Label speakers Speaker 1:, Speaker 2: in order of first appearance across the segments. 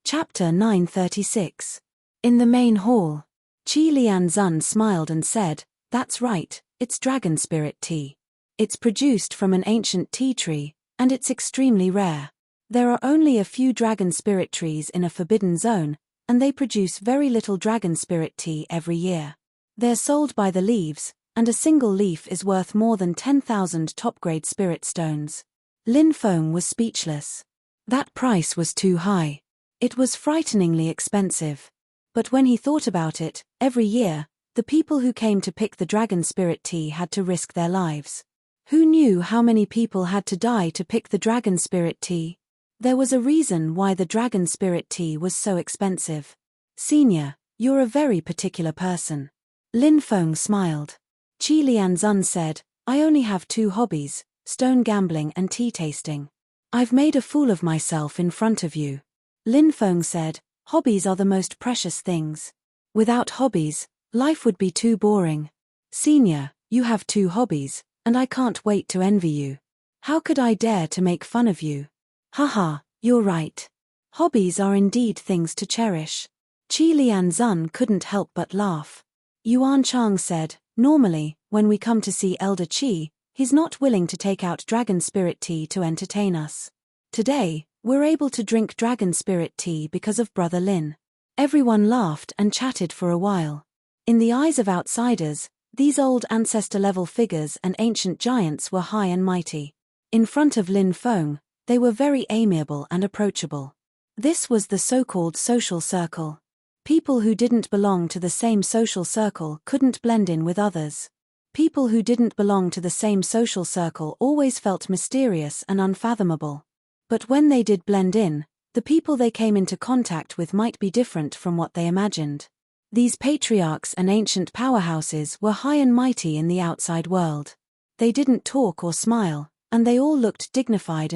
Speaker 1: Chapter 936. In the main hall. Qi Lianzun smiled and said, "That's right, it's dragon spirit tea. It's produced from an ancient tea tree, and it's extremely rare. There are only a few dragon spirit trees in a forbidden zone, and they produce very little dragon spirit tea every year. They're sold by the leaves, and a single leaf is worth more than 10,000 top-grade spirit stones." Lin Feng was speechless. That price was too high. It was frighteningly expensive. But when he thought about it, every year, the people who came to pick the dragon spirit tea had to risk their lives. Who knew how many people had to die to pick the dragon spirit tea? There was a reason why the dragon spirit tea was so expensive. "Senior, you're a very particular person." Lin Feng smiled. Qi Lianzun said, "I only have two hobbies, stone gambling and tea tasting. I've made a fool of myself in front of you." Lin Feng said, "Hobbies are the most precious things. Without hobbies, life would be too boring. Senior, you have two hobbies, and I can't wait to envy you. How could I dare to make fun of you?" "Haha, you're right. Hobbies are indeed things to cherish." Qi Lianzun couldn't help but laugh. Yuan Chang said, "Normally, when we come to see Elder Qi, he's not willing to take out dragon spirit tea to entertain us. Today, we're able to drink dragon spirit tea because of Brother Lin." Everyone laughed and chatted for a while. In the eyes of outsiders, these old ancestor-level figures and ancient giants were high and mighty. In front of Lin Feng, they were very amiable and approachable. This was the so-called social circle. People who didn't belong to the same social circle couldn't blend in with others. People who didn't belong to the same social circle always felt mysterious and unfathomable. But when they did blend in, the people they came into contact with might be different from what they imagined. These patriarchs and ancient powerhouses were high and mighty in the outside world. They didn't talk or smile, and they all looked dignified.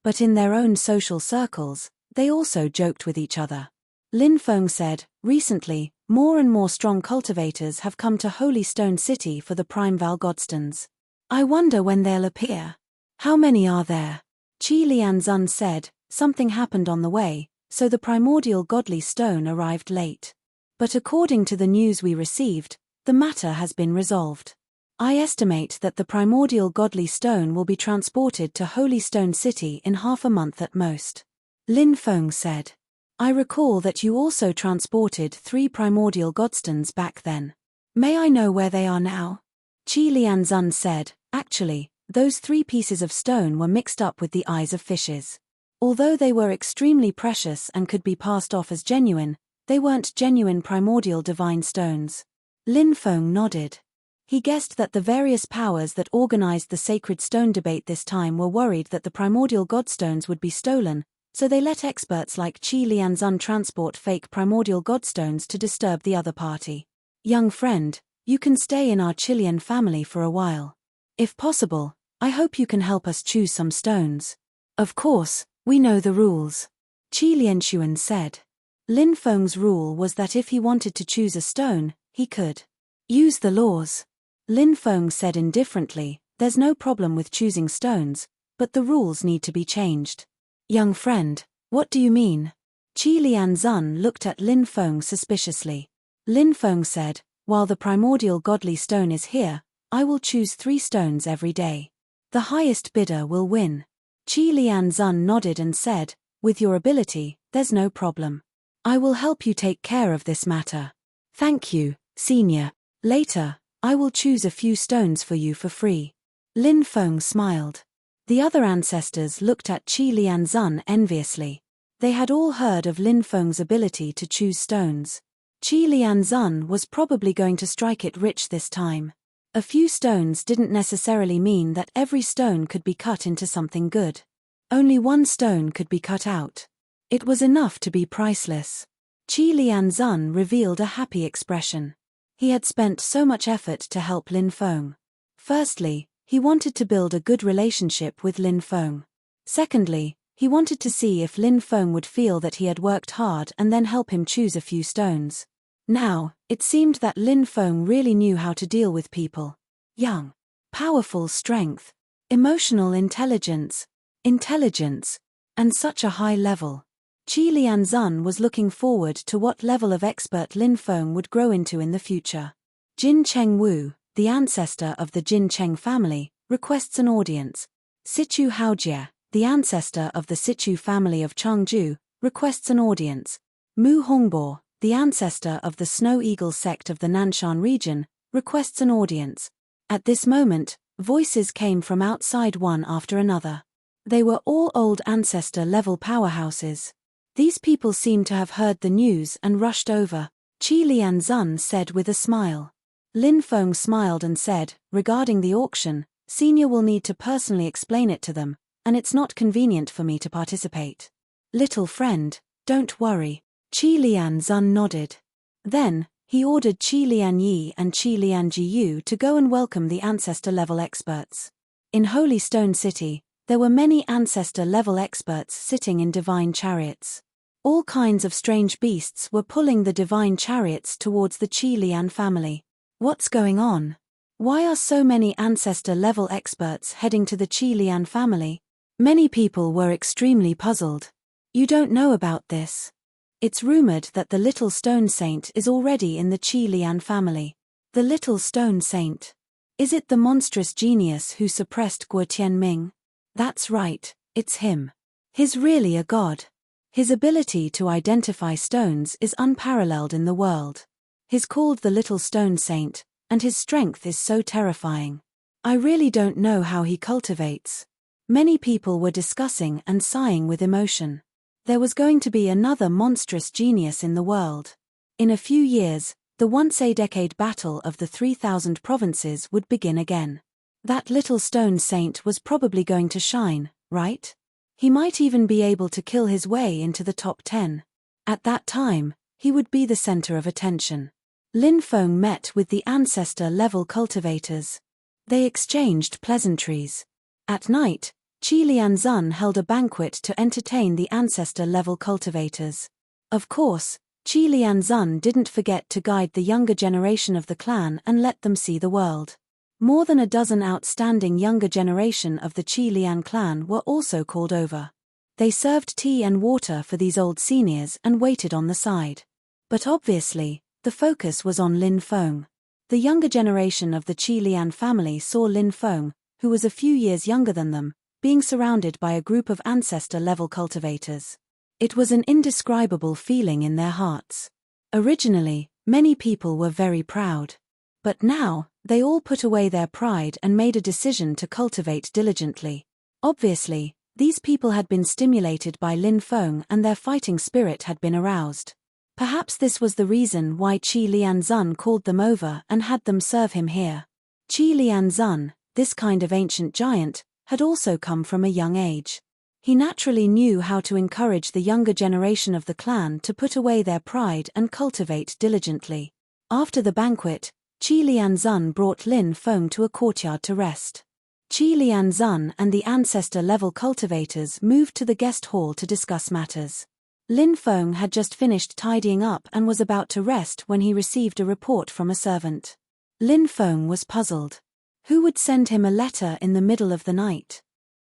Speaker 1: But in their own social circles, they also joked with each other. Lin Feng said, "Recently, more and more strong cultivators have come to Holy Stone City for the Primordial godstones. I wonder when they'll appear. How many are there?" Qi Lianzun said, "Something happened on the way, so the primordial godly stone arrived late. But according to the news we received, the matter has been resolved. I estimate that the primordial godly stone will be transported to Holy Stone City in half a month at most." Lin Feng said, "I recall that you also transported 3 primordial godstones back then. May I know where they are now?" Qi Lianzun said, "Actually, those 3 pieces of stone were mixed up with the eyes of fishes. Although they were extremely precious and could be passed off as genuine, they weren't genuine primordial divine stones." Lin Feng nodded. He guessed that the various powers that organized the sacred stone debate this time were worried that the primordial godstones would be stolen, so they let experts like Qi Lianzun transport fake primordial godstones to disturb the other party. "Young friend, you can stay in our Chilean family for a while. If possible, I hope you can help us choose some stones." "Of course, we know the rules," Qi Lianshuan said. Lin Feng's rule was that if he wanted to choose a stone, he could use the laws. Lin Feng said indifferently, "There's no problem with choosing stones, but the rules need to be changed." "Young friend, what do you mean?" Qi Lianzun looked at Lin Feng suspiciously. Lin Feng said, "While the primordial godly stone is here, I will choose 3 stones every day. The highest bidder will win." Qi Lianzun nodded and said, "With your ability, there's no problem. I will help you take care of this matter." "Thank you, senior. Later, I will choose a few stones for you for free." Lin Feng smiled. The other ancestors looked at Qi Lianzun enviously. They had all heard of Lin Feng's ability to choose stones. Qi Lianzun was probably going to strike it rich this time. A few stones didn't necessarily mean that every stone could be cut into something good. Only one stone could be cut out. It was enough to be priceless. Qi Lianzun revealed a happy expression. He had spent so much effort to help Lin Feng. Firstly, he wanted to build a good relationship with Lin Feng. Secondly, he wanted to see if Lin Feng would feel that he had worked hard and then help him choose a few stones. Now, it seemed that Lin Feng really knew how to deal with people. Young, powerful strength, emotional intelligence, and such a high level. Qi Lianzun was looking forward to what level of expert Lin Feng would grow into in the future. Jin Cheng Wu, the ancestor of the Jin Cheng family, requests an audience. Sichu Haojie, the ancestor of the Sichu family of Chengju, requests an audience. Mu Hongbo, the ancestor of the Snow Eagle sect of the Nanshan region, requests an audience. At this moment, voices came from outside one after another. They were all old ancestor-level powerhouses. These people seemed to have heard the news and rushed over. Qi Lianzun said with a smile. Lin Feng smiled and said, regarding the auction, Senior will need to personally explain it to them, and it's not convenient for me to participate. Little friend, don't worry. Qi Lianzun nodded. Then, he ordered Qi Lianyi and Qi Lianjiyu to go and welcome the ancestor-level experts. In Holy Stone City, there were many ancestor-level experts sitting in divine chariots. All kinds of strange beasts were pulling the divine chariots towards the Qi Lian family. What's going on? Why are so many ancestor-level experts heading to the Qi Lian family? Many people were extremely puzzled. You don't know about this. It's rumored that the Little Stone Saint is already in the Qi Lian family. The Little Stone Saint. Is it the monstrous genius who suppressed Guo Tianming? That's right, it's him. He's really a god. His ability to identify stones is unparalleled in the world. He's called the Little Stone Saint, and his strength is so terrifying. I really don't know how he cultivates. Many people were discussing and sighing with emotion. There was going to be another monstrous genius in the world. In a few years, the once-a-decade battle of the 3,000 provinces would begin again. That Little Stone Saint was probably going to shine, right? He might even be able to kill his way into the top 10. At that time, he would be the center of attention. Lin Feng met with the ancestor-level cultivators. They exchanged pleasantries. At night, Qi Lianzun held a banquet to entertain the ancestor-level cultivators. Of course, Qi Lianzun didn't forget to guide the younger generation of the clan and let them see the world. More than a dozen outstanding younger generation of the Qi Lian clan were also called over. They served tea and water for these old seniors and waited on the side. But obviously, the focus was on Lin Feng. The younger generation of the Qi Lian family saw Lin Feng, who was a few years younger than them, being surrounded by a group of ancestor-level cultivators. It was an indescribable feeling in their hearts. Originally, many people were very proud. But now, they all put away their pride and made a decision to cultivate diligently. Obviously, these people had been stimulated by Lin Feng and their fighting spirit had been aroused. Perhaps this was the reason why Qi Lianzun called them over and had them serve him here. Qi Lianzun, this kind of ancient giant, had also come from a young age. He naturally knew how to encourage the younger generation of the clan to put away their pride and cultivate diligently. After the banquet, Qi Lianzun brought Lin Feng to a courtyard to rest. Qi Lianzun and the ancestor-level cultivators moved to the guest hall to discuss matters. Lin Feng had just finished tidying up and was about to rest when he received a report from a servant. Lin Feng was puzzled. Who would send him a letter in the middle of the night?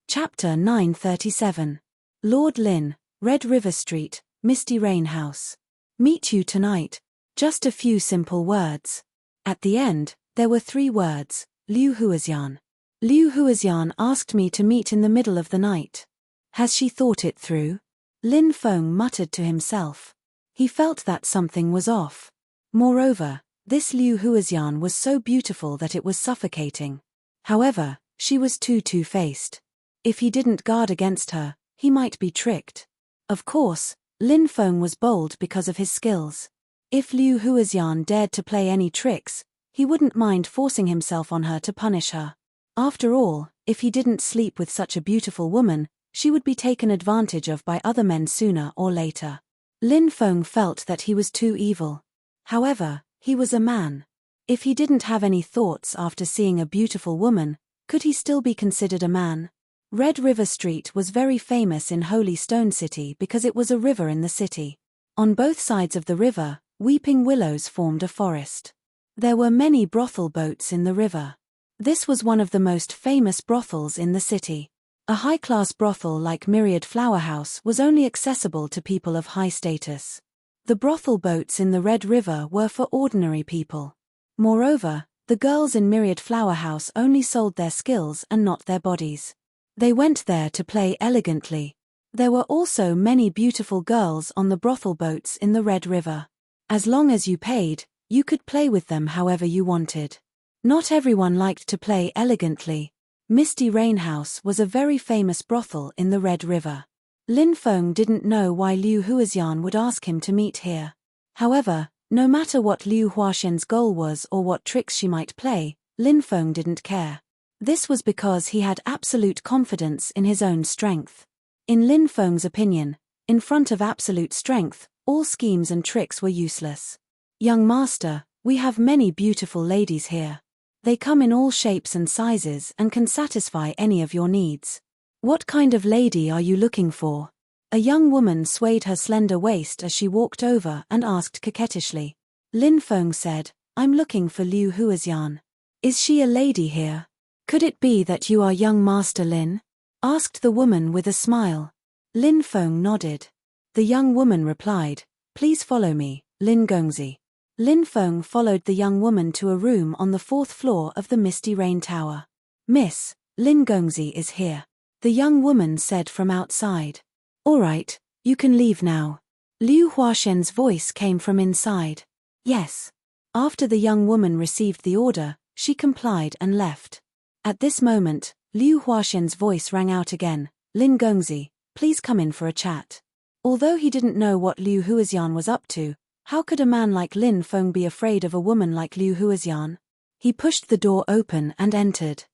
Speaker 1: Chapter 937. Lord Lin, Red River Street, Misty Rain House. Meet you tonight. Just a few simple words. At the end, there were 3 words, Liu Huaxian. Liu Huaxian asked me to meet in the middle of the night. Has she thought it through? Lin Feng muttered to himself. He felt that something was off. Moreover, this Liu Huaxian was so beautiful that it was suffocating. However, she was too two-faced. If he didn't guard against her, he might be tricked. Of course, Lin Feng was bold because of his skills. If Liu Huaxian dared to play any tricks, he wouldn't mind forcing himself on her to punish her. After all, if he didn't sleep with such a beautiful woman, she would be taken advantage of by other men sooner or later. Lin Feng felt that he was too evil. However, he was a man. If he didn't have any thoughts after seeing a beautiful woman, could he still be considered a man? Red River Street was very famous in Holy Stone City because it was a river in the city. On both sides of the river, weeping willows formed a forest. There were many brothel boats in the river. This was one of the most famous brothels in the city. A high-class brothel like Myriad Flower House was only accessible to people of high status. The brothel boats in the Red River were for ordinary people. Moreover, the girls in Myriad Flower House only sold their skills and not their bodies. They went there to play elegantly. There were also many beautiful girls on the brothel boats in the Red River. As long as you paid, you could play with them however you wanted. Not everyone liked to play elegantly. Misty Rain House was a very famous brothel in the Red River. Lin Feng didn't know why Liu Huaxian would ask him to meet here. However, no matter what Liu Huaxian's goal was or what tricks she might play, Lin Feng didn't care. This was because he had absolute confidence in his own strength. In Lin Feng's opinion, in front of absolute strength, all schemes and tricks were useless. Young master, we have many beautiful ladies here. They come in all shapes and sizes and can satisfy any of your needs. What kind of lady are you looking for? A young woman swayed her slender waist as she walked over and asked coquettishly. Lin Feng said, I'm looking for Liu Huaxian. Is she a lady here? Could it be that you are young master Lin? Asked the woman with a smile. Lin Feng nodded. The young woman replied, Please follow me, Lin Gongzi. Lin Feng followed the young woman to a room on the 4th floor of the Misty Rain Tower. Miss, Lin Gongzi is here. The young woman said from outside. All right, you can leave now. Liu Huaxian's voice came from inside. Yes. After the young woman received the order, she complied and left. At this moment, Liu Huaxian's voice rang out again. Lin Gongzi, please come in for a chat. Although he didn't know what Liu Huaxian was up to, how could a man like Lin Feng be afraid of a woman like Liu Huaxian? He pushed the door open and entered.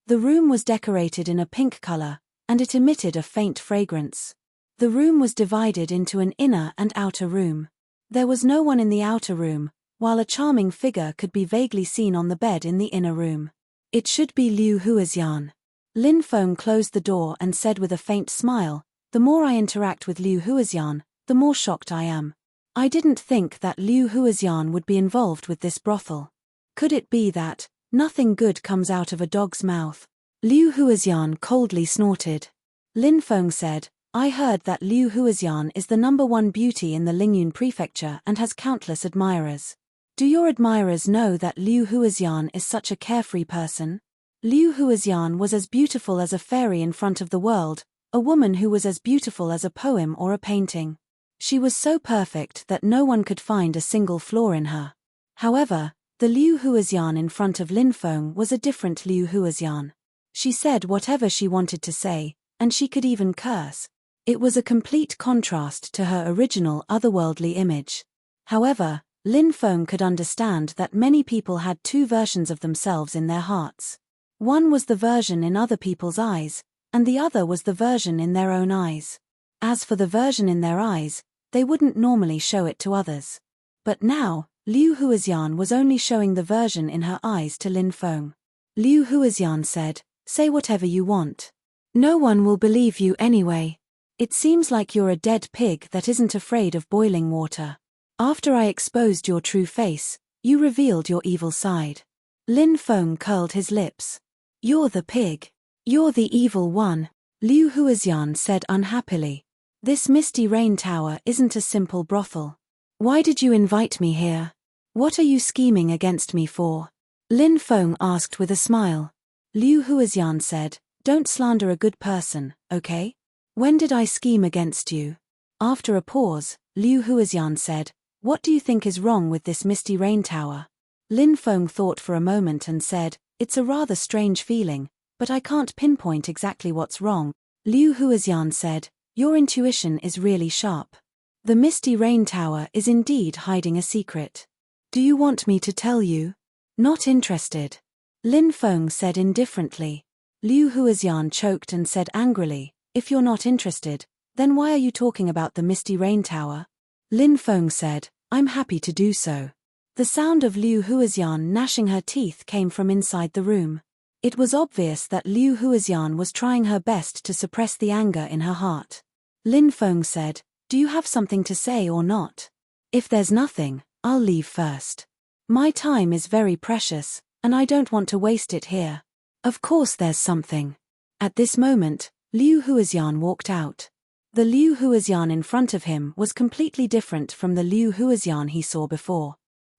Speaker 1: The room was decorated in a pink color, and it emitted a faint fragrance. The room was divided into an inner and outer room. There was no one in the outer room, while a charming figure could be vaguely seen on the bed in the inner room. It should be Liu Huaxian. Lin Feng closed the door and said with a faint smile, The more I interact with Liu Huaxian, the more shocked I am. I didn't think that Liu Huaxian would be involved with this brothel. Could it be that nothing good comes out of a dog's mouth? Liu Huaxian coldly snorted. Lin Feng said, I heard that Liu Huaxian is the #1 beauty in the Lingyun prefecture and has countless admirers. Do your admirers know that Liu Huaxian is such a carefree person? Liu Huaxian was as beautiful as a fairy in front of the world, a woman who was as beautiful as a poem or a painting. She was so perfect that no one could find a single flaw in her. However, the Liu Huaxian in front of Lin Feng was a different Liu Huaxian. She said whatever she wanted to say, and she could even curse. It was a complete contrast to her original otherworldly image. However, Lin Feng could understand that many people had two versions of themselves in their hearts. One was the version in other people's eyes, and the other was the version in their own eyes. As for the version in their eyes, they wouldn't normally show it to others. But now, Liu Huaxian was only showing the version in her eyes to Lin Feng. Liu Huaxian said, Say whatever you want. No one will believe you anyway. It seems like you're a dead pig that isn't afraid of boiling water. After I exposed your true face, you revealed your evil side. Lin Feng curled his lips. You're the pig. You're the evil one, Liu Huaxian said unhappily. This Misty Rain Tower isn't a simple brothel. Why did you invite me here? What are you scheming against me for? Lin Feng asked with a smile. Liu Huaxian said, Don't slander a good person, okay? When did I scheme against you? After a pause, Liu Huaxian said, What do you think is wrong with this Misty Rain Tower? Lin Feng thought for a moment and said, It's a rather strange feeling, but I can't pinpoint exactly what's wrong. Liu Huaxian said, Your intuition is really sharp. The Misty Rain Tower is indeed hiding a secret. Do you want me to tell you? Not interested. Lin Feng said indifferently. Liu Huaxian choked and said angrily, If you're not interested, then why are you talking about the Misty Rain Tower? Lin Feng said, I'm happy to do so. The sound of Liu Huaxian gnashing her teeth came from inside the room. It was obvious that Liu Huaxian was trying her best to suppress the anger in her heart. Lin Feng said, Do you have something to say or not? If there's nothing, I'll leave first. My time is very precious, and I don't want to waste it here. Of course there's something. At this moment, Liu Huaxian walked out. The Liu Huaxian in front of him was completely different from the Liu Huaxian he saw before.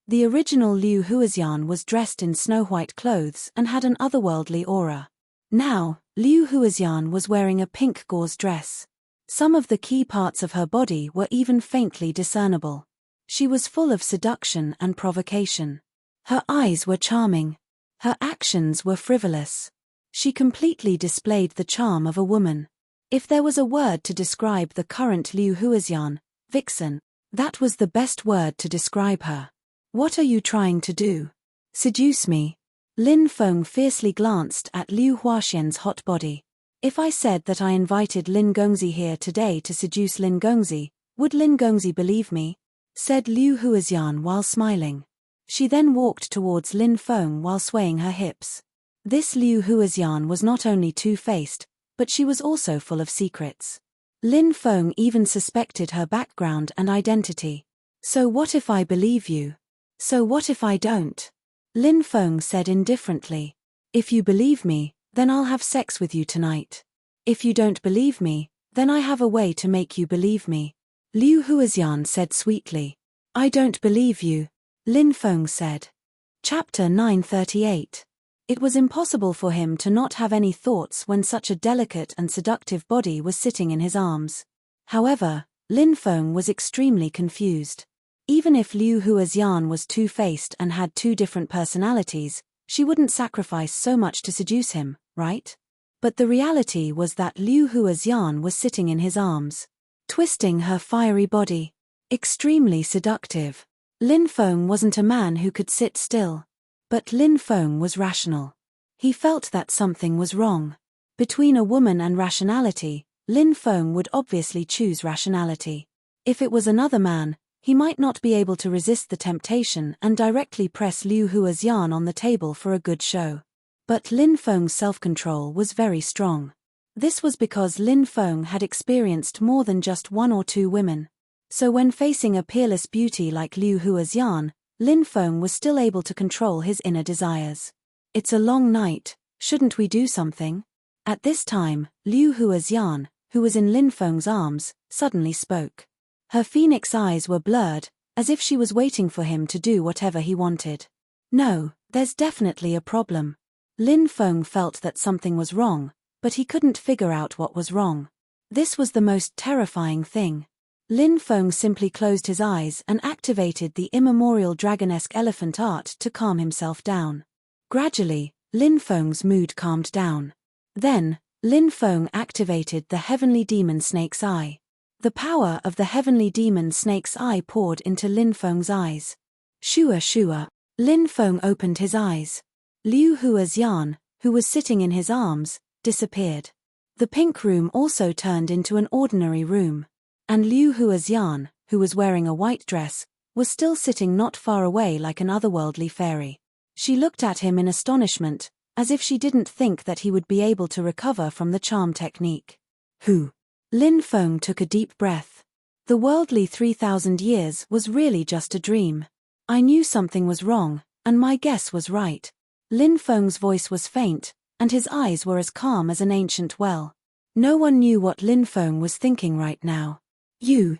Speaker 1: The original Liu Huaxian was dressed in snow-white clothes and had an otherworldly aura. Now, Liu Huaxian was wearing a pink gauze dress. Some of the key parts of her body were even faintly discernible. She was full of seduction and provocation. Her eyes were charming. Her actions were frivolous. She completely displayed the charm of a woman. If there was a word to describe the current Liu Huaxian, vixen, that was the best word to describe her. What are you trying to do? Seduce me? Lin Feng fiercely glanced at Liu Huaxian's hot body. If I said that I invited Lin Gongzi here today to seduce Lin Gongzi, would Lin Gongzi believe me? Said Liu Huaxian while smiling. She then walked towards Lin Feng while swaying her hips. This Liu Huaxian was not only two-faced, but she was also full of secrets. Lin Feng even suspected her background and identity. So what if I believe you? So what if I don't? Lin Feng said indifferently. If you believe me, then I'll have sex with you tonight. If you don't believe me, then I have a way to make you believe me. Liu Huaxian said sweetly. I don't believe you, Lin Feng said. Chapter 938. It was impossible for him to not have any thoughts when such a delicate and seductive body was sitting in his arms. However, Lin Feng was extremely confused. Even if Liu Huaxian was two-faced and had two different personalities, she wouldn't sacrifice so much to seduce him, right? But the reality was that Liu Huaxian was sitting in his arms, twisting her fiery body. Extremely seductive. Lin Feng wasn't a man who could sit still. But Lin Feng was rational. He felt that something was wrong. Between a woman and rationality, Lin Feng would obviously choose rationality. If it was another man, he might not be able to resist the temptation and directly press Liu Huaxian on the table for a good show. But Lin Feng's self-control was very strong. This was because Lin Feng had experienced more than just one or two women. So when facing a peerless beauty like Liu Huaxian, Lin Feng was still able to control his inner desires. It's a long night, shouldn't we do something? At this time, Liu Huaxian, who was in Lin Feng's arms, suddenly spoke. Her phoenix eyes were blurred, as if she was waiting for him to do whatever he wanted. No, there's definitely a problem. Lin Feng felt that something was wrong, but he couldn't figure out what was wrong. This was the most terrifying thing. Lin Feng simply closed his eyes and activated the immemorial dragonesque elephant art to calm himself down. Gradually, Lin Feng's mood calmed down. Then, Lin Feng activated the heavenly demon snake's eye. The power of the heavenly demon snake's eye poured into Lin Feng's eyes. Shua shua. Lin Feng opened his eyes. Liu Huaxian, who was sitting in his arms, disappeared. The pink room also turned into an ordinary room. And Liu Huaxian, who was wearing a white dress, was still sitting not far away like an otherworldly fairy. She looked at him in astonishment, as if she didn't think that he would be able to recover from the charm technique. Who? Lin Feng took a deep breath. The worldly 3,000 years was really just a dream. I knew something was wrong, and my guess was right. Lin Feng's voice was faint, and his eyes were as calm as an ancient well. No one knew what Lin Feng was thinking right now. You.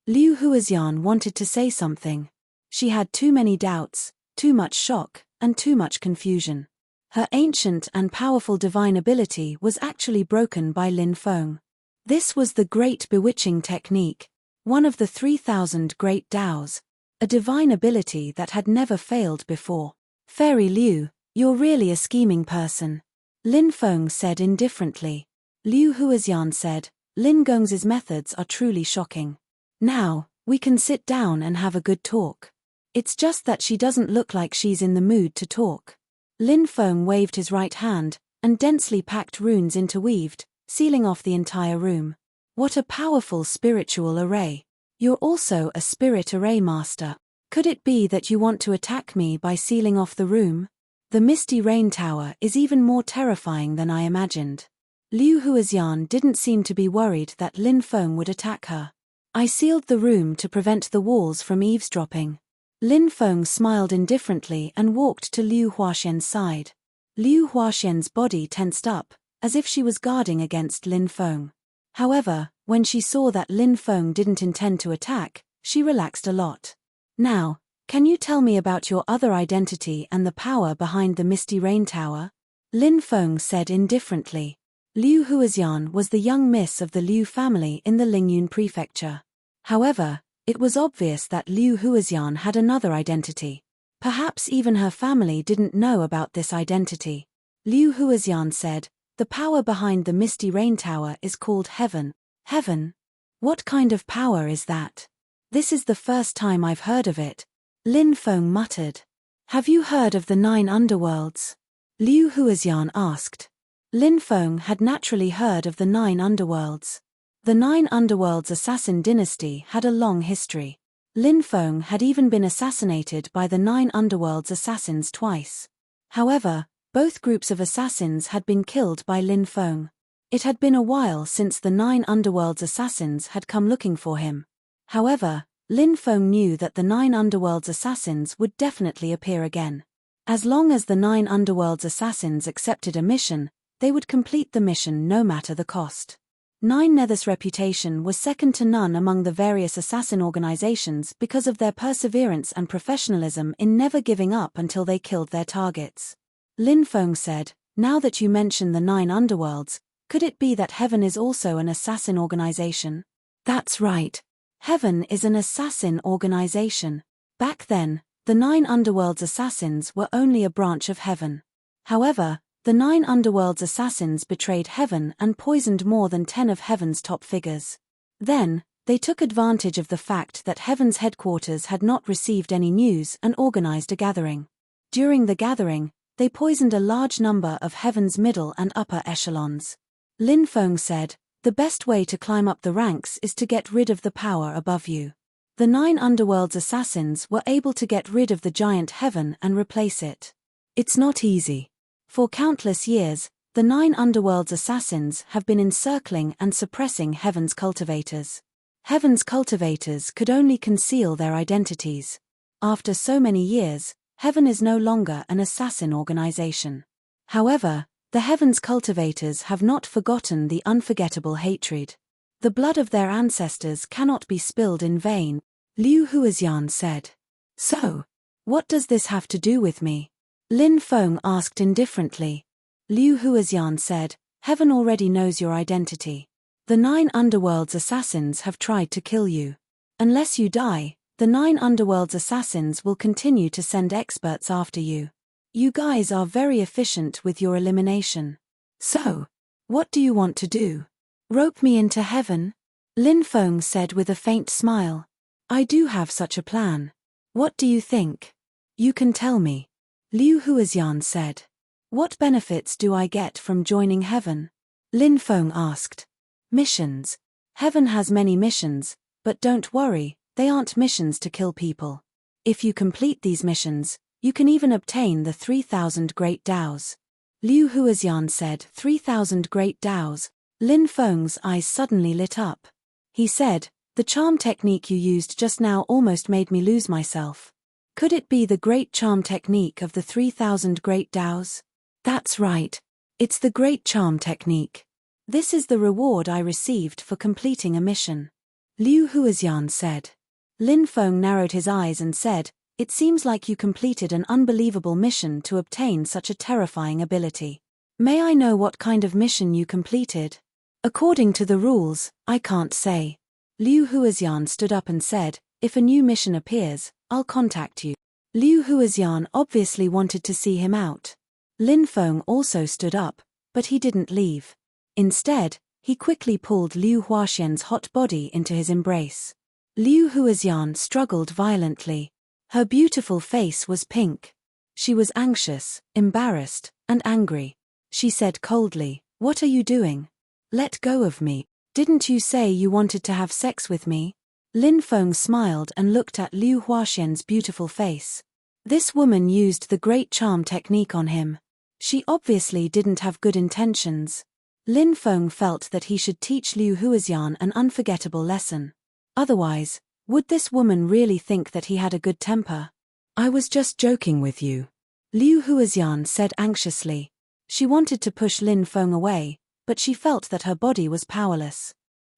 Speaker 1: Liu Huaxian wanted to say something. She had too many doubts, too much shock, and too much confusion. Her ancient and powerful divine ability was actually broken by Lin Feng. This was the Great Bewitching Technique, one of the 3,000 Great Daos, a divine ability that had never failed before. Fairy Liu, you're really a scheming person, Lin Feng said indifferently. Liu Huaxian said, Lin Gongzi's methods are truly shocking. Now, we can sit down and have a good talk. It's just that she doesn't look like she's in the mood to talk. Lin Feng waved his right hand, and densely packed runes interweaved, sealing off the entire room. What a powerful spiritual array. You're also a spirit array master. Could it be that you want to attack me by sealing off the room? The misty rain tower is even more terrifying than I imagined. Liu Huaxian didn't seem to be worried that Lin Feng would attack her. I sealed the room to prevent the walls from eavesdropping. Lin Feng smiled indifferently and walked to Liu Huaxian's side. Liu Huaxian's body tensed up, as if she was guarding against Lin Feng. However, when she saw that Lin Feng didn't intend to attack, she relaxed a lot. Now, can you tell me about your other identity and the power behind the Misty Rain Tower? Lin Feng said indifferently. Liu Huaxian was the young miss of the Liu family in the Lingyun prefecture. However, it was obvious that Liu Huaxian had another identity. Perhaps even her family didn't know about this identity. Liu Huaxian said, "The power behind the Misty Rain Tower is called Heaven." Heaven? What kind of power is that? This is the first time I've heard of it. Lin Feng muttered. Have you heard of the 9 underworlds? Liu Huaxian asked. Lin Feng had naturally heard of the 9 underworlds. The 9 underworlds assassin dynasty had a long history. Lin Feng had even been assassinated by the 9 underworlds assassins twice. However, both groups of assassins had been killed by Lin Feng. It had been a while since the 9 underworlds assassins had come looking for him. However, Lin Feng knew that the 9 underworlds assassins would definitely appear again. As long as the 9 underworlds assassins accepted a mission, they would complete the mission no matter the cost. 9 Nether's reputation was second to none among the various assassin organizations because of their perseverance and professionalism in never giving up until they killed their targets. Lin Feng said, "Now that you mention the 9 underworlds, could it be that Heaven is also an assassin organization?" That's right. Heaven is an assassin organization. Back then, the 9 underworlds assassins were only a branch of Heaven. However, the 9 underworlds assassins betrayed Heaven and poisoned more than 10 of Heaven's top figures. Then, they took advantage of the fact that Heaven's headquarters had not received any news and organized a gathering. During the gathering, they poisoned a large number of Heaven's middle and upper echelons. Lin Feng said, "The best way to climb up the ranks is to get rid of the power above you." The 9 underworlds assassins were able to get rid of the giant Heaven and replace it. It's not easy. For countless years, the 9 underworlds assassins have been encircling and suppressing Heaven's cultivators. Heaven's cultivators could only conceal their identities. After so many years, Heaven is no longer an assassin organization. However, the Heaven's cultivators have not forgotten the unforgettable hatred. The blood of their ancestors cannot be spilled in vain, Liu Huaxian said. So, what does this have to do with me? Lin Feng asked indifferently. Liu Huaxian said, "Heaven already knows your identity. The 9 underworlds assassins have tried to kill you. Unless you die, the 9 underworlds assassins will continue to send experts after you. You guys are very efficient with your elimination. So, what do you want to do? Rope me into Heaven?" Lin Feng said with a faint smile. "I do have such a plan. What do you think? You can tell me." Liu Huaxian said. "What benefits do I get from joining Heaven?" Lin Feng asked. "Missions. Heaven has many missions, but don't worry, they aren't missions to kill people. If you complete these missions, you can even obtain the 3,000 Great Daos." Liu Huaxian said 3,000 Great Daos. Lin Feng's eyes suddenly lit up. He said, "The charm technique you used just now almost made me lose myself. Could it be the great charm technique of the 3,000 Great Daos?" That's right. It's the great charm technique. This is the reward I received for completing a mission. Liu Huaxian said. Lin Feng narrowed his eyes and said, "It seems like you completed an unbelievable mission to obtain such a terrifying ability. May I know what kind of mission you completed?" "According to the rules, I can't say." Liu Huaxian stood up and said, "If a new mission appears, I'll contact you." Liu Huaxian obviously wanted to see him out. Lin Feng also stood up, but he didn't leave. Instead, he quickly pulled Liu Huaxian's hot body into his embrace. Liu Huaxian struggled violently. Her beautiful face was pink. She was anxious, embarrassed, and angry. She said coldly, "What are you doing? Let go of me. Didn't you say you wanted to have sex with me?" Lin Feng smiled and looked at Liu Huaxian's beautiful face. This woman used the great charm technique on him. She obviously didn't have good intentions. Lin Feng felt that he should teach Liu Huaxian an unforgettable lesson. Otherwise, would this woman really think that he had a good temper? "I was just joking with you," Liu Huaxian said anxiously. She wanted to push Lin Feng away, but she felt that her body was powerless.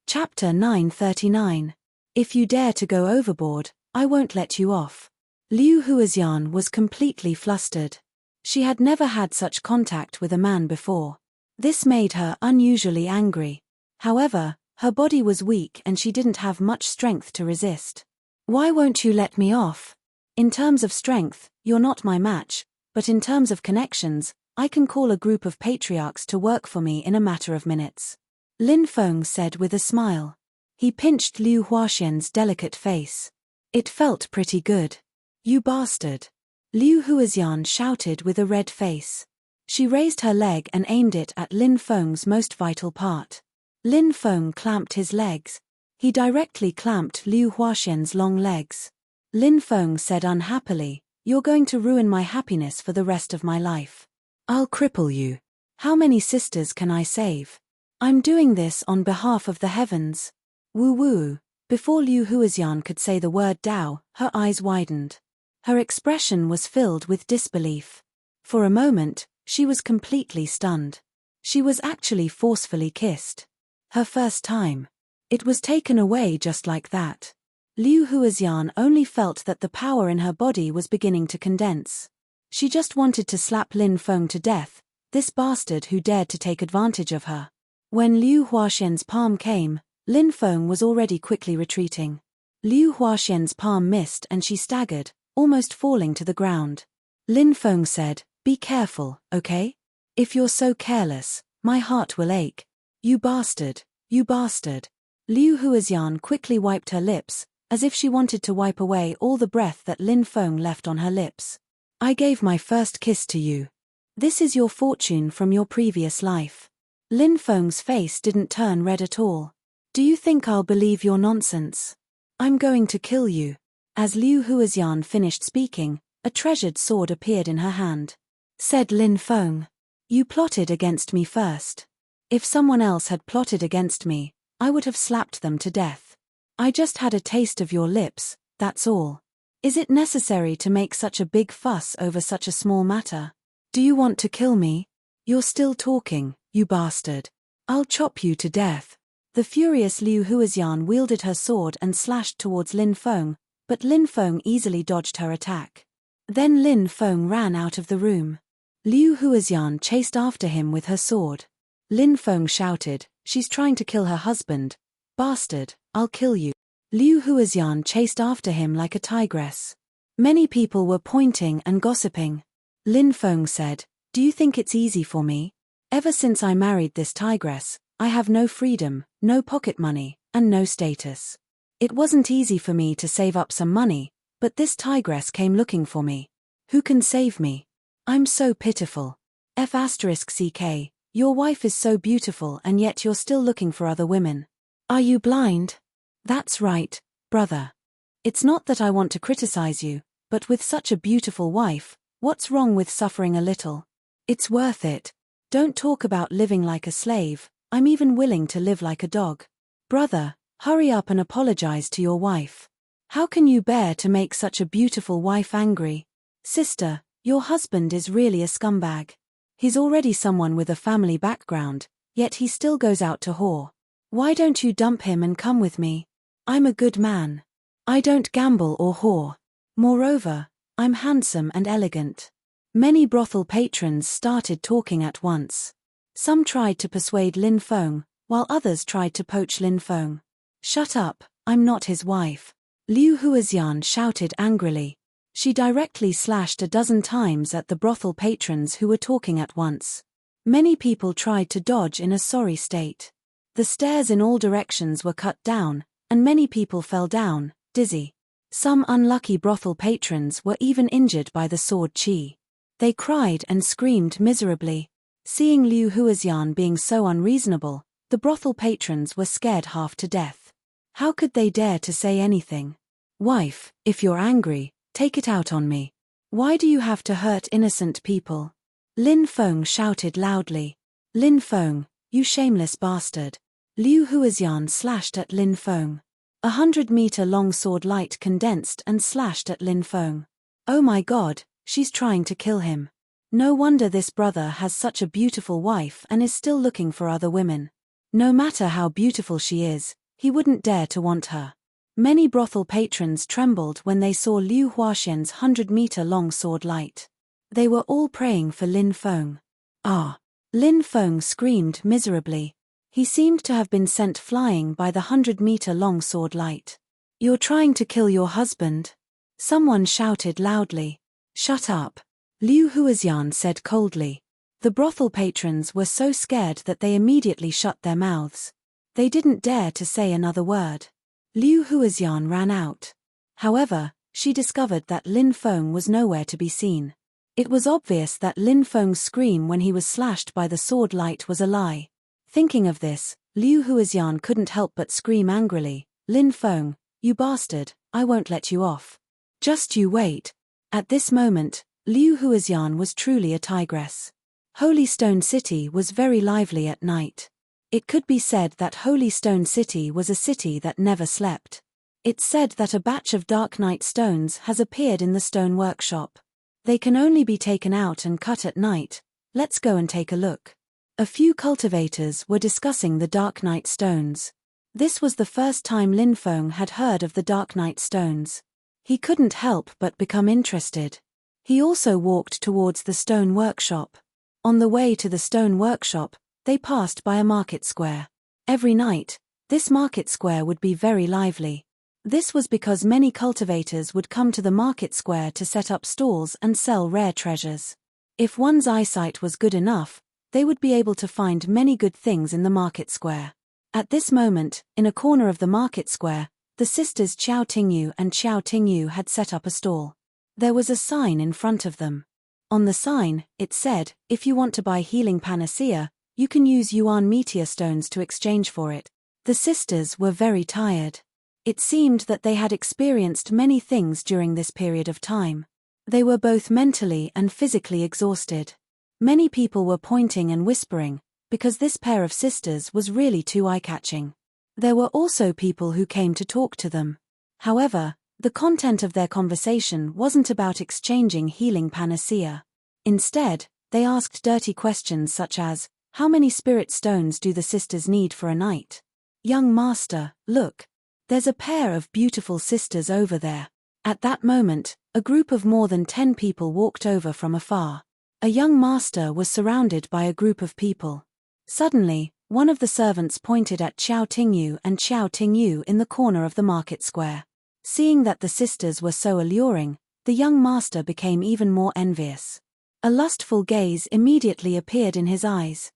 Speaker 1: Chapter 939. If you dare to go overboard, I won't let you off. Liu Huaxian was completely flustered. She had never had such contact with a man before. This made her unusually angry. However, her body was weak and she didn't have much strength to resist. Why won't you let me off? In terms of strength, you're not my match, but in terms of connections, I can call a group of patriarchs to work for me in a matter of minutes. Lin Feng said with a smile. He pinched Liu Huaxian's delicate face. It felt pretty good. You bastard. Liu Huaxian shouted with a red face. She raised her leg and aimed it at Lin Feng's most vital part. Lin Feng clamped his legs. He directly clamped Liu Huaxian's long legs. Lin Feng said unhappily, "You're going to ruin my happiness for the rest of my life. I'll cripple you. How many sisters can I save? I'm doing this on behalf of the heavens." Woo woo. Before Liu Huaxian could say the word Dao, her eyes widened. Her expression was filled with disbelief. For a moment, she was completely stunned. She was actually forcefully kissed. Her first time. It was taken away just like that. Liu Huaxian only felt that the power in her body was beginning to condense. She just wanted to slap Lin Feng to death, this bastard who dared to take advantage of her. When Liu Huaxian's palm came, Lin Feng was already quickly retreating. Liu Huaxian's palm missed and she staggered, almost falling to the ground. Lin Feng said, "Be careful, okay? If you're so careless, my heart will ache. You bastard, you bastard." Liu Huaxian quickly wiped her lips, as if she wanted to wipe away all the breath that Lin Feng left on her lips. "I gave my first kiss to you. This is your fortune from your previous life." Lin Feng's face didn't turn red at all. "Do you think I'll believe your nonsense? I'm going to kill you." As Liu Huaxian finished speaking, a treasured sword appeared in her hand. Said Lin Feng, "You plotted against me first. If someone else had plotted against me, I would have slapped them to death. I just had a taste of your lips, that's all. Is it necessary to make such a big fuss over such a small matter? Do you want to kill me? You're still talking, you bastard. I'll chop you to death." The furious Liu Huaxian wielded her sword and slashed towards Lin Feng, but Lin Feng easily dodged her attack. Then Lin Feng ran out of the room. Liu Huaxian chased after him with her sword. Lin Feng shouted, "She's trying to kill her husband. Bastard, I'll kill you." Liu Huaxian chased after him like a tigress. Many people were pointing and gossiping. Lin Feng said, "Do you think it's easy for me? Ever since I married this tigress, I have no freedom, no pocket money, and no status. It wasn't easy for me to save up some money, but this tigress came looking for me. Who can save me? I'm so pitiful. F***ck, your wife is so beautiful and yet you're still looking for other women. Are you blind?" "That's right, brother. It's not that I want to criticize you, but with such a beautiful wife, what's wrong with suffering a little? It's worth it. Don't talk about living like a slave. I'm even willing to live like a dog. Brother, hurry up and apologize to your wife. How can you bear to make such a beautiful wife angry? Sister, your husband is really a scumbag. He's already someone with a family background, yet he still goes out to whore. Why don't you dump him and come with me? I'm a good man. I don't gamble or whore. Moreover, I'm handsome and elegant." Many brothel patrons started talking at once. Some tried to persuade Lin Feng, while others tried to poach Lin Feng. "Shut up, I'm not his wife." Liu Huaxian shouted angrily. She directly slashed a dozen times at the brothel patrons who were talking at once. Many people tried to dodge in a sorry state. The stairs in all directions were cut down, and many people fell down, dizzy. Some unlucky brothel patrons were even injured by the sword chi. They cried and screamed miserably. Seeing Liu Huaxian being so unreasonable, the brothel patrons were scared half to death. How could they dare to say anything? "Wife, if you're angry, take it out on me. Why do you have to hurt innocent people?" Lin Feng shouted loudly. "Lin Feng, you shameless bastard." Liu Huaxian slashed at Lin Feng. 100-meter-long sword light condensed and slashed at Lin Feng. "Oh my god, she's trying to kill him." No wonder this brother has such a beautiful wife and is still looking for other women. No matter how beautiful she is, he wouldn't dare to want her. Many brothel patrons trembled when they saw Liu Huaxian's 100-meter-long sword light. They were all praying for Lin Feng. Ah! Lin Feng screamed miserably. He seemed to have been sent flying by the 100-meter-long sword light. "You're trying to kill your husband?" Someone shouted loudly. "Shut up," Liu Huaxian said coldly. The brothel patrons were so scared that they immediately shut their mouths. They didn't dare to say another word. Liu Huaxian ran out. However, she discovered that Lin Feng was nowhere to be seen. It was obvious that Lin Feng's scream when he was slashed by the sword light was a lie. Thinking of this, Liu Huaxian couldn't help but scream angrily, "Lin Feng, you bastard, I won't let you off. Just you wait." At this moment, Liu Huaxian was truly a tigress. Holy Stone City was very lively at night. It could be said that Holy Stone City was a city that never slept. It's said that a batch of dark night stones has appeared in the stone workshop. They can only be taken out and cut at night. Let's go and take a look. A few cultivators were discussing the dark night stones. This was the first time Lin Feng had heard of the dark night stones. He couldn't help but become interested. He also walked towards the stone workshop. On the way to the stone workshop, they passed by a market square. Every night, this market square would be very lively. This was because many cultivators would come to the market square to set up stalls and sell rare treasures. If one's eyesight was good enough, they would be able to find many good things in the market square. At this moment, in a corner of the market square, the sisters Qiao Tingyu and Qiao Tingyu had set up a stall. There was a sign in front of them. On the sign, it said, "If you want to buy healing panacea, you can use Yuan meteor stones to exchange for it." The sisters were very tired. It seemed that they had experienced many things during this period of time. They were both mentally and physically exhausted. Many people were pointing and whispering, because this pair of sisters was really too eye-catching. There were also people who came to talk to them. However, the content of their conversation wasn't about exchanging healing panacea. Instead, they asked dirty questions such as, "How many spirit stones do the sisters need for a night?" "Young master, look. There's a pair of beautiful sisters over there." At that moment, a group of more than 10 people walked over from afar. A young master was surrounded by a group of people. Suddenly, one of the servants pointed at Qiao Tingyu and Qiao Tingyu in the corner of the market square. Seeing that the sisters were so alluring, the young master became even more envious. A lustful gaze immediately appeared in his eyes.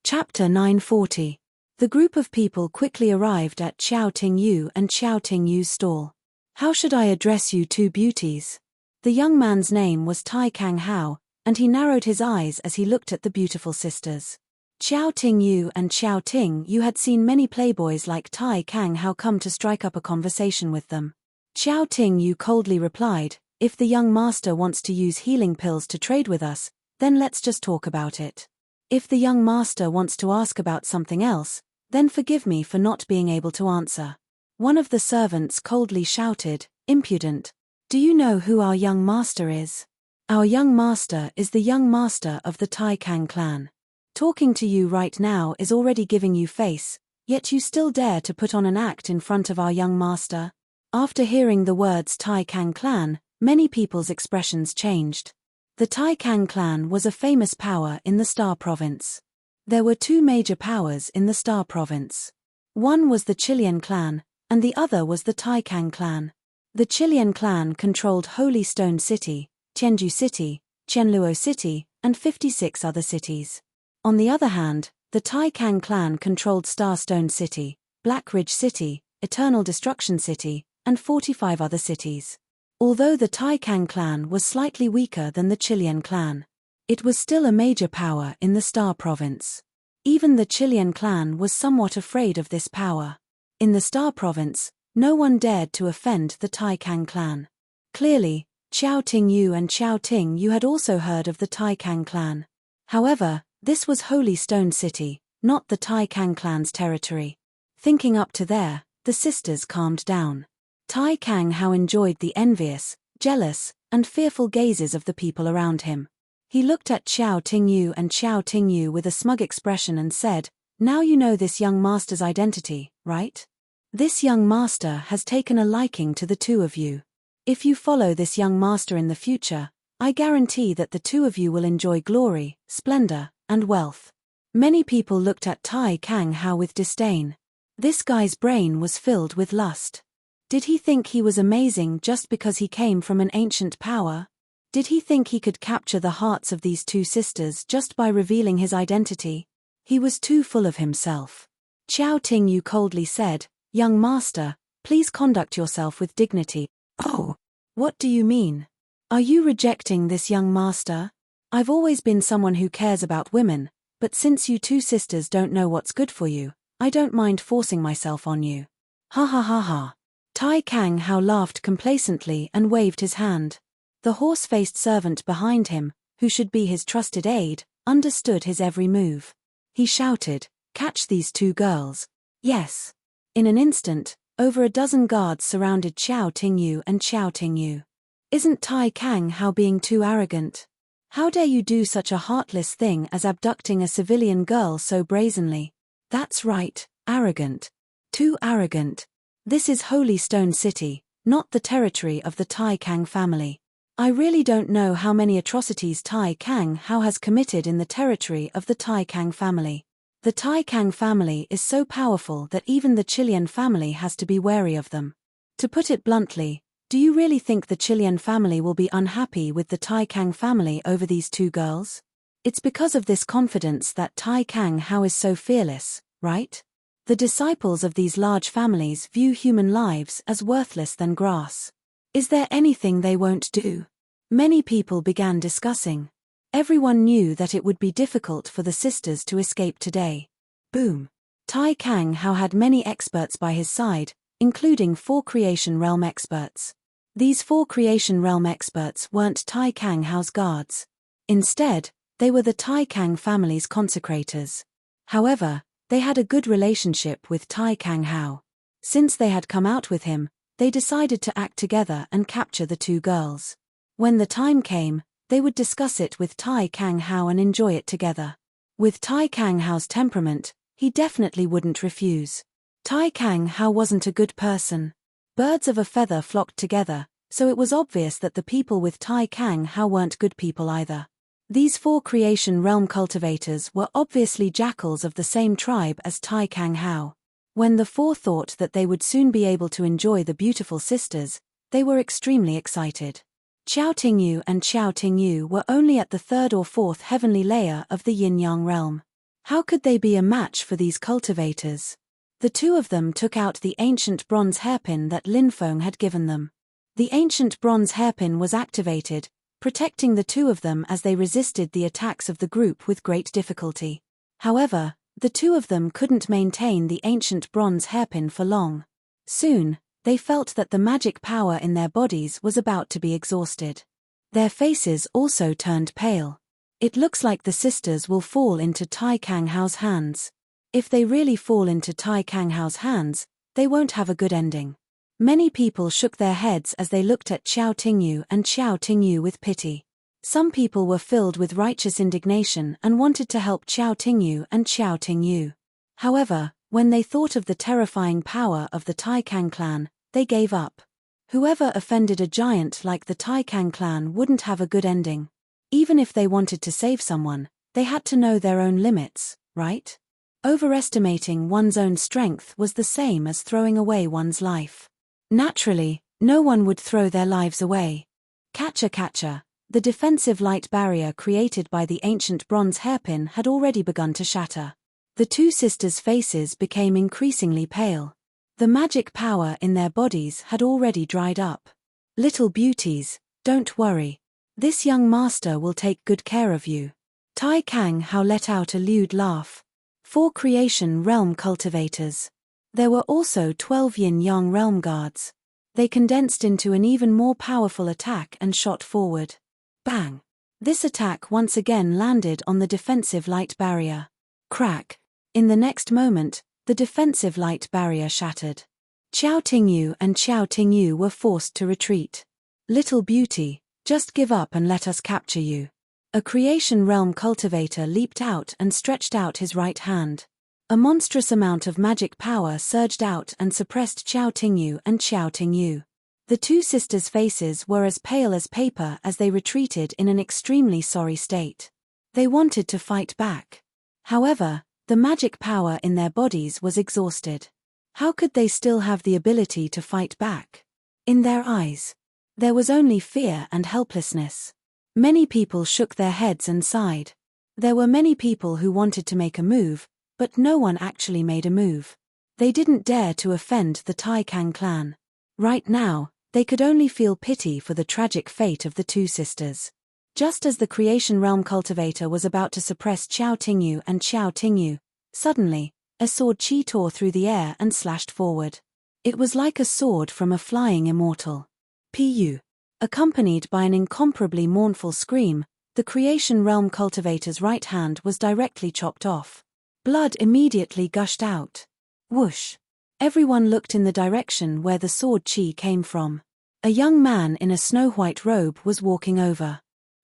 Speaker 1: Chapter 940. The group of people quickly arrived at Qiao Tingyu and Qiao Tingyu's stall. "How should I address you two beauties?" The young man's name was Tai Kang Hao, and he narrowed his eyes as he looked at the beautiful sisters. Qiao Tingyu and Qiao Tingyu had seen many playboys like Tai Kang Hao come to strike up a conversation with them. Qiao Tingyu coldly replied, "If the young master wants to use healing pills to trade with us, then let's just talk about it. If the young master wants to ask about something else, then forgive me for not being able to answer." One of the servants coldly shouted, "Impudent! Do you know who our young master is? Our young master is the young master of the Tai Kang clan. Talking to you right now is already giving you face, yet you still dare to put on an act in front of our young master." After hearing the words Tai Kang clan, many people's expressions changed. The Tai Kang clan was a famous power in the Star Province. There were two major powers in the Star Province. One was the Chilean clan, and the other was the Tai Kang clan. The Chilean clan controlled Holy Stone City, Tianju City, Qianluo City, and 56 other cities. On the other hand, the Tai Kang clan controlled Starstone City, Black Ridge City, Eternal Destruction City, and 45 other cities. Although the Tai Kang clan was slightly weaker than the Chilean clan, it was still a major power in the Star Province. Even the Chilean clan was somewhat afraid of this power. In the Star Province, no one dared to offend the Tai Kang clan. Clearly, Qiao Tingyu and Qiao Tingyu had also heard of the Tai Kang clan. However, this was Holy Stone City, not the Tai Kang clan's territory. Thinking up to there, the sisters calmed down. Tai Kang Hao enjoyed the envious, jealous, and fearful gazes of the people around him. He looked at Xiao Tingyu and Xiao Tingyu with a smug expression and said, "Now you know this young master's identity, right? This young master has taken a liking to the two of you. If you follow this young master in the future, I guarantee that the two of you will enjoy glory, splendor, and wealth." Many people looked at Tai Kang Hao with disdain. This guy's brain was filled with lust. Did he think he was amazing just because he came from an ancient power? Did he think he could capture the hearts of these two sisters just by revealing his identity? He was too full of himself. Xiao Tingyu coldly said, "Young master, please conduct yourself with dignity." "Oh, what do you mean? Are you rejecting this young master? I've always been someone who cares about women, but since you two sisters don't know what's good for you, I don't mind forcing myself on you." Ha ha ha ha. Tai Kang Hao laughed complacently and waved his hand. The horse-faced servant behind him, who should be his trusted aide, understood his every move. He shouted, "Catch these two girls." Yes. In an instant, over a dozen guards surrounded Xiao Tingyu and Xiao Tingyu. "Isn't Tai Kang Hao being too arrogant? How dare you do such a heartless thing as abducting a civilian girl so brazenly?" "That's right, arrogant. Too arrogant. This is Holy Stone City, not the territory of the Tai Kang family. I really don't know how many atrocities Tai Kang Hao has committed in the territory of the Tai Kang family. The Tai Kang family is so powerful that even the Chilean family has to be wary of them. To put it bluntly, do you really think the Chilean family will be unhappy with the Tai Kang family over these two girls? It's because of this confidence that Tai Kang Hao is so fearless, right? The disciples of these large families view human lives as worthless than grass. Is there anything they won't do? Many people began discussing. Everyone knew that it would be difficult for the sisters to escape today. Boom. Tai Kang Hao had many experts by his side, including 4 Creation Realm experts. These 4 Creation Realm experts weren't Tai Kang Hao's guards. Instead, they were the Tai Kang family's consecrators. However, they had a good relationship with Tai Kang Hao. Since they had come out with him, they decided to act together and capture the two girls. When the time came, they would discuss it with Tai Kang Hao and enjoy it together. With Tai Kang Hao's temperament, he definitely wouldn't refuse. Tai Kang Hao wasn't a good person. Birds of a feather flocked together, so it was obvious that the people with Tai Kang Hao weren't good people either. These 4 Creation Realm cultivators were obviously jackals of the same tribe as Tai Kang Hao. When the 4 thought that they would soon be able to enjoy the beautiful sisters, they were extremely excited. Xiao Tingyu and Xiao Tingyu were only at the 3rd or 4th heavenly layer of the yin-yang realm. How could they be a match for these cultivators? The two of them took out the ancient bronze hairpin that Lin Feng had given them. The ancient bronze hairpin was activated, protecting the two of them as they resisted the attacks of the group with great difficulty. However, the two of them couldn't maintain the ancient bronze hairpin for long. Soon, they felt that the magic power in their bodies was about to be exhausted. Their faces also turned pale. It looks like the sisters will fall into Tai Kang Hao's hands. If they really fall into Tai Kang Hao's hands, they won't have a good ending. Many people shook their heads as they looked at Xiao Tingyu and Xiao Tingyu with pity. Some people were filled with righteous indignation and wanted to help Xiao Tingyu and Xiao Tingyu. However, when they thought of the terrifying power of the Tai Kang clan, they gave up. Whoever offended a giant like the Tai Kang clan wouldn't have a good ending. Even if they wanted to save someone, they had to know their own limits, right? Overestimating one's own strength was the same as throwing away one's life. Naturally, no one would throw their lives away. Catcher, the defensive light barrier created by the ancient bronze hairpin had already begun to shatter. The two sisters' faces became increasingly pale. The magic power in their bodies had already dried up. Little beauties, don't worry. This young master will take good care of you. Tai Kang Hao let out a lewd laugh. 4 Creation Realm cultivators. There were also 12 Yin-Yang Realm guards. They condensed into an even more powerful attack and shot forward. Bang! This attack once again landed on the defensive light barrier. Crack! In the next moment, the defensive light barrier shattered. Xiao Tingyu and Xiao Tingyu were forced to retreat. Little beauty, just give up and let us capture you. A creation realm cultivator leaped out and stretched out his right hand. A monstrous amount of magic power surged out and suppressed Qiao Tingyu and Qiao Tingyu. The two sisters' faces were as pale as paper as they retreated in an extremely sorry state. They wanted to fight back. However, the magic power in their bodies was exhausted. How could they still have the ability to fight back? In their eyes, there was only fear and helplessness. Many people shook their heads and sighed. There were many people who wanted to make a move, but no one actually made a move. They didn't dare to offend the Tai Kang clan. Right now, they could only feel pity for the tragic fate of the two sisters. Just as the creation realm cultivator was about to suppress Qiao Tingyu and Qiao Tingyu, suddenly, a sword chi tore through the air and slashed forward. It was like a sword from a flying immortal. Pu. Accompanied by an incomparably mournful scream, the creation realm cultivator's right hand was directly chopped off. Blood immediately gushed out. Whoosh! Everyone looked in the direction where the sword chi came from. A young man in a snow-white robe was walking over.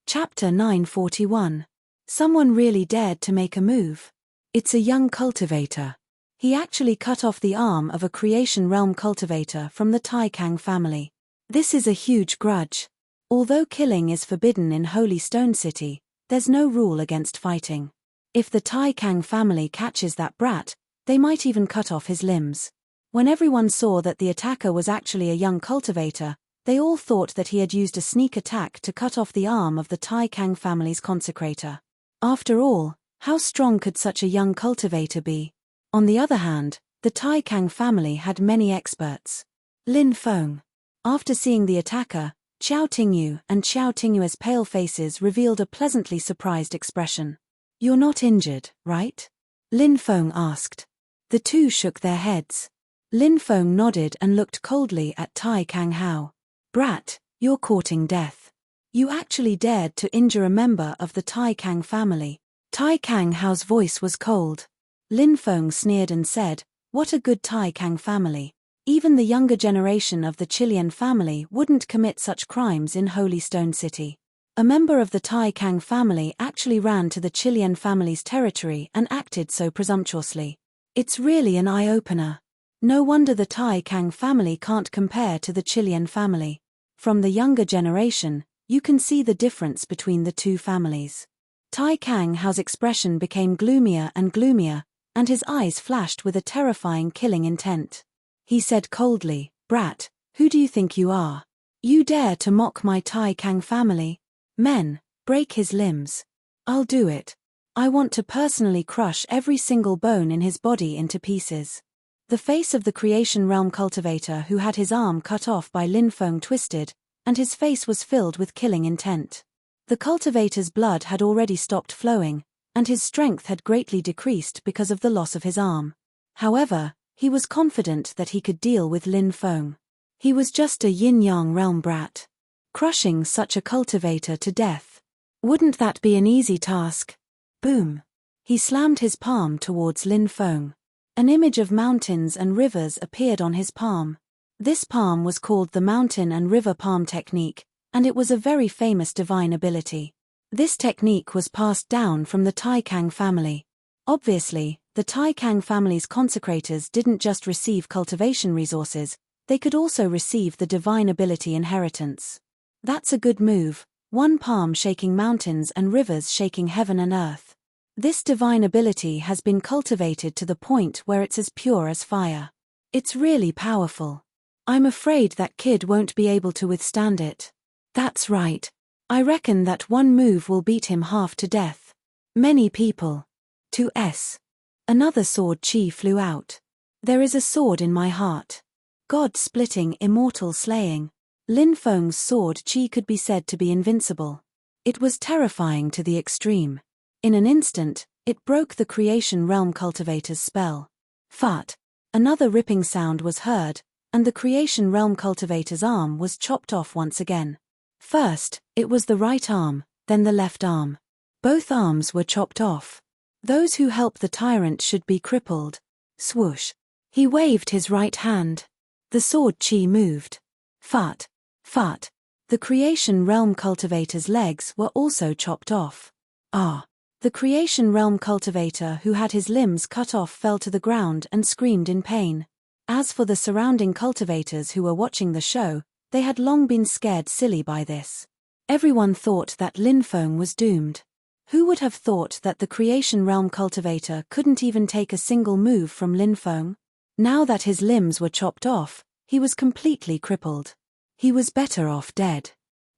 Speaker 1: Chapter 941. Someone really dared to make a move. It's a young cultivator. He actually cut off the arm of a creation realm cultivator from the Tai Kang family. This is a huge grudge. Although killing is forbidden in Holy Stone City, there's no rule against fighting. If the Tai Kang family catches that brat, they might even cut off his limbs. When everyone saw that the attacker was actually a young cultivator, they all thought that he had used a sneak attack to cut off the arm of the Tai Kang family's consecrator. After all, how strong could such a young cultivator be? On the other hand, the Tai Kang family had many experts. Lin Feng. After seeing the attacker, Qiao Tingyu and Qiao Tingyu's pale faces revealed a pleasantly surprised expression. "You're not injured, right?" Lin Feng asked. The two shook their heads. Lin Feng nodded and looked coldly at Tai Kang Hao. "Brat, you're courting death. You actually dared to injure a member of the Tai Kang family." Tai Kang Hao's voice was cold. Lin Feng sneered and said, "What a good Tai Kang family. Even the younger generation of the Chilean family wouldn't commit such crimes in Holy Stone City." A member of the Tai Kang family actually ran to the Chilean family's territory and acted so presumptuously. It's really an eye-opener. No wonder the Tai Kang family can't compare to the Chilean family. From the younger generation, you can see the difference between the two families. Tai Kang Hao's expression became gloomier and gloomier, and his eyes flashed with a terrifying killing intent. He said coldly, "Brat, who do you think you are? You dare to mock my Tai Kang family? Men, break his limbs. I'll do it. I want to personally crush every single bone in his body into pieces." The face of the creation realm cultivator who had his arm cut off by Lin Feng twisted, and his face was filled with killing intent. The cultivator's blood had already stopped flowing, and his strength had greatly decreased because of the loss of his arm. However, he was confident that he could deal with Lin Feng. He was just a yin-yang realm brat. Crushing such a cultivator to death. Wouldn't that be an easy task? Boom. He slammed his palm towards Lin Feng. An image of mountains and rivers appeared on his palm. This palm was called the mountain and river palm technique, and it was a very famous divine ability. This technique was passed down from the Tai Kang family. Obviously, the Tai Kang family's consecrators didn't just receive cultivation resources, they could also receive the divine ability inheritance. That's a good move, one palm shaking mountains and rivers shaking heaven and earth. This divine ability has been cultivated to the point where it's as pure as fire. It's really powerful. I'm afraid that kid won't be able to withstand it. That's right. I reckon that one move will beat him half to death. Many people. 2S. Another sword chi flew out. There is a sword in my heart. God-splitting immortal slaying. Lin Feng's sword chi could be said to be invincible. It was terrifying to the extreme. In an instant, it broke the creation realm cultivator's spell. Fart. Another ripping sound was heard, and the creation realm cultivator's arm was chopped off once again. First, it was the right arm, then the left arm. Both arms were chopped off. Those who help the tyrant should be crippled. Swoosh. He waved his right hand. The sword chi moved. Fart. Fart. The Creation Realm cultivator's legs were also chopped off. Ah! The Creation Realm cultivator who had his limbs cut off fell to the ground and screamed in pain. As for the surrounding cultivators who were watching the show, they had long been scared silly by this. Everyone thought that Lin Feng was doomed. Who would have thought that the Creation Realm cultivator couldn't even take a single move from Lin Feng? Now that his limbs were chopped off, he was completely crippled. He was better off dead.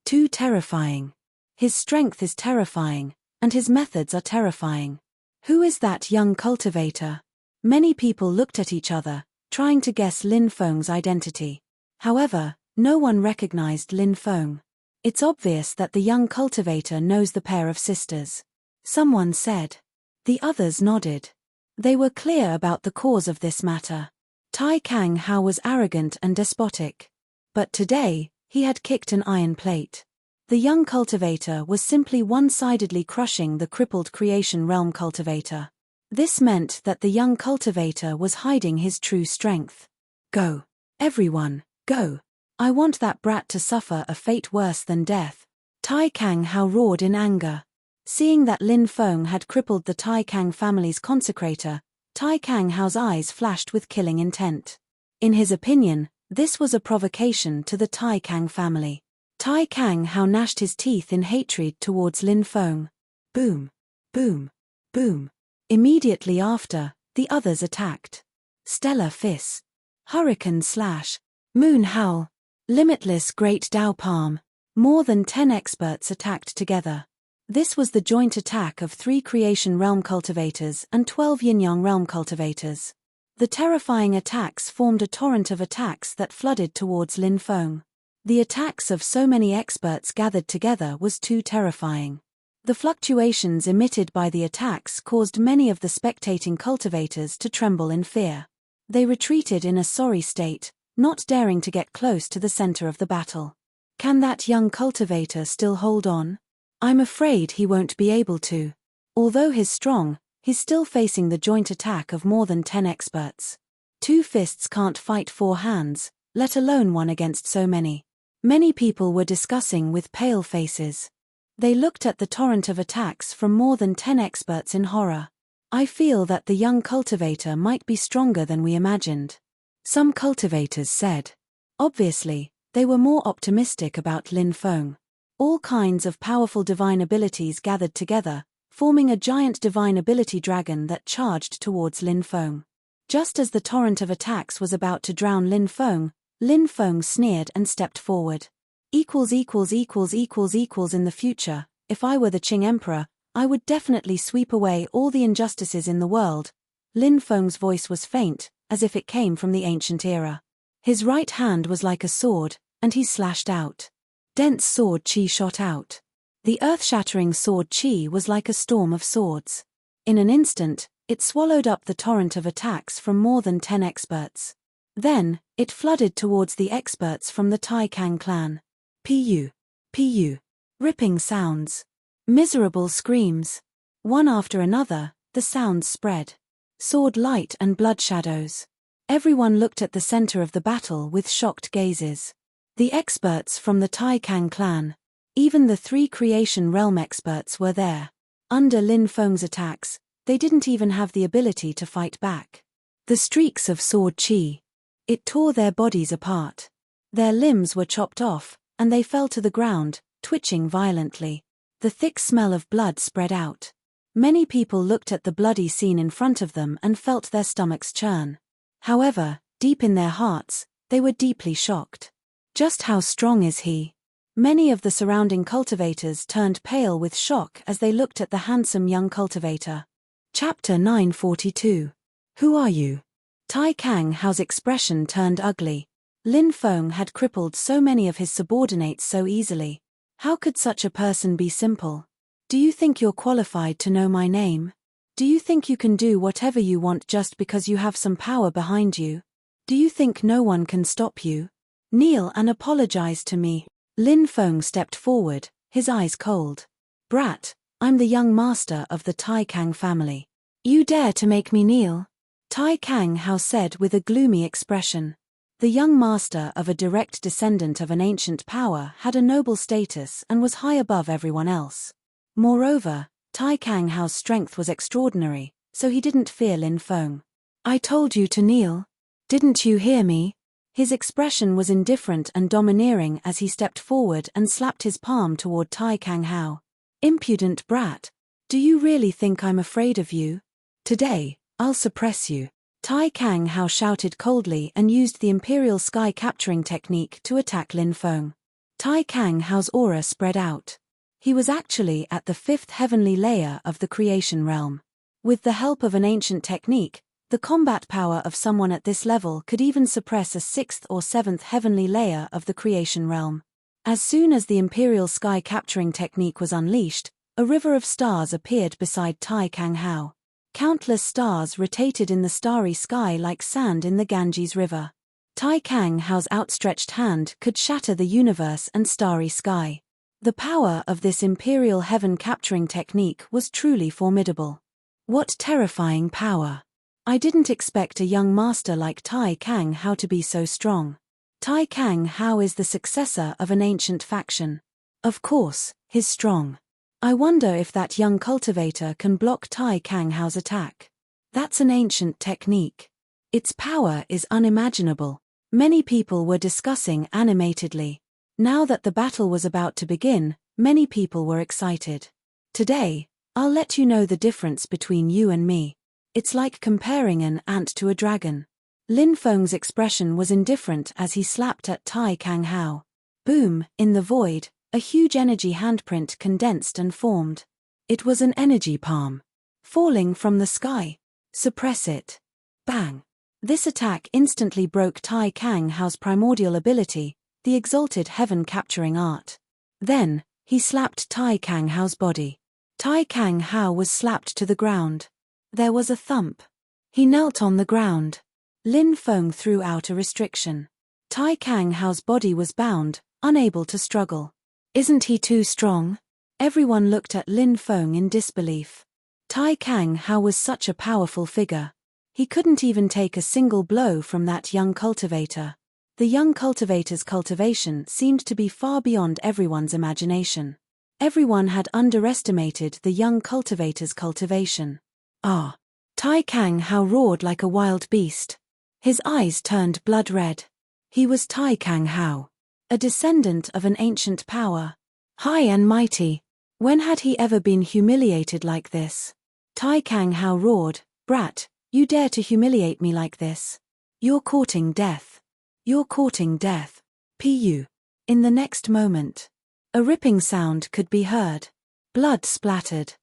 Speaker 1: Too terrifying. His strength is terrifying, and his methods are terrifying. Who is that young cultivator? Many people looked at each other, trying to guess Lin Feng's identity. However, no one recognized Lin Feng. It's obvious that the young cultivator knows the pair of sisters. Someone said. The others nodded. They were clear about the cause of this matter. Tai Kang Hao was arrogant and despotic. But today, he had kicked an iron plate. The young cultivator was simply one-sidedly crushing the crippled Creation Realm cultivator. This meant that the young cultivator was hiding his true strength. Go. Everyone, go. I want that brat to suffer a fate worse than death. Tai Kang Hao roared in anger. Seeing that Lin Feng had crippled the Tai Kang family's consecrator, Tai Kang Hao's eyes flashed with killing intent. In his opinion, this was a provocation to the Tai Kang family. Tai Kang Hao gnashed his teeth in hatred towards Lin Feng. Boom. Boom. Boom. Immediately after, the others attacked. Stellar Fist. Hurricane Slash. Moon Howl. Limitless Great Dao Palm. More than 10 experts attacked together. This was the joint attack of 3 Creation Realm cultivators and 12 Yin-Yang Realm cultivators. The terrifying attacks formed a torrent of attacks that flooded towards Lin Feng. The attacks of so many experts gathered together was too terrifying. The fluctuations emitted by the attacks caused many of the spectating cultivators to tremble in fear. They retreated in a sorry state, not daring to get close to the center of the battle. Can that young cultivator still hold on? I'm afraid he won't be able to. Although he's strong, he's still facing the joint attack of more than 10 experts. 2 fists can't fight 4 hands, let alone one against so many. Many people were discussing with pale faces. They looked at the torrent of attacks from more than 10 experts in horror. I feel that the young cultivator might be stronger than we imagined. Some cultivators said. Obviously, they were more optimistic about Lin Feng. All kinds of powerful divine abilities gathered together, forming a giant divine ability dragon that charged towards Lin Feng. Just as the torrent of attacks was about to drown Lin Feng sneered and stepped forward. In the future, if I were the Qing Emperor, I would definitely sweep away all the injustices in the world. Lin Feng's voice was faint, as if it came from the ancient era. His right hand was like a sword, and he slashed out. Dense sword qi shot out. The earth-shattering sword qi was like a storm of swords. In an instant, it swallowed up the torrent of attacks from more than 10 experts. Then, it flooded towards the experts from the Tai Kang clan. Pu. Pu. Ripping sounds. Miserable screams. One after another, the sounds spread. Sword light and blood shadows. Everyone looked at the center of the battle with shocked gazes. The experts from the Tai Kang clan. Even the 3 Creation Realm experts were there. Under Lin Feng's attacks, they didn't even have the ability to fight back. The streaks of sword qi. It tore their bodies apart. Their limbs were chopped off, and they fell to the ground, twitching violently. The thick smell of blood spread out. Many people looked at the bloody scene in front of them and felt their stomachs churn. However, deep in their hearts, they were deeply shocked. Just how strong is he? Many of the surrounding cultivators turned pale with shock as they looked at the handsome young cultivator. Chapter 942. Who are you? Tai Kang Hao's expression turned ugly. Lin Feng had crippled so many of his subordinates so easily. How could such a person be simple? Do you think you're qualified to know my name? Do you think you can do whatever you want just because you have some power behind you? Do you think no one can stop you? Kneel and apologize to me. Lin Feng stepped forward, his eyes cold. Brat, I'm the young master of the Tai Kang family. You dare to make me kneel? Tai Kang Hao said with a gloomy expression. The young master of a direct descendant of an ancient power had a noble status and was high above everyone else. Moreover, Tai Kang Hao's strength was extraordinary, so he didn't fear Lin Feng. "I told you to kneel. Didn't you hear me?" His expression was indifferent and domineering as he stepped forward and slapped his palm toward Tai Kang Hao. "Impudent brat. Do you really think I'm afraid of you? Today, I'll suppress you." Tai Kang Hao shouted coldly and used the Imperial Sky Capturing technique to attack Lin Feng. Tai Kang Hao's aura spread out. He was actually at the 5th heavenly layer of the creation realm. With the help of an ancient technique, the combat power of someone at this level could even suppress a 6th or 7th heavenly layer of the creation realm. As soon as the Imperial Sky Capturing technique was unleashed, a river of stars appeared beside Tai Kang Hao. Countless stars rotated in the starry sky like sand in the Ganges River. Tai Kang Hao's outstretched hand could shatter the universe and starry sky. The power of this Imperial Heaven Capturing technique was truly formidable. What terrifying power! I didn't expect a young master like Tai Kang Hao to be so strong. Tai Kang Hao is the successor of an ancient faction. Of course, he's strong. I wonder if that young cultivator can block Tai Kang Hao's attack. That's an ancient technique. Its power is unimaginable. Many people were discussing animatedly. Now that the battle was about to begin, many people were excited. "Today, I'll let you know the difference between you and me. It's like comparing an ant to a dragon." Lin Feng's expression was indifferent as he slapped at Tai Kang Hao. Boom, in the void, a huge energy handprint condensed and formed. It was an energy palm. Falling from the sky. "Suppress it." Bang. This attack instantly broke Tai Kang Hao's primordial ability, the exalted heaven capturing art. Then, he slapped Tai Kang Hao's body. Tai Kang Hao was slapped to the ground. There was a thump. He knelt on the ground. Lin Feng threw out a restriction. Tai Kang Hao's body was bound, unable to struggle. "Isn't he too strong?" Everyone looked at Lin Feng in disbelief. Tai Kang Hao was such a powerful figure. He couldn't even take a single blow from that young cultivator. The young cultivator's cultivation seemed to be far beyond everyone's imagination. Everyone had underestimated the young cultivator's cultivation. "Ah!" Tai Kang Hao roared like a wild beast. His eyes turned blood red. He was Tai Kang Hao, a descendant of an ancient power. High and mighty. When had he ever been humiliated like this? Tai Kang Hao roared, "Brat, you dare to humiliate me like this? You're courting death. You're courting death." Pu. In the next moment, a ripping sound could be heard. Blood splattered.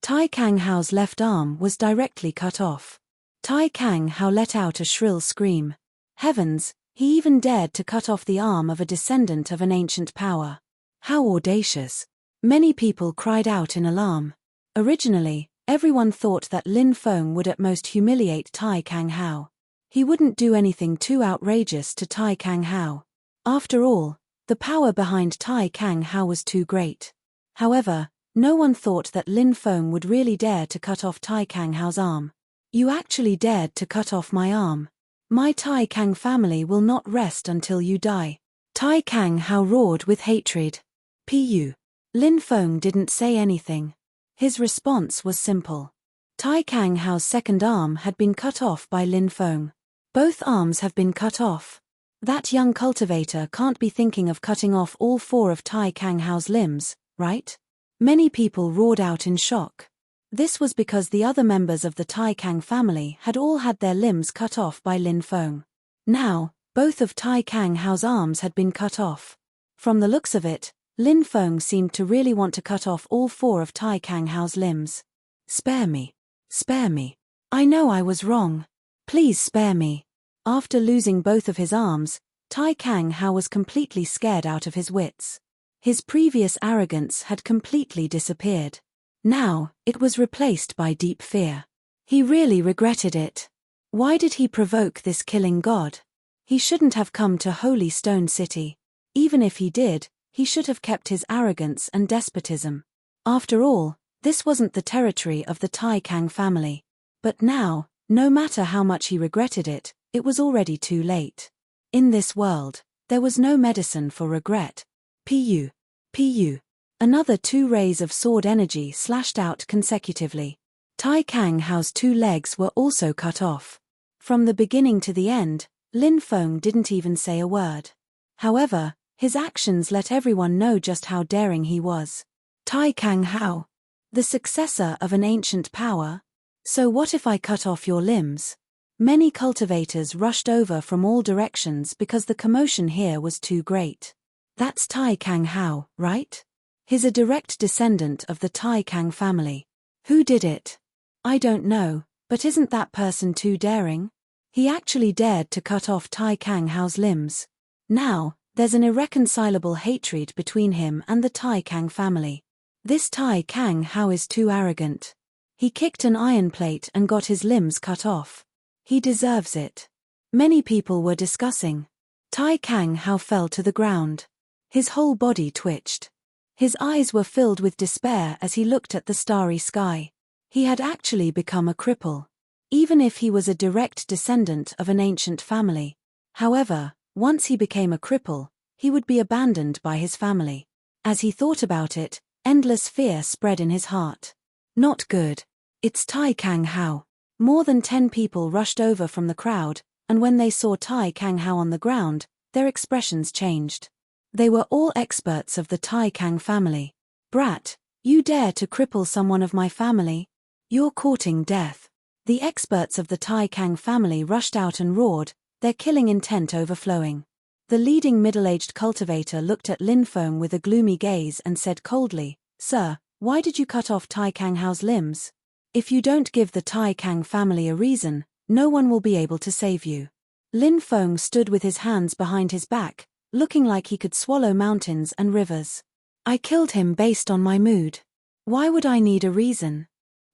Speaker 1: Tai Kang Hao's left arm was directly cut off. Tai Kang Hao let out a shrill scream. Heavens, he even dared to cut off the arm of a descendant of an ancient power. How audacious. Many people cried out in alarm. Originally, everyone thought that Lin Feng would at most humiliate Tai Kang Hao. He wouldn't do anything too outrageous to Tai Kang Hao. After all, the power behind Tai Kang Hao was too great. However, no one thought that Lin Feng would really dare to cut off Tai Kang Hao's arm. "You actually dared to cut off my arm. My Tai Kang family will not rest until you die." Tai Kang Hao roared with hatred. Pu. Lin Feng didn't say anything. His response was simple. Tai Kang Hao's second arm had been cut off by Lin Feng. Both arms have been cut off. That young cultivator can't be thinking of cutting off all 4 of Tai Kang Hao's limbs, right? Many people roared out in shock. This was because the other members of the Tai Kang family had all had their limbs cut off by Lin Feng. Now, both of Tai Kang Hao's arms had been cut off. From the looks of it, Lin Feng seemed to really want to cut off all 4 of Tai Kang Hao's limbs. "Spare me. Spare me. I know I was wrong. Please spare me." After losing both of his arms, Tai Kang Hao was completely scared out of his wits. His previous arrogance had completely disappeared. Now, it was replaced by deep fear. He really regretted it. Why did he provoke this killing god? He shouldn't have come to Holy Stone City. Even if he did, he should have kept his arrogance and despotism. After all, this wasn't the territory of the Tai Kang family. But now, no matter how much he regretted it, it was already too late. In this world, there was no medicine for regret. Pu. Pu. Another 2 rays of sword energy slashed out consecutively. Tai Kang Hao's 2 legs were also cut off. From the beginning to the end, Lin Feng didn't even say a word. However, his actions let everyone know just how daring he was. Tai Kang Hao. The successor of an ancient power? So what if I cut off your limbs? Many cultivators rushed over from all directions because the commotion here was too great. That's Tai Kang Hao, right? He's a direct descendant of the Tai Kang family. Who did it? I don't know, but isn't that person too daring? He actually dared to cut off Tai Kang Hao's limbs. Now, there's an irreconcilable hatred between him and the Tai Kang family. This Tai Kang Hao is too arrogant. He kicked an iron plate and got his limbs cut off. He deserves it. Many people were discussing. Tai Kang Hao fell to the ground. His whole body twitched. His eyes were filled with despair as he looked at the starry sky. He had actually become a cripple. Even if he was a direct descendant of an ancient family. However, once he became a cripple, he would be abandoned by his family. As he thought about it, endless fear spread in his heart. Not good. It's Tai Kang Hao. More than 10 people rushed over from the crowd, and when they saw Tai Kang Hao on the ground, their expressions changed. They were all experts of the Tai Kang family. Brat, you dare to cripple someone of my family? You're courting death. The experts of the Tai Kang family rushed out and roared, their killing intent overflowing. The leading middle-aged cultivator looked at Lin Feng with a gloomy gaze and said coldly, "Sir, why did you cut off Tai Kang Hao's limbs? If you don't give the Tai Kang family a reason, no one will be able to save you." Lin Feng stood with his hands behind his back, looking like he could swallow mountains and rivers. I killed him based on my mood. Why would I need a reason?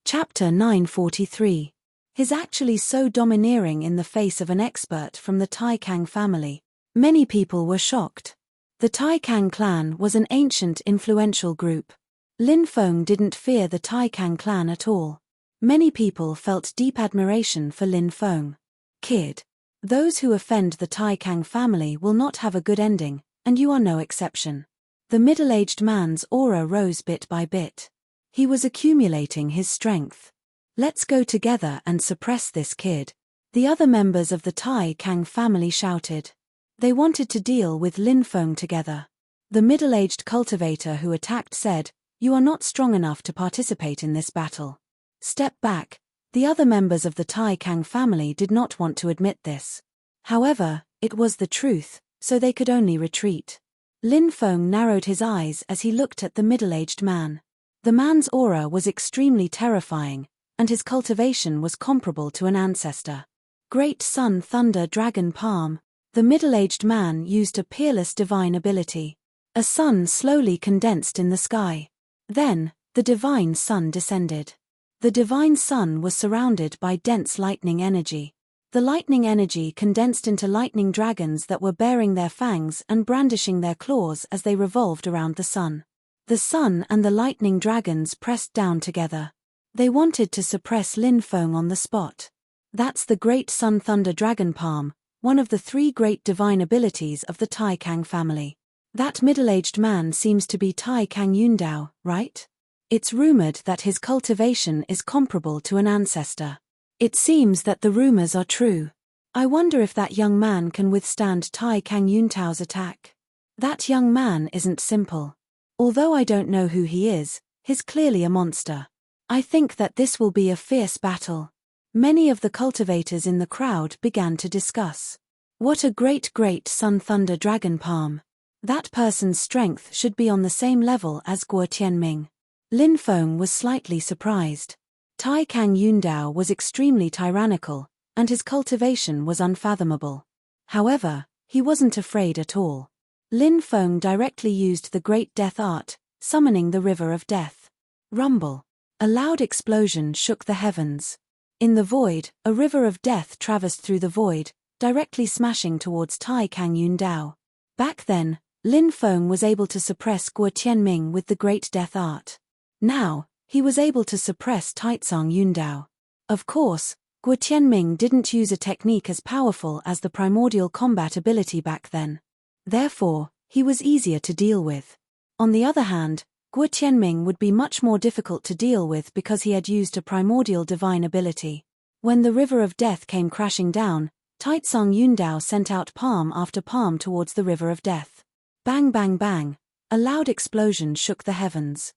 Speaker 1: Chapter 943. He's actually so domineering in the face of an expert from the Tai Kang family. Many people were shocked. The Tai Kang clan was an ancient influential group. Lin Feng didn't fear the Tai Kang clan at all. Many people felt deep admiration for Lin Feng. Kid. Those who offend the Tai Kang family will not have a good ending, and you are no exception. The middle-aged man's aura rose bit by bit. He was accumulating his strength. Let's go together and suppress this kid. The other members of the Tai Kang family shouted. They wanted to deal with Lin Feng together. The middle-aged cultivator who attacked said, "You are not strong enough to participate in this battle. Step back." The other members of the Tai Kang family did not want to admit this. However, it was the truth, so they could only retreat. Lin Feng narrowed his eyes as he looked at the middle-aged man. The man's aura was extremely terrifying, and his cultivation was comparable to an ancestor. Great Sun Thunder Dragon Palm. The middle-aged man used a peerless divine ability. A sun slowly condensed in the sky. Then, the divine sun descended. The divine sun was surrounded by dense lightning energy. The lightning energy condensed into lightning dragons that were baring their fangs and brandishing their claws as they revolved around the sun. The sun and the lightning dragons pressed down together. They wanted to suppress Lin Feng on the spot. That's the Great Sun Thunder Dragon Palm, one of the 3 great divine abilities of the Tai Kang family. That middle-aged man seems to be Tai Kang Yundao, right? It's rumored that his cultivation is comparable to an ancestor. It seems that the rumors are true. I wonder if that young man can withstand Tai Kang Yuntao's attack. That young man isn't simple. Although I don't know who he is, he's clearly a monster. I think that this will be a fierce battle. Many of the cultivators in the crowd began to discuss. What a great Sun Thunder Dragon Palm. That person's strength should be on the same level as Guo Tianming. Lin Feng was slightly surprised. Tai Kang Yundao was extremely tyrannical, and his cultivation was unfathomable. However, he wasn't afraid at all. Lin Feng directly used the Great Death Art, summoning the River of Death. Rumble. A loud explosion shook the heavens. In the void, a river of death traversed through the void, directly smashing towards Tai Kang Yundao. Back then, Lin Feng was able to suppress Guo Tianming with the Great Death Art. Now, he was able to suppress Taizong Yundao. Of course, Guo Tianming didn't use a technique as powerful as the primordial combat ability back then. Therefore, he was easier to deal with. On the other hand, Guo Tianming would be much more difficult to deal with because he had used a primordial divine ability. When the river of death came crashing down, Taitsung Yundao sent out palm after palm towards the river of death. Bang bang bang, a loud explosion shook the heavens.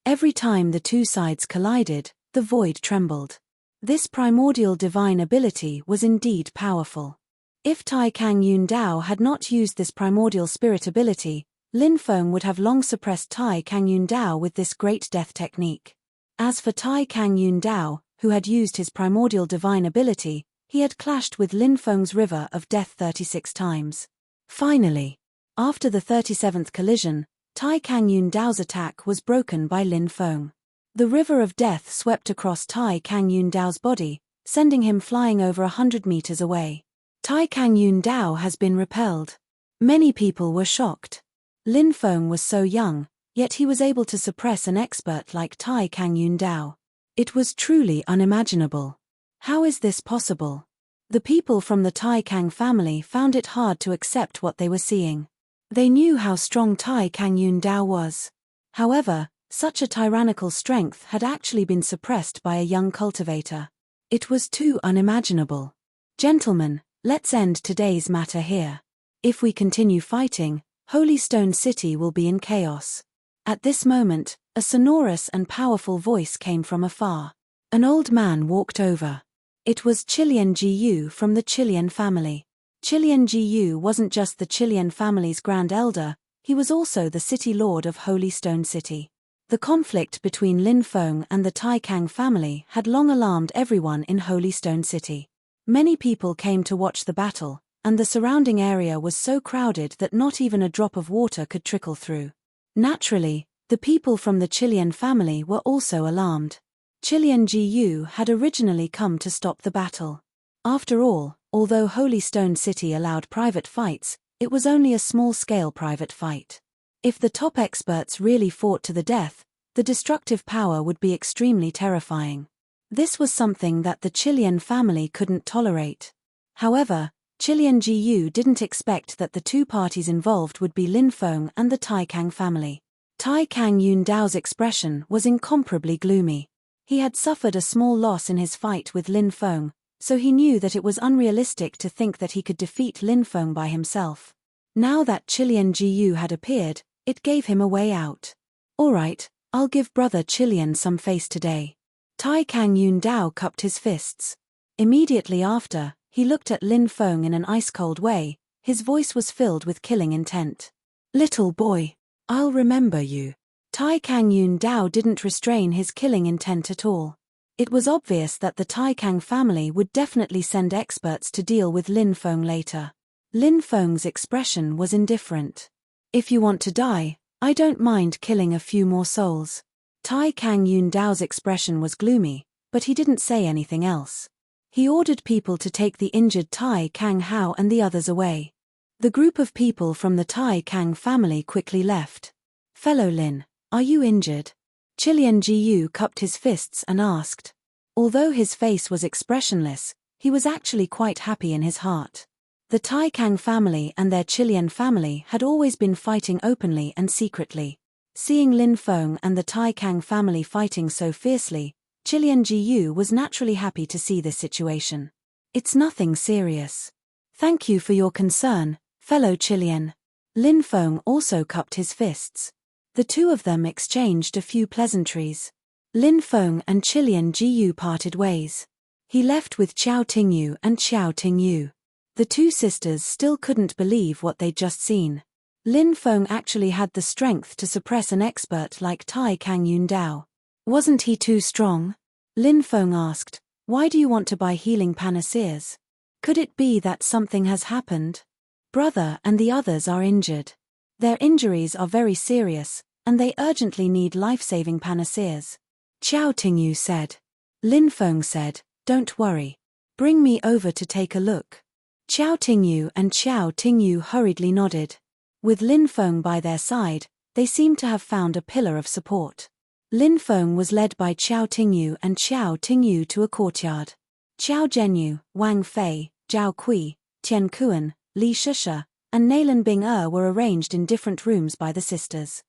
Speaker 1: Every time the two sides collided, the void trembled. This primordial divine ability was indeed powerful. If Tai Kang Yundao had not used this primordial spirit ability, Lin Feng would have long suppressed Tai Kang Yundao with this great death technique. As for Tai Kang Yundao, who had used his primordial divine ability, he had clashed with Lin Feng's river of death 36 times. Finally, after the 37th collision, Tai Kang Yundao's attack was broken by Lin Feng. The river of death swept across Tai Kang Yundao's body, sending him flying over 100 meters away. Tai Kang Yundao has been repelled. Many people were shocked. Lin Feng was so young, yet he was able to suppress an expert like Tai Kang Yundao. It was truly unimaginable. How is this possible? The people from the Tai Kang family found it hard to accept what they were seeing. They knew how strong Tai Kang Yundao was. However, such a tyrannical strength had actually been suppressed by a young cultivator. It was too unimaginable. Gentlemen, let's end today's matter here. If we continue fighting, Holy Stone City will be in chaos. At this moment, a sonorous and powerful voice came from afar. An old man walked over. It was Qilian Jiyu from the Qilian family. Qilian Jiyu wasn't just the Qilian family's grand elder, he was also the city lord of Holy Stone City. The conflict between Lin Feng and the Tai Kang family had long alarmed everyone in Holy Stone City. Many people came to watch the battle, and the surrounding area was so crowded that not even a drop of water could trickle through. Naturally, the people from the Qilian family were also alarmed. Qilian Jiyu had originally come to stop the battle. After all, although Holy Stone City allowed private fights, it was only a small-scale private fight. If the top experts really fought to the death, the destructive power would be extremely terrifying. This was something that the Qilian family couldn't tolerate. However, Qilian Jiyu didn't expect that the two parties involved would be Lin Feng and the Tai Kang family. Tai Kang Yundao's expression was incomparably gloomy. He had suffered a small loss in his fight with Lin Feng, so he knew that it was unrealistic to think that he could defeat Lin Feng by himself. Now that Qilian Jiyu had appeared, it gave him a way out. Alright, I'll give brother Qilian some face today. Tai Kang Yundao cupped his fists. Immediately after, he looked at Lin Feng in an ice-cold way, his voice was filled with killing intent. Little boy, I'll remember you. Tai Kang Yundao didn't restrain his killing intent at all. It was obvious that the Tai Kang family would definitely send experts to deal with Lin Feng later. Lin Feng's expression was indifferent. If you want to die, I don't mind killing a few more souls. Tai Kang Yundao's expression was gloomy, but he didn't say anything else. He ordered people to take the injured Tai Kang Hao and the others away. The group of people from the Tai Kang family quickly left. Fellow Lin, are you injured? Qilian Jiyu cupped his fists and asked. Although his face was expressionless, he was actually quite happy in his heart. The Tai Kang family and their Qilian family had always been fighting openly and secretly. Seeing Lin Feng and the Tai Kang family fighting so fiercely, Qilian Jiyu was naturally happy to see this situation. It's nothing serious. Thank you for your concern, fellow Qilian. Lin Feng also cupped his fists. The two of them exchanged a few pleasantries. Lin Feng and Qilian Jiyu parted ways. He left with Qiao Tingyu and Qiao Tingyu. The two sisters still couldn't believe what they'd just seen. Lin Feng actually had the strength to suppress an expert like Tai Kang Yundao. Wasn't he too strong? Lin Feng asked, why do you want to buy healing panaceas? Could it be that something has happened? Brother and the others are injured. Their injuries are very serious, and they urgently need life-saving panaceas. Qiao Tingyu said. Lin Feng said, don't worry. Bring me over to take a look. Qiao Tingyu and Qiao Tingyu hurriedly nodded. With Lin Feng by their side, they seemed to have found a pillar of support. Lin Feng was led by Qiao Tingyu and Qiao Tingyu to a courtyard. Qiao Zhenyu, Wang Fei, Zhao Kui, Tian Kuan, Li Shusha, and Nalan Bing were arranged in different rooms by the sisters.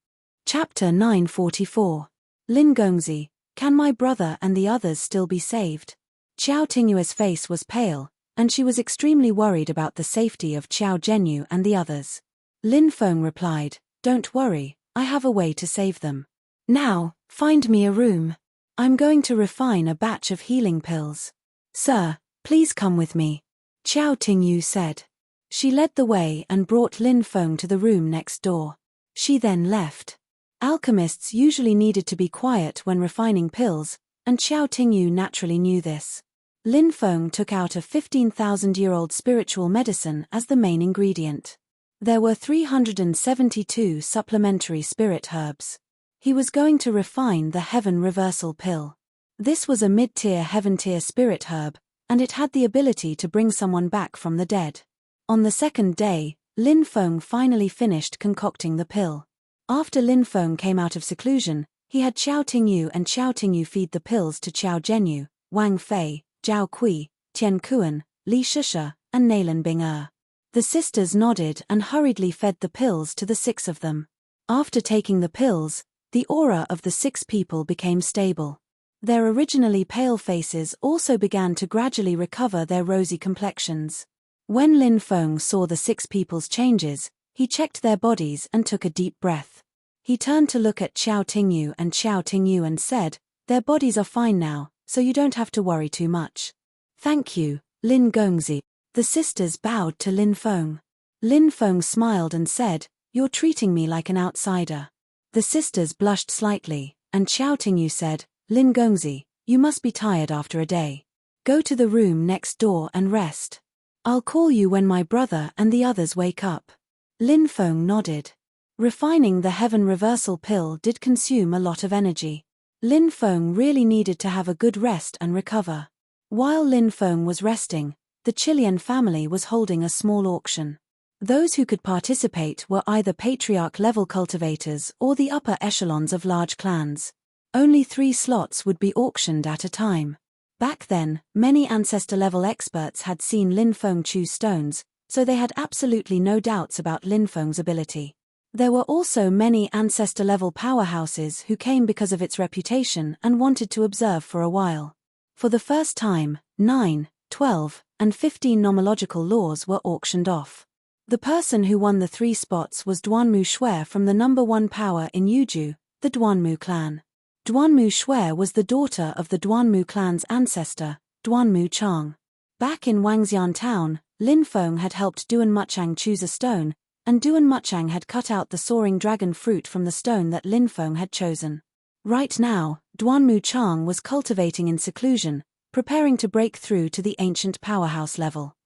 Speaker 1: Chapter 944. Lin Gongzi, can my brother and the others still be saved? Qiao Tingyue's face was pale, and she was extremely worried about the safety of Qiao Zhenyu and the others. Lin Feng replied, don't worry, I have a way to save them. Now, find me a room. I'm going to refine a batch of healing pills. Sir, please come with me. Qiao Tingyu said. She led the way and brought Lin Feng to the room next door. She then left. Alchemists usually needed to be quiet when refining pills, and Qiao Tingyu naturally knew this. Lin Feng took out a 15,000-year-old spiritual medicine as the main ingredient. There were 372 supplementary spirit herbs. He was going to refine the Heaven Reversal Pill. This was a mid-tier heaven-tier spirit herb, and it had the ability to bring someone back from the dead. On the second day, Lin Feng finally finished concocting the pill. After Lin Feng came out of seclusion, he had Qiao Tingyu and Qiao Tingyu feed the pills to Qiao Zhenyu, Wang Fei, Zhao Kui, Tian Kuan, Li Shusha, and Nalan Bing. The sisters nodded and hurriedly fed the pills to the 6 of them. After taking the pills, the aura of the 6 people became stable. Their originally pale faces also began to gradually recover their rosy complexions. When Lin Feng saw the 6 people's changes, he checked their bodies and took a deep breath. He turned to look at Qiao Tingyu and said, their bodies are fine now, so you don't have to worry too much. Thank you, Lin Gongzi. The sisters bowed to Lin Feng. Lin Feng smiled and said, you're treating me like an outsider. The sisters blushed slightly, and Qiao Tingyu said, Lin Gongzi, you must be tired after a day. Go to the room next door and rest. I'll call you when my brother and the others wake up. Lin Feng nodded. Refining the Heaven Reversal Pill did consume a lot of energy. Lin Feng really needed to have a good rest and recover. While Lin Feng was resting, the Chilean family was holding a small auction. Those who could participate were either patriarch-level cultivators or the upper echelons of large clans. Only 3 slots would be auctioned at a time. Back then, many ancestor-level experts had seen Lin Feng choose stones, so they had absolutely no doubts about Lin Feng's ability. There were also many ancestor-level powerhouses who came because of its reputation and wanted to observe for a while. For the first time, 9, 12, and 15 nomological laws were auctioned off. The person who won the 3 spots was Duanmu Shui from the number 1 power in Yuju, the Duanmu clan. Duanmu Shui was the daughter of the Duanmu clan's ancestor, Duanmu Chang. Back in Wangxian town, Lin Feng had helped Duan Muchang choose a stone, and Duan Muchang had cut out the soaring dragon fruit from the stone that Lin Feng had chosen. Right now, Duanmu Chang was cultivating in seclusion, preparing to break through to the ancient powerhouse level.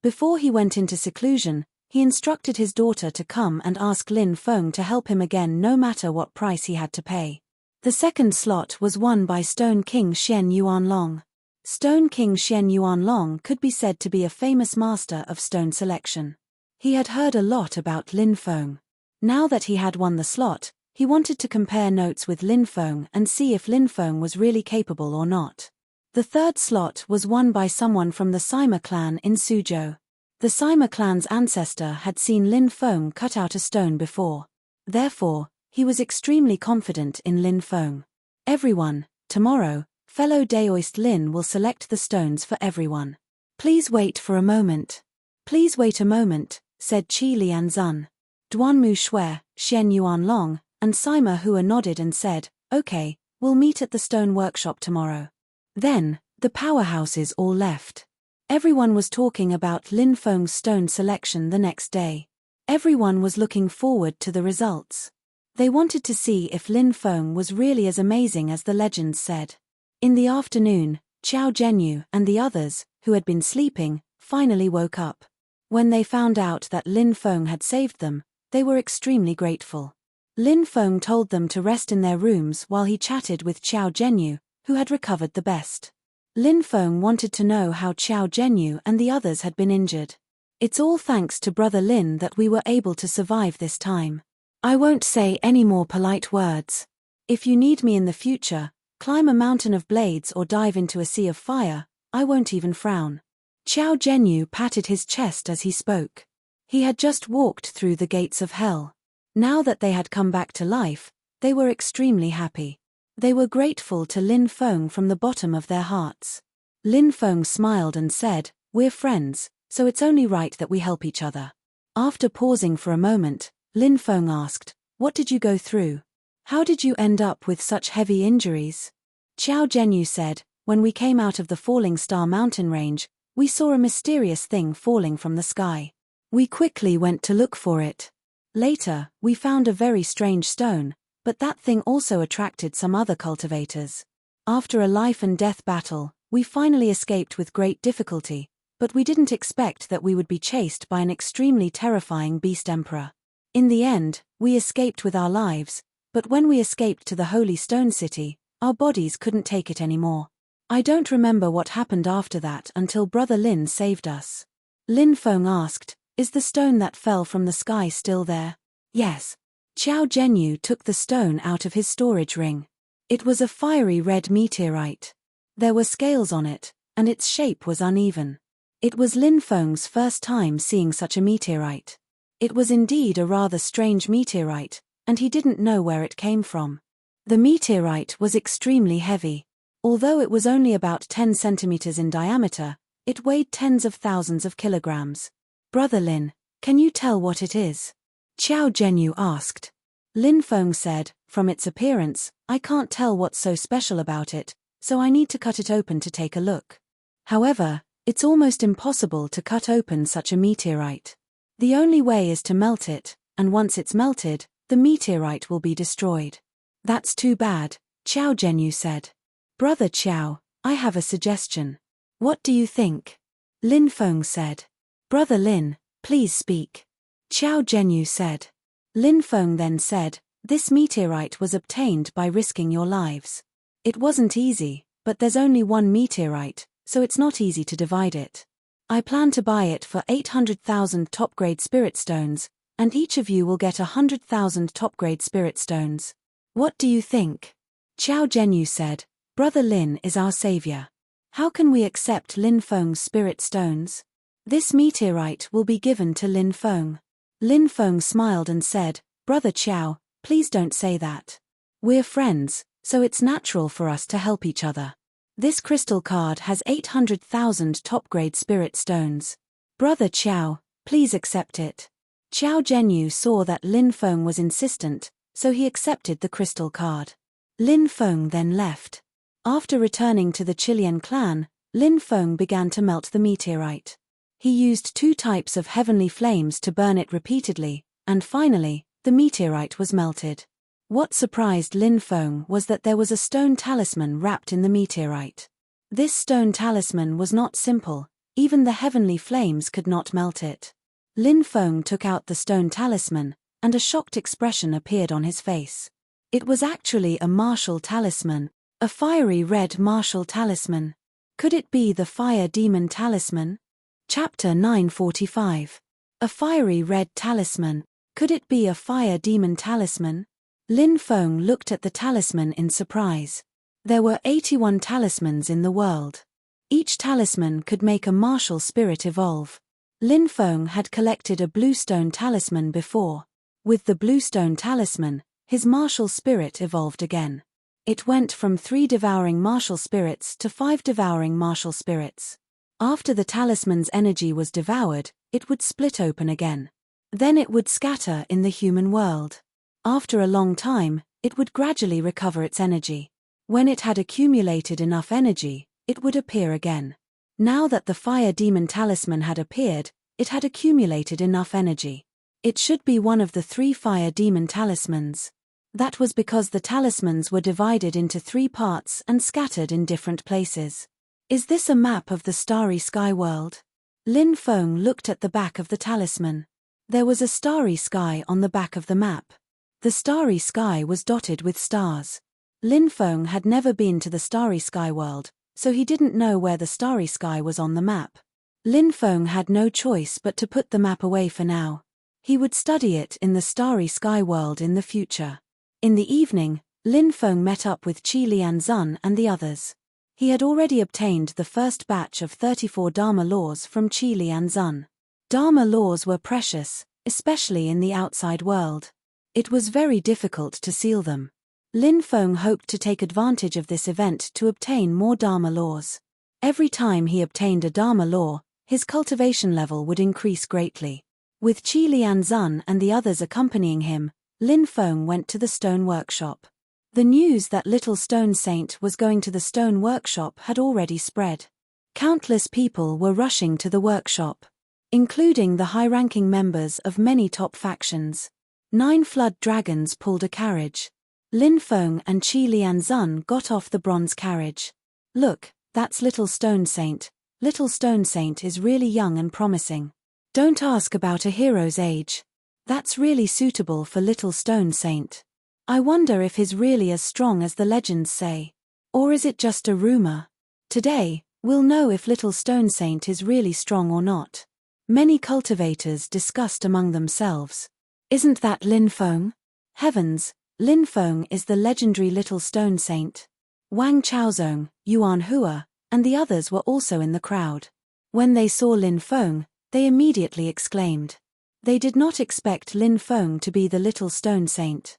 Speaker 1: Before he went into seclusion, he instructed his daughter to come and ask Lin Feng to help him again no matter what price he had to pay. The second slot was won by Stone King Xian Yuanlong. Stone King Xian Yuanlong could be said to be a famous master of stone selection. He had heard a lot about Lin Feng. Now that he had won the slot, he wanted to compare notes with Lin Feng and see if Lin Feng was really capable or not. The third slot was won by someone from the Sima clan in Suzhou. The Sima clan's ancestor had seen Lin Feng cut out a stone before. Therefore, he was extremely confident in Lin Feng. Everyone, tomorrow, fellow Daoist Lin will select the stones for everyone. Please wait for a moment. Please wait a moment, said Qi Lianzun. Duanmu Shui, Xian Yuanlong, and Sima Hua nodded and said, okay, we'll meet at the stone workshop tomorrow. Then, the powerhouses all left. Everyone was talking about Lin Feng's stone selection the next day. Everyone was looking forward to the results. They wanted to see if Lin Feng was really as amazing as the legends said. In the afternoon, Qiao Zhenyu and the others, who had been sleeping, finally woke up. When they found out that Lin Feng had saved them, they were extremely grateful. Lin Feng told them to rest in their rooms while he chatted with Qiao Zhenyu, who had recovered the best. Lin Feng wanted to know how Qiao Zhenyu and the others had been injured. It's all thanks to Brother Lin that we were able to survive this time. I won't say any more polite words. If you need me in the future, climb a mountain of blades or dive into a sea of fire, I won't even frown. Qiao Zhenyu patted his chest as he spoke. He had just walked through the gates of hell. Now that they had come back to life, they were extremely happy. They were grateful to Lin Feng from the bottom of their hearts. Lin Feng smiled and said, "We're friends, so it's only right that we help each other." After pausing for a moment, Lin Feng asked, "What did you go through? How did you end up with such heavy injuries?" Qiao Zhenyu said, "When we came out of the Falling Star mountain range, we saw a mysterious thing falling from the sky. We quickly went to look for it. Later, we found a very strange stone, but that thing also attracted some other cultivators. After a life-and-death battle, we finally escaped with great difficulty, but we didn't expect that we would be chased by an extremely terrifying beast emperor. In the end, we escaped with our lives, but when we escaped to the Holy Stone City, our bodies couldn't take it anymore. I don't remember what happened after that until Brother Lin saved us." Lin Feng asked, "Is the stone that fell from the sky still there?" "Yes." Qiao Zhenyu took the stone out of his storage ring. It was a fiery red meteorite. There were scales on it, and its shape was uneven. It was Lin Feng's first time seeing such a meteorite. It was indeed a rather strange meteorite, and he didn't know where it came from. The meteorite was extremely heavy. Although it was only about 10 centimeters in diameter, it weighed tens of thousands of kilograms. "Brother Lin, can you tell what it is?" Qiao Zhenyu asked. Lin Feng said, "From its appearance, I can't tell what's so special about it, so I need to cut it open to take a look. However, it's almost impossible to cut open such a meteorite. The only way is to melt it, and once it's melted, the meteorite will be destroyed." "That's too bad," Qiao Zhenyu said. "Brother Qiao, I have a suggestion." "What do you think?" Lin Feng said. "Brother Lin, please speak." Qiao Zhenyu said. Lin Feng then said, "This meteorite was obtained by risking your lives. It wasn't easy, but there's only one meteorite, so it's not easy to divide it. I plan to buy it for 800,000 top-grade spirit stones, and each of you will get 100,000 top-grade spirit stones. What do you think?" Qiao Zhenyu said, "Brother Lin is our savior. How can we accept Lin Feng's spirit stones? This meteorite will be given to Lin Feng." Lin Feng smiled and said, "Brother Qiao, please don't say that. We're friends, so it's natural for us to help each other. This crystal card has 800,000 top-grade spirit stones. Brother Qiao, please accept it." Qiao Zhenyu saw that Lin Feng was insistent, so he accepted the crystal card. Lin Feng then left. After returning to the Chilean clan, Lin Feng began to melt the meteorite. He used 2 types of heavenly flames to burn it repeatedly, and finally, the meteorite was melted. What surprised Lin Feng was that there was a stone talisman wrapped in the meteorite. This stone talisman was not simple, even the heavenly flames could not melt it. Lin Feng took out the stone talisman, and a shocked expression appeared on his face. It was actually a martial talisman, a fiery red martial talisman. Could it be the fire demon talisman? Chapter 945. A fiery red talisman. Could it be a fire demon talisman? Lin Feng looked at the talisman in surprise. There were 81 talismans in the world. Each talisman could make a martial spirit evolve. Lin Feng had collected a bluestone talisman before. With the bluestone talisman, his martial spirit evolved again. It went from 3 devouring martial spirits to 5 devouring martial spirits. After the talisman's energy was devoured, it would split open again. Then it would scatter in the human world. After a long time, it would gradually recover its energy. When it had accumulated enough energy, it would appear again. Now that the fire demon talisman had appeared, it had accumulated enough energy. It should be one of the 3 fire demon talismans. That was because the talismans were divided into 3 parts and scattered in different places. Is this a map of the starry sky world? Lin Feng looked at the back of the talisman. There was a starry sky on the back of the map. The starry sky was dotted with stars. Lin Feng had never been to the starry sky world, so he didn't know where the starry sky was on the map. Lin Feng had no choice but to put the map away for now. He would study it in the starry sky world in the future. In the evening, Lin Feng met up with Qi Lianzun and the others. He had already obtained the first batch of 34 Dharma laws from Qi Lianzun. Dharma laws were precious, especially in the outside world. It was very difficult to seal them. Lin Feng hoped to take advantage of this event to obtain more Dharma laws. Every time he obtained a Dharma law, his cultivation level would increase greatly. With Qi Lianzun and the others accompanying him, Lin Feng went to the stone workshop. The news that Little Stone Saint was going to the stone workshop had already spread. Countless people were rushing to the workshop, including the high-ranking members of many top factions. 9 flood dragons pulled a carriage. Lin Feng and Qi Lianzun got off the bronze carriage. "Look, that's Little Stone Saint. Little Stone Saint is really young and promising. Don't ask about a hero's age. That's really suitable for Little Stone Saint. I wonder if he's really as strong as the legends say. Or is it just a rumor? Today, we'll know if Little Stone Saint is really strong or not." Many cultivators discussed among themselves. "Isn't that Lin Feng? Heavens, Lin Feng is the legendary Little Stone Saint." Wang Chaozong, Yuan Hua, and the others were also in the crowd. When they saw Lin Feng, they immediately exclaimed. They did not expect Lin Feng to be the Little Stone Saint.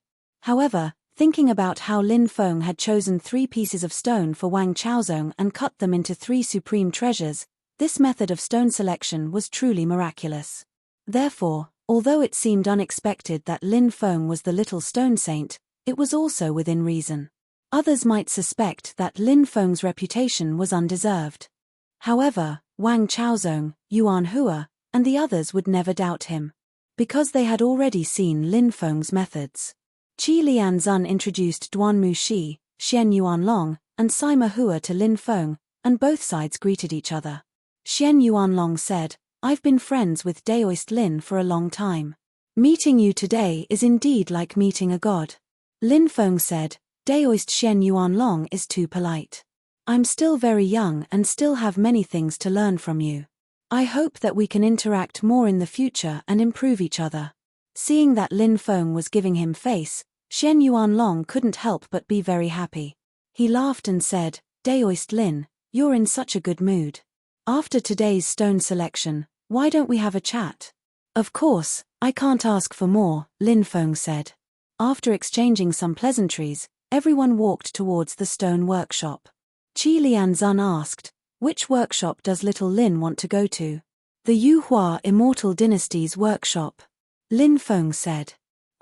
Speaker 1: However, thinking about how Lin Feng had chosen 3 pieces of stone for Wang Chaozong and cut them into 3 supreme treasures, this method of stone selection was truly miraculous. Therefore, although it seemed unexpected that Lin Feng was the Little Stone Saint, it was also within reason. Others might suspect that Lin Feng's reputation was undeserved. However, Wang Chaozong, Yuan Hua, and the others would never doubt him, because they had already seen Lin Feng's methods. Qi Lianzun introduced Duanmu Shi, Xian Yuanlong, and Sima Hua to Lin Feng, and both sides greeted each other. Xian Yuanlong said, "I've been friends with Daoist Lin for a long time. Meeting you today is indeed like meeting a god." Lin Feng said, "Daoist Xian Yuanlong is too polite. I'm still very young and still have many things to learn from you. I hope that we can interact more in the future and improve each other." Seeing that Lin Feng was giving him face, Xian Yuanlong couldn't help but be very happy. He laughed and said, "Daoist Lin, you're in such a good mood. After today's stone selection, why don't we have a chat?" "Of course, I can't ask for more," Lin Feng said. After exchanging some pleasantries, everyone walked towards the stone workshop. Qi Lianzun asked, "Which workshop does little Lin want to go to?" "The Yuhua Immortal Dynasty's workshop," Lin Feng said.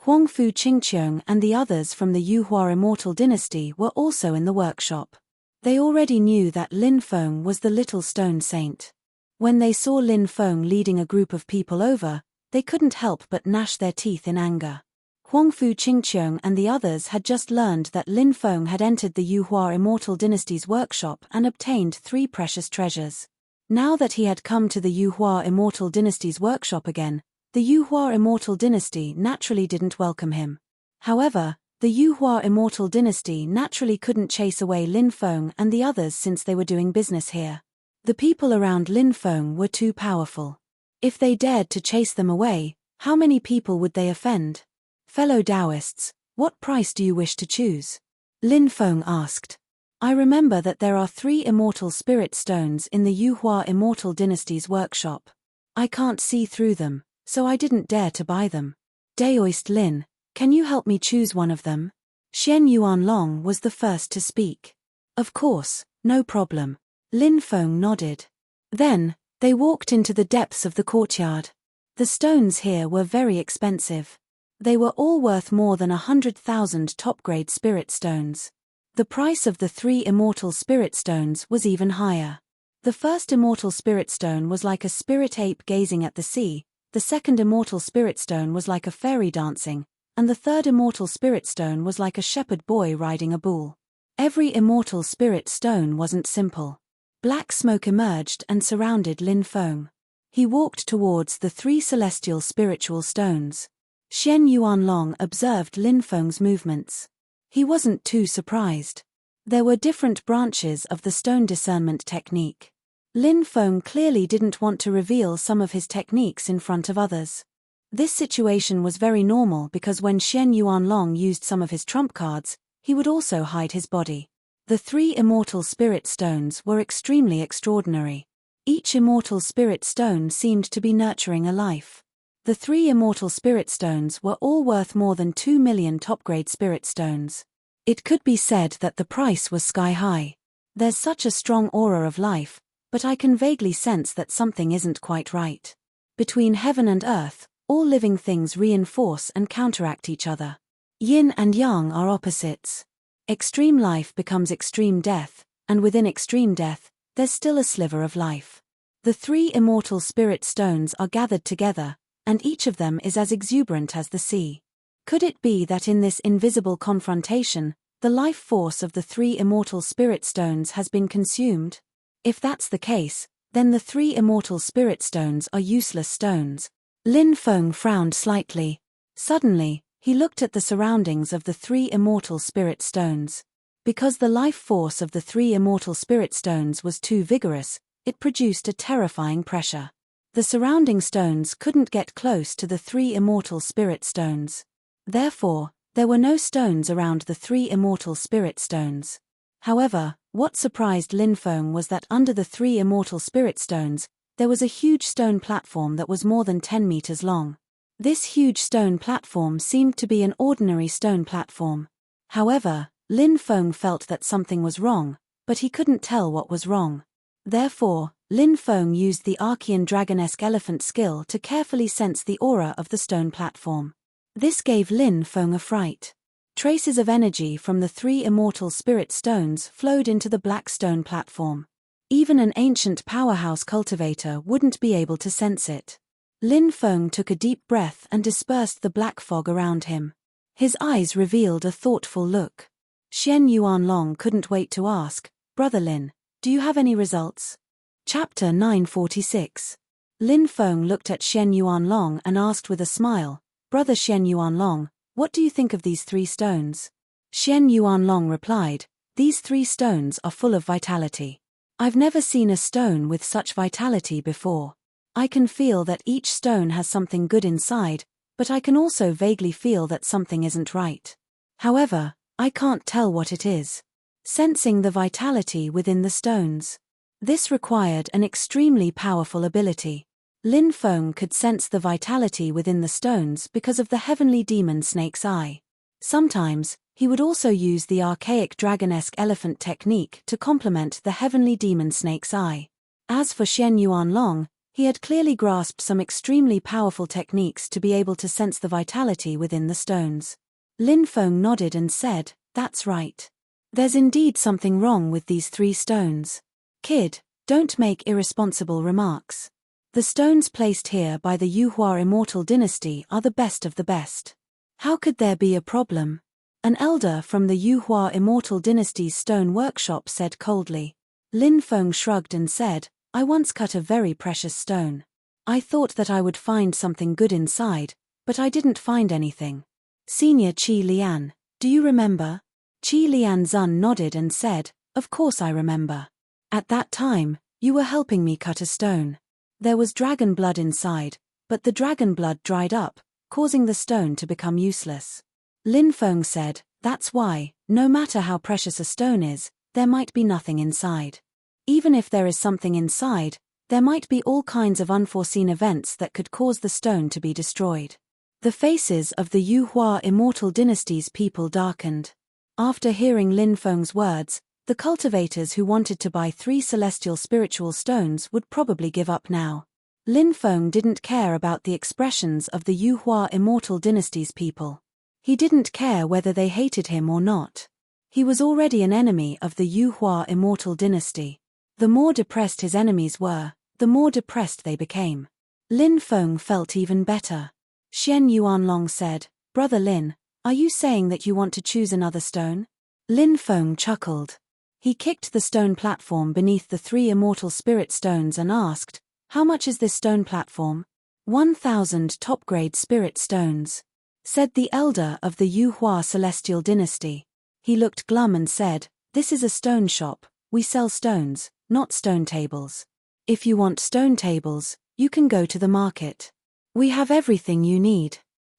Speaker 1: Huangfu Qingqiong and the others from the Yuhua Immortal Dynasty were also in the workshop. They already knew that Lin Feng was the Little Stone Saint. When they saw Lin Feng leading a group of people over, they couldn't help but gnash their teeth in anger. Huangfu Qingqiong and the others had just learned that Lin Feng had entered the Yuhua Immortal Dynasty's workshop and obtained 3 precious treasures. Now that he had come to the Yuhua Immortal Dynasty's workshop again, the Yuhua Immortal Dynasty naturally didn't welcome him. However, the Yuhua Immortal Dynasty naturally couldn't chase away Lin Feng and the others since they were doing business here. The people around Lin Feng were too powerful. If they dared to chase them away, how many people would they offend? "Fellow Taoists, what price do you wish to choose?" Lin Feng asked. "I remember that there are 3 immortal spirit stones in the Yuhua Immortal Dynasty's workshop. I can't see through them, so I didn't dare to buy them. Daoist Lin, can you help me choose one of them?" Xian Yuanlong was the first to speak. "Of course, no problem." Lin Feng nodded. Then, they walked into the depths of the courtyard. The stones here were very expensive. They were all worth more than 100,000 top-grade spirit stones. The price of the 3 immortal spirit stones was even higher. The first immortal spirit stone was like a spirit ape gazing at the sea, the second immortal spirit stone was like a fairy dancing, and the third immortal spirit stone was like a shepherd boy riding a bull. Every immortal spirit stone wasn't simple. Black smoke emerged and surrounded Lin Feng. He walked towards the 3 celestial spiritual stones. Xian Yuanlong observed Lin Feng's movements. He wasn't too surprised. There were different branches of the stone discernment technique. Lin Feng clearly didn't want to reveal some of his techniques in front of others. This situation was very normal because when Xian Yuanlong used some of his trump cards, he would also hide his body. The 3 immortal spirit stones were extremely extraordinary. Each immortal spirit stone seemed to be nurturing a life. The 3 immortal spirit stones were all worth more than 2 million top-grade spirit stones. It could be said that the price was sky-high. There's such a strong aura of life, but I can vaguely sense that something isn't quite right. Between heaven and earth, all living things reinforce and counteract each other. Yin and yang are opposites. Extreme life becomes extreme death, and within extreme death, there's still a sliver of life. The 3 immortal spirit stones are gathered together, and each of them is as exuberant as the sea. Could it be that in this invisible confrontation, the life force of the 3 immortal spirit stones has been consumed? If that's the case, then the 3 immortal spirit stones are useless stones. Lin Feng frowned slightly. Suddenly, he looked at the surroundings of the 3 immortal spirit stones. Because the life force of the 3 immortal spirit stones was too vigorous, it produced a terrifying pressure. The surrounding stones couldn't get close to the 3 immortal spirit stones. Therefore, there were no stones around the 3 immortal spirit stones. However, what surprised Lin Feng was that under the 3 immortal spirit stones, there was a huge stone platform that was more than 10 meters long. This huge stone platform seemed to be an ordinary stone platform. However, Lin Feng felt that something was wrong, but he couldn't tell what was wrong. Therefore, Lin Feng used the Archean dragonesque elephant skill to carefully sense the aura of the stone platform. This gave Lin Feng a fright. Traces of energy from the 3 immortal spirit stones flowed into the black stone platform. Even an ancient powerhouse cultivator wouldn't be able to sense it. Lin Feng took a deep breath and dispersed the black fog around him. His eyes revealed a thoughtful look. Xian Yuanlong couldn't wait to ask, "Brother Lin, do you have any results?" Chapter 946. Lin Feng looked at Xian Yuanlong and asked with a smile, "Brother Xian Yuanlong, what do you think of these 3 stones?" Xian Yuanlong replied, "These 3 stones are full of vitality. I've never seen a stone with such vitality before. I can feel that each stone has something good inside, but I can also vaguely feel that something isn't right. However, I can't tell what it is." Sensing the vitality within the stones. This required an extremely powerful ability. Lin Feng could sense the vitality within the stones because of the heavenly demon snake's eye. Sometimes, he would also use the archaic dragonesque elephant technique to complement the heavenly demon snake's eye. As for Xian Yuanlong, he had clearly grasped some extremely powerful techniques to be able to sense the vitality within the stones. Lin Feng nodded and said, "That's right. There's indeed something wrong with these 3 stones. Kid, don't make irresponsible remarks. The stones placed here by the Yuhua immortal dynasty are the best of the best. How could there be a problem?" An elder from the Yuhua immortal dynasty's stone workshop said coldly. Lin Feng shrugged and said, "I once cut a very precious stone. I thought that I would find something good inside, but I didn't find anything. Senior Qi Lian, do you remember?" Qi Lian Zun nodded and said, "Of course I remember. At that time, you were helping me cut a stone. There was dragon blood inside, but the dragon blood dried up, causing the stone to become useless." Lin Feng said, "That's why, no matter how precious a stone is, there might be nothing inside. Even if there is something inside, there might be all kinds of unforeseen events that could cause the stone to be destroyed." The faces of the Yuhua immortal dynasty's people darkened. After hearing Lin Feng's words, the cultivators who wanted to buy 3 celestial spiritual stones would probably give up now. Lin Feng didn't care about the expressions of the Yuhua immortal dynasty's people. He didn't care whether they hated him or not. He was already an enemy of the Yuhua immortal dynasty. The more depressed his enemies were, the more depressed they became. Lin Feng felt even better. Xian Yuanlong said, "Brother Lin, are you saying that you want to choose another stone?" Lin Feng chuckled. He kicked the stone platform beneath the 3 immortal spirit stones and asked, "How much is this stone platform?" 1,000 top-grade spirit stones, said the elder of the Yuhua celestial dynasty. He looked glum and said, "This is a stone shop, we sell stones, not stone tables. If you want stone tables, you can go to the market. We have everything you need.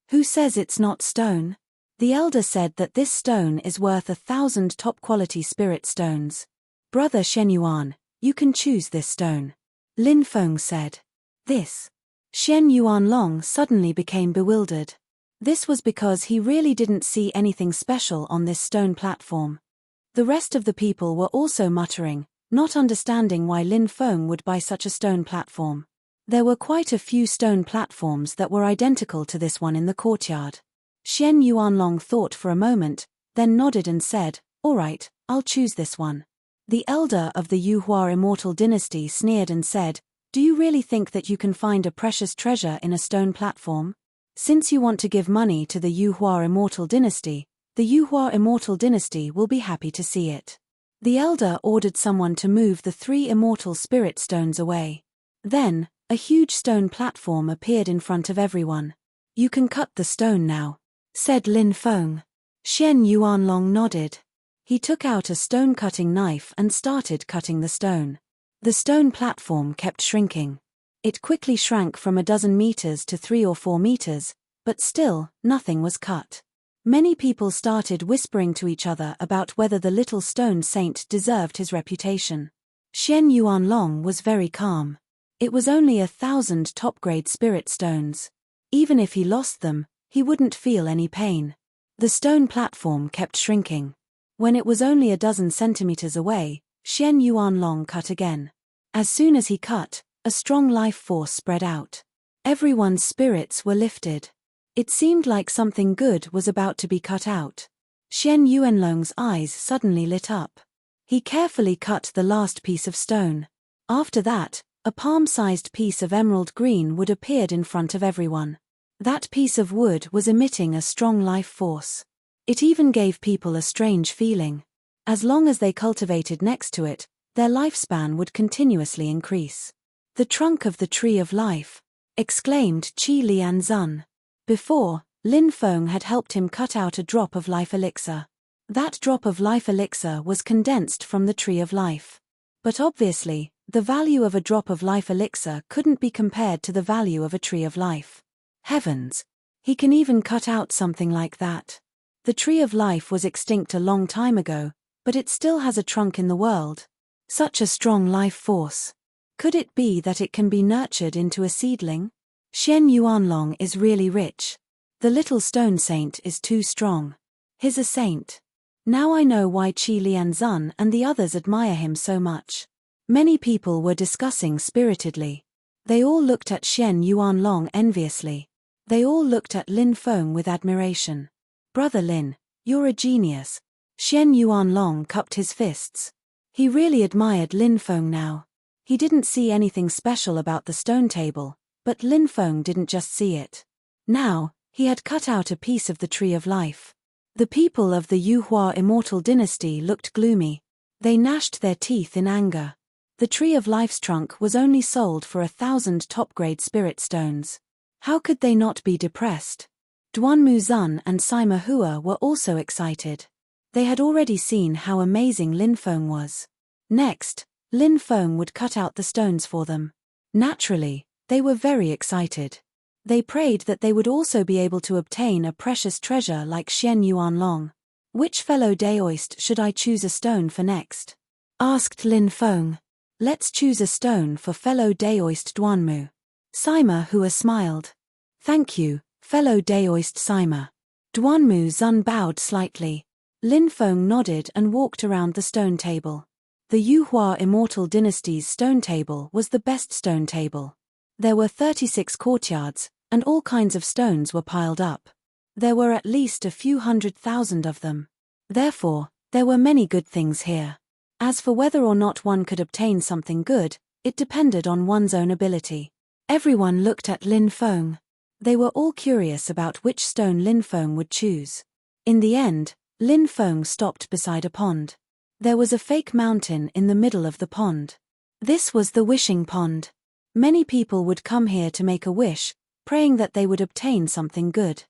Speaker 1: Who says it's not stone?" The elder said that this stone is worth 1,000 top-quality spirit stones. Brother Shenyuan, you can choose this stone. Lin Feng said. This. Shen Yuanlong suddenly became bewildered. This was because he really didn't see anything special on this stone platform. The rest of the people were also muttering, not understanding why Lin Feng would buy such a stone platform. There were quite a few stone platforms that were identical to this one in the courtyard. Shen Yuanlong thought for a moment, then nodded and said, "All right, I'll choose this one." The elder of the Yuhua immortal dynasty sneered and said, "Do you really think that you can find a precious treasure in a stone platform? Since you want to give money to the Yuhua immortal dynasty, the Yuhua immortal dynasty will be happy to see it." The elder ordered someone to move the 3 immortal spirit stones away. Then, a huge stone platform appeared in front of everyone. "You can cut the stone now," said Lin Feng. Shen Yuanlong nodded. He took out a stone-cutting knife and started cutting the stone. The stone platform kept shrinking. It quickly shrank from 12 meters to 3 or 4 meters, but still, nothing was cut. Many people started whispering to each other about whether the little stone saint deserved his reputation. Shen Yuanlong was very calm. It was only 1,000 top-grade spirit stones. Even if he lost them, he wouldn't feel any pain. The stone platform kept shrinking. When it was only 12 centimeters away, Shen Yuanlong cut again. As soon as he cut, a strong life force spread out. Everyone's spirits were lifted. It seemed like something good was about to be cut out. Shen Yuanlong's eyes suddenly lit up. He carefully cut the last piece of stone. After that, a palm-sized piece of emerald green wood appeared in front of everyone. That piece of wood was emitting a strong life force. It even gave people a strange feeling. As long as they cultivated next to it, their lifespan would continuously increase. "The trunk of the tree of life," exclaimed Qi Lianzun. Before, Lin Feng had helped him cut out a drop of life elixir. That drop of life elixir was condensed from the tree of life. But obviously, the value of a drop of life elixir couldn't be compared to the value of a tree of life. Heavens! He can even cut out something like that. The tree of life was extinct a long time ago, but it still has a trunk in the world. Such a strong life force. Could it be that it can be nurtured into a seedling? Shen Yuanlong is really rich. The little stone saint is too strong. He's a saint. Now I know why Qi Lianzun and the others admire him so much. Many people were discussing spiritedly. They all looked at Shen Yuanlong enviously. They all looked at Lin Feng with admiration. "Brother Lin, you're a genius." Shen Yuanlong cupped his fists. He really admired Lin Feng now. He didn't see anything special about the stone table, but Lin Feng didn't just see it. Now, he had cut out a piece of the tree of life. The people of the Yuhua immortal dynasty looked gloomy. They gnashed their teeth in anger. The tree of life's trunk was only sold for 1,000 top-grade spirit stones. How could they not be depressed? Duanmu Zun and Sima Hua were also excited. They had already seen how amazing Lin Feng was. Next, Lin Feng would cut out the stones for them. Naturally, they were very excited. They prayed that they would also be able to obtain a precious treasure like Shen Yuanlong. "Which fellow Daoist should I choose a stone for next?" asked Lin Feng. "Let's choose a stone for fellow Daoist Duanmu." Sima Hua smiled. "Thank you, fellow Daoist Sima." Duanmu Zun bowed slightly. Lin Feng nodded and walked around the stone table. The Yuhua immortal dynasty's stone table was the best stone table. There were 36 courtyards, and all kinds of stones were piled up. There were at least a few 100,000 of them. Therefore, there were many good things here. As for whether or not one could obtain something good, it depended on one's own ability. Everyone looked at Lin Feng. They were all curious about which stone Lin Feng would choose. In the end, Lin Feng stopped beside a pond. There was a fake mountain in the middle of the pond. This was the wishing pond. Many people would come here to make a wish, praying that they would obtain something good.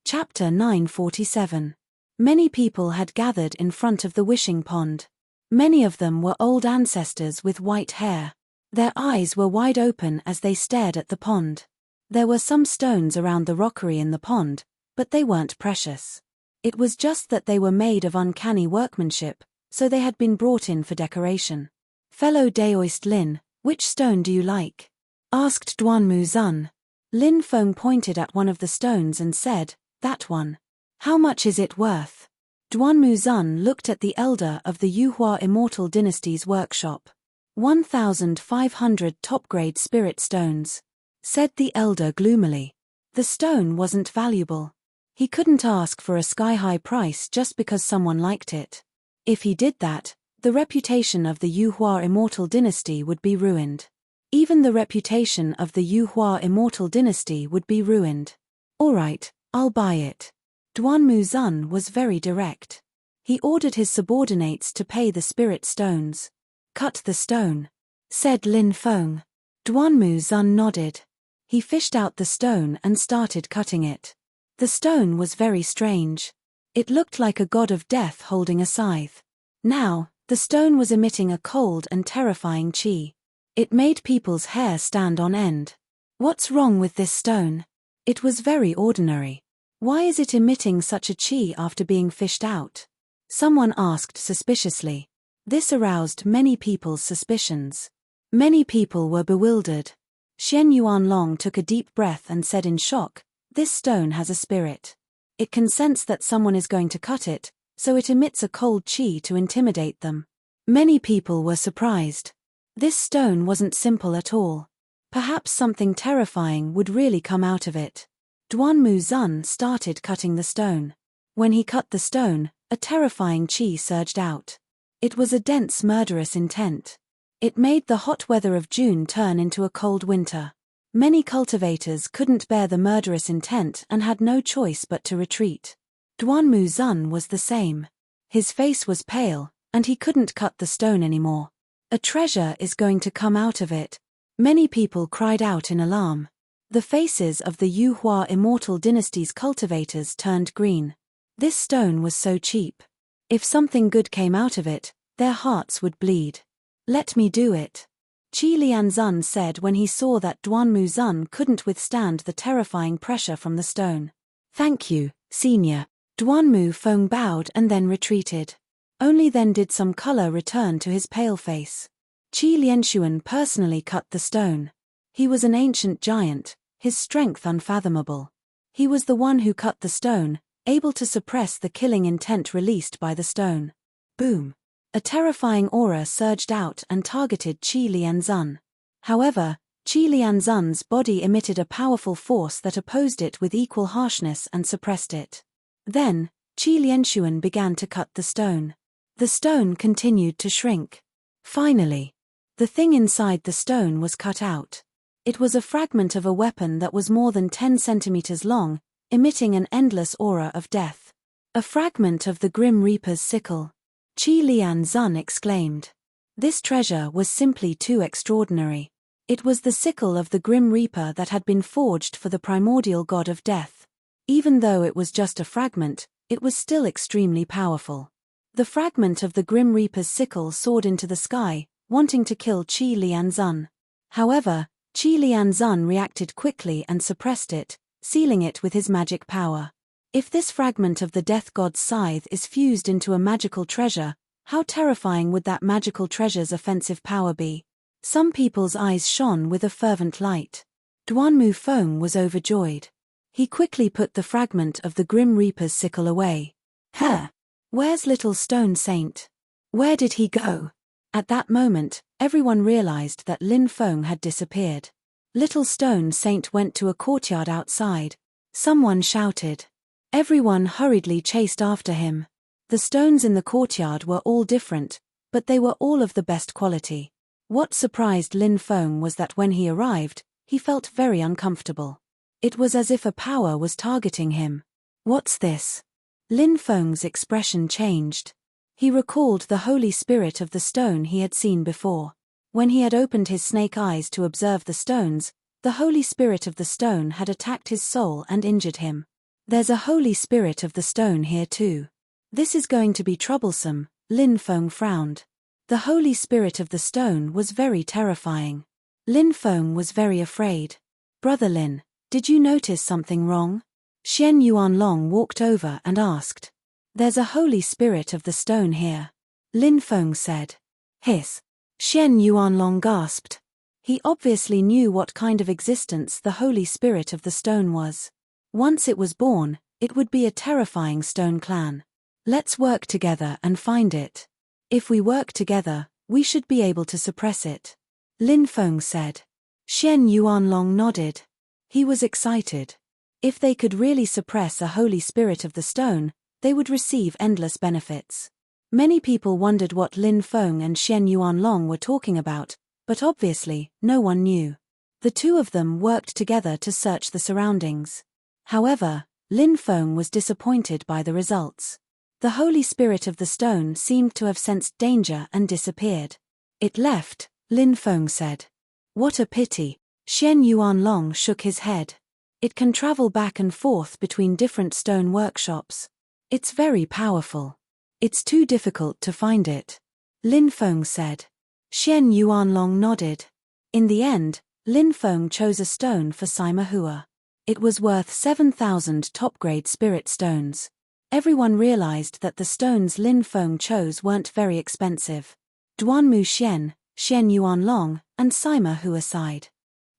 Speaker 1: Chapter 947. Many people had gathered in front of the wishing pond. Many of them were old ancestors with white hair. Their eyes were wide open as they stared at the pond. There were some stones around the rockery in the pond, but they weren't precious. It was just that they were made of uncanny workmanship, so they had been brought in for decoration. Fellow Daoist Lin, which stone do you like? Asked Duanmu Zun. Lin Feng pointed at one of the stones and said, that one. How much is it worth? Duanmu Zun looked at the elder of the Yuhua Immortal Dynasty's workshop. 1,500 top-grade spirit stones, said the elder gloomily. The stone wasn't valuable. He couldn't ask for a sky-high price just because someone liked it. If he did that, the reputation of the Yuhua Immortal Dynasty would be ruined. Even the reputation of the Yuhua Immortal Dynasty would be ruined. All right, I'll buy it. Duanmu Zun was very direct. He ordered his subordinates to pay the spirit stones. Cut the stone, said Lin Feng. Duanmu Zun nodded. He fished out the stone and started cutting it. The stone was very strange. It looked like a god of death holding a scythe. Now, the stone was emitting a cold and terrifying qi. It made people's hair stand on end. What's wrong with this stone? It was very ordinary. Why is it emitting such a qi after being fished out? Someone asked suspiciously. This aroused many people's suspicions. Many people were bewildered. Xian Yuanlong took a deep breath and said in shock, this stone has a spirit. It can sense that someone is going to cut it, so it emits a cold qi to intimidate them. Many people were surprised. This stone wasn't simple at all. Perhaps something terrifying would really come out of it. Duanmu Zun started cutting the stone. When he cut the stone, a terrifying qi surged out. It was a dense murderous intent. It made the hot weather of June turn into a cold winter. Many cultivators couldn't bear the murderous intent and had no choice but to retreat. Duanmu Zun was the same. His face was pale, and he couldn't cut the stone anymore. A treasure is going to come out of it. Many people cried out in alarm. The faces of the Yuhua Immortal Dynasty's cultivators turned green. This stone was so cheap. If something good came out of it, their hearts would bleed. Let me do it, Qi Lianzun said when he saw that Duanmu Zun couldn't withstand the terrifying pressure from the stone. Thank you, senior. Duanmu Feng bowed and then retreated. Only then did some color return to his pale face. Qi Lianshuan personally cut the stone. He was an ancient giant, his strength unfathomable. He was the one who cut the stone, able to suppress the killing intent released by the stone. Boom. A terrifying aura surged out and targeted Qi Lianzun. However, Qi Lianzun's body emitted a powerful force that opposed it with equal harshness and suppressed it. Then, Qi Lianshuan began to cut the stone. The stone continued to shrink. Finally, the thing inside the stone was cut out. It was a fragment of a weapon that was more than 10 centimeters long, emitting an endless aura of death. A fragment of the Grim Reaper's sickle. Qi Lianzun exclaimed. This treasure was simply too extraordinary. It was the sickle of the Grim Reaper that had been forged for the primordial god of death. Even though it was just a fragment, it was still extremely powerful. The fragment of the Grim Reaper's sickle soared into the sky, wanting to kill Qi Lianzun. However, Qi Lianzun reacted quickly and suppressed it, sealing it with his magic power. If this fragment of the death god's scythe is fused into a magical treasure, how terrifying would that magical treasure's offensive power be? Some people's eyes shone with a fervent light. Duanmu Feng was overjoyed. He quickly put the fragment of the Grim Reaper's sickle away. Huh! Where's Little Stone Saint? Where did he go? At that moment, everyone realized that Lin Feng had disappeared. Little Stone Saint went to a courtyard outside. Someone shouted. Everyone hurriedly chased after him. The stones in the courtyard were all different, but they were all of the best quality. What surprised Lin Feng was that when he arrived, he felt very uncomfortable. It was as if a power was targeting him. What's this? Lin Feng's expression changed. He recalled the holy spirit of the stone he had seen before. When he had opened his snake eyes to observe the stones, the holy spirit of the stone had attacked his soul and injured him. There's a holy spirit of the stone here too. This is going to be troublesome, Lin Feng frowned. The holy spirit of the stone was very terrifying. Lin Feng was very afraid. Brother Lin, did you notice something wrong? Xian Yuanlong walked over and asked. There's a holy spirit of the stone here, Lin Feng said. Hiss. Xian Yuanlong gasped. He obviously knew what kind of existence the holy spirit of the stone was. Once it was born, it would be a terrifying stone clan. Let's work together and find it. If we work together, we should be able to suppress it, Lin Feng said. Xian Yuanlong nodded. He was excited. If they could really suppress a holy spirit of the stone, they would receive endless benefits. Many people wondered what Lin Feng and Xian Yuanlong were talking about, but obviously, no one knew. The two of them worked together to search the surroundings. However, Lin Feng was disappointed by the results. The holy spirit of the stone seemed to have sensed danger and disappeared. It left, Lin Feng said. What a pity. Xian Yuanlong shook his head. It can travel back and forth between different stone workshops. It's very powerful. It's too difficult to find it, Lin Feng said. Xian Yuanlong nodded. In the end, Lin Feng chose a stone for Sima Hua. It was worth 7,000 top-grade spirit stones. Everyone realized that the stones Lin Feng chose weren't very expensive. Duanmu Xian, Xian Yuanlong, and Sima Hua sighed.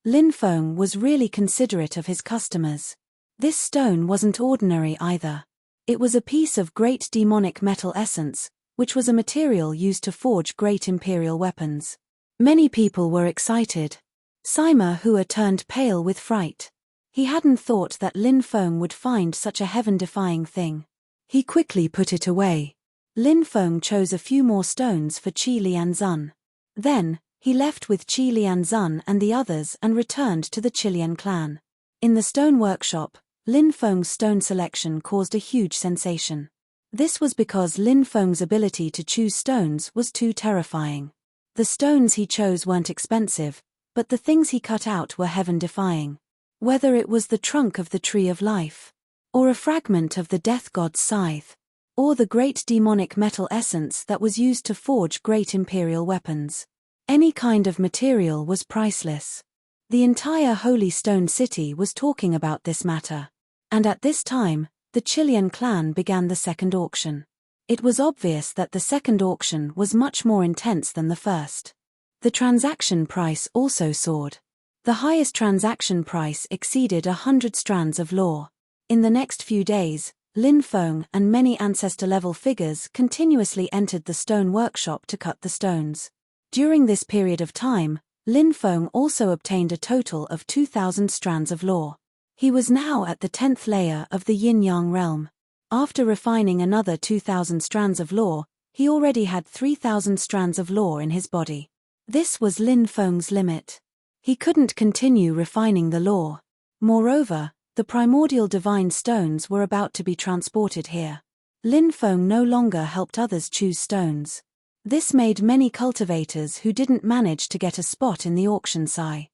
Speaker 1: Lin Feng was really considerate of his customers. This stone wasn't ordinary either. It was a piece of great demonic metal essence, which was a material used to forge great imperial weapons. Many people were excited. Sima Hua turned pale with fright. He hadn't thought that Lin Feng would find such a heaven-defying thing. He quickly put it away. Lin Feng chose a few more stones for Qi Lianzun. Then, he left with Qi Lianzun and the others and returned to the Qilian clan. In the stone workshop, Lin Feng's stone selection caused a huge sensation. This was because Lin Feng's ability to choose stones was too terrifying. The stones he chose weren't expensive, but the things he cut out were heaven-defying. Whether it was the trunk of the Tree of Life, or a fragment of the Death God's scythe, or the great demonic metal essence that was used to forge great imperial weapons. Any kind of material was priceless. The entire Holy Stone City was talking about this matter. And at this time, the Qilian clan began the second auction. It was obvious that the second auction was much more intense than the first. The transaction price also soared. The highest transaction price exceeded 100 strands of lore. In the next few days, Lin Feng and many ancestor-level figures continuously entered the stone workshop to cut the stones. During this period of time, Lin Feng also obtained a total of 2,000 strands of lore. He was now at the 10th layer of the yin-yang realm. After refining another 2,000 strands of lore, he already had 3,000 strands of lore in his body. This was Lin Feng's limit. He couldn't continue refining the lore. Moreover, the primordial divine stones were about to be transported here. Lin Feng no longer helped others choose stones. This made many cultivators who didn't manage to get a spot in the auction sigh.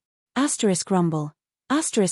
Speaker 1: Rumble.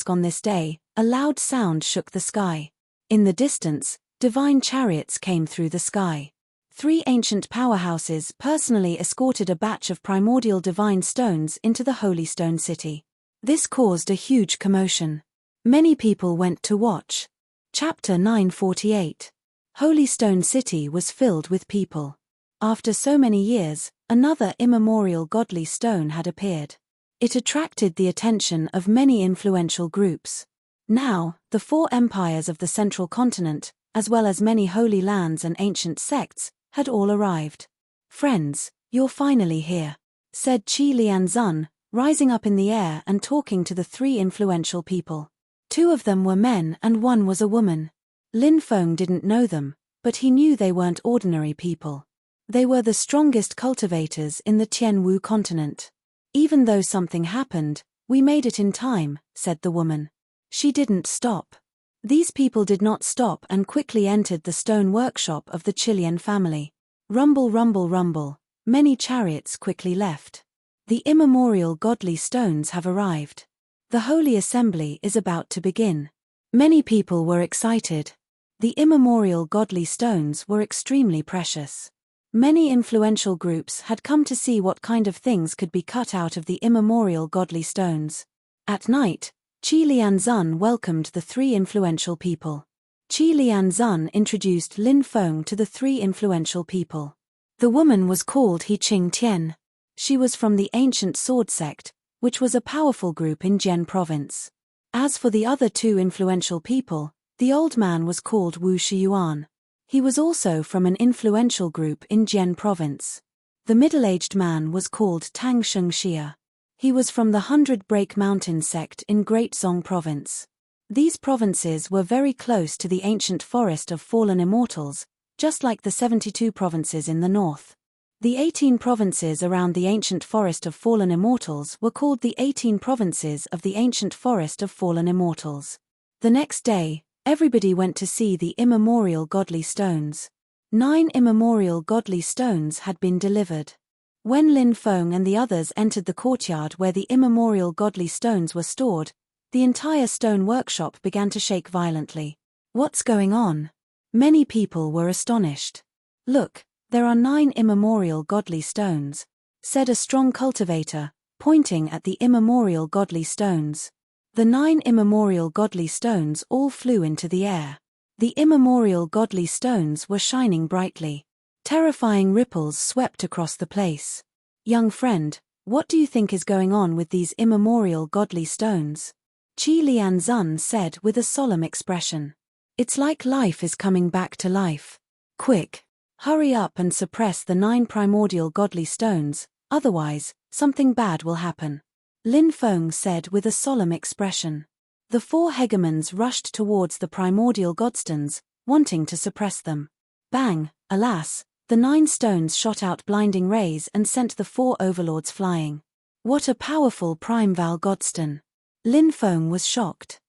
Speaker 1: On this day, a loud sound shook the sky. In the distance, divine chariots came through the sky. 3 ancient powerhouses personally escorted a batch of primordial divine stones into the Holy Stone City. This caused a huge commotion. Many people went to watch. Chapter 948. Holy Stone City was filled with people. After so many years, another immemorial godly stone had appeared. It attracted the attention of many influential groups. Now, the 4 empires of the central continent, as well as many holy lands and ancient sects, had all arrived. "Friends, you're finally here," said Qi Lianzun, rising up in the air and talking to the 3 influential people. 2 of them were men and 1 was a woman. Lin Feng didn't know them, but he knew they weren't ordinary people. They were the strongest cultivators in the Tianwu continent. "Even though something happened, we made it in time," said the woman. She didn't stop. These people did not stop and quickly entered the stone workshop of the Qilian family. Rumble, rumble, rumble. Many chariots quickly left. The immemorial godly stones have arrived. The holy assembly is about to begin. Many people were excited. The immemorial godly stones were extremely precious. Many influential groups had come to see what kind of things could be cut out of the immemorial godly stones. At night, Qi Lianzun welcomed the 3 influential people. Qi Lianzun introduced Lin Feng to the three influential people. The woman was called He Qing Tian. She was from the ancient sword sect, which was a powerful group in Jian province. As for the other two influential people, the old man was called Wu Shiyuan. He was also from an influential group in Jian province. The middle-aged man was called Tang Shengxia. He was from the 100 Break Mountain sect in Great Zong province. These provinces were very close to the ancient forest of fallen immortals, just like the 72 provinces in the north. The 18 provinces around the ancient forest of fallen immortals were called the 18 provinces of the ancient forest of fallen immortals. The next day, everybody went to see the immemorial godly stones. 9 immemorial godly stones had been delivered. When Lin Feng and the others entered the courtyard where the immemorial godly stones were stored, the entire stone workshop began to shake violently. What's going on? Many people were astonished. Look, there are 9 immemorial godly stones, said a strong cultivator, pointing at the immemorial godly stones. The 9 immemorial godly stones all flew into the air. The immemorial godly stones were shining brightly. Terrifying ripples swept across the place. Young friend, what do you think is going on with these immemorial godly stones? Qi Lianzun said with a solemn expression. It's like life is coming back to life. Quick, hurry up and suppress the 9 primordial godly stones, otherwise, something bad will happen. Lin Feng said with a solemn expression. The 4 hegemons rushed towards the primordial godstones, wanting to suppress them. Bang, alas, the 9 stones shot out blinding rays and sent the 4 overlords flying. What a powerful Primeval godstone! Lin Feng was shocked.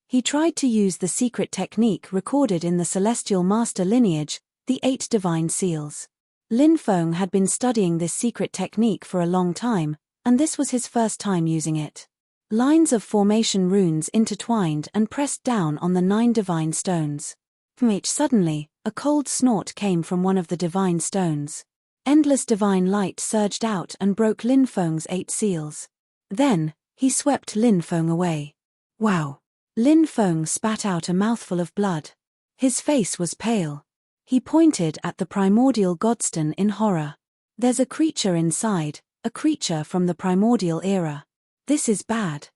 Speaker 1: He tried to use the secret technique recorded in the Celestial Master lineage, the 8 divine seals. Lin Feng had been studying this secret technique for a long time, and this was his first time using it. Lines of formation runes intertwined and pressed down on the 9 divine stones. From which suddenly, a cold snort came from one of the divine stones. Endless divine light surged out and broke Lin Feng's 8 seals. Then, he swept Lin Feng away. Wow! Lin Feng spat out a mouthful of blood. His face was pale. He pointed at the primordial godstone in horror. There's a creature inside, a creature from the primordial era. This is bad.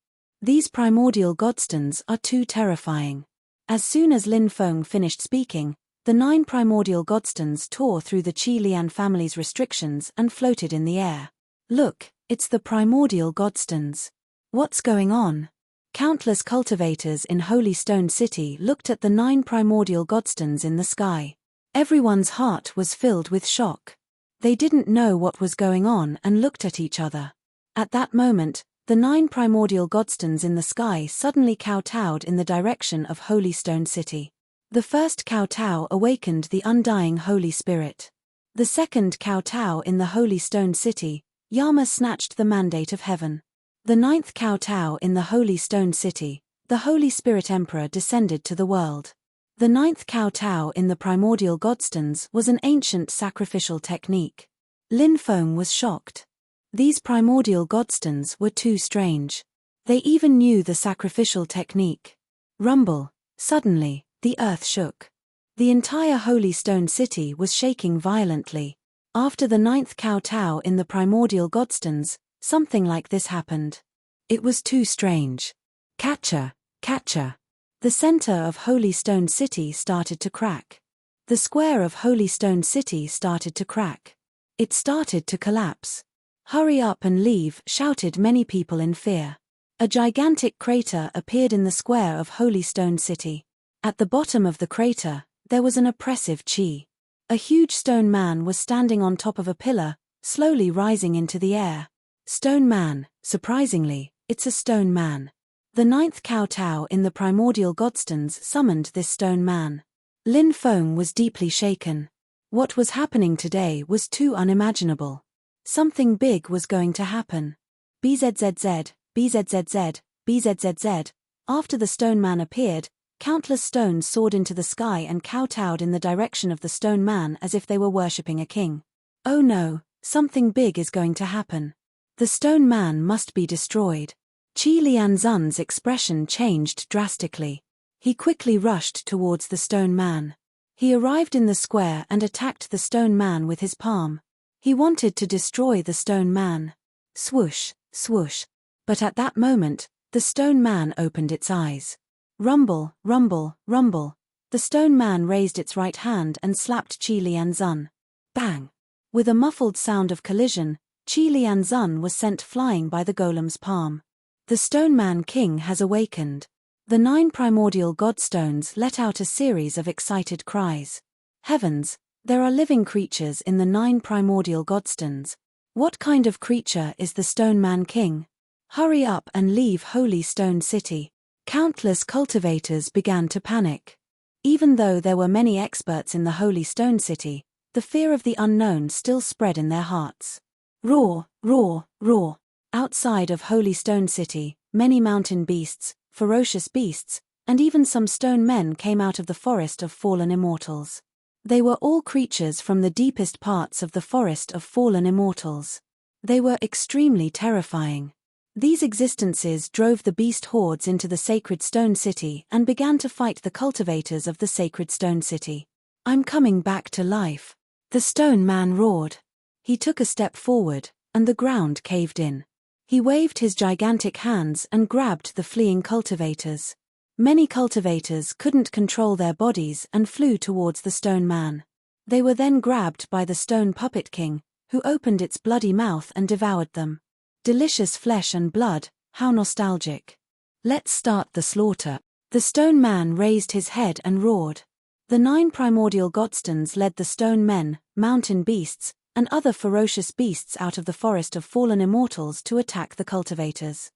Speaker 1: These primordial godstones are too terrifying. As soon as Lin Feng finished speaking, the 9 primordial godstones tore through the Qi Lian family's restrictions and floated in the air. Look, it's the primordial godstones. What's going on? Countless cultivators in Holy Stone City looked at the 9 primordial godstones in the sky. Everyone's heart was filled with shock. They didn't know what was going on and looked at each other. At that moment, the 9 primordial godstones in the sky suddenly kowtowed in the direction of Holy Stone City. The first kowtow awakened the undying Holy Spirit. The second kowtow in the Holy Stone City, Yama snatched the mandate of heaven. The 9th kowtow in the Holy Stone City, the Holy Spirit Emperor descended to the world. The 9th kowtow in the primordial godstones was an ancient sacrificial technique. Lin Feng was shocked. These primordial godstones were too strange. They even knew the sacrificial technique. Rumble, suddenly, the earth shook. The entire Holy Stone City was shaking violently. After the 9th kowtow in the primordial godstones, something like this happened. It was too strange. Catcher, catcher. The center of Holy Stone City started to crack. The square of Holy Stone City started to crack. It started to collapse. Hurry up and leave, shouted many people in fear. A gigantic crater appeared in the square of Holy Stone City. At the bottom of the crater, there was an oppressive chi. A huge stone man was standing on top of a pillar, slowly rising into the air. Stone man, surprisingly, it's a stone man. The 9th kowtow in the primordial godstones summoned this stone man. Lin Feng was deeply shaken. What was happening today was too unimaginable. Something big was going to happen. BZZZ, BZZZ, BZZZ. After the stone man appeared, countless stones soared into the sky and kowtowed in the direction of the stone man as if they were worshipping a king. Oh no, something big is going to happen. The stone man must be destroyed. Qi Lianzun's expression changed drastically. He quickly rushed towards the stone man. He arrived in the square and attacked the stone man with his palm. He wanted to destroy the stone man. Swoosh, swoosh. But at that moment, the stone man opened its eyes. Rumble, rumble, rumble. The stone man raised its right hand and slapped Qi Lianzun. Bang! With a muffled sound of collision, Qi Lianzun was sent flying by the golem's palm. The stone man king has awakened. The 9 primordial godstones let out a series of excited cries. Heavens, there are living creatures in the 9 primordial godstones. What kind of creature is the stone man king? Hurry up and leave Holy Stone City. Countless cultivators began to panic. Even though there were many experts in the Holy Stone City, the fear of the unknown still spread in their hearts. Roar, roar, roar. Outside of Holy Stone City, many mountain beasts, ferocious beasts, and even some stone men came out of the forest of fallen immortals. They were all creatures from the deepest parts of the forest of fallen immortals. They were extremely terrifying. These existences drove the beast hordes into the sacred stone city and began to fight the cultivators of the sacred stone city. I'm coming back to life. The stone man roared. He took a step forward, and the ground caved in. He waved his gigantic hands and grabbed the fleeing cultivators. Many cultivators couldn't control their bodies and flew towards the stone man. They were then grabbed by the stone puppet king, who opened its bloody mouth and devoured them. Delicious flesh and blood, how nostalgic. Let's start the slaughter. The stone man raised his head and roared. The 9 primordial godstones led the stone men, mountain beasts, and other ferocious beasts out of the forest of fallen immortals to attack the cultivators.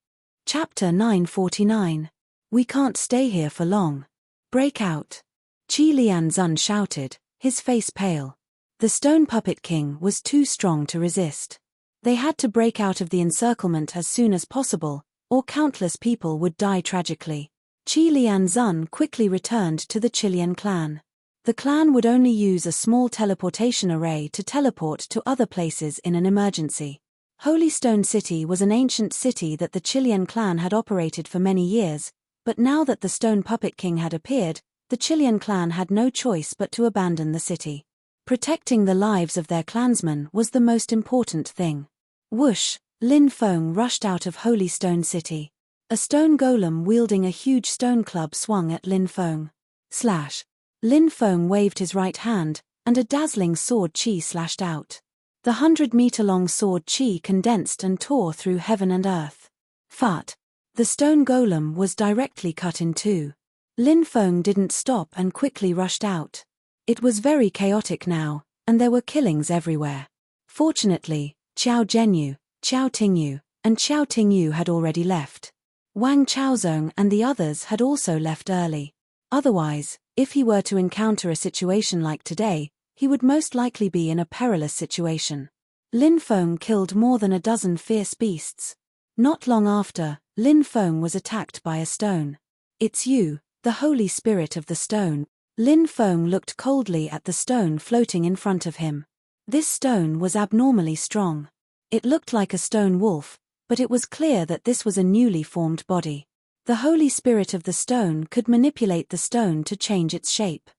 Speaker 1: Chapter 949. We can't stay here for long. Break out. Qi Lianzun shouted, his face pale. The stone puppet king was too strong to resist. They had to break out of the encirclement as soon as possible, or countless people would die tragically. Qi Lianzun quickly returned to the Qilian clan. The clan would only use a small teleportation array to teleport to other places in an emergency. Holy Stone City was an ancient city that the Qilian clan had operated for many years, but now that the Stone Puppet King had appeared, the Qilian clan had no choice but to abandon the city. Protecting the lives of their clansmen was the most important thing. Whoosh! Lin Feng rushed out of Holy Stone City. A stone golem wielding a huge stone club swung at Lin Feng. Slash! Lin Feng waved his right hand, and a dazzling sword chi slashed out. The 100-meter-long sword chi condensed and tore through heaven and earth. Fart! The stone golem was directly cut in two. Lin Feng didn't stop and quickly rushed out. It was very chaotic now, and there were killings everywhere. Fortunately, Qiao Zhenyu, Qiao Tingyu, and Qiao Tingyu had already left. Wang Chaozong and the others had also left early. Otherwise, if he were to encounter a situation like today, he would most likely be in a perilous situation. Lin Feng killed more than a dozen fierce beasts. Not long after, Lin Feng was attacked by a stone. It's you, the holy spirit of the stone. Lin Feng looked coldly at the stone floating in front of him. This stone was abnormally strong. It looked like a stone wolf, but it was clear that this was a newly formed body. The holy spirit of the stone could manipulate the stone to change its shape.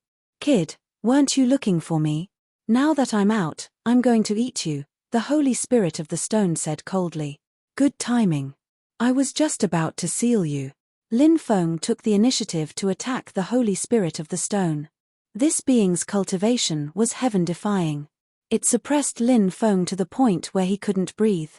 Speaker 1: Kid, weren't you looking for me? Now that I'm out, I'm going to eat you, the holy spirit of the stone said coldly. Good timing. I was just about to seal you. Lin Feng took the initiative to attack the holy spirit of the stone. This being's cultivation was heaven-defying. It suppressed Lin Feng to the point where he couldn't breathe.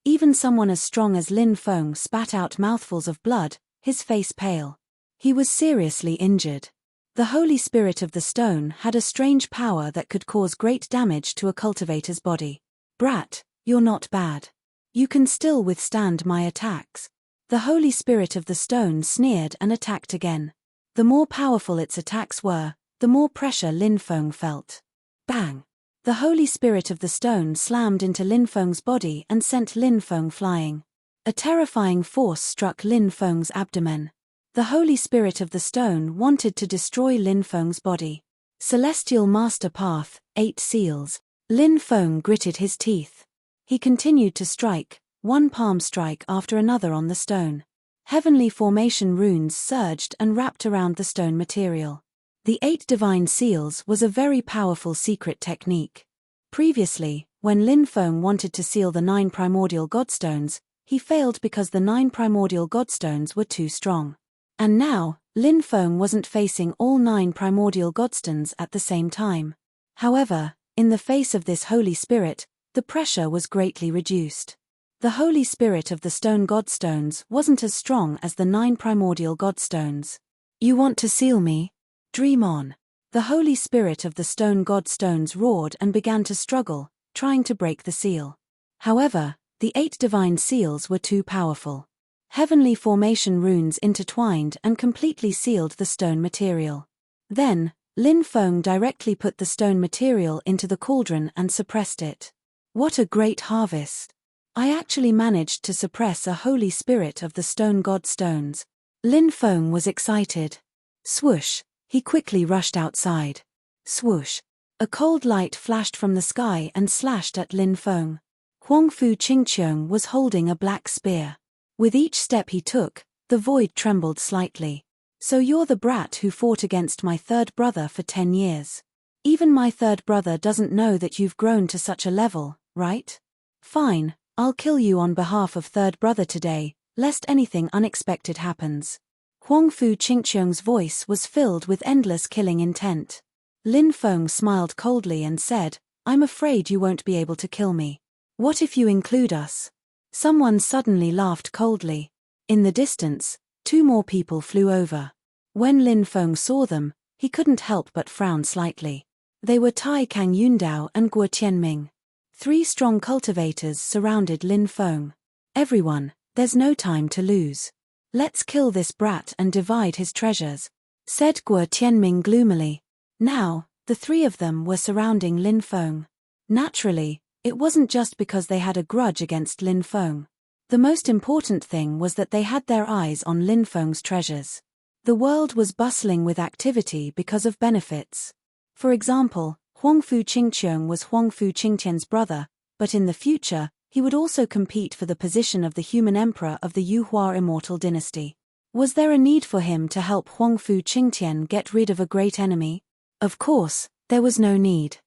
Speaker 1: Even someone as strong as Lin Feng spat out mouthfuls of blood, his face pale. He was seriously injured. The holy spirit of the stone had a strange power that could cause great damage to a cultivator's body. Brat, you're not bad. You can still withstand my attacks. The holy spirit of the stone sneered and attacked again. The more powerful its attacks were, the more pressure Lin Feng felt. Bang! The holy spirit of the stone slammed into Lin Feng's body and sent Lin Feng flying. A terrifying force struck Lin Feng's abdomen. The holy spirit of the stone wanted to destroy Lin Feng's body. Celestial Master Path, 8 seals. Lin Feng gritted his teeth. He continued to strike, one palm strike after another on the stone. Heavenly formation runes surged and wrapped around the stone material. The 8 divine seals was a very powerful secret technique. Previously, when Lin Feng wanted to seal the 9 primordial godstones, he failed because the 9 primordial godstones were too strong. And now, Lin Feng wasn't facing all 9 primordial godstones at the same time. However, in the face of this Holy Spirit, the pressure was greatly reduced. The Holy Spirit of the stone godstones wasn't as strong as the 9 primordial godstones. You want to seal me? Dream on. The Holy Spirit of the stone godstones roared and began to struggle, trying to break the seal. However, the 8 divine seals were too powerful. Heavenly formation runes intertwined and completely sealed the stone material. Then, Lin Feng directly put the stone material into the cauldron and suppressed it. What a great harvest! I actually managed to suppress a Holy Spirit of the stone godstones. Lin Feng was excited. Swoosh! He quickly rushed outside. Swoosh! A cold light flashed from the sky and slashed at Lin Feng. Huangfu Qingqiang was holding a black spear. With each step he took, the void trembled slightly. So you're the brat who fought against my third brother for 10 years. Even my third brother doesn't know that you've grown to such a level, right? Fine, I'll kill you on behalf of third brother today, lest anything unexpected happens. Huangfu Qingqiang's voice was filled with endless killing intent. Lin Feng smiled coldly and said, I'm afraid you won't be able to kill me. What if you include us? Someone suddenly laughed coldly. In the distance, 2 more people flew over. When Lin Feng saw them, he couldn't help but frown slightly. They were Tai Kang Yundao and Guo Tianming. 3 strong cultivators surrounded Lin Feng. Everyone, there's no time to lose. Let's kill this brat and divide his treasures, said Guo Tianming gloomily. Now, the 3 of them were surrounding Lin Feng. Naturally, it wasn't just because they had a grudge against Lin Feng. The most important thing was that they had their eyes on Lin Feng's treasures. The world was bustling with activity because of benefits. For example, Huangfu Qingqiang was Huangfu Qingtian's brother, but in the future, he would also compete for the position of the human emperor of the Yuhua immortal dynasty. Was there a need for him to help Huangfu Qingtian get rid of a great enemy? Of course, there was no need.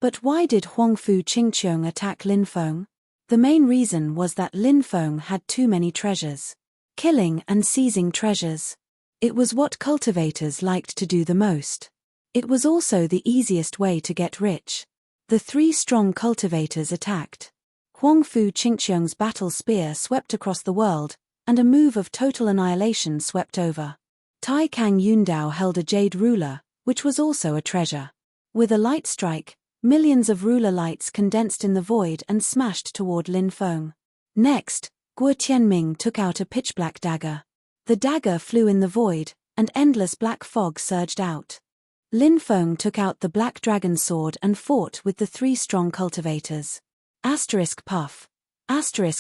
Speaker 1: But why did Huangfu Qingqiang attack Lin Feng? The main reason was that Lin Feng had too many treasures. Killing and seizing treasures. It was what cultivators liked to do the most. It was also the easiest way to get rich. The 3 strong cultivators attacked. Huangfu Qingqiang's battle spear swept across the world, and a move of total annihilation swept over. Tai Kang Yundao held a jade ruler, which was also a treasure. With a light strike, millions of ruler lights condensed in the void and smashed toward Lin Feng. Next, Guo Tianming took out a pitch-black dagger. The dagger flew in the void, and endless black fog surged out. Lin Feng took out the black dragon sword and fought with the 3 strong cultivators. Puff.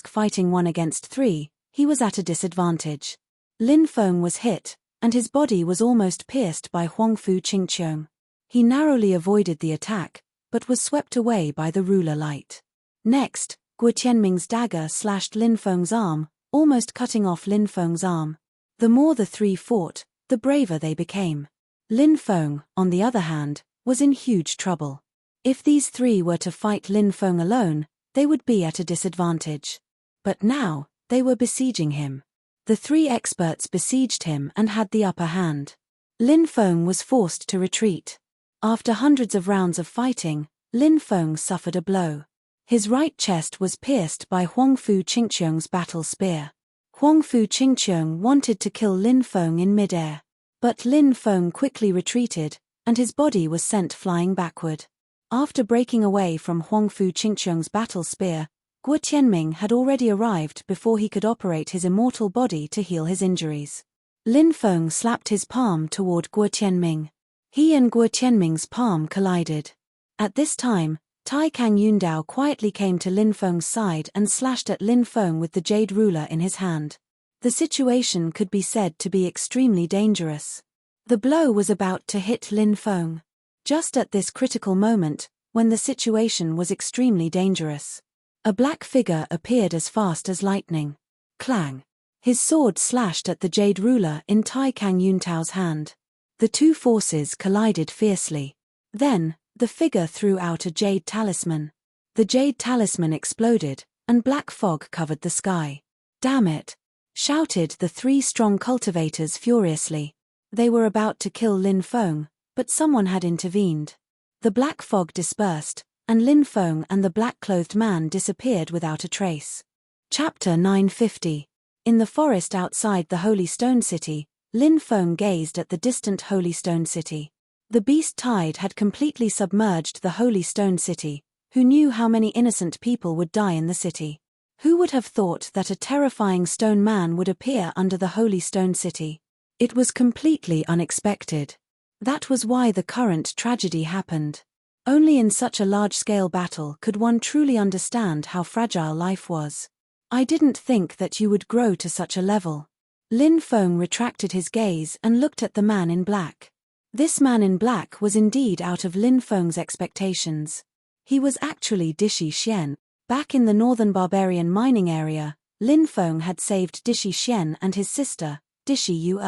Speaker 1: Fighting 1 against 3, he was at a disadvantage. Lin Feng was hit, and his body was almost pierced by Huangfu Qingqiang. He narrowly avoided the attack, but was swept away by the ruler light. Next, Guo Tianming's dagger slashed Lin Feng's arm, almost cutting off Lin Feng's arm. The more the 3 fought, the braver they became. Lin Feng, on the other hand, was in huge trouble. If these 3 were to fight Lin Feng alone, they would be at a disadvantage. But now, they were besieging him. The 3 experts besieged him and had the upper hand. Lin Feng was forced to retreat. After hundreds of rounds of fighting, Lin Feng suffered a blow. His right chest was pierced by Huangfu Qingqiang's battle spear. Huangfu Qingqiang wanted to kill Lin Feng in midair. But Lin Feng quickly retreated, and his body was sent flying backward. After breaking away from Huangfu Qingqiang's battle spear, Guo Tianming had already arrived before he could operate his immortal body to heal his injuries. Lin Feng slapped his palm toward Guo Tianming. He and Guo Tianming's palm collided. At this time, Tai Kang Yundao quietly came to Lin Feng's side and slashed at Lin Feng with the jade ruler in his hand. The situation could be said to be extremely dangerous. The blow was about to hit Lin Feng. Just at this critical moment, when the situation was extremely dangerous, a black figure appeared as fast as lightning. Clang! His sword slashed at the jade ruler in Tai Kang Yuntao's hand. The two forces collided fiercely. Then, the figure threw out a jade talisman. The jade talisman exploded, and black fog covered the sky. "Damn it!" shouted the three strong cultivators furiously. They were about to kill Lin Feng, but someone had intervened. The black fog dispersed, and Lin Feng and the black-clothed man disappeared without a trace. Chapter 950. In the forest outside the Holy Stone City, Lin Feng gazed at the distant Holy Stone City. The beast tide had completely submerged the Holy Stone City. Who knew how many innocent people would die in the city? Who would have thought that a terrifying stone man would appear under the Holy Stone City? It was completely unexpected. That was why the current tragedy happened. Only in such a large-scale battle could one truly understand how fragile life was. "I didn't think that you would grow to such a level." Lin Feng retracted his gaze and looked at the man in black. This man in black was indeed out of Lin Feng's expectations. He was actually Dishi Xian. Back in the northern barbarian mining area, Lin Feng had saved Dishi Xian and his sister, Dishi Yu.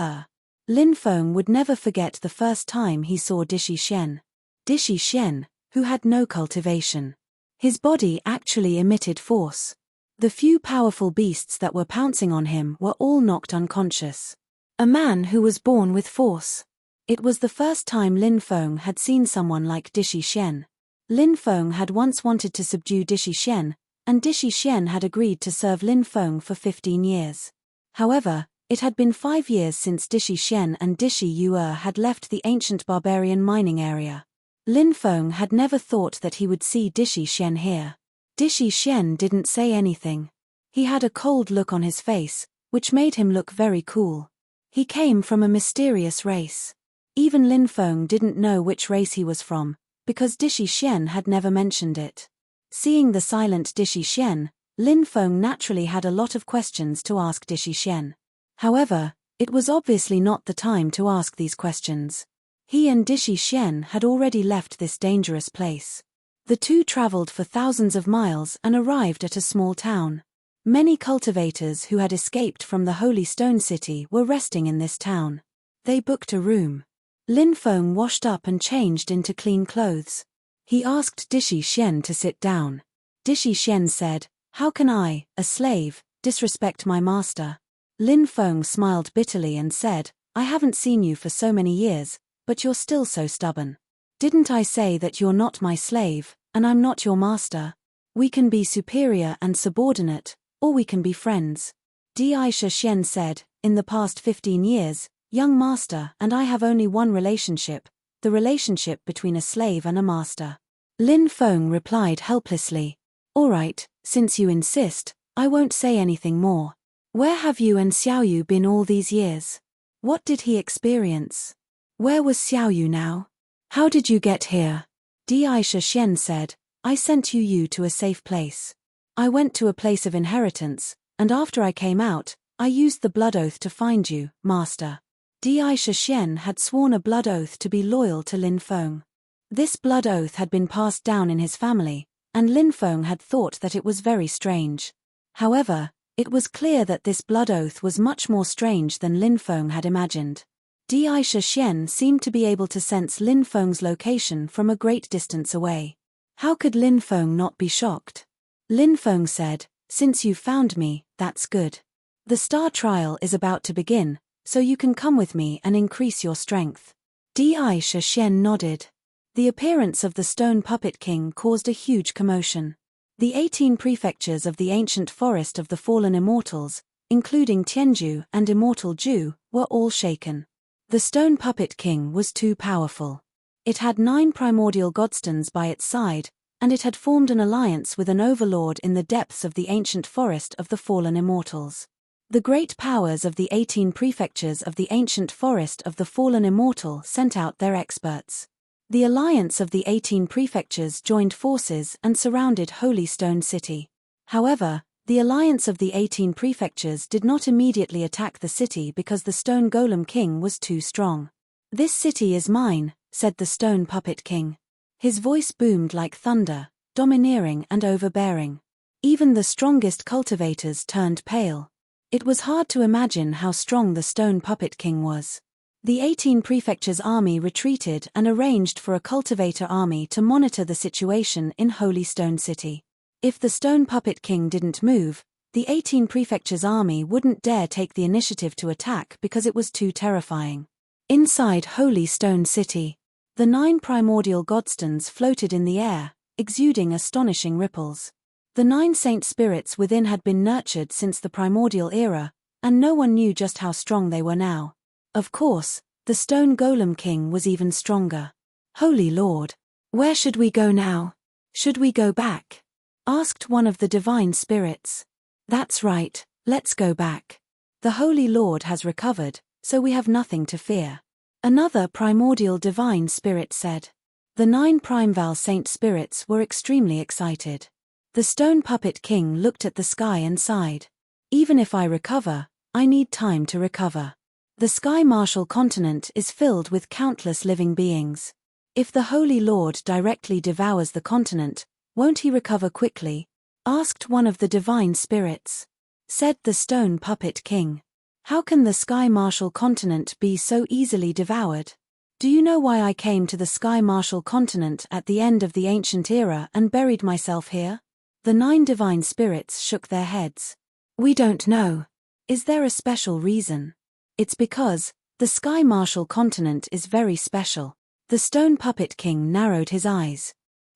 Speaker 1: Lin Feng would never forget the first time he saw Dishi Xian. Dishi Xian, who had no cultivation. His body actually emitted force. The few powerful beasts that were pouncing on him were all knocked unconscious. A man who was born with force. It was the first time Lin Feng had seen someone like Dishi Xian. Lin Feng had once wanted to subdue Dishi Xian, and Dishi Xian had agreed to serve Lin Feng for 15 years. However, it had been 5 years since Dishi Xian and Dishi Yu had left the ancient barbarian mining area. Lin Feng had never thought that he would see Dishi Xian here. Dishi Xian didn't say anything. He had a cold look on his face, which made him look very cool. He came from a mysterious race. Even Lin Feng didn't know which race he was from, because Dishi Xian had never mentioned it. Seeing the silent Dishi Xian, Lin Feng naturally had a lot of questions to ask Dishi Xian. However, it was obviously not the time to ask these questions. He and Dishi Xian had already left this dangerous place. The two traveled for thousands of miles and arrived at a small town. Many cultivators who had escaped from the Holy Stone City were resting in this town. They booked a room. Lin Feng washed up and changed into clean clothes. He asked Dishi Xian to sit down. Dishi Xian said, "How can I, a slave, disrespect my master?" Lin Feng smiled bitterly and said, "I haven't seen you for so many years, but you're still so stubborn. Didn't I say that you're not my slave, and I'm not your master? We can be superior and subordinate, or we can be friends." Daisha Xian said, "In the past 15 years, young master and I have only one relationship, the relationship between a slave and a master." Lin Feng replied helplessly, "All right, since you insist, I won't say anything more. Where have you and Xiaoyu been all these years? What did he experience? Where was Xiaoyu now? How did you get here?" Daisha Xian said, "I sent you to a safe place. I went to a place of inheritance, and after I came out, I used the blood oath to find you, master." Daisha Xian had sworn a blood oath to be loyal to Lin Feng. This blood oath had been passed down in his family, and Lin Feng had thought that it was very strange. However, it was clear that this blood oath was much more strange than Lin Feng had imagined. Daisha Xian seemed to be able to sense Lin Feng's location from a great distance away. How could Lin Feng not be shocked? Lin Feng said, "Since you found me, that's good. The star trial is about to begin, so you can come with me and increase your strength." Daisha Xian nodded. The appearance of the stone puppet king caused a huge commotion. The 18 prefectures of the ancient forest of the fallen immortals, including Tianju and Immortal Ju, were all shaken. The stone puppet king was too powerful. It had 9 primordial godstones by its side, and it had formed an alliance with an overlord in the depths of the ancient forest of the fallen immortals. The great powers of the 18 prefectures of the ancient forest of the fallen immortal sent out their experts. The alliance of the 18 prefectures joined forces and surrounded Holy Stone City. However, the alliance of the 18 prefectures did not immediately attack the city because the stone golem king was too strong. "This city is mine," said the stone puppet king. His voice boomed like thunder, domineering and overbearing. Even the strongest cultivators turned pale. It was hard to imagine how strong the Stone Puppet King was. The 18 prefectures' army retreated and arranged for a cultivator army to monitor the situation in Holy Stone City. If the Stone Puppet King didn't move, the 18 prefectures' army wouldn't dare take the initiative to attack because it was too terrifying. Inside Holy Stone City, the 9 primordial godstones floated in the air, exuding astonishing ripples. The 9 saint spirits within had been nurtured since the primordial era, and no one knew just how strong they were now. Of course, the Stone Golem King was even stronger. "Holy Lord, where should we go now? Should we go back?" asked one of the divine spirits. "That's right, let's go back. The Holy Lord has recovered, so we have nothing to fear," another primordial divine spirit said. The 9 Primeval saint spirits were extremely excited. The Stone Puppet King looked at the sky and sighed. "Even if I recover, I need time to recover. The Sky Martial continent is filled with countless living beings. If the Holy Lord directly devours the continent, won't he recover quickly?" asked one of the divine spirits. Said the Stone Puppet King. "How can the Sky Martial continent be so easily devoured? Do you know why I came to the Sky Martial continent at the end of the ancient era and buried myself here?" The 9 divine spirits shook their heads. "We don't know. Is there a special reason?" "It's because the Sky Martial continent is very special." The Stone Puppet King narrowed his eyes.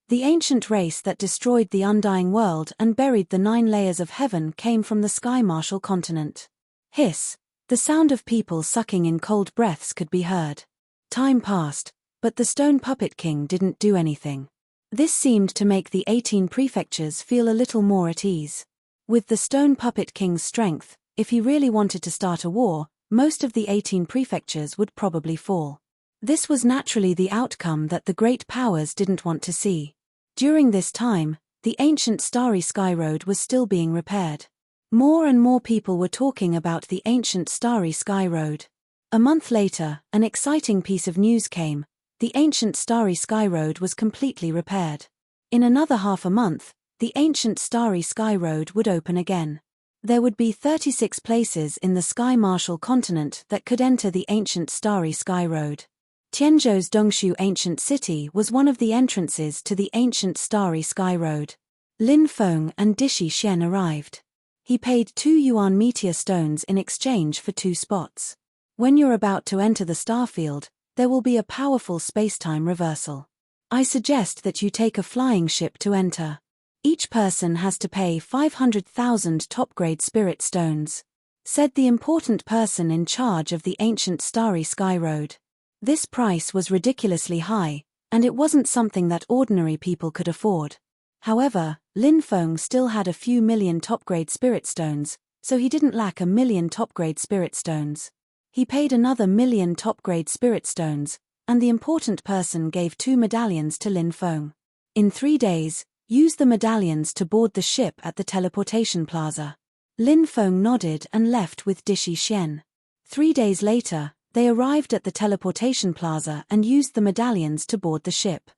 Speaker 1: The ancient race that destroyed the undying world and buried the 9 layers of heaven came from the Sky Martial continent. Hiss. The sound of people sucking in cold breaths could be heard. Time passed, but the Stone Puppet King didn't do anything. This seemed to make the 18 prefectures feel a little more at ease. With the Stone Puppet King's strength, if he really wanted to start a war, most of the 18 prefectures would probably fall. This was naturally the outcome that the great powers didn't want to see. During this time, the ancient Starry Sky Road was still being repaired. More and more people were talking about the ancient Starry Sky Road. A month later, an exciting piece of news came. The ancient Starry Sky Road was completely repaired. In another half a month, the ancient Starry Sky Road would open again. There would be 36 places in the Sky Martial continent that could enter the ancient Starry Sky Road. Tianzhou's Dongshu Ancient City was one of the entrances to the ancient Starry Sky Road. Lin Feng and Dishi Xian arrived. He paid 2 yuan meteor stones in exchange for 2 spots. When you're about to enter the starfield, there will be a powerful space-time reversal. I suggest that you take a flying ship to enter. Each person has to pay 500,000 top-grade spirit stones, said the important person in charge of the ancient Starry Sky Road. This price was ridiculously high, and it wasn't something that ordinary people could afford. However, Lin Feng still had a few million top-grade spirit stones, so he didn't lack a million top-grade spirit stones. He paid another million top-grade spirit stones, and the important person gave 2 medallions to Lin Feng. In 3 days, use the medallions to board the ship at the teleportation plaza. Lin Feng nodded and left with Dishi Xian. 3 days later, they arrived at the teleportation plaza and used the medallions to board the ship.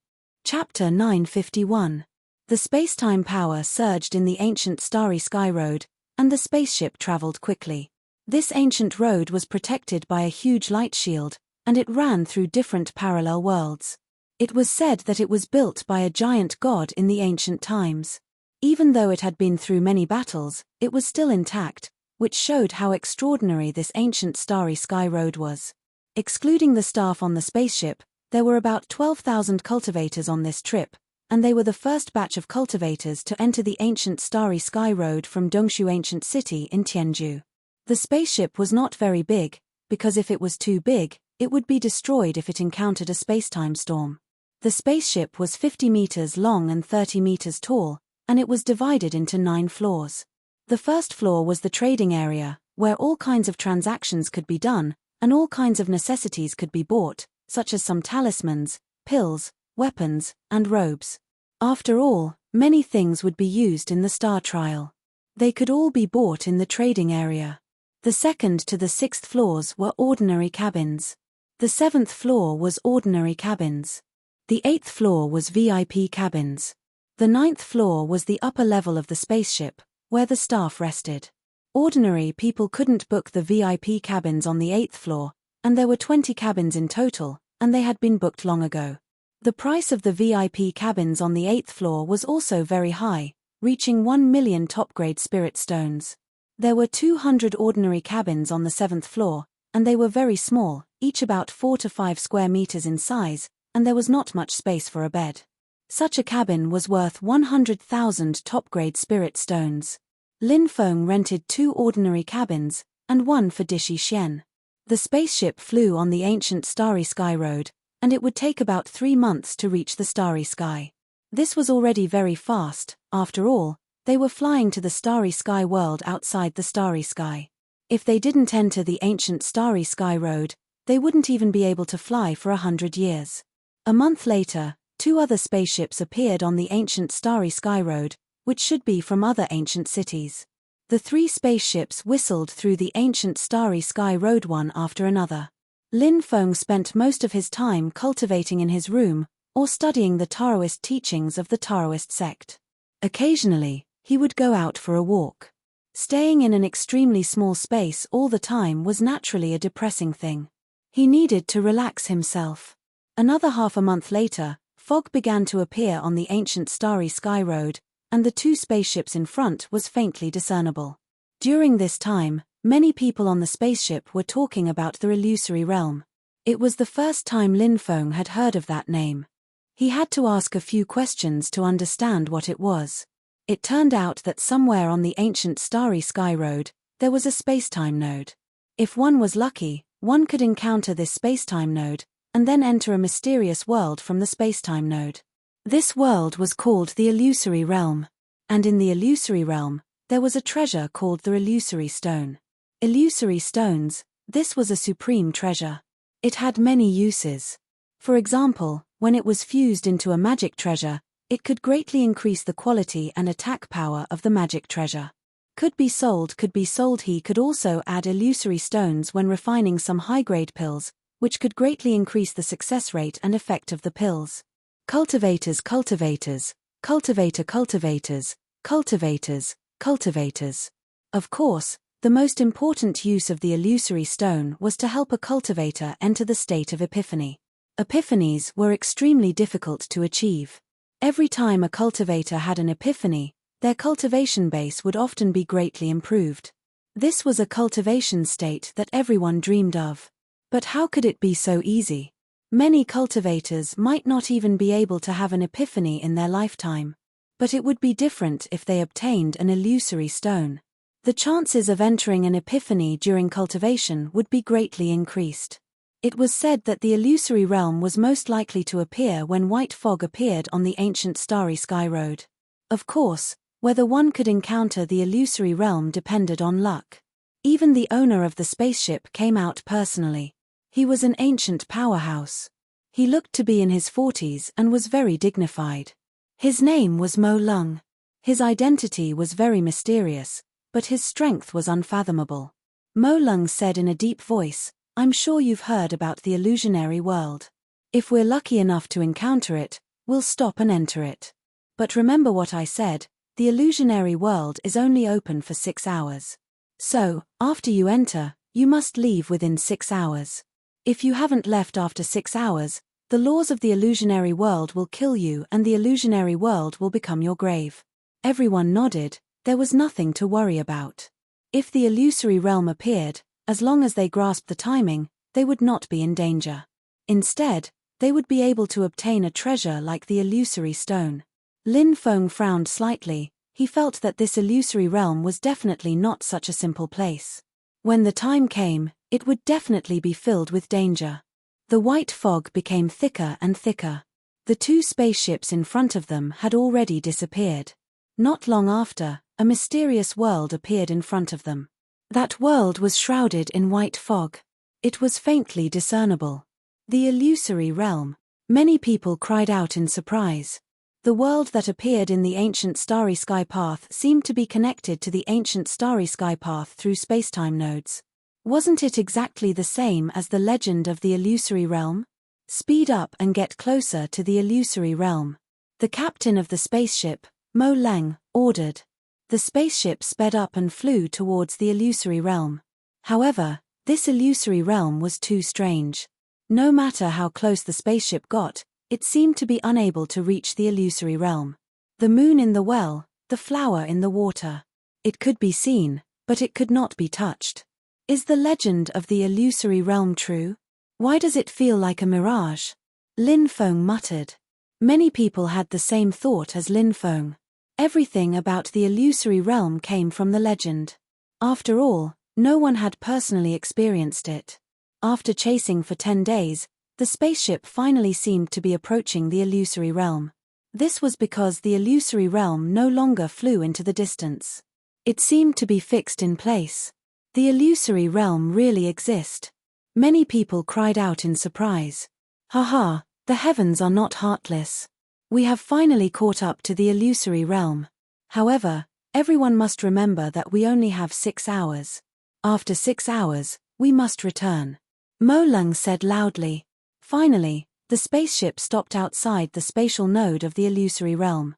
Speaker 1: Chapter 951. The space-time power surged in the ancient Starry Sky Road, and the spaceship traveled quickly. This ancient road was protected by a huge light shield, and it ran through different parallel worlds. It was said that it was built by a giant god in the ancient times. Even though it had been through many battles, it was still intact, which showed how extraordinary this ancient Starry Sky Road was. Excluding the staff on the spaceship, there were about 12,000 cultivators on this trip, and they were the first batch of cultivators to enter the ancient Starry Sky Road from Dongshu Ancient City in Tianzhou. The spaceship was not very big, because if it was too big, it would be destroyed if it encountered a space-time storm. The spaceship was 50 meters long and 30 meters tall, and it was divided into 9 floors. The first floor was the trading area, where all kinds of transactions could be done, and all kinds of necessities could be bought, such as some talismans, pills, weapons, and robes. After all, many things would be used in the star trial. They could all be bought in the trading area. The second to the 6th floors were ordinary cabins. The 7th floor was ordinary cabins. The 8th floor was VIP cabins. The 9th floor was the upper level of the spaceship, where the staff rested. Ordinary people couldn't book the VIP cabins on the 8th floor, and there were 20 cabins in total, and they had been booked long ago. The price of the VIP cabins on the 8th floor was also very high, reaching 1 million top-grade spirit stones. There were 200 ordinary cabins on the 7th floor, and they were very small, each about 4 to 5 square meters in size, and there was not much space for a bed. Such a cabin was worth 100,000 top-grade spirit stones. Lin Feng rented 2 ordinary cabins, and 1 for Dishi Xian. The spaceship flew on the ancient Starry Sky Road, and it would take about 3 months to reach the Starry Sky. This was already very fast. After all, they were flying to the Starry Sky world outside the Starry Sky. If they didn't enter the ancient Starry Sky Road, they wouldn't even be able to fly for 100 years. A month later, 2 other spaceships appeared on the ancient Starry Sky Road, which should be from other ancient cities. The 3 spaceships whistled through the ancient Starry Sky Road one after another. Lin Feng spent most of his time cultivating in his room, or studying the Taoist teachings of the Taoist sect. Occasionally, he would go out for a walk. Staying in an extremely small space all the time was naturally a depressing thing. He needed to relax himself. Another half a month later, fog began to appear on the ancient Starry Sky Road, and the 2 spaceships in front was faintly discernible. During this time, many people on the spaceship were talking about the illusory realm. It was the first time Lin Feng had heard of that name. He had to ask a few questions to understand what it was. It turned out that somewhere on the ancient Starry Sky Road, there was a spacetime node. If one was lucky, one could encounter this spacetime node, and then enter a mysterious world from the spacetime node. This world was called the illusory realm. And in the illusory realm, there was a treasure called the illusory stone. Illusory stones, this was a supreme treasure. It had many uses. For example, when it was fused into a magic treasure, it could greatly increase the quality and attack power of the magic treasure. Could be sold. He could also add illusory stones when refining some high-grade pills, which could greatly increase the success rate and effect of the pills. Cultivators. Of course, the most important use of the illusory stone was to help a cultivator enter the state of epiphany. Epiphanies were extremely difficult to achieve. Every time a cultivator had an epiphany, their cultivation base would often be greatly improved. This was a cultivation state that everyone dreamed of. But how could it be so easy? Many cultivators might not even be able to have an epiphany in their lifetime. But it would be different if they obtained an illusory stone. The chances of entering an epiphany during cultivation would be greatly increased. It was said that the illusory realm was most likely to appear when white fog appeared on the ancient Starry Sky Road. Of course, whether one could encounter the illusory realm depended on luck. Even the owner of the spaceship came out personally. He was an ancient powerhouse. He looked to be in his 40s and was very dignified. His name was Mo Lung. His identity was very mysterious, but his strength was unfathomable. Mo Lung said in a deep voice, "I'm sure you've heard about the illusionary world. If we're lucky enough to encounter it, we'll stop and enter it. But remember what I said, the illusionary world is only open for 6 hours. So, after you enter, you must leave within 6 hours. If you haven't left after 6 hours, the laws of the illusionary world will kill you and the illusionary world will become your grave." Everyone nodded. There was nothing to worry about. If the illusory realm appeared, as long as they grasped the timing, they would not be in danger. Instead, they would be able to obtain a treasure like the illusory stone. Lin Feng frowned slightly. He felt that this illusory realm was definitely not such a simple place. When the time came, it would definitely be filled with danger. The white fog became thicker and thicker. The 2 spaceships in front of them had already disappeared. Not long after, a mysterious world appeared in front of them. That world was shrouded in white fog. It was faintly discernible. The illusory realm. Many people cried out in surprise. The world that appeared in the ancient Starry Sky Path seemed to be connected to the ancient Starry Sky Path through spacetime nodes. Wasn't it exactly the same as the legend of the illusory realm? Speed up and get closer to the illusory realm. The captain of the spaceship, Mo Leng, ordered. The spaceship sped up and flew towards the illusory realm. However, this illusory realm was too strange. No matter how close the spaceship got, it seemed to be unable to reach the illusory realm. The moon in the well, the flower in the water. It could be seen, but it could not be touched. Is the legend of the illusory realm true? Why does it feel like a mirage? Lin Feng muttered. Many people had the same thought as Lin Feng. Everything about the illusory realm came from the legend. After all, no one had personally experienced it. After chasing for 10 days, the spaceship finally seemed to be approaching the illusory realm. This was because the illusory realm no longer flew into the distance. It seemed to be fixed in place. The illusory realm really exists. Many people cried out in surprise. Haha, the heavens are not heartless. We have finally caught up to the illusory realm. However, everyone must remember that we only have 6 hours. After 6 hours, we must return. Mo Lung said loudly. Finally, the spaceship stopped outside the spatial node of the illusory realm.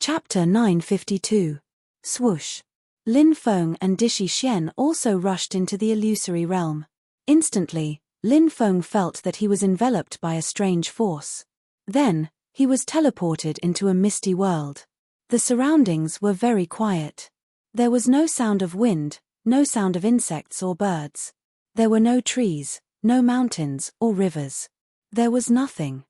Speaker 1: Chapter 952. Swoosh. Lin Feng and Dishi Xian also rushed into the illusory realm. Instantly, Lin Feng felt that he was enveloped by a strange force. Then, he was teleported into a misty world. The surroundings were very quiet. There was no sound of wind, no sound of insects or birds. There were no trees, no mountains or rivers. There was nothing.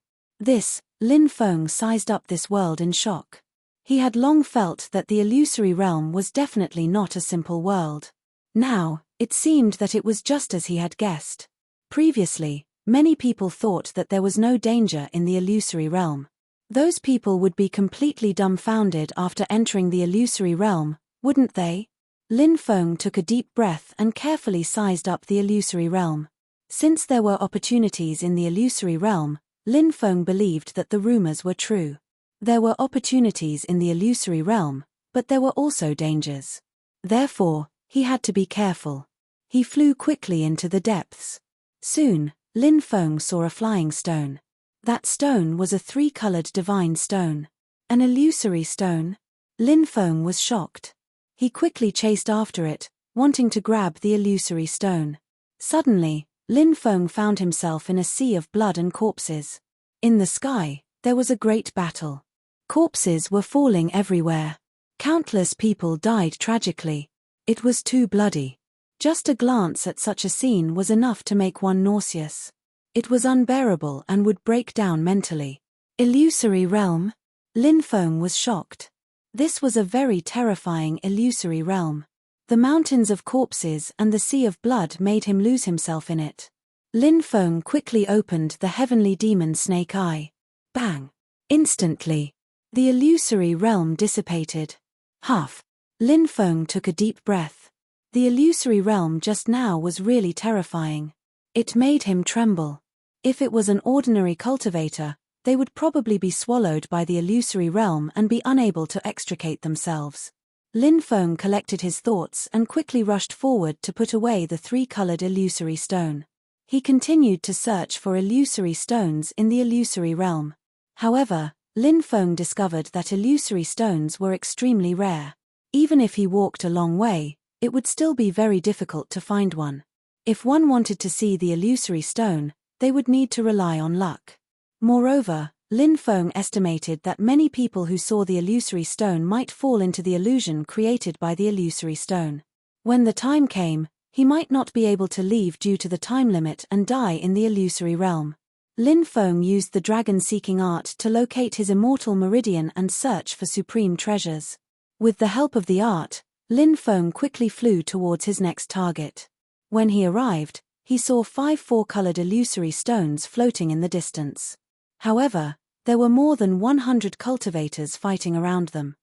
Speaker 1: Lin Feng sized up this world in shock. He had long felt that the illusory realm was definitely not a simple world. Now, it seemed that it was just as he had guessed. Previously, many people thought that there was no danger in the illusory realm. Those people would be completely dumbfounded after entering the illusory realm, wouldn't they? Lin Feng took a deep breath and carefully sized up the illusory realm. Since there were opportunities in the illusory realm, Lin Feng believed that the rumors were true. There were opportunities in the illusory realm, but there were also dangers. Therefore, he had to be careful. He flew quickly into the depths. Soon, Lin Feng saw a flying stone. That stone was a 3-colored divine stone. An illusory stone? Lin Feng was shocked. He quickly chased after it, wanting to grab the illusory stone. Suddenly, Lin Feng found himself in a sea of blood and corpses. In the sky, there was a great battle. Corpses were falling everywhere. Countless people died tragically. It was too bloody. Just a glance at such a scene was enough to make one nauseous. It was unbearable and would break down mentally. Illusory realm? Lin Feng was shocked. This was a very terrifying illusory realm. The mountains of corpses and the sea of blood made him lose himself in it. Lin Feng quickly opened the heavenly demon snake eye. Bang! Instantly, the illusory realm dissipated. Huff! Lin Feng took a deep breath. The illusory realm just now was really terrifying. It made him tremble. If it was an ordinary cultivator, they would probably be swallowed by the illusory realm and be unable to extricate themselves. Lin Feng collected his thoughts and quickly rushed forward to put away the 3-colored illusory stone. He continued to search for illusory stones in the illusory realm. However, Lin Feng discovered that illusory stones were extremely rare. Even if he walked a long way, it would still be very difficult to find one. If one wanted to see the illusory stone, they would need to rely on luck. Moreover, Lin Feng estimated that many people who saw the illusory stone might fall into the illusion created by the illusory stone. When the time came, he might not be able to leave due to the time limit and die in the illusory realm. Lin Feng used the dragon-seeking art to locate his immortal meridian and search for supreme treasures. With the help of the art, Lin Feng quickly flew towards his next target. When he arrived, he saw 5 4-colored illusory stones floating in the distance. However, there were more than 100 cultivators fighting around them.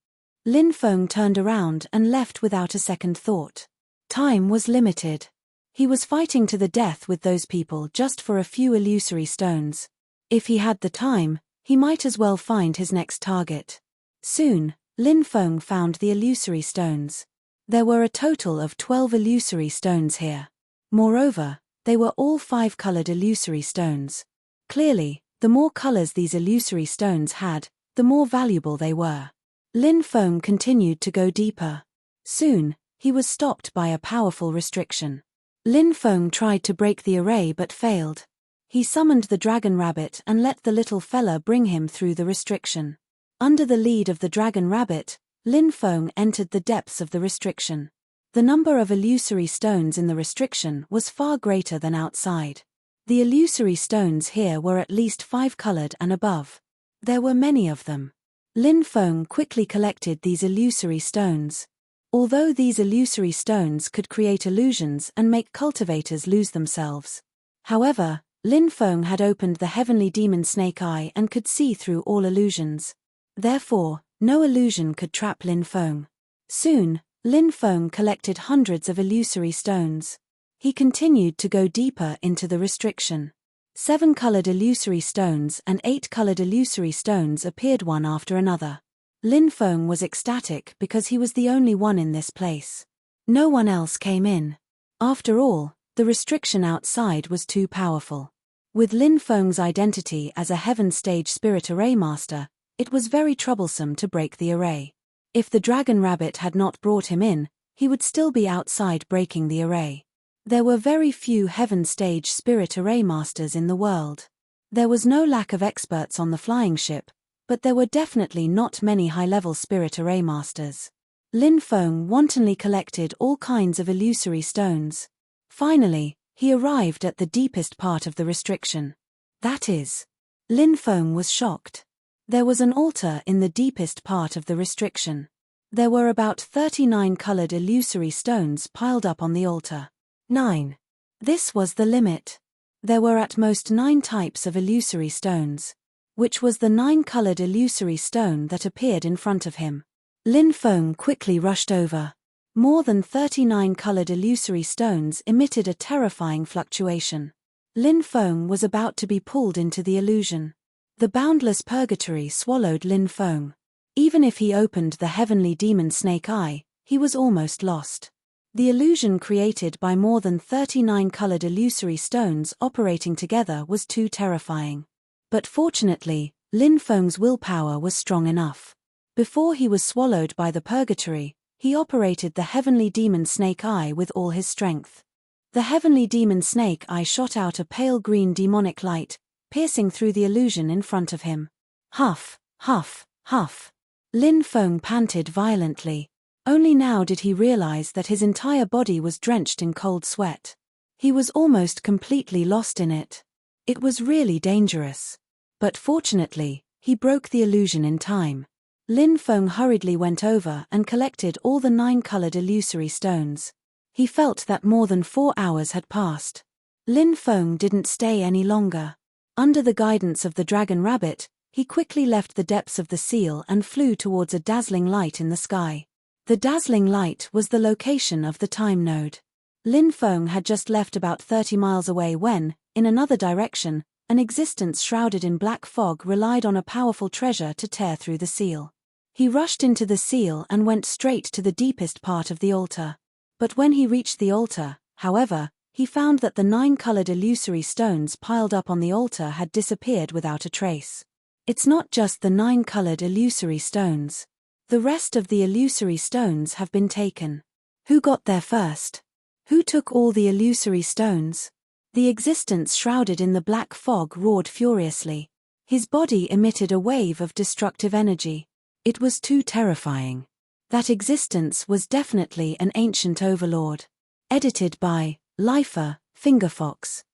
Speaker 1: Lin Feng turned around and left without a second thought. Time was limited. He was fighting to the death with those people just for a few illusory stones. If he had the time, he might as well find his next target. Soon, Lin Feng found the illusory stones. There were a total of 12 illusory stones here. Moreover, they were all 5-colored illusory stones. Clearly, the more colors these illusory stones had, the more valuable they were. Lin Feng continued to go deeper. Soon, he was stopped by a powerful restriction. Lin Feng tried to break the array but failed. He summoned the dragon rabbit and let the little fella bring him through the restriction. Under the lead of the dragon rabbit, Lin Feng entered the depths of the restriction. The number of illusory stones in the restriction was far greater than outside. The illusory stones here were at least 5-colored and above. There were many of them. Lin Feng quickly collected these illusory stones. Although these illusory stones could create illusions and make cultivators lose themselves. However, Lin Feng had opened the heavenly demon snake eye and could see through all illusions. Therefore, no illusion could trap Lin Feng. Soon, Lin Feng collected hundreds of illusory stones. He continued to go deeper into the restriction. 7-colored illusory stones and 8-colored illusory stones appeared one after another. Lin Feng was ecstatic because he was the only one in this place. No one else came in. After all, the restriction outside was too powerful. With Lin Feng's identity as a Heaven Stage Spirit Array Master, it was very troublesome to break the array. If the dragon rabbit had not brought him in, he would still be outside breaking the array. There were very few Heaven Stage Spirit Array Masters in the world. There was no lack of experts on the flying ship, but there were definitely not many high-level Spirit Array Masters. Lin Feng wantonly collected all kinds of illusory stones. Finally, he arrived at the deepest part of the restriction. That is, Lin Feng was shocked. There was an altar in the deepest part of the restriction. There were about 39 colored illusory stones piled up on the altar. 9. This was the limit. There were at most 9 types of illusory stones. Which was the 9-colored illusory stone that appeared in front of him. Lin Feng quickly rushed over. More than 39 colored illusory stones emitted a terrifying fluctuation. Lin Feng was about to be pulled into the illusion. The boundless purgatory swallowed Lin Feng. Even if he opened the heavenly demon snake eye, he was almost lost. The illusion created by more than 39 colored illusory stones operating together was too terrifying. But fortunately, Lin Feng's willpower was strong enough. Before he was swallowed by the purgatory, he operated the heavenly demon snake eye with all his strength. The heavenly demon snake eye shot out a pale green demonic light, piercing through the illusion in front of him. Huff, huff, huff. Lin Feng panted violently. Only now did he realize that his entire body was drenched in cold sweat. He was almost completely lost in it. It was really dangerous. But fortunately, he broke the illusion in time. Lin Feng hurriedly went over and collected all the 9-colored illusory stones. He felt that more than 4 hours had passed. Lin Feng didn't stay any longer. Under the guidance of the dragon rabbit, he quickly left the depths of the seal and flew towards a dazzling light in the sky. The dazzling light was the location of the time node. Lin Feng had just left about 30 miles away when, in another direction, an existence shrouded in black fog relied on a powerful treasure to tear through the seal. He rushed into the seal and went straight to the deepest part of the altar. But when he reached the altar, however, he found that the 9-colored illusory stones piled up on the altar had disappeared without a trace. It's not just the 9-colored illusory stones. The rest of the illusory stones have been taken. Who got there first? Who took all the illusory stones? The existence shrouded in the black fog roared furiously. His body emitted a wave of destructive energy. It was too terrifying. That existence was definitely an ancient overlord. Edited by Lifer, Fingerfox.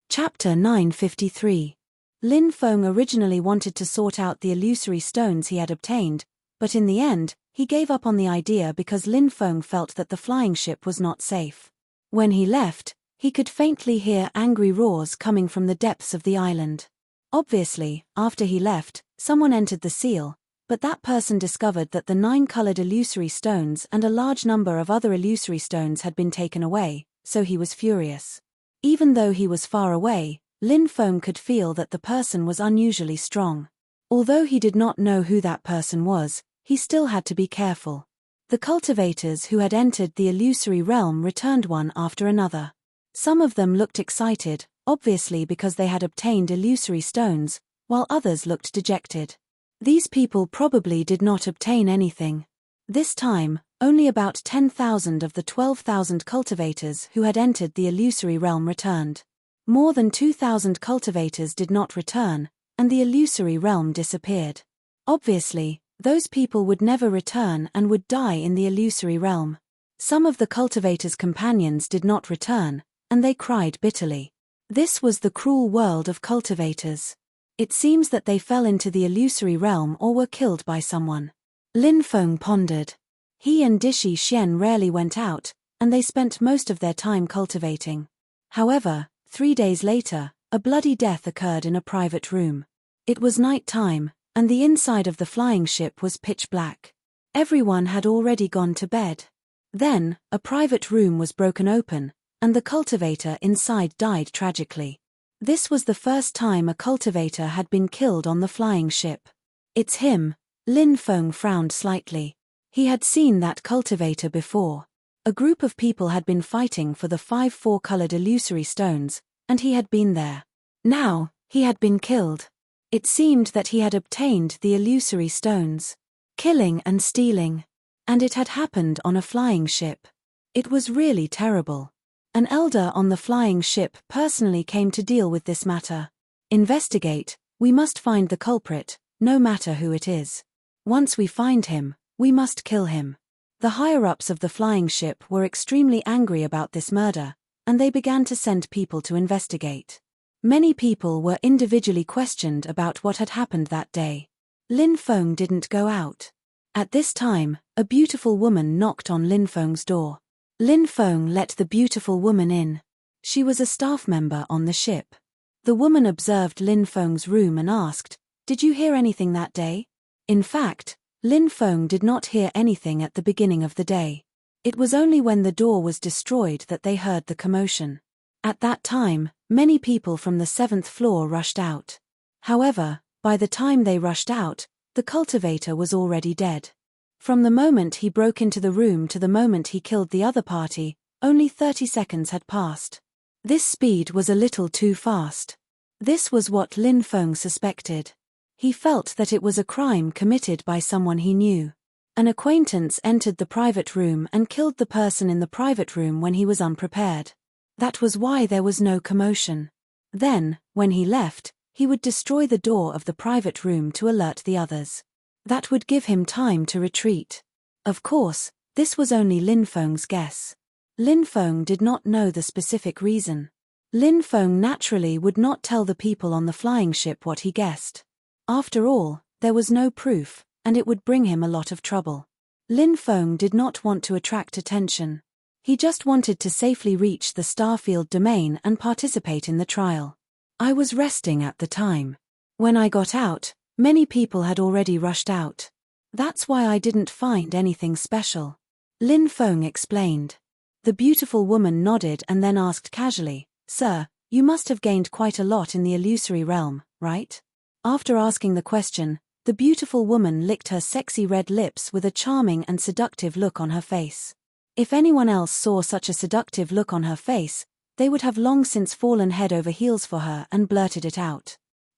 Speaker 1: Chapter 953. Lin Feng originally wanted to sort out the illusory stones he had obtained, but in the end, he gave up on the idea because Lin Feng felt that the flying ship was not safe. When he left, he could faintly hear angry roars coming from the depths of the island. Obviously, after he left, someone entered the seal, but that person discovered that the 9-colored illusory stones and a large number of other illusory stones had been taken away, so he was furious. Even though he was far away, Lin Feng could feel that the person was unusually strong. Although he did not know who that person was, he still had to be careful. The cultivators who had entered the illusory realm returned one after another. Some of them looked excited, obviously because they had obtained illusory stones, while others looked dejected. These people probably did not obtain anything. This time, Only about 10,000 of the 12,000 cultivators who had entered the illusory realm returned. More than 2,000 cultivators did not return, and the illusory realm disappeared. Obviously, those people would never return and would die in the illusory realm. Some of the cultivators' companions did not return, and they cried bitterly. This was the cruel world of cultivators. It seems that they fell into the illusory realm or were killed by someone. Lin Feng pondered. He and Dishi Xian rarely went out, and they spent most of their time cultivating. However, 3 days later, a bloody death occurred in a private room. It was night time, and the inside of the flying ship was pitch black. Everyone had already gone to bed. Then, a private room was broken open, and the cultivator inside died tragically. This was the first time a cultivator had been killed on the flying ship. It's him. Lin Feng frowned slightly. He had seen that cultivator before. A group of people had been fighting for the 5 4-colored illusory stones, and he had been there. Now, he had been killed. It seemed that he had obtained the illusory stones. Killing and stealing. And it had happened on a flying ship. It was really terrible. An elder on the flying ship personally came to deal with this matter. Investigate, we must find the culprit, no matter who it is. Once we find him, we must kill him. The higher-ups of the flying ship were extremely angry about this murder, and they began to send people to investigate. Many people were individually questioned about what had happened that day. Lin Feng didn't go out. At this time, a beautiful woman knocked on Lin Feng's door. Lin Feng let the beautiful woman in. She was a staff member on the ship. The woman observed Lin Feng's room and asked, "Did you hear anything that day?" In fact, Lin Feng did not hear anything at the beginning of the day. It was only when the door was destroyed that they heard the commotion. At that time, many people from the 7th floor rushed out. However, by the time they rushed out, the cultivator was already dead. From the moment he broke into the room to the moment he killed the other party, only 30 seconds had passed. This speed was a little too fast. This was what Lin Feng suspected. He felt that it was a crime committed by someone he knew. An acquaintance entered the private room and killed the person in the private room when he was unprepared. That was why there was no commotion. Then, when he left, he would destroy the door of the private room to alert the others. That would give him time to retreat. Of course, this was only Lin Feng's guess. Lin Feng did not know the specific reason. Lin Feng naturally would not tell the people on the flying ship what he guessed. After all, there was no proof, and it would bring him a lot of trouble. Lin Feng did not want to attract attention. He just wanted to safely reach the Starfield domain and participate in the trial. I was resting at the time. When I got out, many people had already rushed out. That's why I didn't find anything special. Lin Feng explained. The beautiful woman nodded and then asked casually, "Sir, you must have gained quite a lot in the illusory realm, right?" After asking the question, the beautiful woman licked her sexy red lips with a charming and seductive look on her face. If anyone else saw such a seductive look on her face, they would have long since fallen head over heels for her and blurted it out.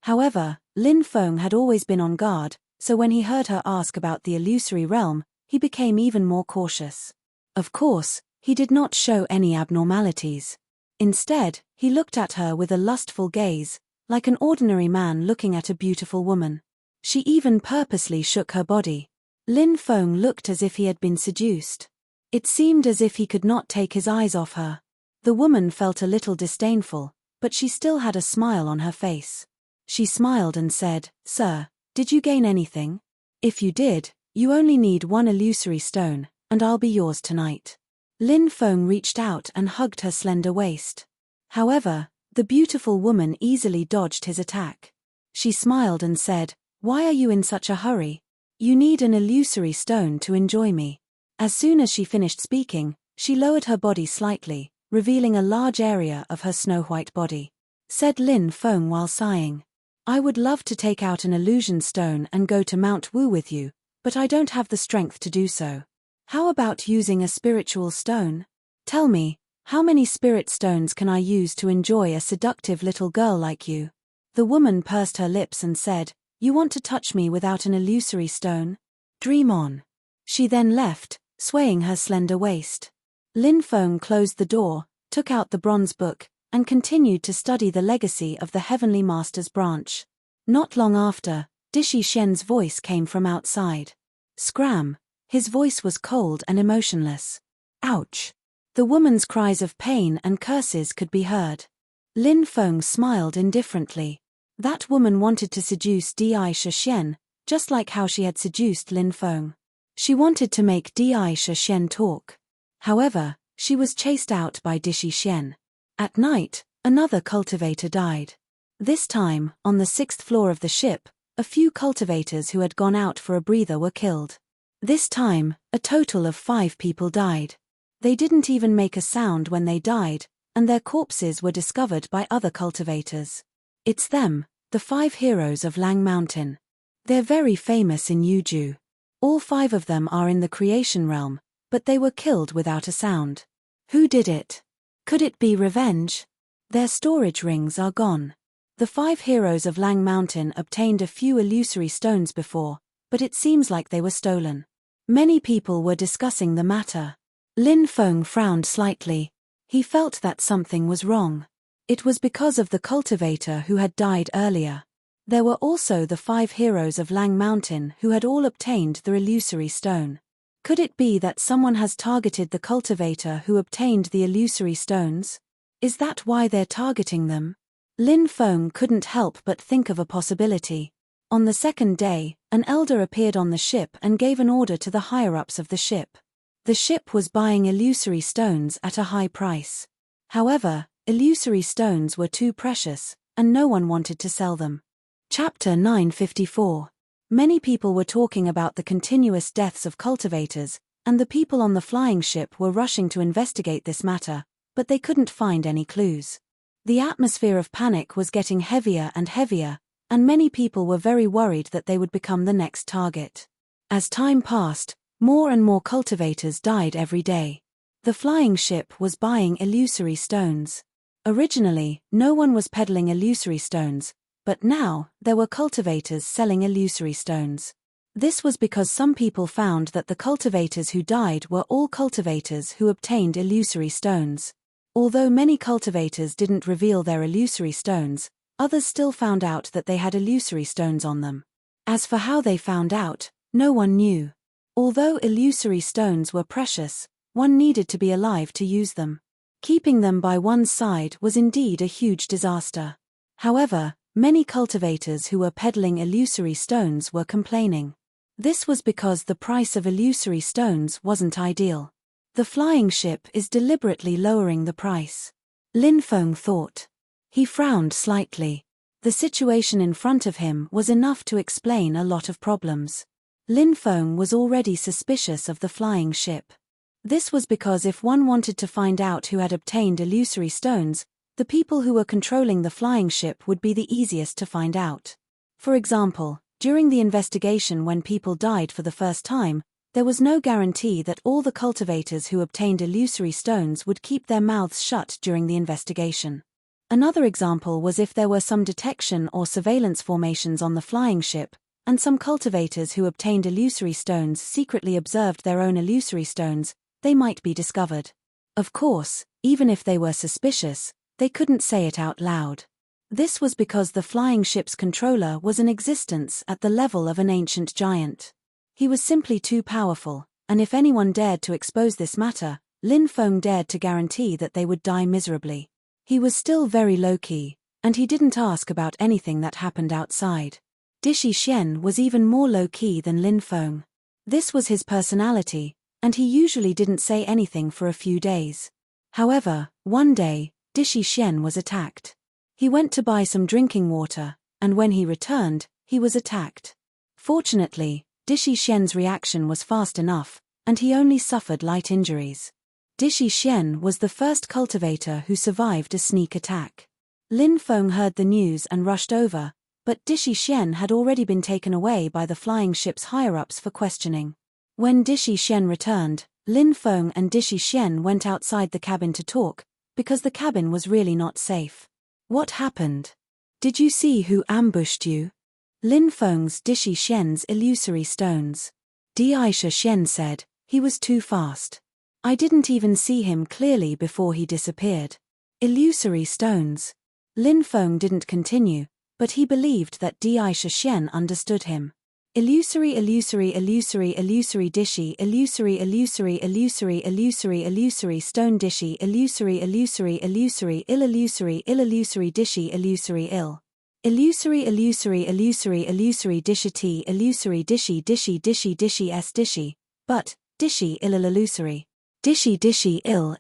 Speaker 1: However, Lin Feng had always been on guard, so when he heard her ask about the illusory realm, he became even more cautious. Of course, he did not show any abnormalities. Instead, he looked at her with a lustful gaze, like an ordinary man looking at a beautiful woman. She even purposely shook her body. Lin Feng looked as if he had been seduced. It seemed as if he could not take his eyes off her. The woman felt a little disdainful, but she still had a smile on her face. She smiled and said, "Sir, did you gain anything? If you did, you only need 1 illusory stone, and I'll be yours tonight." Lin Feng reached out and hugged her slender waist. However, the beautiful woman easily dodged his attack. She smiled and said, "Why are you in such a hurry? You need an illusory stone to enjoy me." As soon as she finished speaking, she lowered her body slightly, revealing a large area of her snow-white body. Said Lin Feng while sighing, "I would love to take out an illusion stone and go to Mount Wu with you, but I don't have the strength to do so. How about using a spiritual stone? Tell me, how many spirit stones can I use to enjoy a seductive little girl like you?" The woman pursed her lips and said, "You want to touch me without an illusory stone? Dream on." She then left, swaying her slender waist. Lin Feng closed the door, took out the bronze book, and continued to study the legacy of the Heavenly Master's branch. Not long after, Dishi Shen's voice came from outside. Scram! His voice was cold and emotionless. Ouch! The woman's cries of pain and curses could be heard. Lin Feng smiled indifferently. That woman wanted to seduce Di Shen, just like how she had seduced Lin Feng. She wanted to make Di Shen talk. However, she was chased out by Dishi Shen. At night, another cultivator died. This time, on the 6th floor of the ship, a few cultivators who had gone out for a breather were killed. This time, a total of 5 people died. They didn't even make a sound when they died, and their corpses were discovered by other cultivators. It's them, the 5 heroes of Lang Mountain. They're very famous in Yuju. All 5 of them are in the creation realm, but they were killed without a sound. Who did it? Could it be revenge? Their storage rings are gone. The 5 heroes of Lang Mountain obtained a few illusory stones before, but it seems like they were stolen. Many people were discussing the matter. Lin Feng frowned slightly. He felt that something was wrong. It was because of the cultivator who had died earlier. There were also the 5 heroes of Lang Mountain who had all obtained the illusory stone. Could it be that someone has targeted the cultivator who obtained the illusory stones? Is that why they're targeting them? Lin Feng couldn't help but think of a possibility. On the 2nd day, an elder appeared on the ship and gave an order to the higher-ups of the ship. The ship was buying illusory stones at a high price. However, illusory stones were too precious, and no one wanted to sell them. Chapter 954. Many people were talking about the continuous deaths of cultivators, and the people on the flying ship were rushing to investigate this matter, but they couldn't find any clues. The atmosphere of panic was getting heavier and heavier, and many people were very worried that they would become the next target. As time passed, more and more cultivators died every day. The flying ship was buying illusory stones. Originally, no one was peddling illusory stones, but now, there were cultivators selling illusory stones. This was because some people found that the cultivators who died were all cultivators who obtained illusory stones. Although many cultivators didn't reveal their illusory stones, others still found out that they had illusory stones on them. As for how they found out, no one knew. Although illusory stones were precious, one needed to be alive to use them. Keeping them by one's side was indeed a huge disaster. However, many cultivators who were peddling illusory stones were complaining. This was because the price of illusory stones wasn't ideal. The flying ship is deliberately lowering the price. Lin Feng thought. He frowned slightly. The situation in front of him was enough to explain a lot of problems. Lin Feng was already suspicious of the flying ship. This was because if one wanted to find out who had obtained illusory stones, the people who were controlling the flying ship would be the easiest to find out. For example, during the investigation when people died for the first time, there was no guarantee that all the cultivators who obtained illusory stones would keep their mouths shut during the investigation. Another example was if there were some detection or surveillance formations on the flying ship, and some cultivators who obtained illusory stones secretly observed their own illusory stones, they might be discovered. Of course, even if they were suspicious, they couldn't say it out loud. This was because the flying ship's controller was in existence at the level of an ancient giant. He was simply too powerful, and if anyone dared to expose this matter, Lin Feng dared to guarantee that they would die miserably. He was still very low-key, and he didn't ask about anything that happened outside. Dishi Shen was even more low-key than Lin Feng. This was his personality, and he usually didn't say anything for a few days. However, one day, Dishi Shen was attacked. He went to buy some drinking water, and when he returned, he was attacked. Fortunately, Dishi Shen's reaction was fast enough, and he only suffered light injuries. Dishi Shen was the first cultivator who survived a sneak attack. Lin Feng heard the news and rushed over, but Dishi Shen had already been taken away by the flying ship's higher-ups for questioning. When Dishi Shen returned, Lin Feng and Dishi Shen went outside the cabin to talk, because the cabin was really not safe. What happened? Did you see who ambushed you? Lin Feng's Dishi Shen's illusory stones. Di Shen said, He was too fast. I didn't even see him clearly before he disappeared. Illusory stones. Lin Feng didn't continue, but he believed that Di Shixian understood him. Illusory dishy, illusory stone dishy, illusory dishy, illusory dishy s dishy, but, dishy illusory. Dishy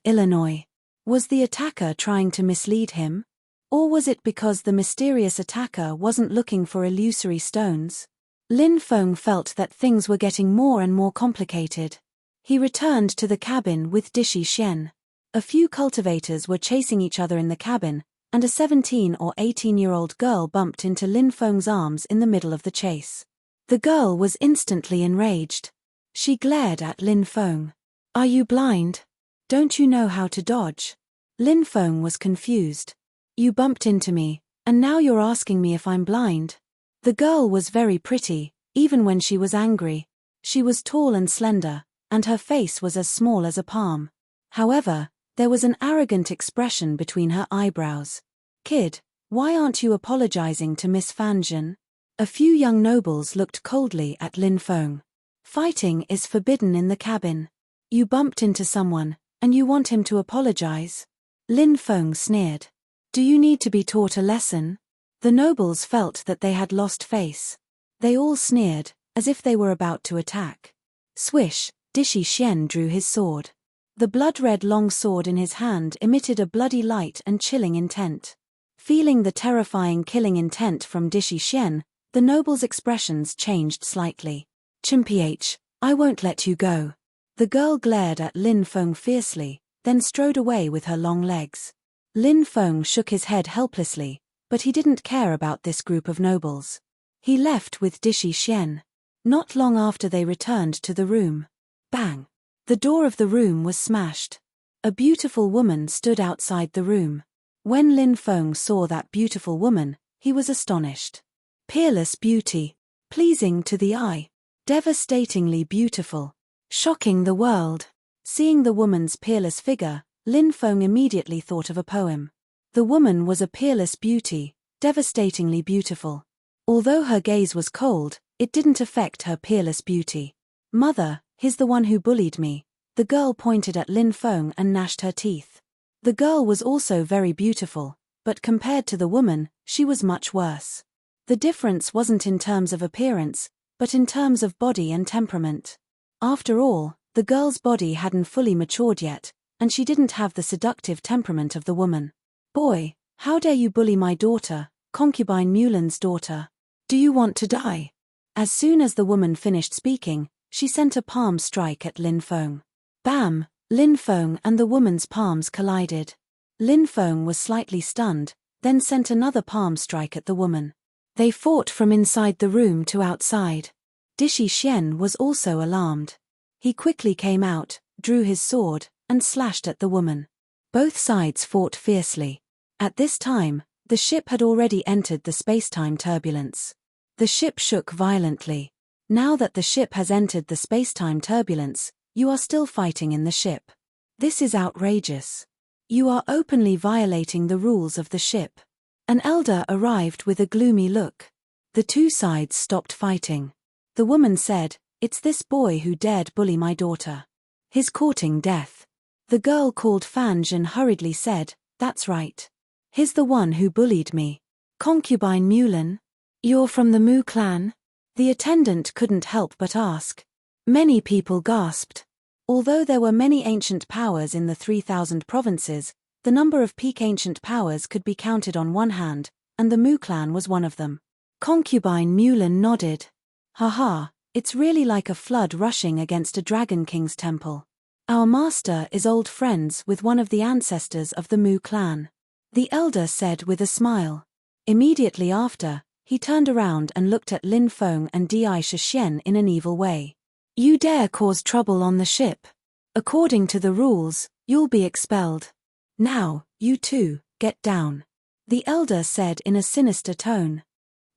Speaker 1: Illinois. Was the attacker trying to mislead him? Or was it because the mysterious attacker wasn't looking for illusory stones? Lin Feng felt that things were getting more and more complicated. He returned to the cabin with Di Shixian. A few cultivators were chasing each other in the cabin, and a 17 or 18-year-old girl bumped into Lin Feng's arms in the middle of the chase. The girl was instantly enraged. She glared at Lin Feng. "Are you blind? Don't you know how to dodge?" Lin Feng was confused. "You bumped into me, and now you're asking me if I'm blind?" The girl was very pretty, even when she was angry. She was tall and slender, and her face was as small as a palm. However, there was an arrogant expression between her eyebrows. "Kid, why aren't you apologizing to Miss Fanjin?" A few young nobles looked coldly at Lin Feng. "Fighting is forbidden in the cabin. You bumped into someone, and you want him to apologize?" Lin Feng sneered. "Do you need to be taught a lesson?" The nobles felt that they had lost face. They all sneered, as if they were about to attack. Swish, Di Shixian drew his sword. The blood-red long sword in his hand emitted a bloody light and chilling intent. Feeling the terrifying killing intent from Di Shixian, the nobles' expressions changed slightly. "Chimph, I won't let you go." The girl glared at Lin Feng fiercely, then strode away with her long legs. Lin Feng shook his head helplessly, but he didn't care about this group of nobles. He left with Di Shixian. Not long after they returned to the room. Bang! The door of the room was smashed. A beautiful woman stood outside the room. When Lin Feng saw that beautiful woman, he was astonished. Peerless beauty. Pleasing to the eye. Devastatingly beautiful. Shocking the world. Seeing the woman's peerless figure, Lin Feng immediately thought of a poem. The woman was a peerless beauty, devastatingly beautiful. Although her gaze was cold, it didn't affect her peerless beauty. "Mother, he's the one who bullied me." The girl pointed at Lin Feng and gnashed her teeth. The girl was also very beautiful, but compared to the woman, she was much worse. The difference wasn't in terms of appearance, but in terms of body and temperament. After all, the girl's body hadn't fully matured yet, and she didn't have the seductive temperament of the woman. "Boy, how dare you bully my daughter, concubine Mulan's daughter? Do you want to die?" As soon as the woman finished speaking, she sent a palm strike at Lin Feng. Bam! Lin Feng and the woman's palms collided. Lin Feng was slightly stunned, then sent another palm strike at the woman. They fought from inside the room to outside. Di Shixian was also alarmed. He quickly came out, drew his sword, and slashed at the woman. Both sides fought fiercely. At this time, the ship had already entered the space-time turbulence. The ship shook violently. Now that the ship has entered the space-time turbulence, you are still fighting in the ship. This is outrageous. You are openly violating the rules of the ship. An elder arrived with a gloomy look. The two sides stopped fighting. The woman said, "It's this boy who dared bully my daughter. He's courting death." The girl called Fanjin hurriedly said, "That's right. He's the one who bullied me. Concubine Mulan? You're from the Mu clan?" The attendant couldn't help but ask. Many people gasped. Although there were many ancient powers in the 3,000 provinces, the number of peak ancient powers could be counted on one hand, and the Mu clan was one of them. Concubine Mulan nodded. "Haha, it's really like a flood rushing against a Dragon King's temple. Our master is old friends with one of the ancestors of the Mu clan," the elder said with a smile. Immediately after, he turned around and looked at Lin Feng and Di Shixian in an evil way. "You dare cause trouble on the ship? According to the rules, you'll be expelled. Now, you two, get down," the elder said in a sinister tone.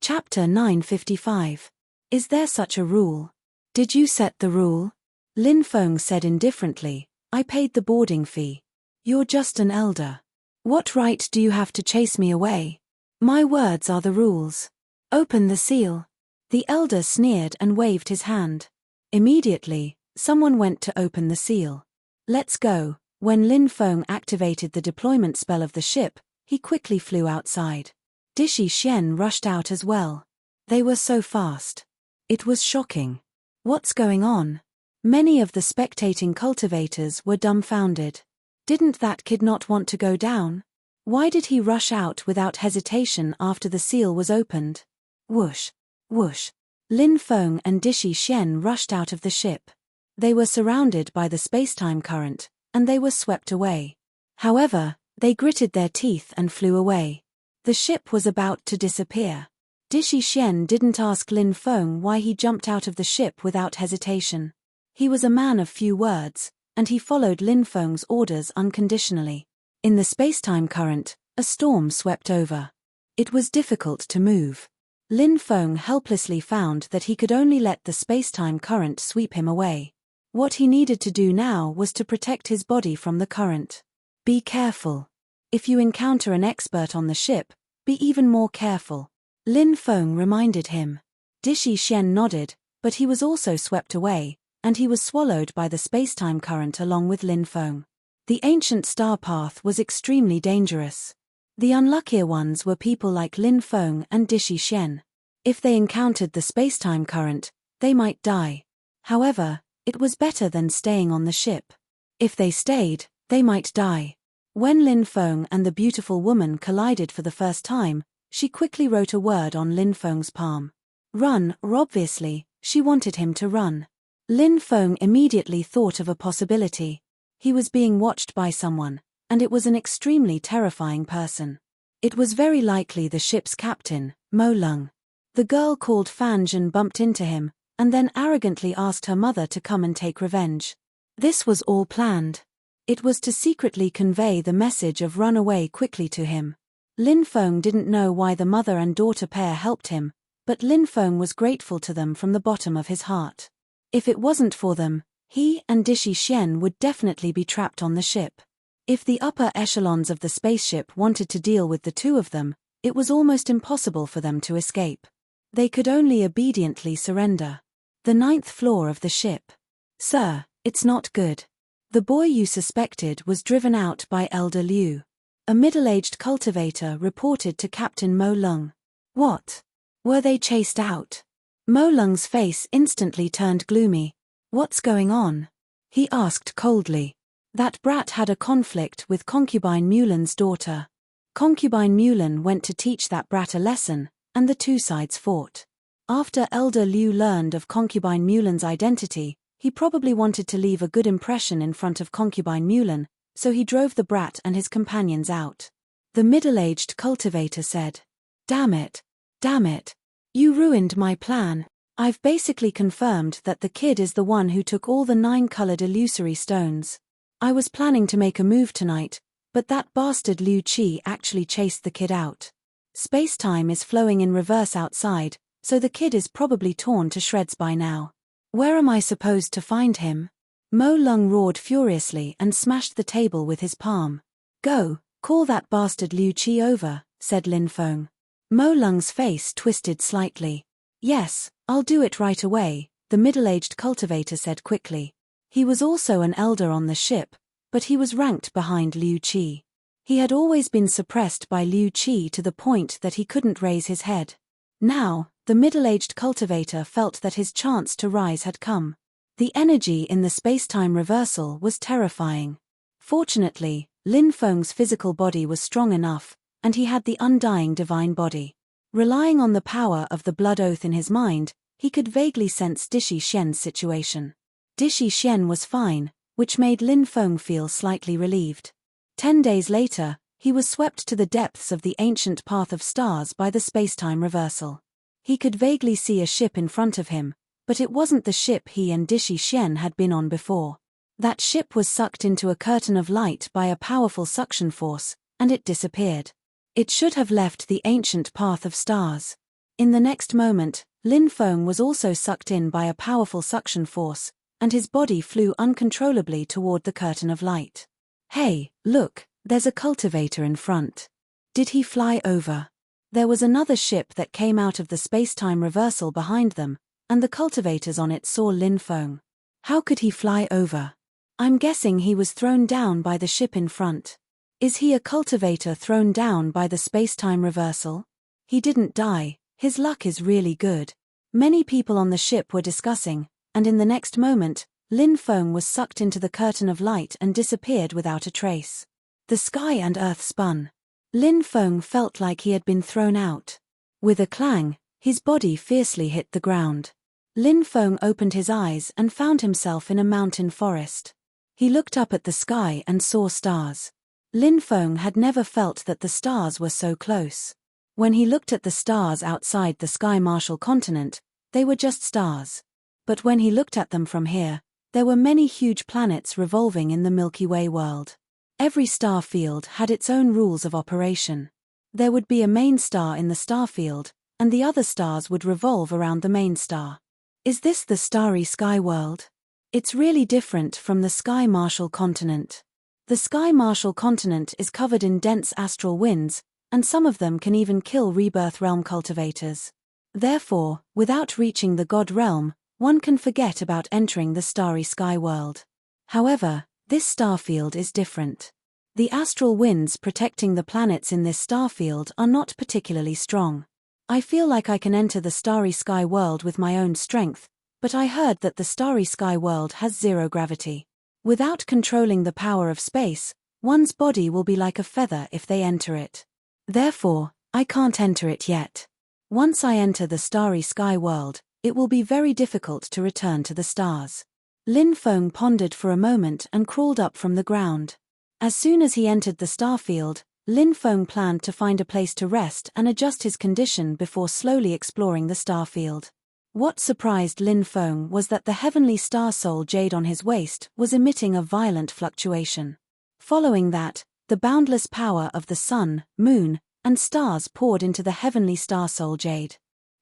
Speaker 1: Chapter 955. Is there such a rule? Did you set the rule? Lin Feng said indifferently, I paid the boarding fee. You're just an elder. What right do you have to chase me away? My words are the rules. Open the seal. The elder sneered and waved his hand. Immediately, someone went to open the seal. Let's go. When Lin Feng activated the deployment spell of the ship, he quickly flew outside. Dishi Xian rushed out as well. They were so fast. It was shocking. What's going on? Many of the spectating cultivators were dumbfounded. Didn't that kid not want to go down? Why did he rush out without hesitation after the seal was opened? Whoosh! Whoosh! Lin Feng and Dishi Xian rushed out of the ship. They were surrounded by the spacetime current, and they were swept away. However, they gritted their teeth and flew away. The ship was about to disappear. Dishi Xian didn't ask Lin Feng why he jumped out of the ship without hesitation. He was a man of few words, and he followed Lin Feng's orders unconditionally. In the spacetime current, a storm swept over. It was difficult to move. Lin Feng helplessly found that he could only let the spacetime current sweep him away. What he needed to do now was to protect his body from the current. Be careful. If you encounter an expert on the ship, be even more careful. Lin Feng reminded him. Dishi Xian nodded, but he was also swept away, and he was swallowed by the spacetime current along with Lin Feng. The ancient star path was extremely dangerous. The unluckier ones were people like Lin Feng and Dishi Xian. If they encountered the spacetime current, they might die. However, it was better than staying on the ship. If they stayed, they might die. When Lin Feng and the beautiful woman collided for the first time, she quickly wrote a word on Lin Feng's palm. Run, or obviously, she wanted him to run. Lin Feng immediately thought of a possibility. He was being watched by someone, and it was an extremely terrifying person. It was very likely the ship's captain, Mo Lung. The girl called Fan Zhen bumped into him, and then arrogantly asked her mother to come and take revenge. This was all planned. It was to secretly convey the message of run away quickly to him. Lin Feng didn't know why the mother and daughter pair helped him, but Lin Feng was grateful to them from the bottom of his heart. If it wasn't for them, he and Dishi Xian would definitely be trapped on the ship. If the upper echelons of the spaceship wanted to deal with the two of them, it was almost impossible for them to escape. They could only obediently surrender. The 9th floor of the ship. Sir, it's not good. The boy you suspected was driven out by Elder Liu. A middle-aged cultivator reported to Captain Mo Lung. What? Were they chased out? Mo Lung's face instantly turned gloomy. What's going on? He asked coldly. That brat had a conflict with Concubine Mulan's daughter. Concubine Mulan went to teach that brat a lesson, and the two sides fought. After Elder Liu learned of Concubine Mulan's identity, he probably wanted to leave a good impression in front of Concubine Mulan, so he drove the brat and his companions out. The middle-aged cultivator said, Damn it. Damn it. You ruined my plan. I've basically confirmed that the kid is the one who took all the 9-colored illusory stones. I was planning to make a move tonight, but that bastard Liu Qi actually chased the kid out. Space-time is flowing in reverse outside, so the kid is probably torn to shreds by now. Where am I supposed to find him? Mo Lung roared furiously and smashed the table with his palm. Go, call that bastard Liu Qi over, said Lin Feng. Mo Lung's face twisted slightly. Yes, I'll do it right away, the middle-aged cultivator said quickly. He was also an elder on the ship, but he was ranked behind Liu Qi. He had always been suppressed by Liu Qi to the point that he couldn't raise his head. Now, the middle-aged cultivator felt that his chance to rise had come. The energy in the space-time reversal was terrifying. Fortunately, Lin Feng's physical body was strong enough, and he had the undying divine body. Relying on the power of the blood oath in his mind, he could vaguely sense Dishi Xian's situation. Dishi Xian was fine, which made Lin Feng feel slightly relieved. 10 days later, he was swept to the depths of the ancient path of stars by the space-time reversal. He could vaguely see a ship in front of him, but it wasn't the ship he and Dishi Xian had been on before. That ship was sucked into a curtain of light by a powerful suction force, and it disappeared. It should have left the ancient path of stars. In the next moment, Lin Feng was also sucked in by a powerful suction force, and his body flew uncontrollably toward the curtain of light. Hey, look, there's a cultivator in front. Did he fly over? There was another ship that came out of the space-time reversal behind them, and the cultivators on it saw Lin Feng. How could he fly over? I'm guessing he was thrown down by the ship in front. Is he a cultivator thrown down by the space-time reversal? He didn't die. His luck is really good. Many people on the ship were discussing, and in the next moment, Lin Feng was sucked into the curtain of light and disappeared without a trace. The sky and earth spun. Lin Feng felt like he had been thrown out. With a clang, his body fiercely hit the ground. Lin Feng opened his eyes and found himself in a mountain forest. He looked up at the sky and saw stars. Lin Feng had never felt that the stars were so close. When he looked at the stars outside the sky martial continent, they were just stars. But when he looked at them from here, there were many huge planets revolving in the Milky Way world. Every star field had its own rules of operation. There would be a main star in the star field, and the other stars would revolve around the main star. Is this the starry sky world? It's really different from the sky martial continent. The sky martial continent is covered in dense astral winds, and some of them can even kill rebirth realm cultivators. Therefore, without reaching the God realm, one can forget about entering the starry sky world. However, this star field is different. The astral winds protecting the planets in this star field are not particularly strong. I feel like I can enter the starry sky world with my own strength, but I heard that the starry sky world has zero gravity. Without controlling the power of space, one's body will be like a feather if they enter it. Therefore, I can't enter it yet. Once I enter the starry sky world, it will be very difficult to return to the stars. Lin Feng pondered for a moment and crawled up from the ground. As soon as he entered the star field, Lin Feng planned to find a place to rest and adjust his condition before slowly exploring the star field. What surprised Lin Feng was that the heavenly star soul jade on his waist was emitting a violent fluctuation. Following that, the boundless power of the sun, moon, and stars poured into the heavenly star soul jade.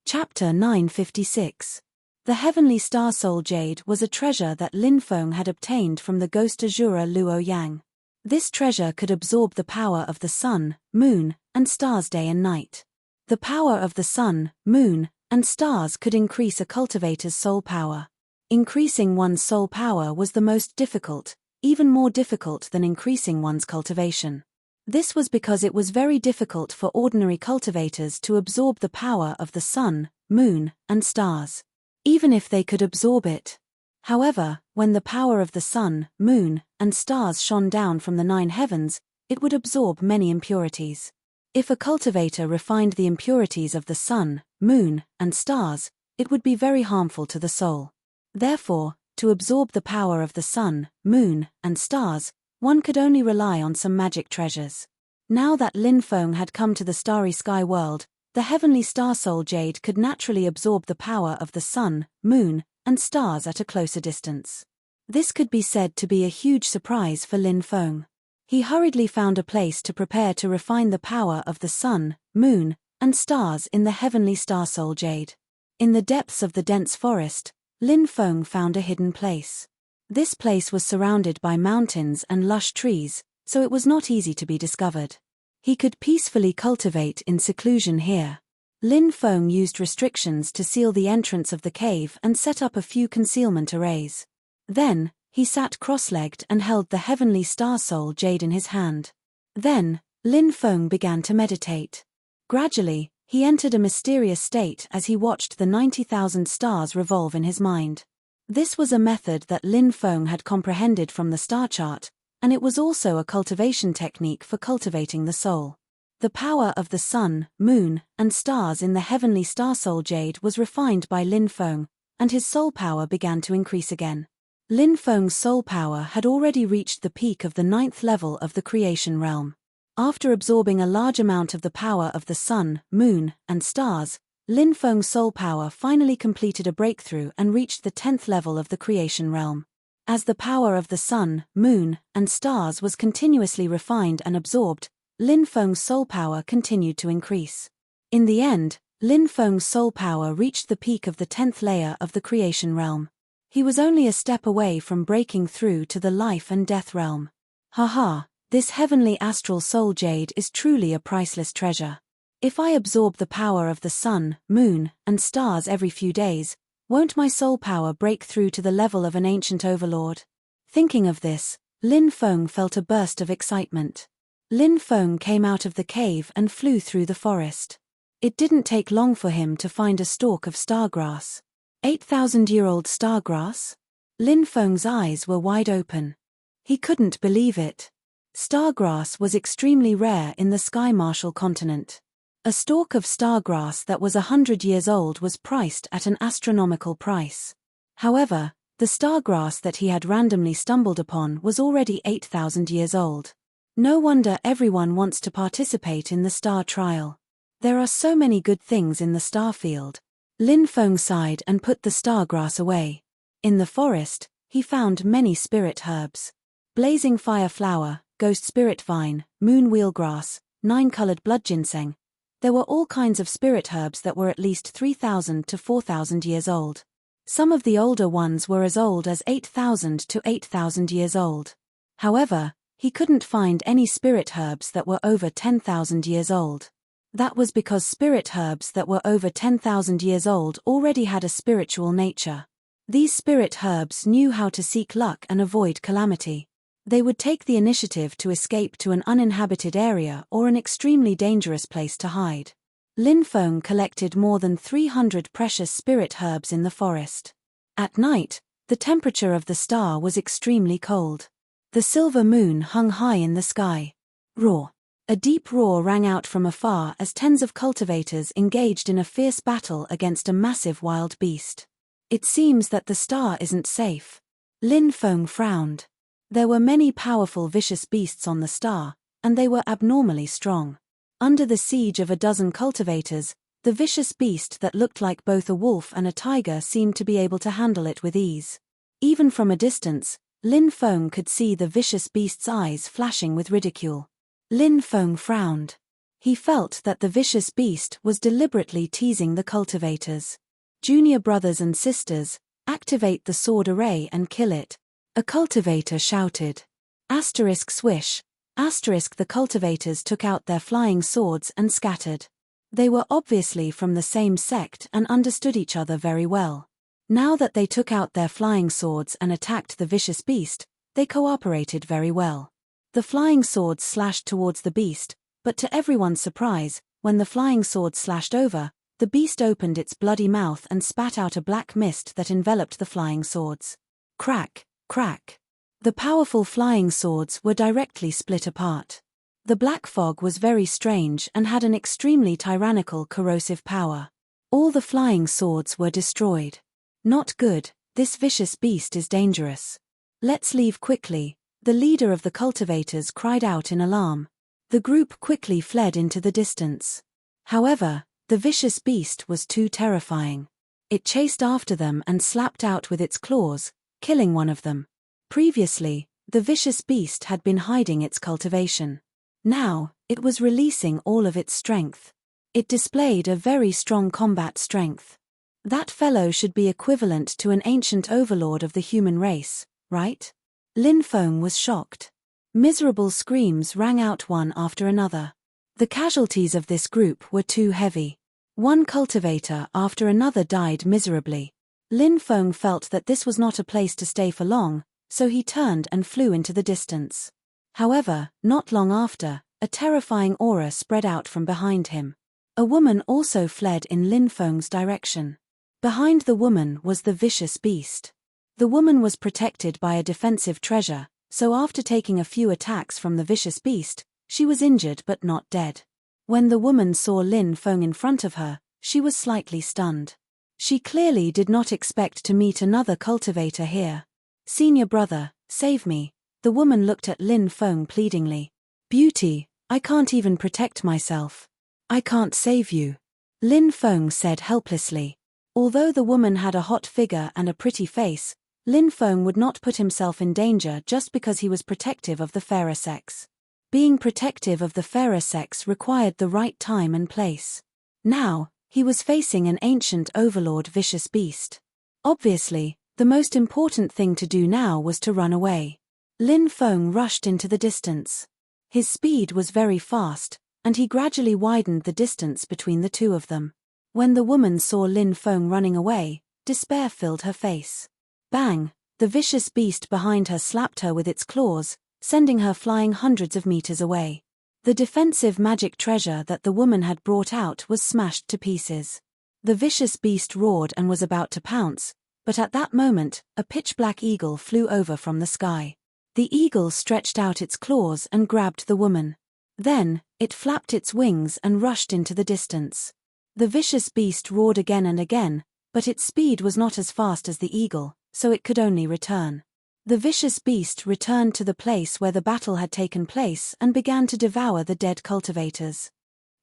Speaker 1: Chapter 956. The heavenly star soul jade was a treasure that Lin Feng had obtained from the ghost Azura Luo Yang. This treasure could absorb the power of the sun, moon, and stars day and night. The power of the sun, moon, and stars could increase a cultivator's soul power. Increasing one's soul power was the most difficult, even more difficult than increasing one's cultivation. This was because it was very difficult for ordinary cultivators to absorb the power of the sun, moon, and stars. Even if they could absorb it. However, when the power of the sun, moon, and stars shone down from the 9 heavens, it would absorb many impurities. If a cultivator refined the impurities of the sun, moon, and stars, it would be very harmful to the soul. Therefore, to absorb the power of the sun, moon, and stars, one could only rely on some magic treasures. Now that Lin Feng had come to the starry sky world, the heavenly star soul jade could naturally absorb the power of the sun, moon, and stars at a closer distance. This could be said to be a huge surprise for Lin Feng. He hurriedly found a place to prepare to refine the power of the sun, moon, and stars in the heavenly star soul jade. In the depths of the dense forest, Lin Feng found a hidden place. This place was surrounded by mountains and lush trees, so it was not easy to be discovered. He could peacefully cultivate in seclusion here. Lin Feng used restrictions to seal the entrance of the cave and set up a few concealment arrays. Then, he sat cross-legged and held the heavenly star soul jade in his hand. Then, Lin Feng began to meditate. Gradually, he entered a mysterious state as he watched the 90,000 stars revolve in his mind. This was a method that Lin Feng had comprehended from the star chart, and it was also a cultivation technique for cultivating the soul. The power of the sun, moon, and stars in the heavenly star soul jade was refined by Lin Feng, and his soul power began to increase again. Lin Feng's soul power had already reached the peak of the 9th level of the creation realm. After absorbing a large amount of the power of the sun, moon, and stars, Lin Feng's soul power finally completed a breakthrough and reached the 10th level of the creation realm. As the power of the sun, moon, and stars was continuously refined and absorbed, Lin Feng's soul power continued to increase. In the end, Lin Feng's soul power reached the peak of the 10th layer of the creation realm. He was only a step away from breaking through to the life and death realm. Haha, this heavenly astral soul jade is truly a priceless treasure. If I absorb the power of the sun, moon, and stars every few days, won't my soul power break through to the level of an ancient overlord? Thinking of this, Lin Feng felt a burst of excitement. Lin Feng came out of the cave and flew through the forest. It didn't take long for him to find a stalk of stargrass. 8,000-year-old stargrass? Lin Feng's eyes were wide open. He couldn't believe it. Stargrass was extremely rare in the Sky Marshal continent. A stalk of stargrass that was 100 years old was priced at an astronomical price. However, the stargrass that he had randomly stumbled upon was already 8,000 years old. No wonder everyone wants to participate in the star trial. There are so many good things in the star field. Lin Feng sighed and put the stargrass away. In the forest, he found many spirit herbs. Blazing fire flower, ghost spirit vine, moon wheelgrass, 9-colored blood ginseng. There were all kinds of spirit herbs that were at least 3,000 to 4,000 years old. Some of the older ones were as old as 8,000 to 8,000 years old. However, he couldn't find any spirit herbs that were over 10,000 years old. That was because spirit herbs that were over 10,000 years old already had a spiritual nature. These spirit herbs knew how to seek luck and avoid calamity. They would take the initiative to escape to an uninhabited area or an extremely dangerous place to hide. Lin Feng collected more than 300 precious spirit herbs in the forest. At night, the temperature of the star was extremely cold. The silver moon hung high in the sky. Roar! A deep roar rang out from afar as tens of cultivators engaged in a fierce battle against a massive wild beast. It seems that the star isn't safe. Lin Feng frowned. There were many powerful vicious beasts on the star, and they were abnormally strong. Under the siege of a dozen cultivators, the vicious beast that looked like both a wolf and a tiger seemed to be able to handle it with ease. Even from a distance, Lin Feng could see the vicious beast's eyes flashing with ridicule. Lin Feng frowned. He felt that the vicious beast was deliberately teasing the cultivators. Junior brothers and sisters, activate the sword array and kill it. A cultivator shouted. Asterisk swish. Asterisk the cultivators took out their flying swords and scattered. They were obviously from the same sect and understood each other very well. Now that they took out their flying swords and attacked the vicious beast, they cooperated very well. The flying swords slashed towards the beast, but to everyone's surprise, when the flying swords slashed over, the beast opened its bloody mouth and spat out a black mist that enveloped the flying swords. Crack! Crack! The powerful flying swords were directly split apart. The black fog was very strange and had an extremely tyrannical corrosive power. All the flying swords were destroyed. Not good, this vicious beast is dangerous. Let's leave quickly, the leader of the cultivators cried out in alarm. The group quickly fled into the distance. However, the vicious beast was too terrifying. It chased after them and slapped out with its claws, killing one of them. Previously, the vicious beast had been hiding its cultivation. Now, it was releasing all of its strength. It displayed a very strong combat strength. That fellow should be equivalent to an ancient overlord of the human race, right? Lin Feng was shocked. Miserable screams rang out one after another. The casualties of this group were too heavy. One cultivator after another died miserably. Lin Feng felt that this was not a place to stay for long, so he turned and flew into the distance. However, not long after, a terrifying aura spread out from behind him. A woman also fled in Lin Feng's direction. Behind the woman was the vicious beast. The woman was protected by a defensive treasure, so after taking a few attacks from the vicious beast, she was injured but not dead. When the woman saw Lin Feng in front of her, she was slightly stunned. She clearly did not expect to meet another cultivator here. Senior brother, save me. The woman looked at Lin Feng pleadingly. Beauty, I can't even protect myself. I can't save you. Lin Feng said helplessly. Although the woman had a hot figure and a pretty face, Lin Feng would not put himself in danger just because he was protective of the fairer sex. Being protective of the fairer sex required the right time and place. Now, he was facing an ancient overlord vicious beast. Obviously, The most important thing to do now was to run away. Lin Feng rushed into the distance. His speed was very fast, and he gradually widened the distance between the two of them. When the woman saw Lin Feng running away, despair filled her face. Bang! The vicious beast behind her slapped her with its claws, sending her flying hundreds of meters away. The defensive magic treasure that the woman had brought out was smashed to pieces. The vicious beast roared and was about to pounce, but at that moment, a pitch-black eagle flew over from the sky. The eagle stretched out its claws and grabbed the woman. Then, it flapped its wings and rushed into the distance. The vicious beast roared again and again, but its speed was not as fast as the eagle, so it could only return. The vicious beast returned to the place where the battle had taken place and began to devour the dead cultivators.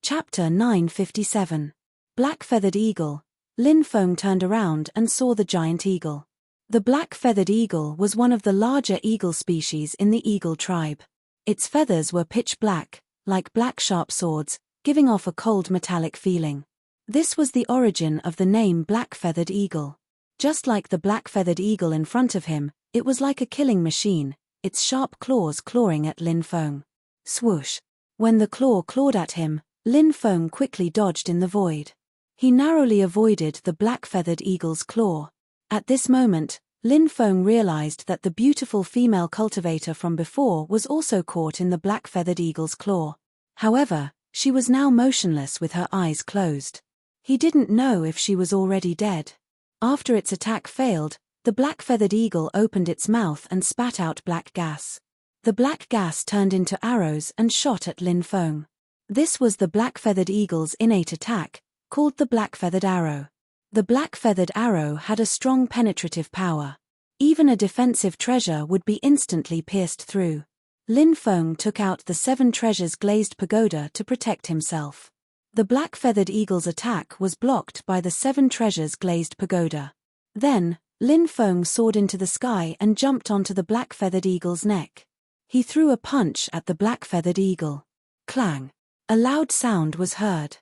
Speaker 1: Chapter 957. Black-feathered eagle. Lin Feng turned around and saw the giant eagle. The black-feathered eagle was one of the larger eagle species in the eagle tribe. Its feathers were pitch black, like black sharp swords, giving off a cold metallic feeling. This was the origin of the name black-feathered eagle. Just like the black-feathered eagle in front of him, it was like a killing machine, its sharp claws clawing at Lin Feng. Swoosh! When the claw clawed at him, Lin Feng quickly dodged in the void. He narrowly avoided the black-feathered eagle's claw. At this moment, Lin Feng realized that the beautiful female cultivator from before was also caught in the black-feathered eagle's claw. However, she was now motionless with her eyes closed. He didn't know if she was already dead. After its attack failed, the black-feathered eagle opened its mouth and spat out black gas. The black gas turned into arrows and shot at Lin Feng. This was the black-feathered eagle's innate attack, called the black-feathered arrow. The black-feathered arrow had a strong penetrative power. Even a defensive treasure would be instantly pierced through. Lin Feng took out the 7 treasures glazed pagoda to protect himself. The black-feathered eagle's attack was blocked by the 7 treasures glazed pagoda. Then, Lin Feng soared into the sky and jumped onto the black-feathered eagle's neck. He threw a punch at the black-feathered eagle. Clang! A loud sound was heard.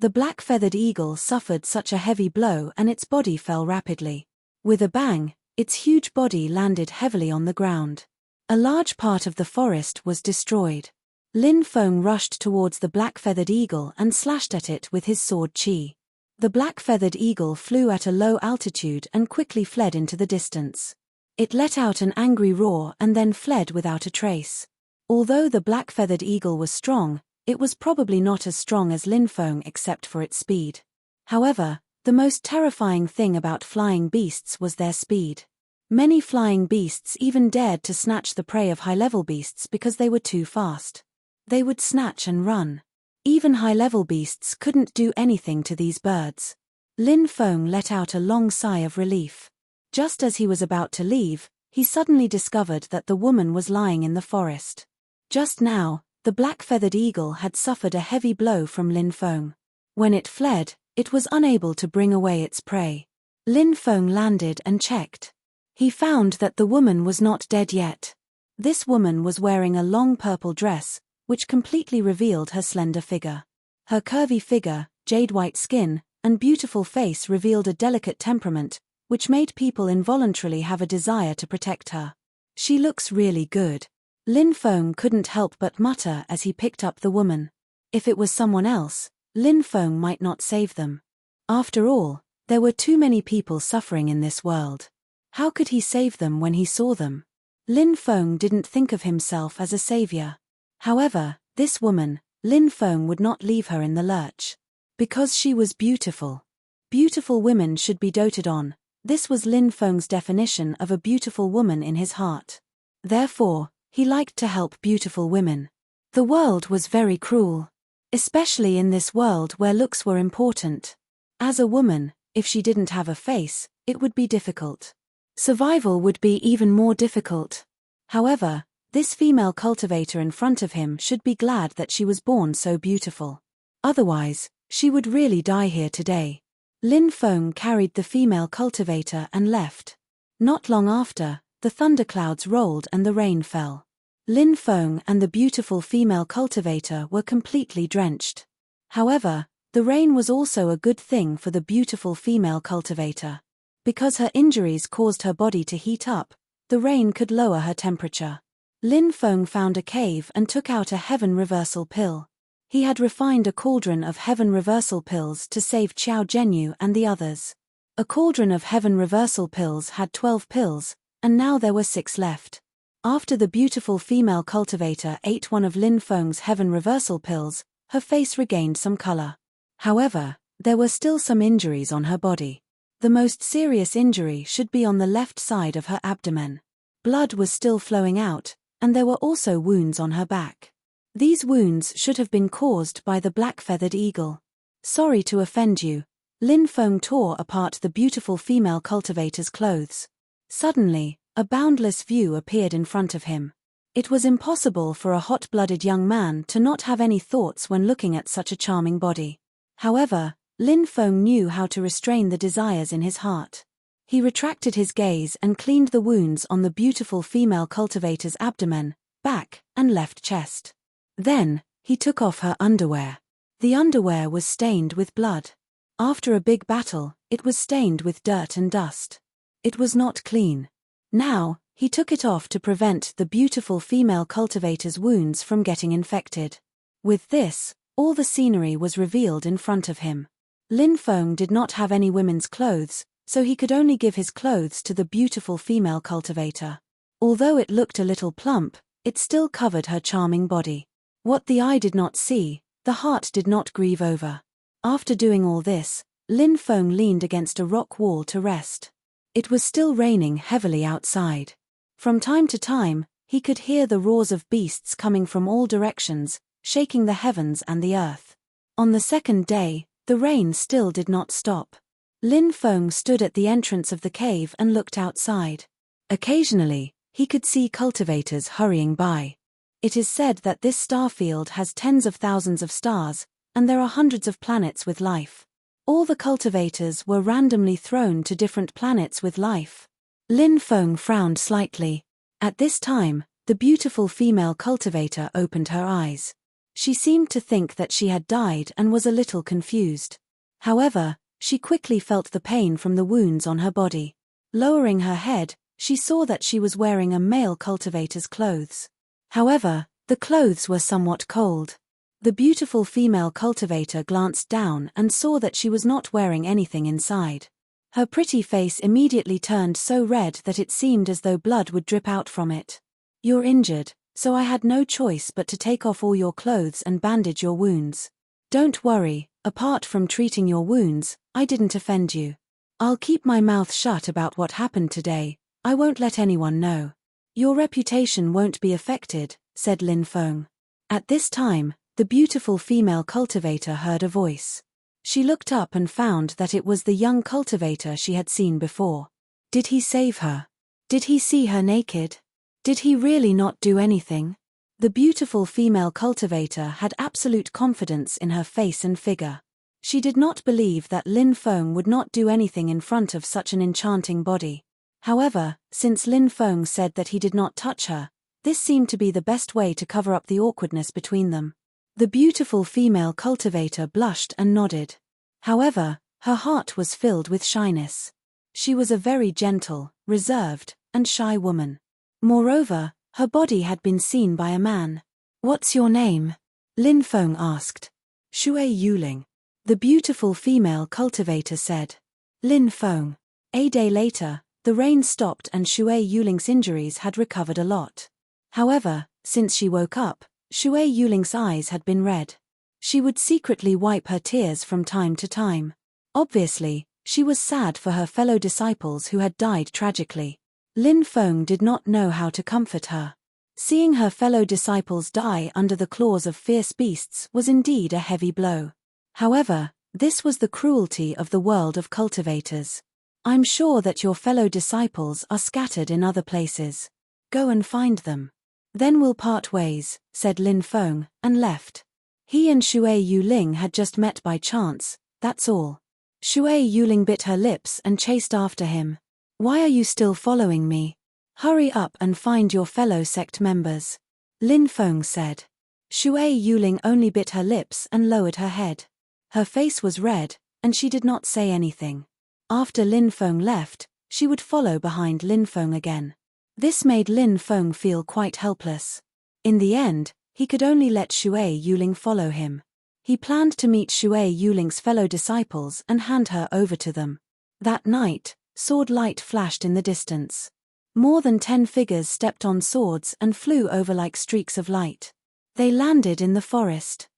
Speaker 1: The black-feathered eagle suffered such a heavy blow and its body fell rapidly. With a bang, its huge body landed heavily on the ground. A large part of the forest was destroyed. Lin Feng rushed towards the black-feathered eagle and slashed at it with his sword Qi. The black-feathered eagle flew at a low altitude and quickly fled into the distance. It let out an angry roar and then fled without a trace. Although the black-feathered eagle was strong, it was probably not as strong as Lin Feng except for its speed. However, the most terrifying thing about flying beasts was their speed. Many flying beasts even dared to snatch the prey of high-level beasts because they were too fast. They would snatch and run. Even high-level beasts couldn't do anything to these birds. Lin Feng let out a long sigh of relief. Just as he was about to leave, he suddenly discovered that the woman was lying in the forest. Just now, the black-feathered eagle had suffered a heavy blow from Lin Feng. When it fled, it was unable to bring away its prey. Lin Feng landed and checked. He found that the woman was not dead yet. This woman was wearing a long purple dress, which completely revealed her slender figure. Her curvy figure, jade-white skin, and beautiful face revealed a delicate temperament, which made people involuntarily have a desire to protect her. She looks really good. Lin Feng couldn't help but mutter as he picked up the woman. If it was someone else, Lin Feng might not save them. After all, there were too many people suffering in this world. How could he save them when he saw them? Lin Feng didn't think of himself as a savior. However, this woman, Lin Feng would not leave her in the lurch. Because she was beautiful. Beautiful women should be doted on. This was Lin Feng's definition of a beautiful woman in his heart. Therefore, he liked to help beautiful women. The world was very cruel. Especially in this world where looks were important. As a woman, if she didn't have a face, it would be difficult. Survival would be even more difficult. However, this female cultivator in front of him should be glad that she was born so beautiful. Otherwise, she would really die here today. Lin Feng carried the female cultivator and left. Not long after, the thunderclouds rolled and the rain fell. Lin Feng and the beautiful female cultivator were completely drenched. However, the rain was also a good thing for the beautiful female cultivator. Because her injuries caused her body to heat up, the rain could lower her temperature. Lin Feng found a cave and took out a heaven reversal pill. He had refined a cauldron of heaven reversal pills to save Qiao Zhenyu and the others. A cauldron of heaven reversal pills had 12 pills, and now there were 6 left. After the beautiful female cultivator ate one of Lin Feng's heaven reversal pills, her face regained some color. However, there were still some injuries on her body. The most serious injury should be on the left side of her abdomen. Blood was still flowing out, and there were also wounds on her back. These wounds should have been caused by the black-feathered eagle. Sorry to offend you. Lin Feng tore apart the beautiful female cultivator's clothes. Suddenly, a boundless view appeared in front of him. It was impossible for a hot-blooded young man to not have any thoughts when looking at such a charming body. However, Lin Feng knew how to restrain the desires in his heart. He retracted his gaze and cleaned the wounds on the beautiful female cultivator's abdomen, back, and left chest. Then, he took off her underwear. The underwear was stained with blood. After a big battle, it was stained with dirt and dust. It was not clean. Now, he took it off to prevent the beautiful female cultivator's wounds from getting infected. With this, all the scenery was revealed in front of him. Lin Feng did not have any women's clothes, so he could only give his clothes to the beautiful female cultivator. Although it looked a little plump, it still covered her charming body. What the eye did not see, the heart did not grieve over. After doing all this, Lin Feng leaned against a rock wall to rest. It was still raining heavily outside. From time to time, he could hear the roars of beasts coming from all directions, shaking the heavens and the earth. On the second day, the rain still did not stop. Lin Feng stood at the entrance of the cave and looked outside. Occasionally, he could see cultivators hurrying by. It is said that this star field has tens of thousands of stars, and there are hundreds of planets with life. All the cultivators were randomly thrown to different planets with life. Lin Feng frowned slightly. At this time, the beautiful female cultivator opened her eyes. She seemed to think that she had died and was a little confused. However, she quickly felt the pain from the wounds on her body. Lowering her head, she saw that she was wearing a male cultivator's clothes. However, the clothes were somewhat cold. The beautiful female cultivator glanced down and saw that she was not wearing anything inside. Her pretty face immediately turned so red that it seemed as though blood would drip out from it. "You're injured, so I had no choice but to take off all your clothes and bandage your wounds. Don't worry, apart from treating your wounds, I didn't offend you. I'll keep my mouth shut about what happened today. I won't let anyone know. Your reputation won't be affected," said Lin Feng. At this time, the beautiful female cultivator heard a voice. She looked up and found that it was the young cultivator she had seen before. Did he save her? Did he see her naked? Did he really not do anything? The beautiful female cultivator had absolute confidence in her face and figure. She did not believe that Lin Feng would not do anything in front of such an enchanting body. However, since Lin Feng said that he did not touch her, this seemed to be the best way to cover up the awkwardness between them. The beautiful female cultivator blushed and nodded. However, her heart was filled with shyness. She was a very gentle, reserved, and shy woman. Moreover, her body had been seen by a man. "What's your name?" Lin Feng asked. "Shui Yuling." The beautiful female cultivator said. Lin Feng. A day later, the rain stopped and Shui Yuling's injuries had recovered a lot. However, since she woke up, Shui Yuling's eyes had been red. She would secretly wipe her tears from time to time. Obviously, she was sad for her fellow disciples who had died tragically. Lin Feng did not know how to comfort her. Seeing her fellow disciples die under the claws of fierce beasts was indeed a heavy blow. However, this was the cruelty of the world of cultivators. "I'm sure that your fellow disciples are scattered in other places. Go and find them. Then we'll part ways," said Lin Feng, and left. He and Shui Yuling had just met by chance, that's all. Shui Yuling bit her lips and chased after him. "Why are you still following me? Hurry up and find your fellow sect members," Lin Feng said. Shui Yuling only bit her lips and lowered her head. Her face was red, and she did not say anything. After Lin Feng left, she would follow behind Lin Feng again. This made Lin Feng feel quite helpless. In the end, he could only let Shui Yuling follow him. He planned to meet Shui Yuling's fellow disciples and hand her over to them. That night, sword light flashed in the distance. More than 10 figures stepped on swords and flew over like streaks of light. They landed in the forest.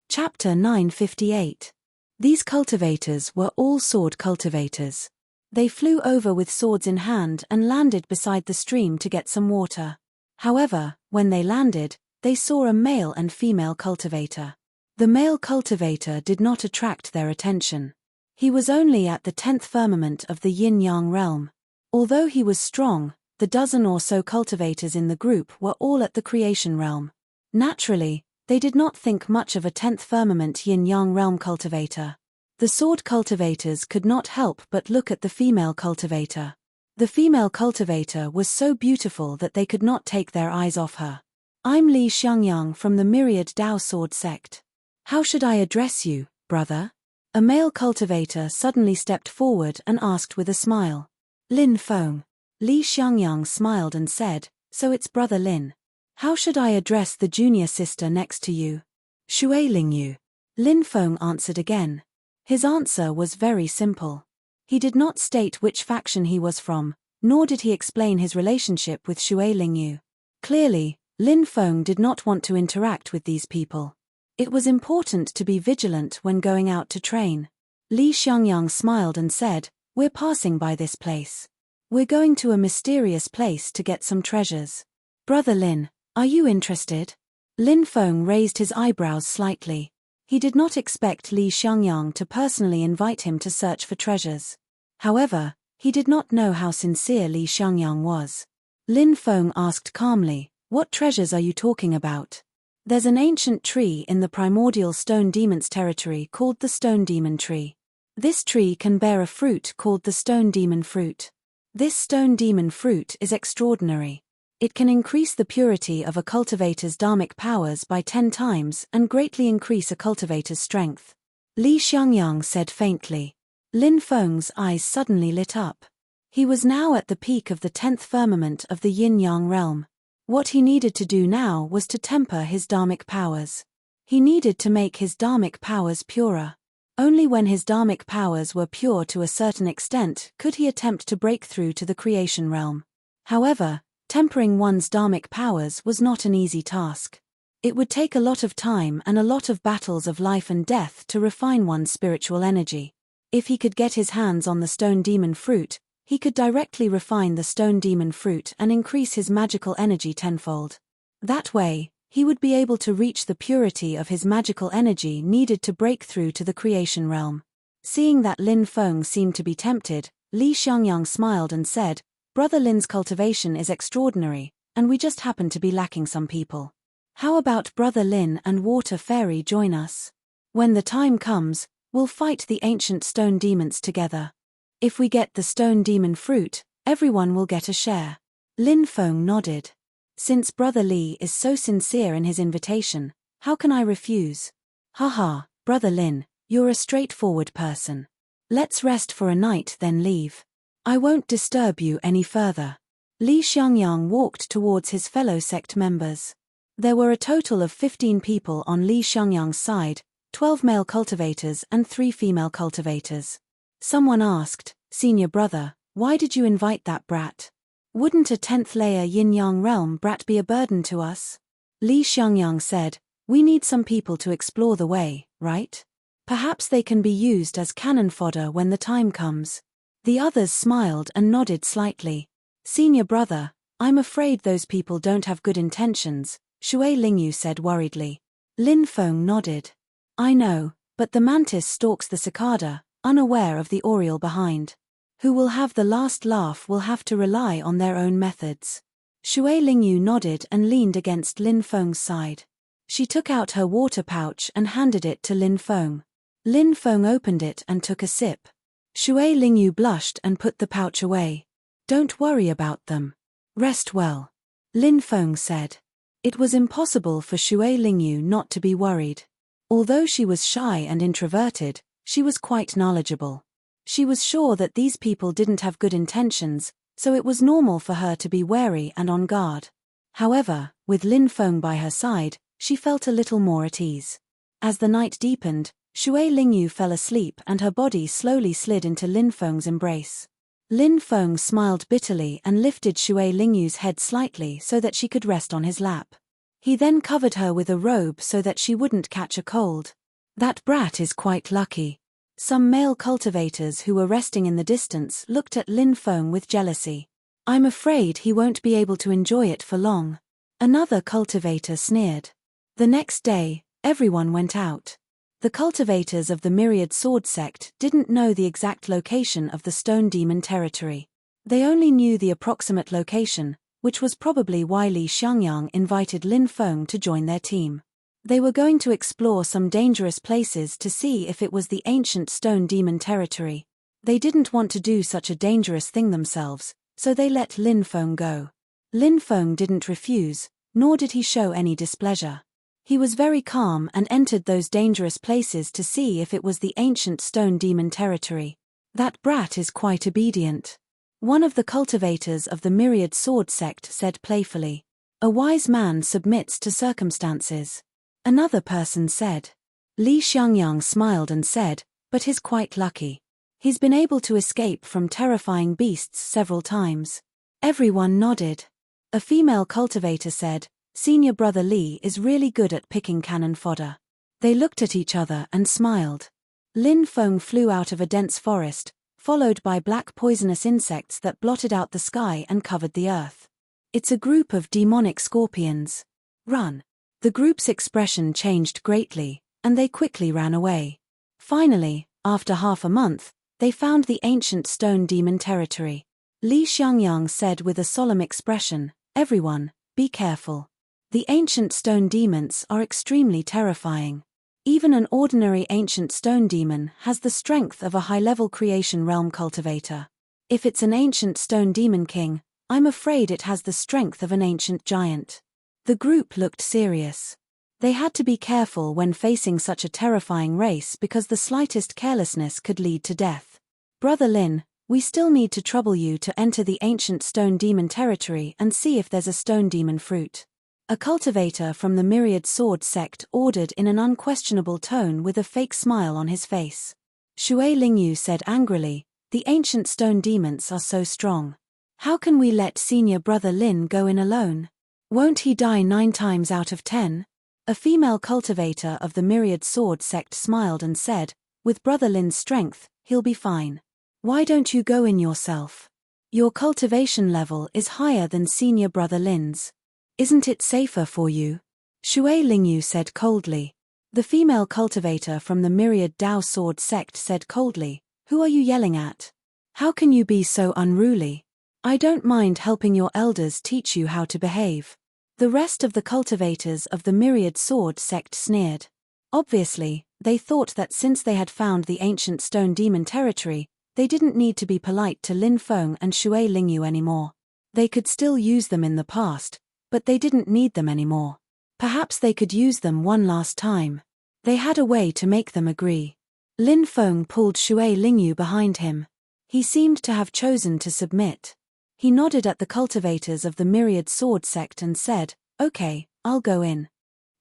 Speaker 1: Chapter 958. These cultivators were all sword cultivators. They flew over with swords in hand and landed beside the stream to get some water. However, when they landed, they saw a male and female cultivator. The male cultivator did not attract their attention. He was only at the 10th firmament of the yin-yang realm. Although he was strong, the dozen or so cultivators in the group were all at the creation realm. Naturally, they did not think much of a 10th firmament yin-yang realm cultivator. The sword cultivators could not help but look at the female cultivator. The female cultivator was so beautiful that they could not take their eyes off her. I'm Li Xiangyang from the Myriad Dao Sword Sect. How should I address you, brother? A male cultivator suddenly stepped forward and asked with a smile. Lin Feng. Li Xiangyang smiled and said, so it's brother Lin. How should I address the junior sister next to you? Shui Lingyu. Lin Feng answered again. His answer was very simple. He did not state which faction he was from, nor did he explain his relationship with Shui Lingyu. Clearly, Lin Feng did not want to interact with these people. It was important to be vigilant when going out to train. Li Xiangyang smiled and said, we're passing by this place. We're going to a mysterious place to get some treasures. Brother Lin, are you interested? Lin Feng raised his eyebrows slightly. He did not expect Li Xiangyang to personally invite him to search for treasures. However, he did not know how sincere Li Xiangyang was. Lin Feng asked calmly, what treasures are you talking about? There's an ancient tree in the primordial stone demon's territory called the stone demon tree. This tree can bear a fruit called the stone demon fruit. This stone demon fruit is extraordinary. It can increase the purity of a cultivator's dharmic powers by 10 times and greatly increase a cultivator's strength. Li Xiangyang said faintly. Lin Feng's eyes suddenly lit up. He was now at the peak of the 10th firmament of the yin-yang realm. What he needed to do now was to temper his dharmic powers. He needed to make his dharmic powers purer. Only when his dharmic powers were pure to a certain extent could he attempt to break through to the creation realm. However, tempering one's dharmic powers was not an easy task. It would take a lot of time and a lot of battles of life and death to refine one's spiritual energy. If he could get his hands on the stone demon fruit, he could directly refine the stone demon fruit and increase his magical energy tenfold. That way, he would be able to reach the purity of his magical energy needed to break through to the creation realm. Seeing that Lin Feng seemed to be tempted, Li Xiangyang smiled and said, Brother Lin's cultivation is extraordinary, and we just happen to be lacking some people. How about Brother Lin and Water Fairy join us? When the time comes, we'll fight the ancient stone demons together. If we get the stone demon fruit, everyone will get a share. Lin Feng nodded. Since Brother Li is so sincere in his invitation, how can I refuse? Haha, Brother Lin, you're a straightforward person. Let's rest for a night then leave. I won't disturb you any further. Li Xiangyang walked towards his fellow sect members. There were a total of 15 people on Li Xiangyang's side, 12 male cultivators and 3 female cultivators. Someone asked, Senior brother, why did you invite that brat? Wouldn't a 10th layer yin-yang realm brat be a burden to us? Li Xiangyang said, we need some people to explore the way, right? Perhaps they can be used as cannon fodder when the time comes. The others smiled and nodded slightly. Senior brother, I'm afraid those people don't have good intentions, Shui Lingyu said worriedly. Lin Feng nodded. I know, but the mantis stalks the cicada, unaware of the oriole behind. Who will have the last laugh will have to rely on their own methods. Shui Lingyu nodded and leaned against Lin Feng's side. She took out her water pouch and handed it to Lin Feng. Lin Feng opened it and took a sip. Shui Lingyu blushed and put the pouch away. Don't worry about them. Rest well. Lin Feng said. It was impossible for Shui Lingyu not to be worried. Although she was shy and introverted, she was quite knowledgeable. She was sure that these people didn't have good intentions, so it was normal for her to be wary and on guard. However, with Lin Feng by her side, she felt a little more at ease. As the night deepened, Shui Lingyu fell asleep and her body slowly slid into Lin Feng's embrace. Lin Feng smiled bitterly and lifted Shui Lingyu's head slightly so that she could rest on his lap. He then covered her with a robe so that she wouldn't catch a cold. That brat is quite lucky. Some male cultivators who were resting in the distance looked at Lin Feng with jealousy. I'm afraid he won't be able to enjoy it for long. Another cultivator sneered. The next day, everyone went out. The cultivators of the Myriad Sword sect didn't know the exact location of the Stone Demon territory. They only knew the approximate location, which was probably why Li Xiangyang invited Lin Feng to join their team. They were going to explore some dangerous places to see if it was the ancient Stone Demon territory. They didn't want to do such a dangerous thing themselves, so they let Lin Feng go. Lin Feng didn't refuse, nor did he show any displeasure. He was very calm and entered those dangerous places to see if it was the ancient Stone Demon territory. That brat is quite obedient. One of the cultivators of the Myriad Sword sect said playfully. A wise man submits to circumstances. Another person said. Li Xiangyang smiled and said, but he's quite lucky. He's been able to escape from terrifying beasts several times. Everyone nodded. A female cultivator said, Senior Brother Li is really good at picking cannon fodder. They looked at each other and smiled. Lin Feng flew out of a dense forest, followed by black poisonous insects that blotted out the sky and covered the earth. It's a group of demonic scorpions. Run. The group's expression changed greatly, and they quickly ran away. Finally, after half a month, they found the ancient Stone Demon territory. Li Xiangyang said with a solemn expression, Everyone, be careful. The ancient stone demons are extremely terrifying. Even an ordinary ancient stone demon has the strength of a high-level creation realm cultivator. If it's an ancient stone demon king, I'm afraid it has the strength of an ancient giant. The group looked serious. They had to be careful when facing such a terrifying race because the slightest carelessness could lead to death. Brother Lin, we still need to trouble you to enter the ancient stone demon territory and see if there's a stone demon fruit. A cultivator from the Myriad Sword sect ordered in an unquestionable tone with a fake smile on his face. Shui Lingyu said angrily, the ancient stone demons are so strong. How can we let Senior Brother Lin go in alone? Won't he die 9 times out of 10? A female cultivator of the Myriad Sword sect smiled and said, with Brother Lin's strength, he'll be fine. Why don't you go in yourself? Your cultivation level is higher than Senior Brother Lin's. Isn't it safer for you? Shui Lingyu said coldly. The female cultivator from the Myriad Dao Sword sect said coldly, Who are you yelling at? How can you be so unruly? I don't mind helping your elders teach you how to behave. The rest of the cultivators of the Myriad Sword sect sneered. Obviously, they thought that since they had found the ancient stone demon territory, they didn't need to be polite to Lin Feng and Shui Lingyu anymore. They could still use them in the past, but they didn't need them anymore. Perhaps they could use them one last time. They had a way to make them agree. Lin Feng pulled Shui Lingyu behind him. He seemed to have chosen to submit. He nodded at the cultivators of the Myriad Sword sect and said, Okay, I'll go in.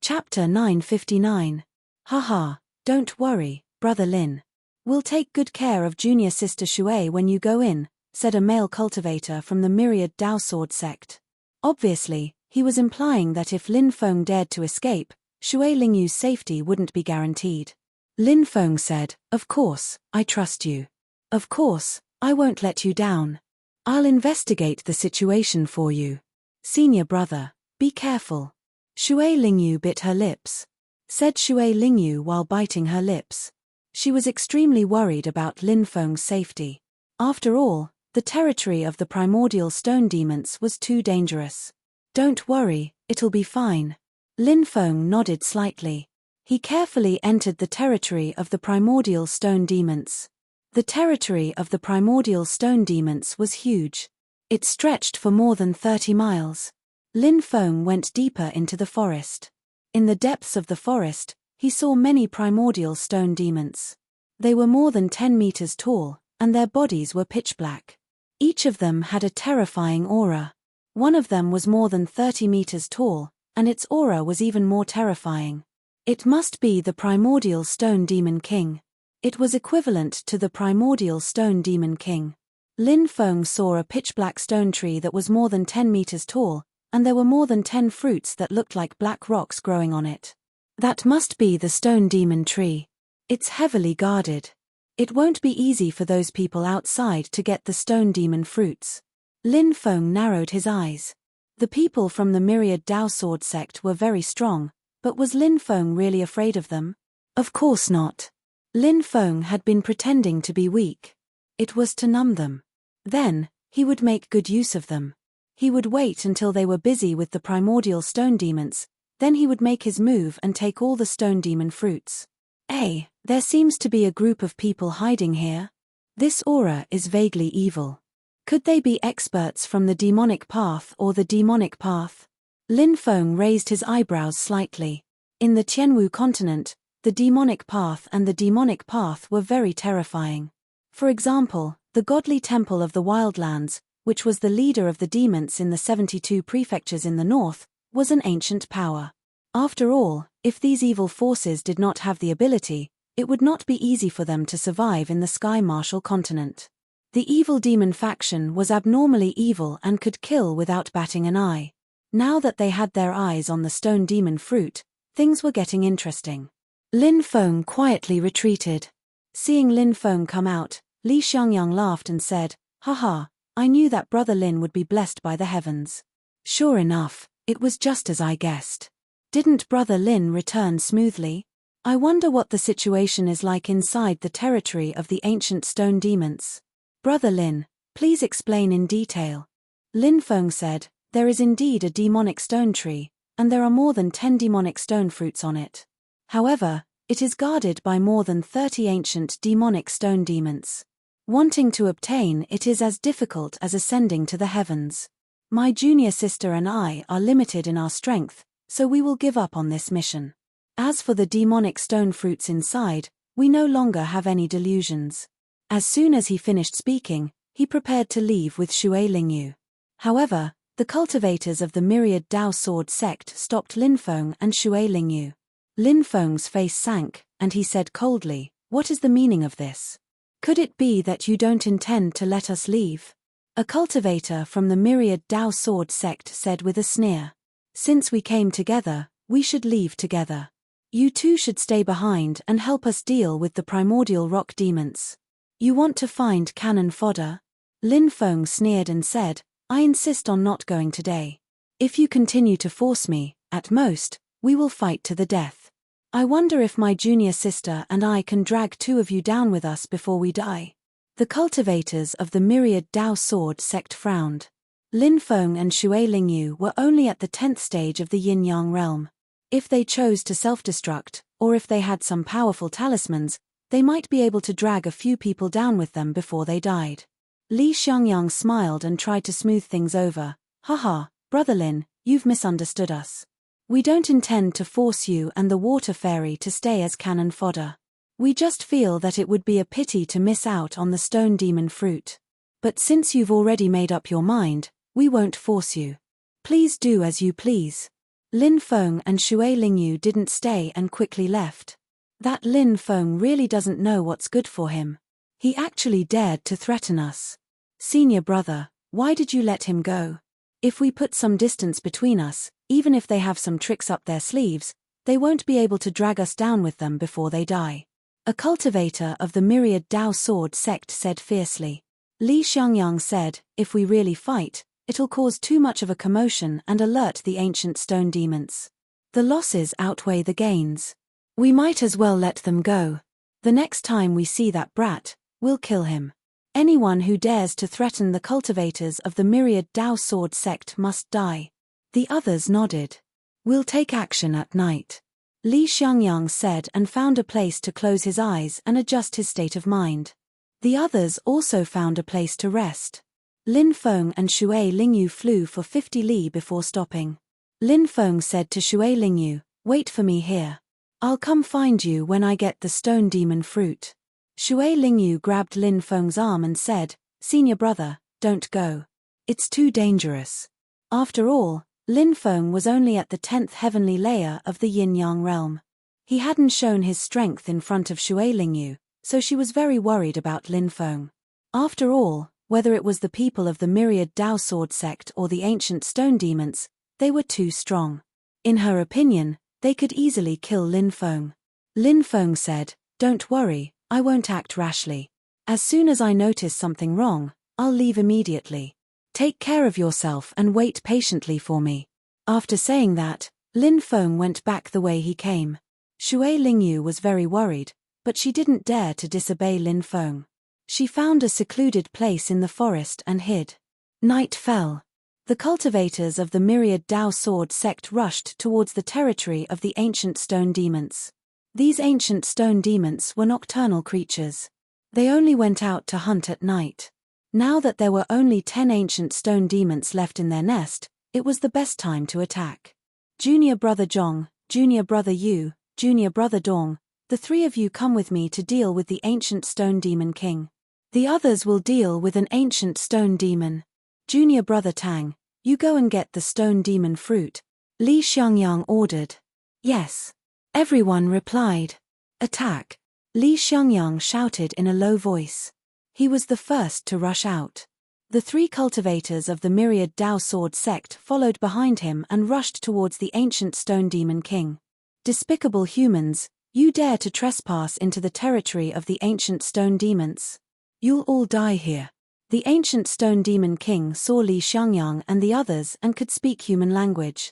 Speaker 1: Chapter 959. Haha, don't worry, Brother Lin. We'll take good care of junior sister Shui when you go in, said a male cultivator from the Myriad Dao Sword sect. Obviously, he was implying that if Lin Feng dared to escape, Shui Lingyu's safety wouldn't be guaranteed. Lin Feng said, Of course, I trust you. Of course, I won't let you down. I'll investigate the situation for you. Senior brother, be careful. Shui Lingyu bit her lips. Said Shui Lingyu while biting her lips. She was extremely worried about Lin Feng's safety. After all, the territory of the primordial stone demons was too dangerous. Don't worry, it'll be fine. Lin Feng nodded slightly. He carefully entered the territory of the primordial stone demons. The territory of the primordial stone demons was huge. It stretched for more than 30 miles. Lin Feng went deeper into the forest. In the depths of the forest, he saw many primordial stone demons. They were more than 10 meters tall, and their bodies were pitch black. Each of them had a terrifying aura. One of them was more than 30 meters tall, and its aura was even more terrifying. It must be the Primordial Stone Demon King. It was equivalent to the Primordial Stone Demon King. Lin Feng saw a pitch-black stone tree that was more than 10 meters tall, and there were more than 10 fruits that looked like black rocks growing on it. That must be the Stone Demon Tree. It's heavily guarded. It won't be easy for those people outside to get the Stone Demon fruits. Lin Feng narrowed his eyes. The people from the Myriad Dao Sword sect were very strong, but was Lin Feng really afraid of them? Of course not. Lin Feng had been pretending to be weak. It was to numb them. Then, he would make good use of them. He would wait until they were busy with the primordial stone demons, then he would make his move and take all the stone demon fruits. Hey, there seems to be a group of people hiding here. This aura is vaguely evil. Could they be experts from the demonic path or the demonic path? Lin Feng raised his eyebrows slightly. In the Tianwu continent, the demonic path and the demonic path were very terrifying. For example, the godly temple of the wildlands, which was the leader of the demons in the 72 prefectures in the north, was an ancient power. After all, if these evil forces did not have the ability, it would not be easy for them to survive in the Sky Martial continent. The evil demon faction was abnormally evil and could kill without batting an eye. Now that they had their eyes on the stone demon fruit, things were getting interesting. Lin Feng quietly retreated. Seeing Lin Feng come out, Li Xiangyang laughed and said, "Haha, I knew that brother Lin would be blessed by the heavens." Sure enough, it was just as I guessed. Didn't brother Lin return smoothly? I wonder what the situation is like inside the territory of the ancient stone demons. Brother Lin, please explain in detail. Lin Feng said, there is indeed a demonic stone tree, and there are more than 10 demonic stone fruits on it. However, it is guarded by more than 30 ancient demonic stone demons. Wanting to obtain it is as difficult as ascending to the heavens. My junior sister and I are limited in our strength, so we will give up on this mission. As for the demonic stone fruits inside, we no longer have any delusions. As soon as he finished speaking, he prepared to leave with Xue Lingyu. However, the cultivators of the Myriad Dao Sword sect stopped Lin Feng and Xue Lingyu. Lin Feng's face sank, and he said coldly, "What is the meaning of this? Could it be that you don't intend to let us leave?" A cultivator from the Myriad Dao Sword sect said with a sneer, "Since we came together, we should leave together. You two should stay behind and help us deal with the primordial rock demons. You want to find cannon fodder?" Lin Feng sneered and said, "I insist on not going today. If you continue to force me, at most, we will fight to the death. I wonder if my junior sister and I can drag 2 of you down with us before we die." The cultivators of the Myriad Dao Sword sect frowned. Lin Feng and Xue Lingyu were only at the 10th stage of the yin-yang realm. If they chose to self-destruct, or if they had some powerful talismans, they might be able to drag a few people down with them before they died. Li Xiangyang smiled and tried to smooth things over. "Haha, brother Lin, you've misunderstood us. We don't intend to force you and the water fairy to stay as cannon fodder. We just feel that it would be a pity to miss out on the stone demon fruit. But since you've already made up your mind, we won't force you. Please do as you please." Lin Feng and Xue Lingyu didn't stay and quickly left. That Lin Feng really doesn't know what's good for him. He actually dared to threaten us. Senior brother, why did you let him go? If we put some distance between us, even if they have some tricks up their sleeves, they won't be able to drag us down with them before they die. A cultivator of the Myriad Dao Sword sect said fiercely. Li Xiangyang said, "If we really fight, it'll cause too much of a commotion and alert the ancient stone demons. The losses outweigh the gains. We might as well let them go. The next time we see that brat, we'll kill him. Anyone who dares to threaten the cultivators of the Myriad Dao Sword sect must die." The others nodded. "We'll take action at night," Li Xiangyang said, and found a place to close his eyes and adjust his state of mind. The others also found a place to rest. Lin Feng and Xue Lingyu flew for 50 li before stopping. Lin Feng said to Xue Lingyu, "Wait for me here. I'll come find you when I get the stone demon fruit." Shui Lingyu grabbed Lin Feng's arm and said, "Senior brother, don't go. It's too dangerous." After all, Lin Feng was only at the 10th heavenly layer of the yin-yang realm. He hadn't shown his strength in front of Shui Lingyu, so she was very worried about Lin Feng. After all, whether it was the people of the Myriad Dao Sword sect or the ancient stone demons, they were too strong. In her opinion, they could easily kill Lin Feng. Lin Feng said, "Don't worry, I won't act rashly. As soon as I notice something wrong, I'll leave immediately. Take care of yourself and wait patiently for me." After saying that, Lin Feng went back the way he came. Shui Lingyu was very worried, but she didn't dare to disobey Lin Feng. She found a secluded place in the forest and hid. Night fell. The cultivators of the Myriad Dao Sword sect rushed towards the territory of the ancient stone demons. These ancient stone demons were nocturnal creatures. They only went out to hunt at night. Now that there were only 10 ancient stone demons left in their nest, it was the best time to attack. Junior brother Zhong, junior brother Yu, junior brother Dong, the three of you come with me to deal with the ancient stone demon king. The others will deal with an ancient stone demon. Junior brother Tang, you go and get the stone demon fruit. Li Xiangyang ordered. Yes. Everyone replied. Attack. Li Xiangyang shouted in a low voice. He was the first to rush out. The three cultivators of the Myriad Dao Sword sect followed behind him and rushed towards the ancient stone demon king. Despicable humans, you dare to trespass into the territory of the ancient stone demons. You'll all die here. The ancient stone demon king saw Li Xiangyang and the others and could speak human language.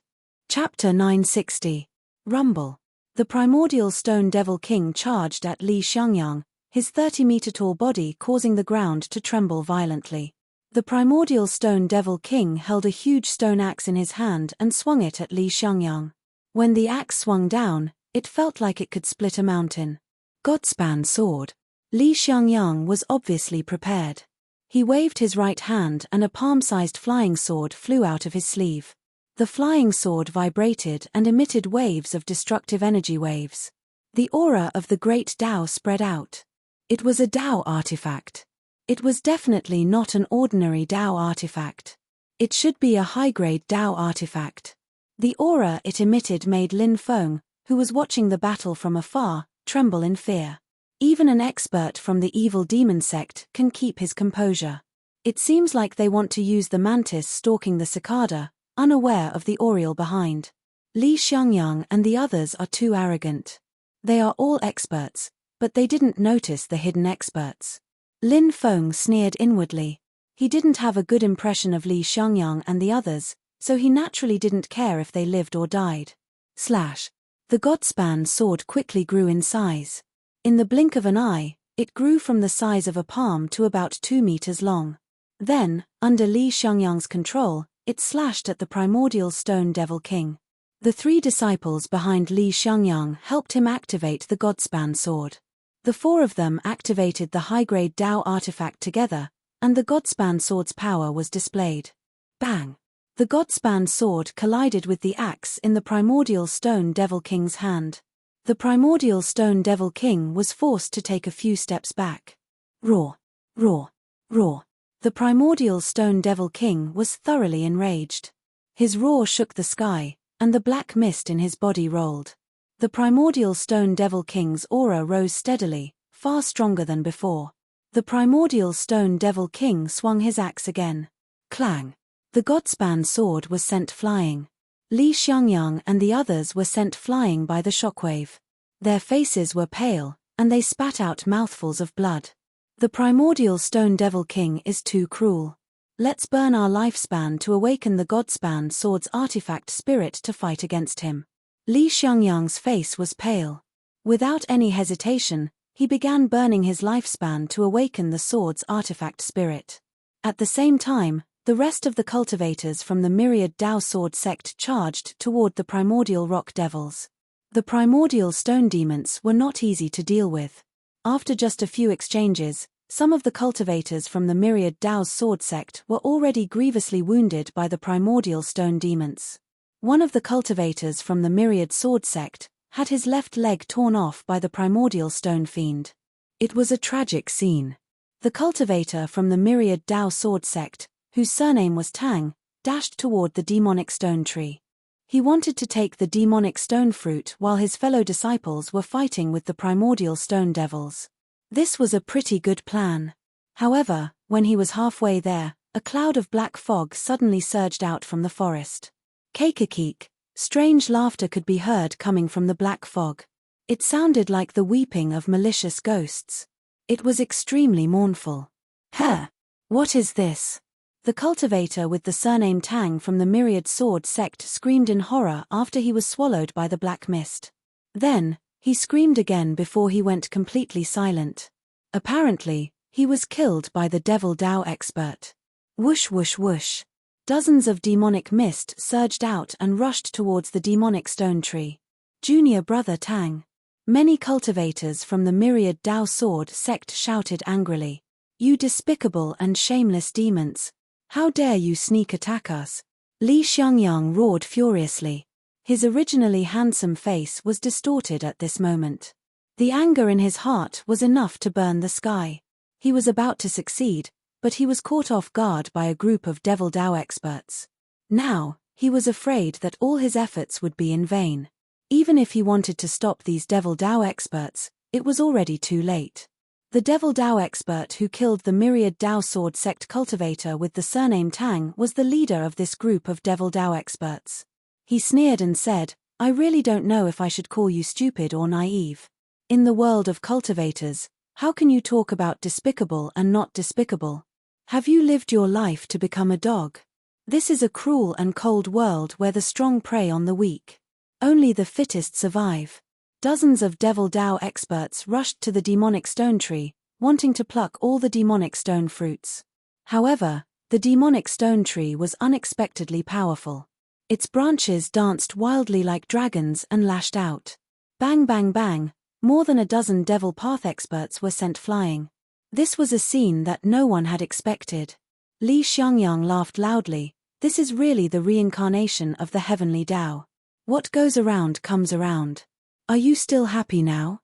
Speaker 1: Chapter 960. Rumble. The primordial stone devil king charged at Li Xiangyang, his 30-meter-tall body causing the ground to tremble violently. The primordial stone devil king held a huge stone axe in his hand and swung it at Li Xiangyang. When the axe swung down, it felt like it could split a mountain. Godspan sword. Li Xiangyang was obviously prepared. He waved his right hand and a palm-sized flying sword flew out of his sleeve. The flying sword vibrated and emitted waves of destructive energy waves. The aura of the great Tao spread out. It was a Tao artifact. It was definitely not an ordinary Tao artifact. It should be a high-grade Tao artifact. The aura it emitted made Lin Feng, who was watching the battle from afar, tremble in fear. Even an expert from the evil demon sect can keep his composure. It seems like they want to use the mantis stalking the cicada, unaware of the aureole behind. Li Xiangyang and the others are too arrogant. They are all experts, but they didn't notice the hidden experts. Lin Feng sneered inwardly. He didn't have a good impression of Li Xiangyang and the others, so he naturally didn't care if they lived or died. Slash. The Godspan sword quickly grew in size. In the blink of an eye, it grew from the size of a palm to about 2 meters long. Then, under Li Xiangyang's control, it slashed at the primordial stone devil king. The three disciples behind Li Xiangyang helped him activate the Godspan sword. The four of them activated the high-grade Tao artifact together, and the Godspan sword's power was displayed. Bang! The Godspan sword collided with the axe in the primordial stone devil king's hand. The primordial stone devil king was forced to take a few steps back. Roar! Roar! Roar! The primordial stone devil king was thoroughly enraged. His roar shook the sky, and the black mist in his body rolled. The primordial stone devil king's aura rose steadily, far stronger than before. The primordial stone devil king swung his axe again. Clang! The Godspan sword was sent flying. Li Xiangyang and the others were sent flying by the shockwave. Their faces were pale, and they spat out mouthfuls of blood. The primordial stone devil king is too cruel. Let's burn our lifespan to awaken the Godspan sword's artifact spirit to fight against him. Li Xiangyang's face was pale. Without any hesitation, he began burning his lifespan to awaken the sword's artifact spirit. At the same time, the rest of the cultivators from the Myriad Dao Sword sect charged toward the primordial rock devils. The primordial stone demons were not easy to deal with. After just a few exchanges, some of the cultivators from the Myriad Dao Sword sect were already grievously wounded by the primordial stone demons. One of the cultivators from the Myriad Sword sect had his left leg torn off by the primordial stone fiend. It was a tragic scene. The cultivator from the Myriad Dao sword sect, whose surname was Tang, dashed toward the demonic stone tree. He wanted to take the demonic stone fruit while his fellow disciples were fighting with the primordial stone devils. This was a pretty good plan. However, when he was halfway there, a cloud of black fog suddenly surged out from the forest. Keikakik, strange laughter could be heard coming from the black fog. It sounded like the weeping of malicious ghosts. It was extremely mournful. "Huh! What is this?" The cultivator with the surname Tang from the Myriad Sword sect screamed in horror after he was swallowed by the black mist. Then, he screamed again before he went completely silent. Apparently, he was killed by the Devil Dao expert. Whoosh whoosh whoosh. Dozens of demonic mist surged out and rushed towards the demonic stone tree. Junior brother Tang. Many cultivators from the Myriad Dao sword sect shouted angrily. "You despicable and shameless demons! How dare you sneak attack us?" Li Xiangyang roared furiously. His originally handsome face was distorted at this moment. The anger in his heart was enough to burn the sky. He was about to succeed, but he was caught off guard by a group of Devil Dao experts. Now, he was afraid that all his efforts would be in vain. Even if he wanted to stop these Devil Dao experts, it was already too late. The Devil Dao expert who killed the Myriad Dao sword sect cultivator with the surname Tang was the leader of this group of Devil Dao experts. He sneered and said, "I really don't know if I should call you stupid or naive. In the world of cultivators, how can you talk about despicable and not despicable? Have you lived your life to become a dog? This is a cruel and cold world where the strong prey on the weak. Only the fittest survive." Dozens of Devil Dao experts rushed to the demonic stone tree, wanting to pluck all the demonic stone fruits. However, the demonic stone tree was unexpectedly powerful. Its branches danced wildly like dragons and lashed out. Bang bang bang, more than a dozen Devil Path experts were sent flying. This was a scene that no one had expected. Li Xiangyang laughed loudly. This is really the reincarnation of the heavenly Dao. What goes around comes around. Are you still happy now?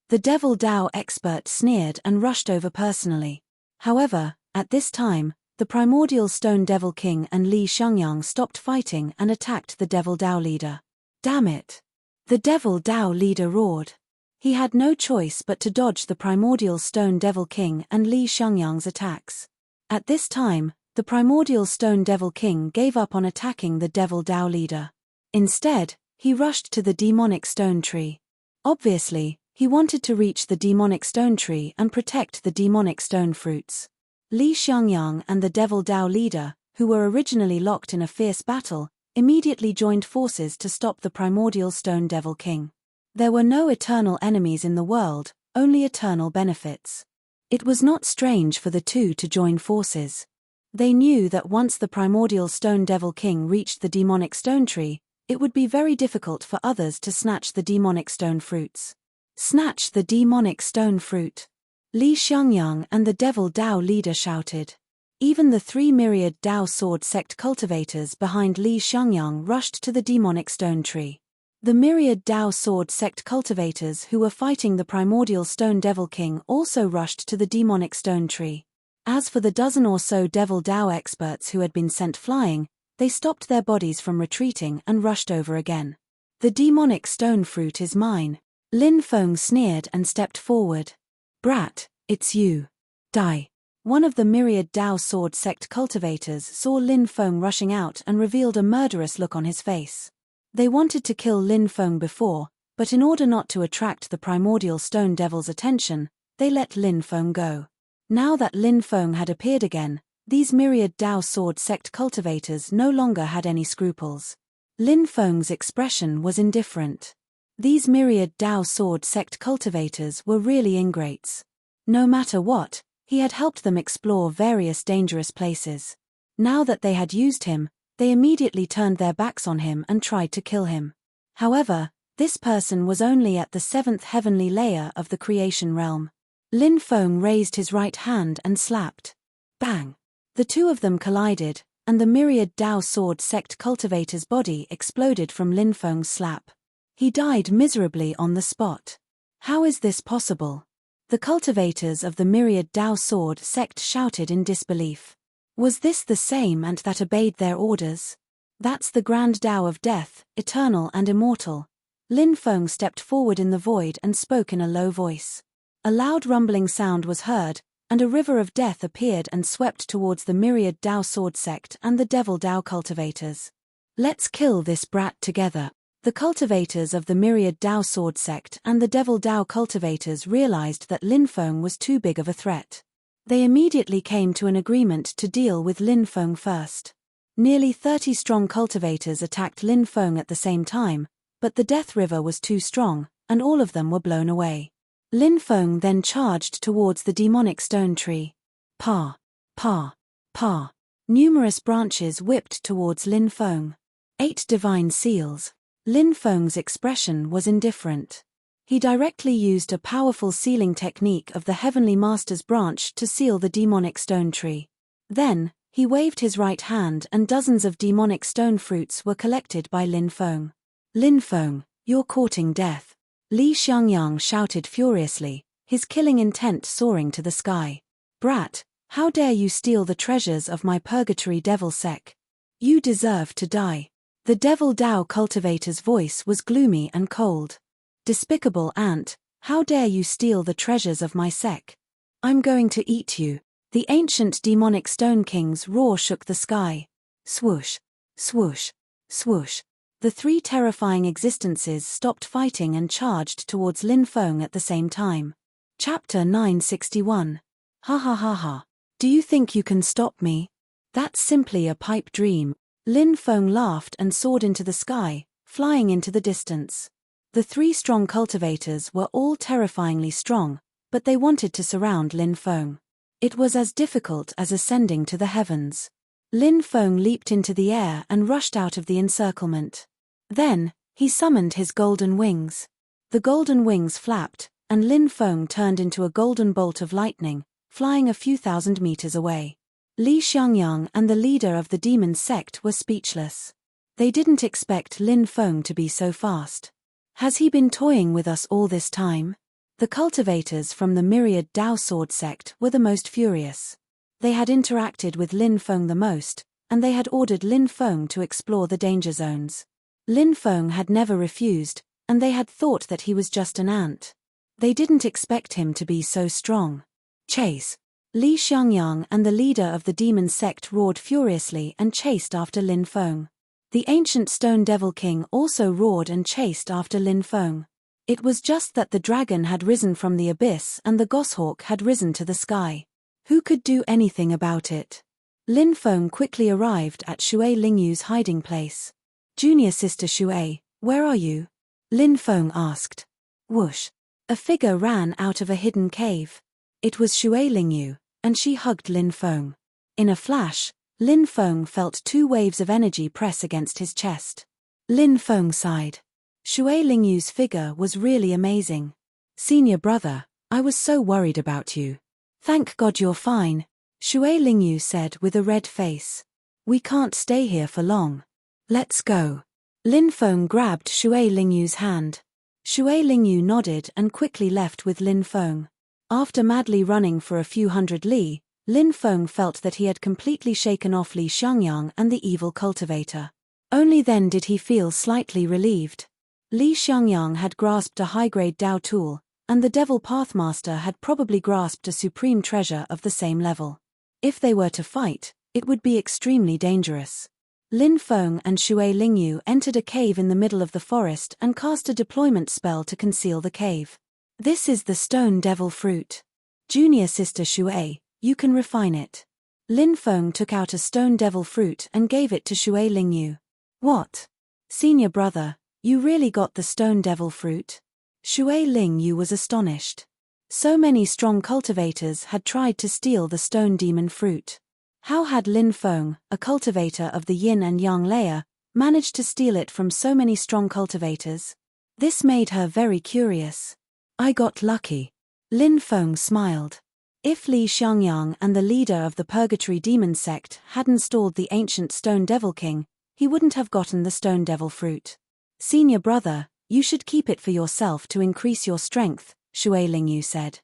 Speaker 1: The Devil Dao expert sneered and rushed over personally. However, at this time, the Primordial Stone Devil King and Li Xiangyang stopped fighting and attacked the Devil Dao leader. Damn it! The Devil Dao leader roared. He had no choice but to dodge the Primordial Stone Devil King and Li Xiangyang's attacks. At this time, the Primordial Stone Devil King gave up on attacking the Devil Dao leader. Instead, he rushed to the demonic stone tree. Obviously, he wanted to reach the demonic stone tree and protect the demonic stone fruits. Li Xiangyang and the Devil Dao leader, who were originally locked in a fierce battle, immediately joined forces to stop the Primordial Stone Devil King. There were no eternal enemies in the world, only eternal benefits. It was not strange for the two to join forces. They knew that once the Primordial Stone Devil King reached the demonic stone tree, it would be very difficult for others to snatch the demonic stone fruits. Snatch the demonic stone fruit! Li Xiangyang and the Devil Dao leader shouted. Even the 3 Myriad Dao sword sect cultivators behind Li Xiangyang rushed to the demonic stone tree. The Myriad Dao sword sect cultivators who were fighting the Primordial Stone Devil King also rushed to the demonic stone tree. As for the dozen or so Devil Dao experts who had been sent flying, they stopped their bodies from retreating and rushed over again. "The demonic stone fruit is mine." Lin Feng sneered and stepped forward. "Brat, it's you. Die." One of the Myriad Dao sword sect cultivators saw Lin Feng rushing out and revealed a murderous look on his face. They wanted to kill Lin Feng before, but in order not to attract the Primordial Stone Devil's attention, they let Lin Feng go. Now that Lin Feng had appeared again, these Myriad Dao sword sect cultivators no longer had any scruples. Lin Feng's expression was indifferent. These Myriad Dao sword sect cultivators were really ingrates. No matter what, he had helped them explore various dangerous places. Now that they had used him, they immediately turned their backs on him and tried to kill him. However, this person was only at the 7th heavenly layer of the creation realm. Lin Feng raised his right hand and slapped. Bang! The two of them collided, and the Myriad Dao sword sect cultivator's body exploded from Lin Feng's slap. He died miserably on the spot. How is this possible? The cultivators of the myriad Dao sword sect shouted in disbelief. Was this the same ant that obeyed their orders? That's the grand Dao of death, eternal and immortal. Lin Feng stepped forward in the void and spoke in a low voice. A loud rumbling sound was heard, and a river of death appeared and swept towards the myriad Dao sword sect and the devil Dao cultivators. Let's kill this brat together. The cultivators of the myriad Dao sword sect and the devil Dao cultivators realized that Lin Feng was too big of a threat. They immediately came to an agreement to deal with Lin Feng first. Nearly 30 strong cultivators attacked Lin Feng at the same time, but the death river was too strong, and all of them were blown away. Lin Feng then charged towards the demonic stone tree. Pa, pa, pa. Numerous branches whipped towards Lin Feng. 8 divine seals. Lin Feng's expression was indifferent. He directly used a powerful sealing technique of the Heavenly Master's branch to seal the demonic stone tree. Then, he waved his right hand and dozens of demonic stone fruits were collected by Lin Feng. Lin Feng, you're courting death. Li Xiangyang shouted furiously, his killing intent soaring to the sky. Brat, how dare you steal the treasures of my purgatory devil sec? You deserve to die. The devil Dao cultivator's voice was gloomy and cold. Despicable ant, how dare you steal the treasures of my sec? I'm going to eat you. The ancient demonic stone king's roar shook the sky. Swoosh, swoosh, swoosh. The 3 terrifying existences stopped fighting and charged towards Lin Feng at the same time. Chapter 961. Ha ha ha ha. Do you think you can stop me? That's simply a pipe dream. Lin Feng laughed and soared into the sky, flying into the distance. The 3 strong cultivators were all terrifyingly strong, but they wanted to surround Lin Feng. It was as difficult as ascending to the heavens. Lin Feng leaped into the air and rushed out of the encirclement. Then, he summoned his golden wings. The golden wings flapped, and Lin Feng turned into a golden bolt of lightning, flying a few thousand meters away. Li Xiangyang and the leader of the demon sect were speechless. They didn't expect Lin Feng to be so fast. Has he been toying with us all this time? The cultivators from the myriad Dao sword sect were the most furious. They had interacted with Lin Feng the most, and they had ordered Lin Feng to explore the danger zones. Lin Feng had never refused, and they had thought that he was just an ant. They didn't expect him to be so strong. Chase! Li Xiangyang and the leader of the demon sect roared furiously and chased after Lin Feng. The ancient stone devil king also roared and chased after Lin Feng. It was just that the dragon had risen from the abyss and the goshawk had risen to the sky. Who could do anything about it? Lin Feng quickly arrived at Shui Lingyu's hiding place. Junior sister Shui, where are you? Lin Feng asked. Whoosh! A figure ran out of a hidden cave. It was Shui Lingyu, and she hugged Lin Feng. In a flash, Lin Feng felt 2 waves of energy press against his chest. Lin Feng sighed. Shui Lingyu's figure was really amazing. Senior brother, I was so worried about you. Thank God you're fine, Shui Lingyu said with a red face. We can't stay here for long. Let's go. Lin Feng grabbed Shui Lingyu's hand. Shui Lingyu nodded and quickly left with Lin Feng. After madly running for a few hundred li, Lin Feng felt that he had completely shaken off Li Xiangyang and the evil cultivator. Only then did he feel slightly relieved. Li Xiangyang had grasped a high-grade Dao tool, and the Devil Pathmaster had probably grasped a supreme treasure of the same level. If they were to fight, it would be extremely dangerous. Lin Feng and Shui Lingyu entered a cave in the middle of the forest and cast a deployment spell to conceal the cave. This is the stone devil fruit. Junior sister Shui, you can refine it. Lin Feng took out a stone devil fruit and gave it to Shui Lingyu. What? Senior brother, you really got the stone devil fruit? Shui Lingyu was astonished. So many strong cultivators had tried to steal the stone demon fruit. How had Lin Feng, a cultivator of the yin and yang layer, managed to steal it from so many strong cultivators? This made her very curious. I got lucky. Lin Feng smiled. If Li Xiangyang and the leader of the Purgatory Demon Sect hadn't stalled the ancient Stone Devil King, he wouldn't have gotten the Stone Devil fruit. Senior brother, you should keep it for yourself to increase your strength, Shui Lingyu said.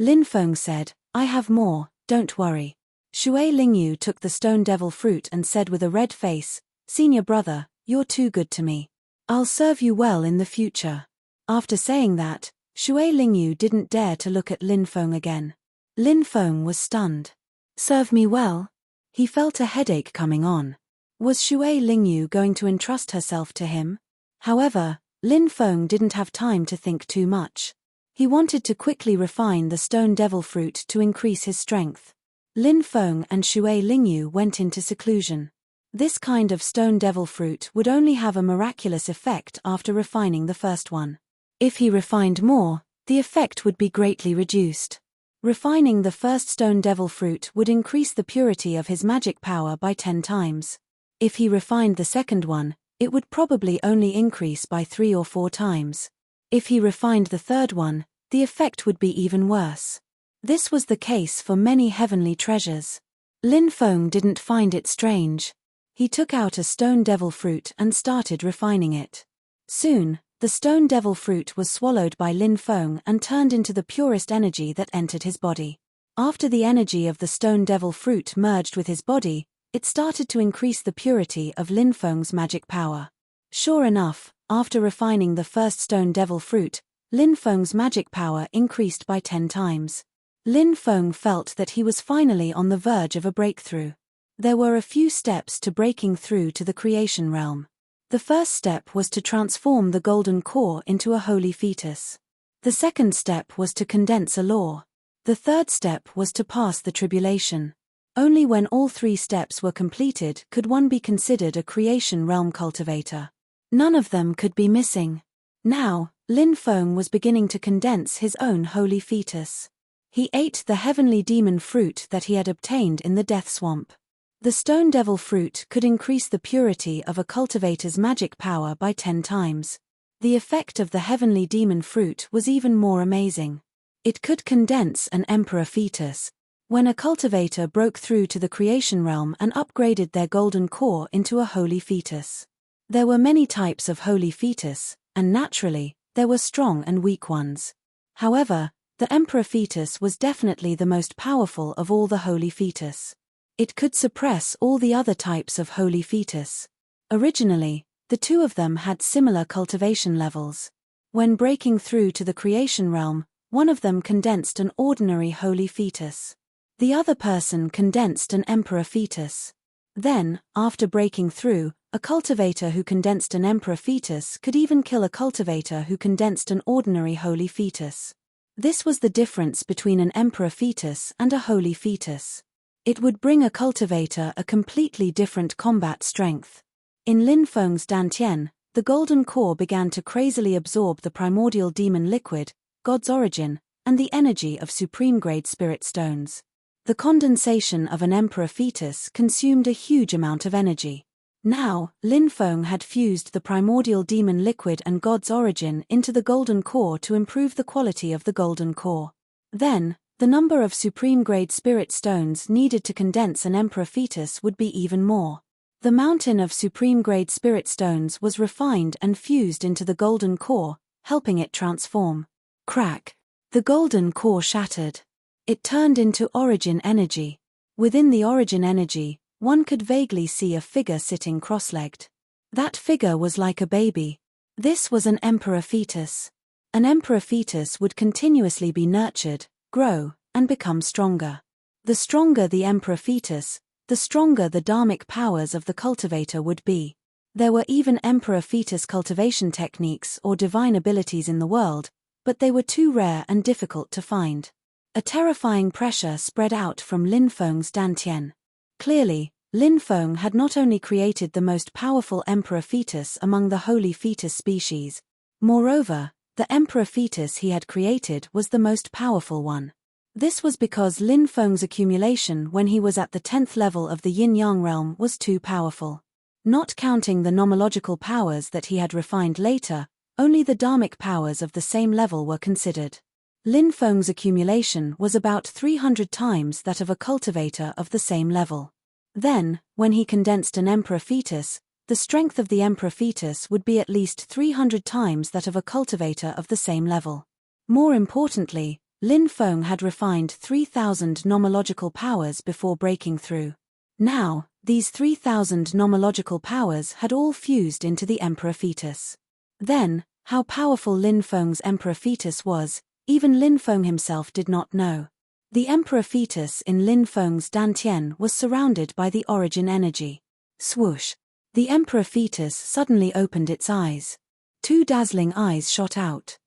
Speaker 1: Lin Feng said, I have more, don't worry. Shui Lingyu took the stone devil fruit and said with a red face, Senior brother, you're too good to me. I'll serve you well in the future. After saying that, Shui Lingyu didn't dare to look at Lin Feng again. Lin Feng was stunned. Serve me well? He felt a headache coming on. Was Shui Lingyu going to entrust herself to him? However, Lin Feng didn't have time to think too much. He wanted to quickly refine the stone devil fruit to increase his strength. Lin Feng and Shui Lingyu went into seclusion. This kind of stone devil fruit would only have a miraculous effect after refining the first one. If he refined more, the effect would be greatly reduced. Refining the first stone devil fruit would increase the purity of his magic power by 10 times. If he refined the second one, it would probably only increase by 3 or 4 times. If he refined the third one, the effect would be even worse. This was the case for many heavenly treasures. Lin Feng didn't find it strange. He took out a stone devil fruit and started refining it. Soon, the stone devil fruit was swallowed by Lin Feng and turned into the purest energy that entered his body. After the energy of the stone devil fruit merged with his body, it started to increase the purity of Lin Feng's magic power. Sure enough, after refining the first stone devil fruit, Lin Feng's magic power increased by 10 times. Lin Feng felt that he was finally on the verge of a breakthrough. There were a few steps to breaking through to the creation realm. The first step was to transform the golden core into a holy fetus. The second step was to condense a law. The third step was to pass the tribulation. Only when all 3 steps were completed could one be considered a creation realm cultivator. None of them could be missing. Now, Lin Feng was beginning to condense his own holy fetus. He ate the heavenly demon fruit that he had obtained in the death swamp. The stone devil fruit could increase the purity of a cultivator's magic power by 10 times. The effect of the heavenly demon fruit was even more amazing. It could condense an emperor fetus. When a cultivator broke through to the creation realm and upgraded their golden core into a holy fetus. There were many types of holy fetus, and naturally, there were strong and weak ones. However, the emperor fetus was definitely the most powerful of all the holy fetus. It could suppress all the other types of holy fetus. Originally, the 2 of them had similar cultivation levels. When breaking through to the creation realm, one of them condensed an ordinary holy fetus. The other person condensed an emperor fetus. Then, after breaking through, a cultivator who condensed an emperor fetus could even kill a cultivator who condensed an ordinary holy fetus. This was the difference between an emperor fetus and a holy fetus. It would bring a cultivator a completely different combat strength. In Lin Feng's dantian, the golden core began to crazily absorb the primordial demon liquid, God's origin, and the energy of supreme-grade spirit stones. The condensation of an emperor fetus consumed a huge amount of energy. Now, Lin Feng had fused the primordial demon liquid and God's origin into the golden core to improve the quality of the golden core. Then, the number of supreme-grade spirit stones needed to condense an emperor fetus would be even more. The mountain of supreme-grade spirit stones was refined and fused into the golden core, helping it transform. Crack! The golden core shattered. It turned into origin energy. Within the origin energy, one could vaguely see a figure sitting cross-legged. That figure was like a baby. This was an emperor fetus. An emperor fetus would continuously be nurtured, grow, and become stronger. The stronger the emperor fetus, the stronger the dharmic powers of the cultivator would be. There were even emperor fetus cultivation techniques or divine abilities in the world, but they were too rare and difficult to find. A terrifying pressure spread out from Lin Feng's dantian. Clearly, Lin Feng had not only created the most powerful emperor fetus among the holy fetus species. Moreover, the emperor fetus he had created was the most powerful one. This was because Lin Feng's accumulation when he was at the 10th level of the yin-yang realm was too powerful. Not counting the nomological powers that he had refined later, only the dharmic powers of the same level were considered. Lin Feng's accumulation was about 300 times that of a cultivator of the same level. Then, when he condensed an emperor fetus, the strength of the emperor fetus would be at least 300 times that of a cultivator of the same level. More importantly, Lin Feng had refined 3,000 nomological powers before breaking through. Now, these 3,000 nomological powers had all fused into the Emperor Fetus. Then, how powerful Lin Feng's Emperor Fetus was, even Lin Feng himself did not know. The Emperor Fetus in Lin Feng's Dantian was surrounded by the origin energy. Swoosh! The Emperor Fetus suddenly opened its eyes. 2 dazzling eyes shot out.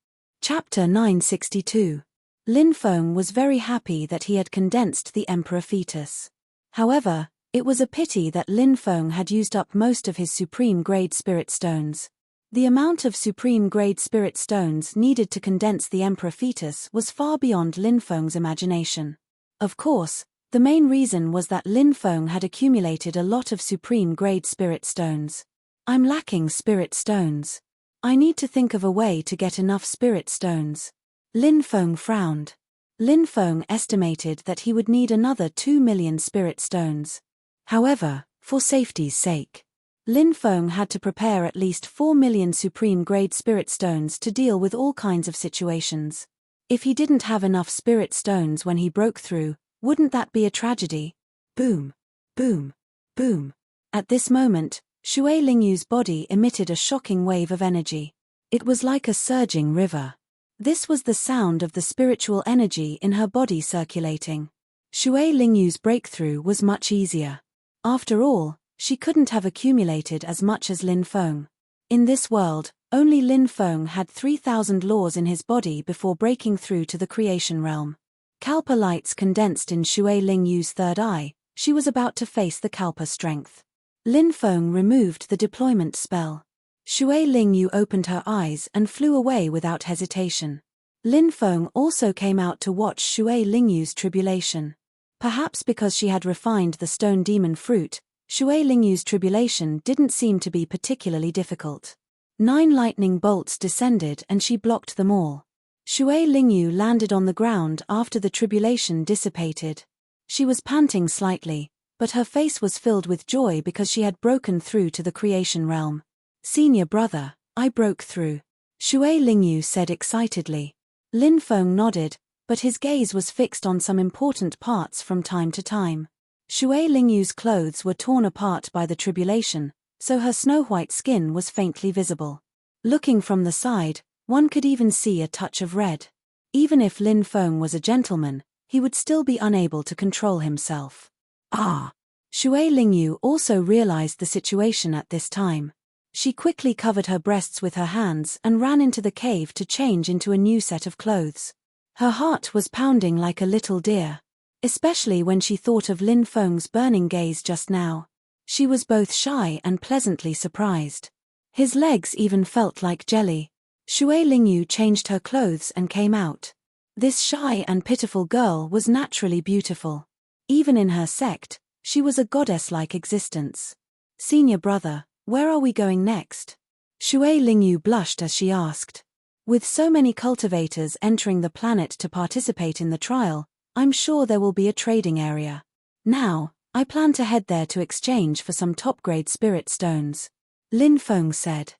Speaker 1: Chapter 962. Lin Feng was very happy that he had condensed the Emperor Fetus. However, it was a pity that Lin Feng had used up most of his supreme-grade spirit stones. The amount of supreme-grade spirit stones needed to condense the Emperor Fetus was far beyond Lin Feng's imagination. Of course, the main reason was that Lin Feng had accumulated a lot of supreme-grade spirit stones. I'm lacking spirit stones. I need to think of a way to get enough spirit stones. Lin Feng frowned. Lin Feng estimated that he would need another 2 million spirit stones. However, for safety's sake, Lin Feng had to prepare at least 4 million supreme-grade spirit stones to deal with all kinds of situations. If he didn't have enough spirit stones when he broke through, wouldn't that be a tragedy? Boom! Boom! Boom! At this moment, Shui Lingyu's body emitted a shocking wave of energy. It was like a surging river. This was the sound of the spiritual energy in her body circulating. Shui Lingyu's breakthrough was much easier. After all, she couldn't have accumulated as much as Lin Feng. In this world, only Lin Feng had 3,000 laws in his body before breaking through to the creation realm. Kalpa lights condensed in Shui Lingyu's third eye. She was about to face the Kalpa strength. Lin Feng removed the deployment spell. Shui Lingyu opened her eyes and flew away without hesitation. Lin Feng also came out to watch Shui Lingyu's tribulation. Perhaps because she had refined the stone demon fruit, Shui Lingyu's tribulation didn't seem to be particularly difficult. 9 lightning bolts descended and she blocked them all. Shui Lingyu landed on the ground after the tribulation dissipated. She was panting slightly, but her face was filled with joy because she had broken through to the creation realm. Senior brother, I broke through. Shui Lingyu said excitedly. Lin Feng nodded, but his gaze was fixed on some important parts from time to time. Shui Lingyu's clothes were torn apart by the tribulation, so her snow-white skin was faintly visible. Looking from the side, one could even see a touch of red. Even if Lin Feng was a gentleman, he would still be unable to control himself. Ah! Shui Lingyu also realized the situation at this time. She quickly covered her breasts with her hands and ran into the cave to change into a new set of clothes. Her heart was pounding like a little deer, especially when she thought of Lin Feng's burning gaze just now. She was both shy and pleasantly surprised. His legs even felt like jelly. Shui Lingyu changed her clothes and came out. This shy and pitiful girl was naturally beautiful. Even in her sect, she was a goddess-like existence. Senior brother, where are we going next? Shui Lingyu blushed as she asked. With so many cultivators entering the planet to participate in the trial, I'm sure there will be a trading area. Now, I plan to head there to exchange for some top-grade spirit stones. Lin Feng said.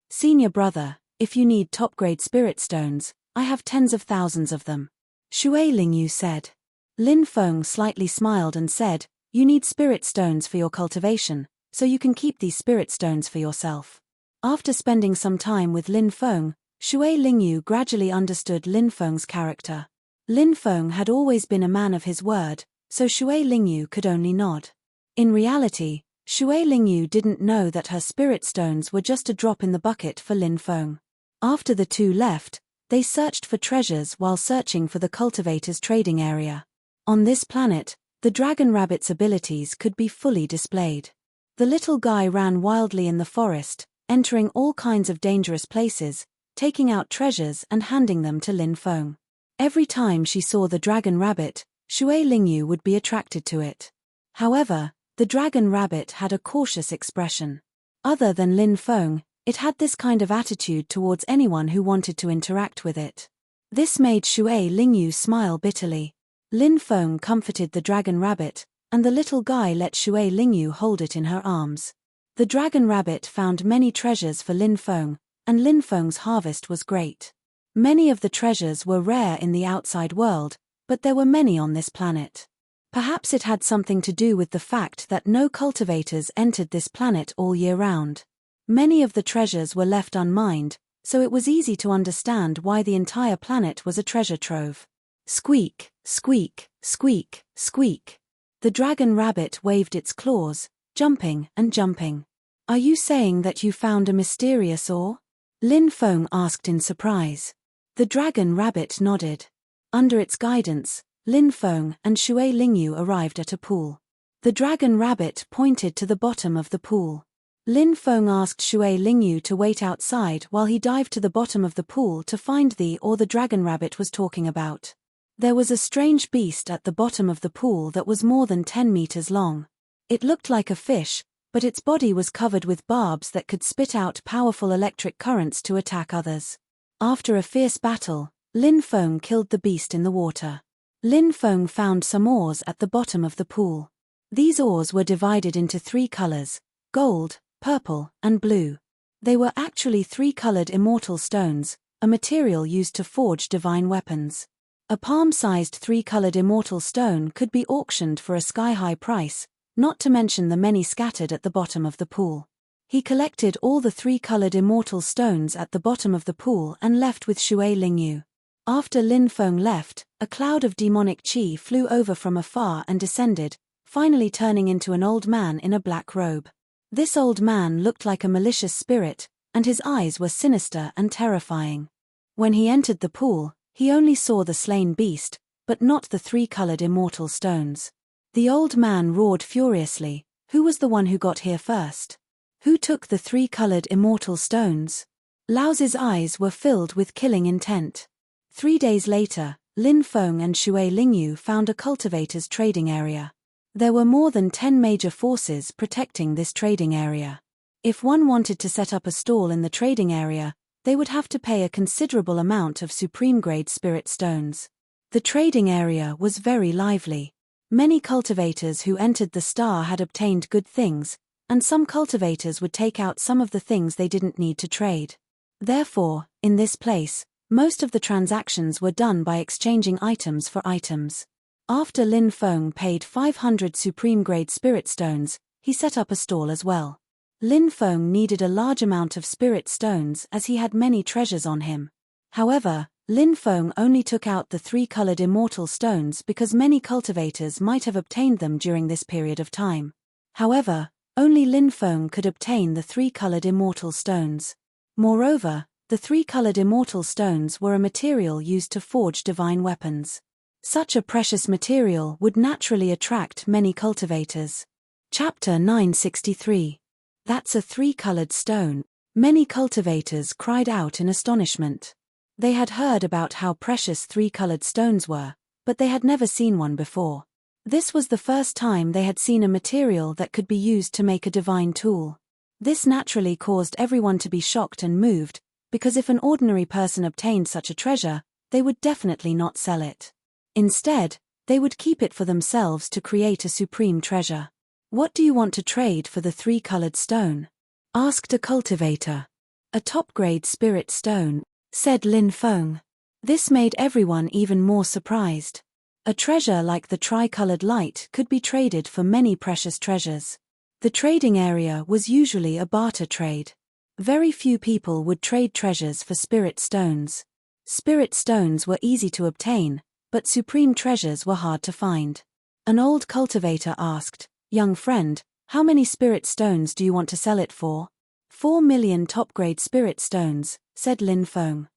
Speaker 1: Senior brother, if you need top-grade spirit stones, I have tens of thousands of them. Shui Lingyu said. Lin Feng slightly smiled and said, you need spirit stones for your cultivation, so you can keep these spirit stones for yourself. After spending some time with Lin Feng, Shui Lingyu gradually understood Lin Feng's character. Lin Feng had always been a man of his word, so Shui Lingyu could only nod. In reality, Shui Lingyu didn't know that her spirit stones were just a drop in the bucket for Lin Feng. After the two left, they searched for treasures while searching for the cultivator's trading area. On this planet, the dragon rabbit's abilities could be fully displayed. The little guy ran wildly in the forest, entering all kinds of dangerous places, taking out treasures and handing them to Lin Feng. Every time she saw the dragon rabbit, Shui Lingyu would be attracted to it. However, the dragon rabbit had a cautious expression. Other than Lin Feng, it had this kind of attitude towards anyone who wanted to interact with it. This made Shui Lingyu smile bitterly. Lin Feng comforted the dragon rabbit, and the little guy let Shui Lingyu hold it in her arms. The dragon rabbit found many treasures for Lin Feng, and Lin Feng's harvest was great. Many of the treasures were rare in the outside world, but there were many on this planet. Perhaps it had something to do with the fact that no cultivators entered this planet all year round. Many of the treasures were left unmined, so it was easy to understand why the entire planet was a treasure trove. Squeak, squeak, squeak, squeak. The dragon rabbit waved its claws, jumping and jumping. Are you saying that you found a mysterious ore? Lin Feng asked in surprise. The dragon rabbit nodded. Under its guidance, Lin Feng and Shui Lingyu arrived at a pool. The dragon rabbit pointed to the bottom of the pool. Lin Feng asked Shui Lingyu to wait outside while he dived to the bottom of the pool to find the ore the dragon rabbit was talking about. There was a strange beast at the bottom of the pool that was more than 10 meters long. It looked like a fish, but its body was covered with barbs that could spit out powerful electric currents to attack others. After a fierce battle, Lin Feng killed the beast in the water. Lin Feng found some ores at the bottom of the pool. These ores were divided into 3 colors: gold, purple, and blue. They were actually 3-colored immortal stones, a material used to forge divine weapons. A palm-sized 3-colored immortal stone could be auctioned for a sky-high price, not to mention the many scattered at the bottom of the pool. He collected all the 3-colored immortal stones at the bottom of the pool and left with Shui Lingyu. After Lin Feng left, a cloud of demonic qi flew over from afar and descended, finally turning into an old man in a black robe. This old man looked like a malicious spirit, and his eyes were sinister and terrifying. When he entered the pool, he only saw the slain beast, but not the 3-colored immortal stones. The old man roared furiously, "Who was the one who got here first? Who took the 3-colored immortal stones?" Lao's eyes were filled with killing intent. 3 days later, Lin Feng and Shui Lingyu found a cultivator's trading area. There were more than 10 major forces protecting this trading area. If one wanted to set up a stall in the trading area, they would have to pay a considerable amount of supreme-grade spirit stones. The trading area was very lively. Many cultivators who entered the star had obtained good things, and some cultivators would take out some of the things they didn't need to trade. Therefore, in this place, most of the transactions were done by exchanging items for items. After Lin Feng paid 500 supreme-grade spirit stones, he set up a stall as well. Lin Feng needed a large amount of spirit stones as he had many treasures on him. However, Lin Feng only took out the 3-colored immortal stones because many cultivators might have obtained them during this period of time. However, only Lin Feng could obtain the 3-colored immortal stones. Moreover, the 3-colored immortal stones were a material used to forge divine weapons. Such a precious material would naturally attract many cultivators. Chapter 963. That's a 3-colored stone. Many cultivators cried out in astonishment. They had heard about how precious 3-colored stones were, but they had never seen one before. This was the first time they had seen a material that could be used to make a divine tool. This naturally caused everyone to be shocked and moved, because if an ordinary person obtained such a treasure, they would definitely not sell it. Instead, they would keep it for themselves to create a supreme treasure. "What do you want to trade for the 3-colored stone?" asked a cultivator. "A top-grade spirit stone," said Lin Feng. This made everyone even more surprised. A treasure like the tri-colored light could be traded for many precious treasures. The trading area was usually a barter trade. Very few people would trade treasures for spirit stones. Spirit stones were easy to obtain, but supreme treasures were hard to find. An old cultivator asked, "Young friend, how many spirit stones do you want to sell it for?" 4 million top-grade spirit stones, said Lin Feng.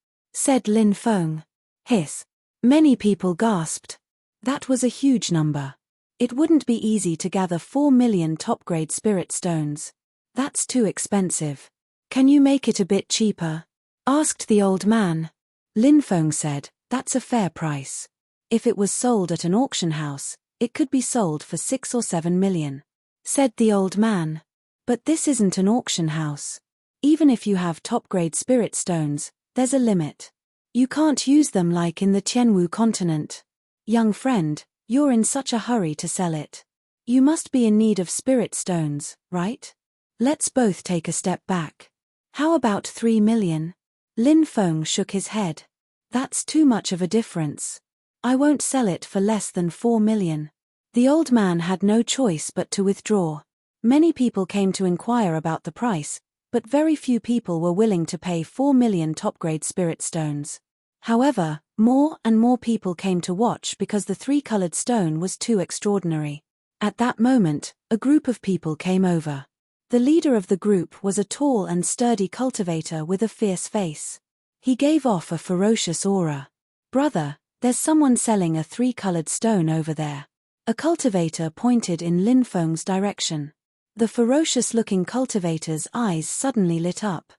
Speaker 1: Hiss. Many people gasped. That was a huge number. It wouldn't be easy to gather 4 million top-grade spirit stones. That's too expensive. "Can you make it a bit cheaper?" asked the old man. Lin Feng said, "That's a fair price. If it was sold at an auction house, it could be sold for 6 or 7 million. Said the old man. "But this isn't an auction house. Even if you have top-grade spirit stones, there's a limit. You can't use them like in the Tianwu continent. Young friend, you're in such a hurry to sell it. You must be in need of spirit stones, right? Let's both take a step back. How about 3 million? Lin Feng shook his head. That's too much of a difference. I won't sell it for less than 4 million. The old man had no choice but to withdraw. Many people came to inquire about the price, but very few people were willing to pay 4 million top-grade spirit stones. However, more and more people came to watch because the three-colored stone was too extraordinary. At that moment, a group of people came over. The leader of the group was a tall and sturdy cultivator with a fierce face. He gave off a ferocious aura. "Brother, there's someone selling a three-colored stone over there." A cultivator pointed in Lin Feng's direction. The ferocious-looking cultivator's eyes suddenly lit up.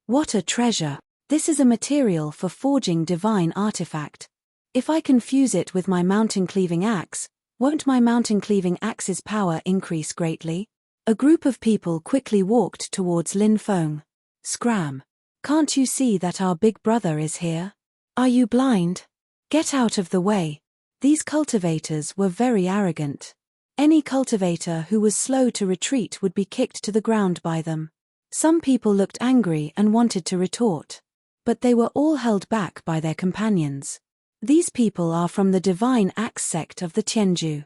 Speaker 1: "What a treasure! This is a material for forging divine artifact. If I can fuse it with my mountain-cleaving axe, won't my mountain-cleaving axe's power increase greatly?" A group of people quickly walked towards Lin Feng. "Scram! Can't you see that our big brother is here? Are you blind? Get out of the way." These cultivators were very arrogant. Any cultivator who was slow to retreat would be kicked to the ground by them. Some people looked angry and wanted to retort. But they were all held back by their companions. "These people are from the Divine Axe sect of the Tianju.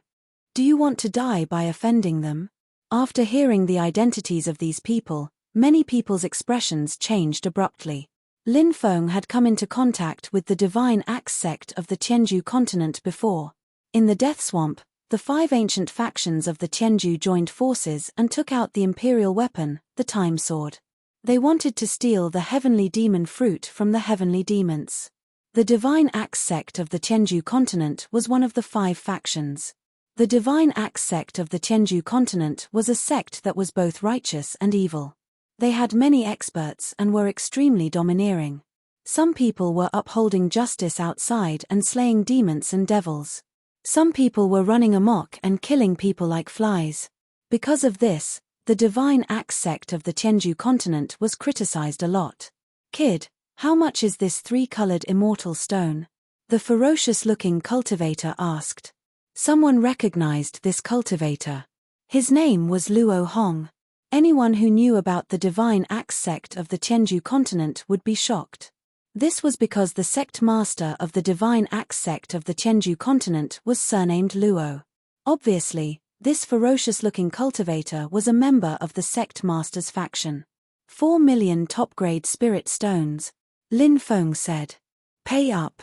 Speaker 1: Do you want to die by offending them?" After hearing the identities of these people, many people's expressions changed abruptly. Lin Feng had come into contact with the Divine Axe sect of the Tianju continent before. In the Death Swamp, the 5 ancient factions of the Tianju joined forces and took out the imperial weapon, the Time Sword. They wanted to steal the heavenly demon fruit from the heavenly demons. The Divine Axe sect of the Tianju continent was one of the 5 factions. The Divine Axe sect of the Tianju continent was a sect that was both righteous and evil. They had many experts and were extremely domineering. Some people were upholding justice outside and slaying demons and devils. Some people were running amok and killing people like flies. Because of this, the Divine Axe sect of the Tianju continent was criticized a lot. "Kid, how much is this 3-colored immortal stone?" the ferocious-looking cultivator asked. Someone recognized this cultivator. His name was Luo Hong. Anyone who knew about the Divine Axe sect of the Tianju continent would be shocked. This was because the sect master of the Divine Axe sect of the Tianju continent was surnamed Luo. Obviously, this ferocious-looking cultivator was a member of the sect master's faction. 4 million top-grade spirit stones, Lin Feng said. "Pay up."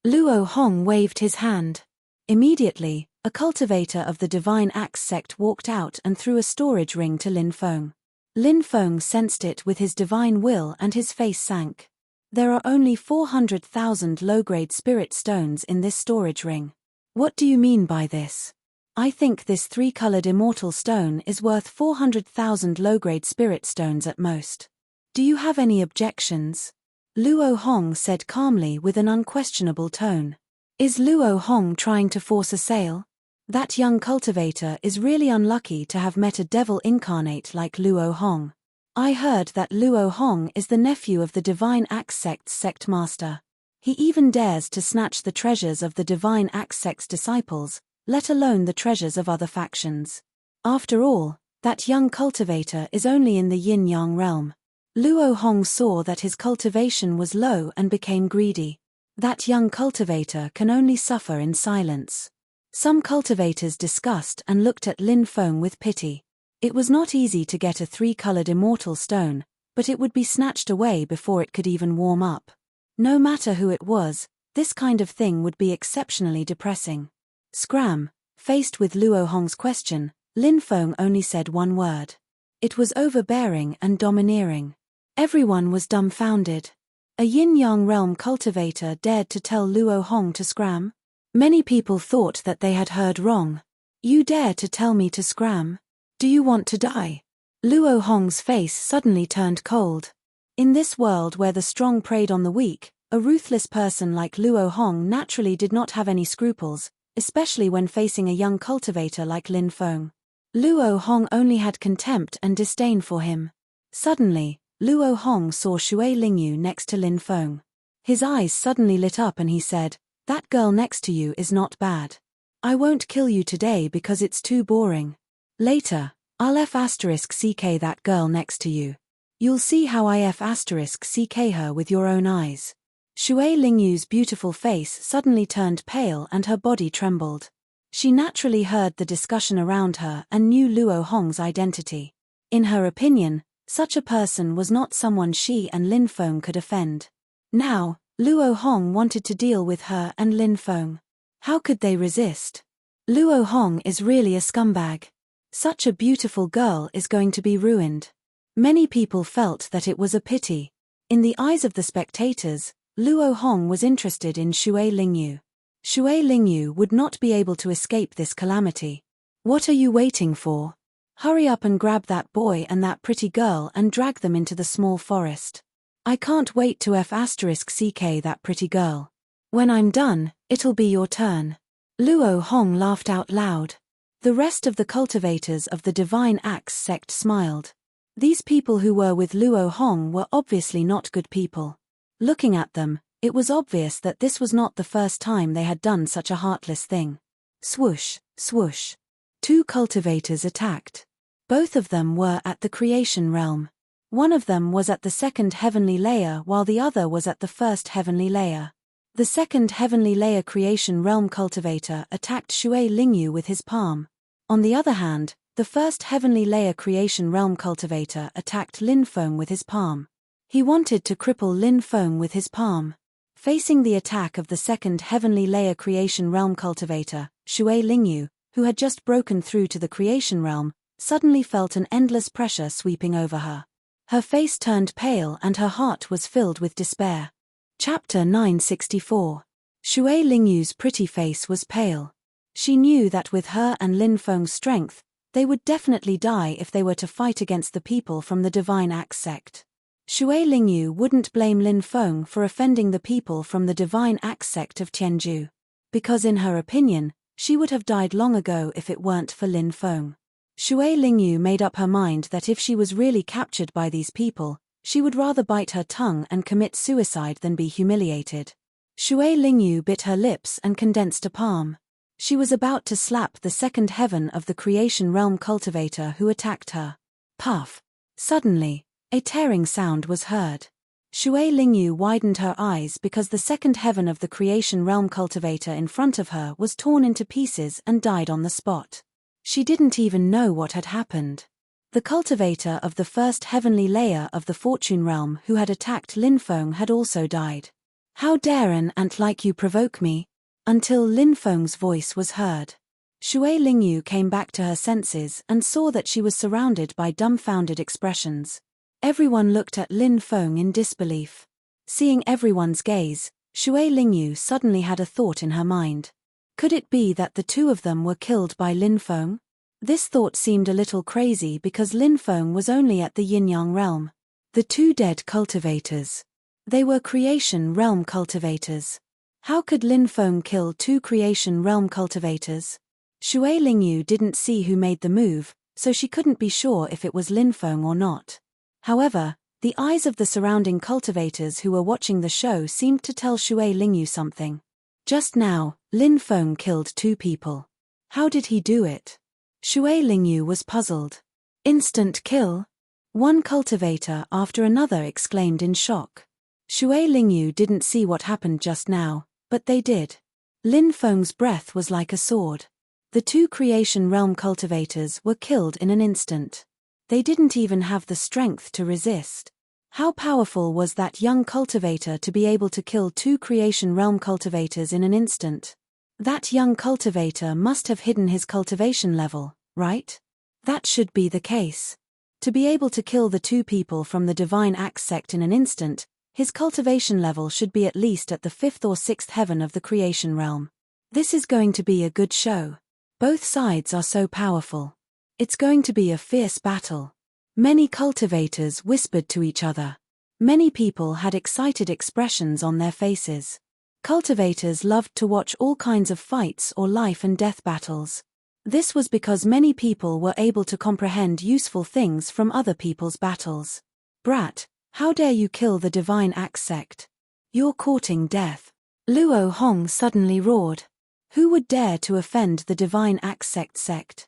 Speaker 1: Luo Hong waved his hand. Immediately, a cultivator of the Divine Axe sect walked out and threw a storage ring to Lin Feng. Lin Feng sensed it with his divine will and his face sank. "There are only 400,000 low-grade spirit stones in this storage ring. What do you mean by this?" "I think this 3-colored immortal stone is worth 400,000 low-grade spirit stones at most. Do you have any objections?" Luo Hong said calmly with an unquestionable tone. Is Luo Hong trying to force a sale? That young cultivator is really unlucky to have met a devil incarnate like Luo Hong. I heard that Luo Hong is the nephew of the Divine Axe sect's sect master. He even dares to snatch the treasures of the Divine Axe sect's disciples, let alone the treasures of other factions. After all, that young cultivator is only in the yin-yang realm. Luo Hong saw that his cultivation was low and became greedy. That young cultivator can only suffer in silence. Some cultivators discussed and looked at Lin Feng with pity. It was not easy to get a 3-colored immortal stone, but it would be snatched away before it could even warm up. No matter who it was, this kind of thing would be exceptionally depressing. Scram, faced with Luo Hong's question, Lin Feng only said one word. It was overbearing and domineering. Everyone was dumbfounded. A yin-yang realm cultivator dared to tell Luo Hong to scram? Many people thought that they had heard wrong. "You dare to tell me to scram? Do you want to die?" Luo Hong's face suddenly turned cold. In this world where the strong preyed on the weak, a ruthless person like Luo Hong naturally did not have any scruples, especially when facing a young cultivator like Lin Feng. Luo Hong only had contempt and disdain for him. Suddenly, Luo Hong saw Shui Lingyu next to Lin Feng. His eyes suddenly lit up and he said, "That girl next to you is not bad. I won't kill you today because it's too boring. Later, I'll F*CK that girl next to you. You'll see how I F*CK her with your own eyes." Shui Lingyu's beautiful face suddenly turned pale and her body trembled. She naturally heard the discussion around her and knew Luo Hong's identity. In her opinion, such a person was not someone she and Lin Feng could offend. Now, Luo Hong wanted to deal with her and Lin Feng. How could they resist? Luo Hong is really a scumbag. Such a beautiful girl is going to be ruined. Many people felt that it was a pity. In the eyes of the spectators, Luo Hong was interested in Shui Lingyu. Shui Lingyu would not be able to escape this calamity. What are you waiting for? Hurry up and grab that boy and that pretty girl and drag them into the small forest. I can't wait to F***ck that pretty girl. When I'm done, it'll be your turn. Luo Hong laughed out loud. The rest of the cultivators of the Divine Axe sect smiled. These people who were with Luo Hong were obviously not good people. Looking at them, it was obvious that this was not the first time they had done such a heartless thing. Swoosh, swoosh. 2 cultivators attacked. Both of them were at the creation realm. One of them was at the 2nd heavenly layer while the other was at the 1st heavenly layer. The 2nd heavenly layer creation realm cultivator attacked Shui Lingyu with his palm. On the other hand, the 1st heavenly layer creation realm cultivator attacked Lin Feng with his palm. He wanted to cripple Lin Feng with his palm. Facing the attack of the 2nd heavenly layer creation realm cultivator, Shui Lingyu, who had just broken through to the creation realm, suddenly felt an endless pressure sweeping over her. Her face turned pale and her heart was filled with despair. Chapter 964. Shui Lingyu's pretty face was pale. She knew that with her and Lin Feng's strength, they would definitely die if they were to fight against the people from the Divine Axe sect. Shui Lingyu wouldn't blame Lin Feng for offending the people from the Divine Axe sect of Tianju. Because in her opinion, she would have died long ago if it weren't for Lin Feng. Shui Lingyu made up her mind that if she was really captured by these people, she would rather bite her tongue and commit suicide than be humiliated. Shui Lingyu bit her lips and condensed a palm. She was about to slap the 2nd heaven of the creation realm cultivator who attacked her. Puff. Suddenly, a tearing sound was heard. Shui Lingyu widened her eyes because the 2nd heaven of the creation realm cultivator in front of her was torn into pieces and died on the spot. She didn't even know what had happened. The cultivator of the 1st heavenly layer of the fortune realm who had attacked Lin Feng had also died. How dare an ant like you provoke me? Until Lin Feng's voice was heard. Shui Lingyu came back to her senses and saw that she was surrounded by dumbfounded expressions. Everyone looked at Lin Feng in disbelief. Seeing everyone's gaze, Shui Lingyu suddenly had a thought in her mind. Could it be that the 2 of them were killed by Lin Feng? This thought seemed a little crazy because Lin Feng was only at the yin-yang realm. The 2 dead cultivators. They were creation realm cultivators. How could Lin Feng kill 2 creation realm cultivators? Shui Lingyu didn't see who made the move, so she couldn't be sure if it was Lin Feng or not. However, the eyes of the surrounding cultivators who were watching the show seemed to tell Shui Lingyu something. Just now, Lin Feng killed 2 people. How did he do it? Shui Lingyu was puzzled. Instant kill? One cultivator after another exclaimed in shock. Shui Lingyu didn't see what happened just now, but they did. Lin Feng's breath was like a sword. The 2 creation realm cultivators were killed in an instant. They didn't even have the strength to resist. How powerful was that young cultivator to be able to kill 2 creation realm cultivators in an instant? That young cultivator must have hidden his cultivation level, right? That should be the case. To be able to kill the 2 people from the Divine Axe sect in an instant, his cultivation level should be at least at the 5th or 6th heaven of the creation realm. This is going to be a good show. Both sides are so powerful. It's going to be a fierce battle. Many cultivators whispered to each other. Many people had excited expressions on their faces. Cultivators loved to watch all kinds of fights or life and death battles. This was because many people were able to comprehend useful things from other people's battles. Brat, how dare you kill the Divine Axe sect? You're courting death. Luo Hong suddenly roared. Who would dare to offend the Divine Axe sect?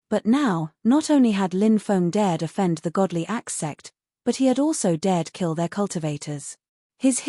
Speaker 1: But now, not only had Lin Feng dared offend the godly Axe sect, but he had also dared kill their cultivators. His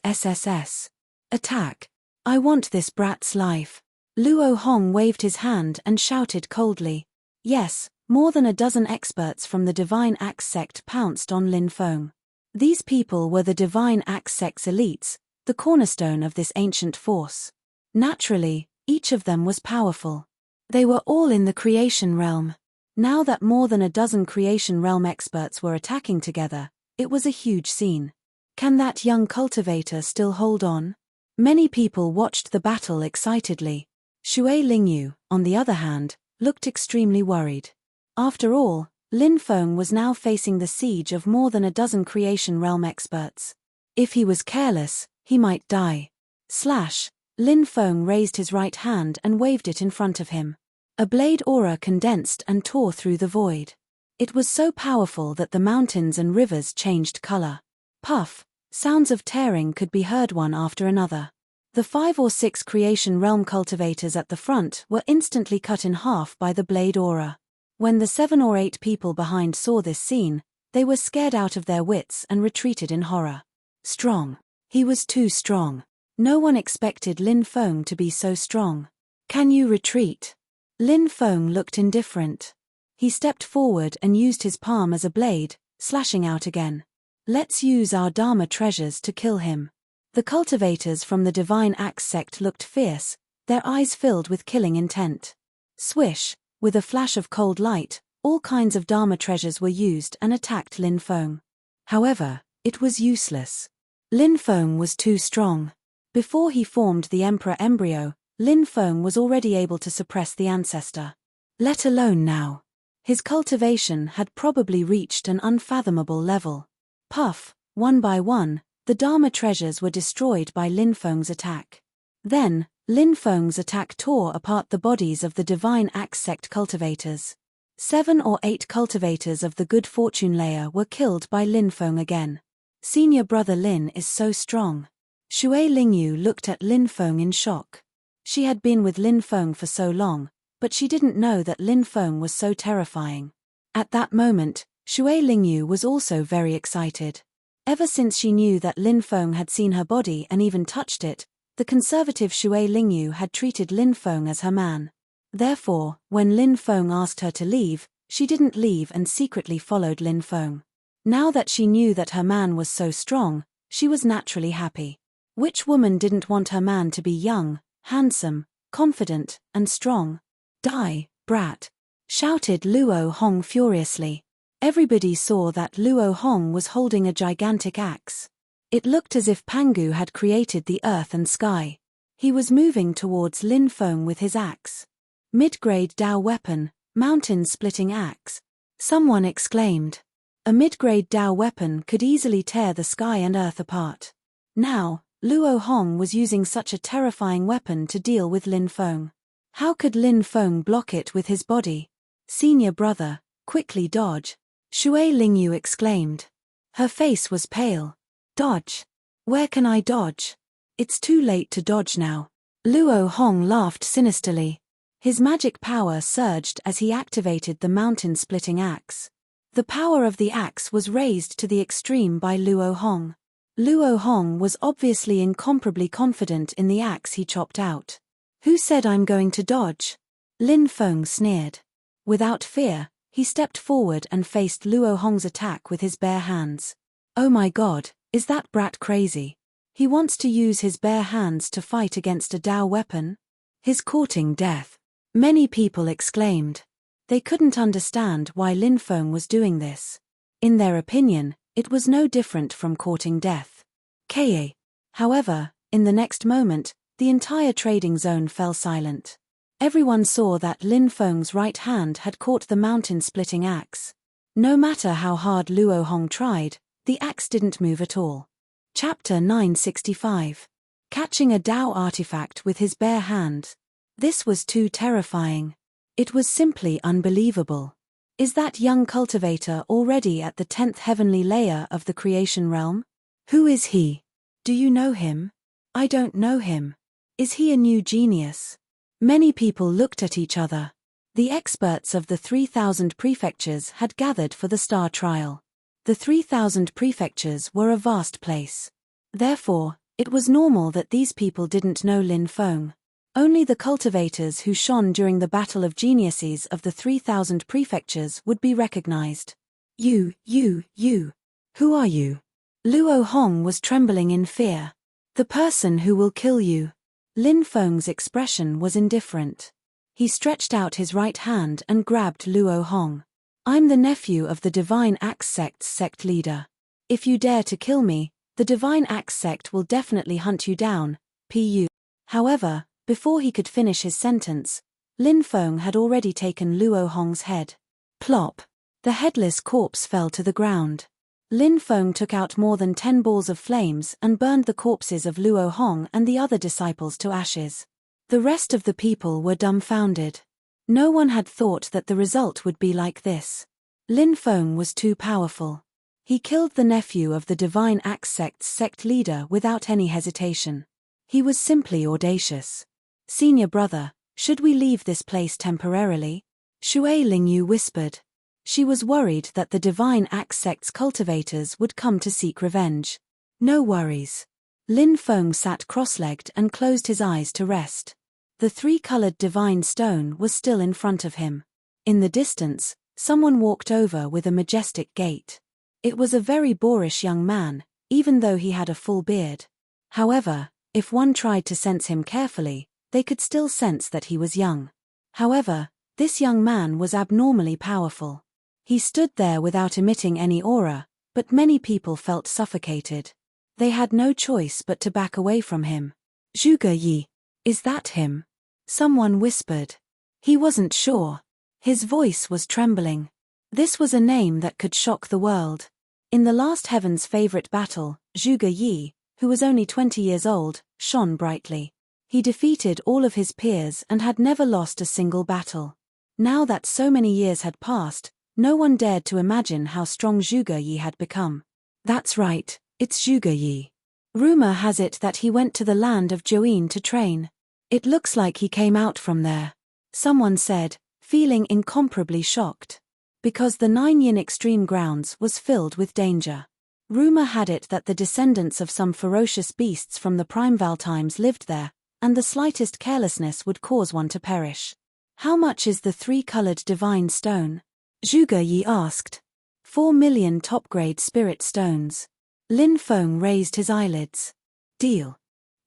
Speaker 1: SSS. Attack. I want this brat's life. Luo Hong waved his hand and shouted coldly. Yes, more than a dozen experts from the Divine Axe sect pounced on Lin Feng. These people were the Divine Axe sect's elites, the cornerstone of this ancient force. Naturally, each of them was powerful. They were all in the creation realm. Now that more than a dozen creation realm experts were attacking together, it was a huge scene. Can that young cultivator still hold on? Many people watched the battle excitedly. Shui Lingyu, on the other hand, looked extremely worried. After all, Lin Feng was now facing the siege of more than a dozen creation realm experts. If he was careless, he might die. Lin Feng raised his right hand and waved it in front of him. A blade aura condensed and tore through the void. It was so powerful that the mountains and rivers changed color. Puff, sounds of tearing could be heard one after another. The 5 or 6 creation realm cultivators at the front were instantly cut in half by the blade aura. When the 7 or 8 people behind saw this scene, they were scared out of their wits and retreated in horror. Strong. He was too strong. No one expected Lin Feng to be so strong. Can you retreat? Lin Feng looked indifferent. He stepped forward and used his palm as a blade, slashing out again. Let's use our Dharma treasures to kill him. The cultivators from the Divine Axe sect looked fierce, their eyes filled with killing intent. Swish, with a flash of cold light, all kinds of Dharma treasures were used and attacked Lin Feng. However, it was useless. Lin Feng was too strong. Before he formed the Emperor embryo, Lin Feng was already able to suppress the ancestor. Let alone now. His cultivation had probably reached an unfathomable level. Puff, one by one, the Dharma treasures were destroyed by Lin Feng's attack. Then, Lin Feng's attack tore apart the bodies of the Divine Axe sect cultivators. 7 or 8 cultivators of the Good Fortune layer were killed by Lin Feng again. Senior brother Lin is so strong. Shui Lingyu looked at Lin Feng in shock. She had been with Lin Feng for so long, but she didn't know that Lin Feng was so terrifying. At that moment, Shui Lingyu was also very excited. Ever since she knew that Lin Feng had seen her body and even touched it, the conservative Shui Lingyu had treated Lin Feng as her man. Therefore, when Lin Feng asked her to leave, she didn't leave and secretly followed Lin Feng. Now that she knew that her man was so strong, she was naturally happy. Which woman didn't want her man to be young, handsome, confident, and strong? Die, brat! Shouted Luo Hong furiously. Everybody saw that Luo Hong was holding a gigantic axe. It looked as if Pangu had created the earth and sky. He was moving towards Lin Feng with his axe. Mid-grade Dao weapon, mountain-splitting axe. Someone exclaimed. A mid-grade Dao weapon could easily tear the sky and earth apart. Now, Luo Hong was using such a terrifying weapon to deal with Lin Feng. How could Lin Feng block it with his body? Senior brother, quickly dodge. Shui Lingyu exclaimed. Her face was pale. Dodge. Where can I dodge? It's too late to dodge now. Luo Hong laughed sinisterly. His magic power surged as he activated the mountain-splitting axe. The power of the axe was raised to the extreme by Luo Hong. Luo Hong was obviously incomparably confident in the axe he chopped out. Who said I'm going to dodge? Lin Feng sneered. Without fear, he stepped forward and faced Luo Hong's attack with his bare hands. Oh my god, is that brat crazy? He wants to use his bare hands to fight against a Dao weapon? He's courting death. Many people exclaimed. They couldn't understand why Lin Feng was doing this. In their opinion, it was no different from courting death. However, in the next moment, the entire trading zone fell silent. Everyone saw that Lin Feng's right hand had caught the mountain-splitting axe. No matter how hard Luo Hong tried, the axe didn't move at all. Chapter 965. Catching a Dao artifact with his bare hand. This was too terrifying. It was simply unbelievable. Is that young cultivator already at the 10th heavenly layer of the creation realm? Who is he? Do you know him? I don't know him. Is he a new genius? Many people looked at each other. The experts of the 3,000 prefectures had gathered for the star trial. The 3,000 prefectures were a vast place. Therefore, it was normal that these people didn't know Lin Feng. Only the cultivators who shone during the Battle of Geniuses of the 3,000 prefectures would be recognized. You. Who are you? Luo Hong was trembling in fear. The person who will kill you. Lin Feng's expression was indifferent. He stretched out his right hand and grabbed Luo Hong. I'm the nephew of the Divine Axe Sect's sect leader. If you dare to kill me, the Divine Axe Sect will definitely hunt you down, Pu. However, before he could finish his sentence, Lin Feng had already taken Luo Hong's head. Plop! The headless corpse fell to the ground. Lin Feng took out more than 10 balls of flames and burned the corpses of Luo Hong and the other disciples to ashes. The rest of the people were dumbfounded. No one had thought that the result would be like this. Lin Feng was too powerful. He killed the nephew of the Divine Axe Sect's sect leader without any hesitation. He was simply audacious. Senior brother, should we leave this place temporarily? Shui Lingyu whispered. She was worried that the Divine Axe Sect's cultivators would come to seek revenge. No worries. Lin Feng sat cross-legged and closed his eyes to rest. The 3-colored divine stone was still in front of him. In the distance, someone walked over with a majestic gait. It was a very boorish young man, even though he had a full beard. However, if one tried to sense him carefully, they could still sense that he was young. However, this young man was abnormally powerful. He stood there without emitting any aura, but many people felt suffocated. They had no choice but to back away from him. Zhuge Yi. Is that him? Someone whispered. He wasn't sure. His voice was trembling. This was a name that could shock the world. In the last Heaven's favorite battle, Zhuge Yi, who was only 20 years old, shone brightly. He defeated all of his peers and had never lost a single battle. Now that so many years had passed, no one dared to imagine how strong Zhuge Yi had become. That's right, it's Zhuge Yi. Rumor has it that he went to the land of Join to train. It looks like he came out from there. Someone said, feeling incomparably shocked. Because the 9 Yin Extreme Grounds was filled with danger. Rumor had it that the descendants of some ferocious beasts from the Primordial times lived there, and the slightest carelessness would cause one to perish. How much is the 3-colored divine stone? Zhuge Yi asked. 4 million top-grade spirit stones. Lin Feng raised his eyelids. Deal.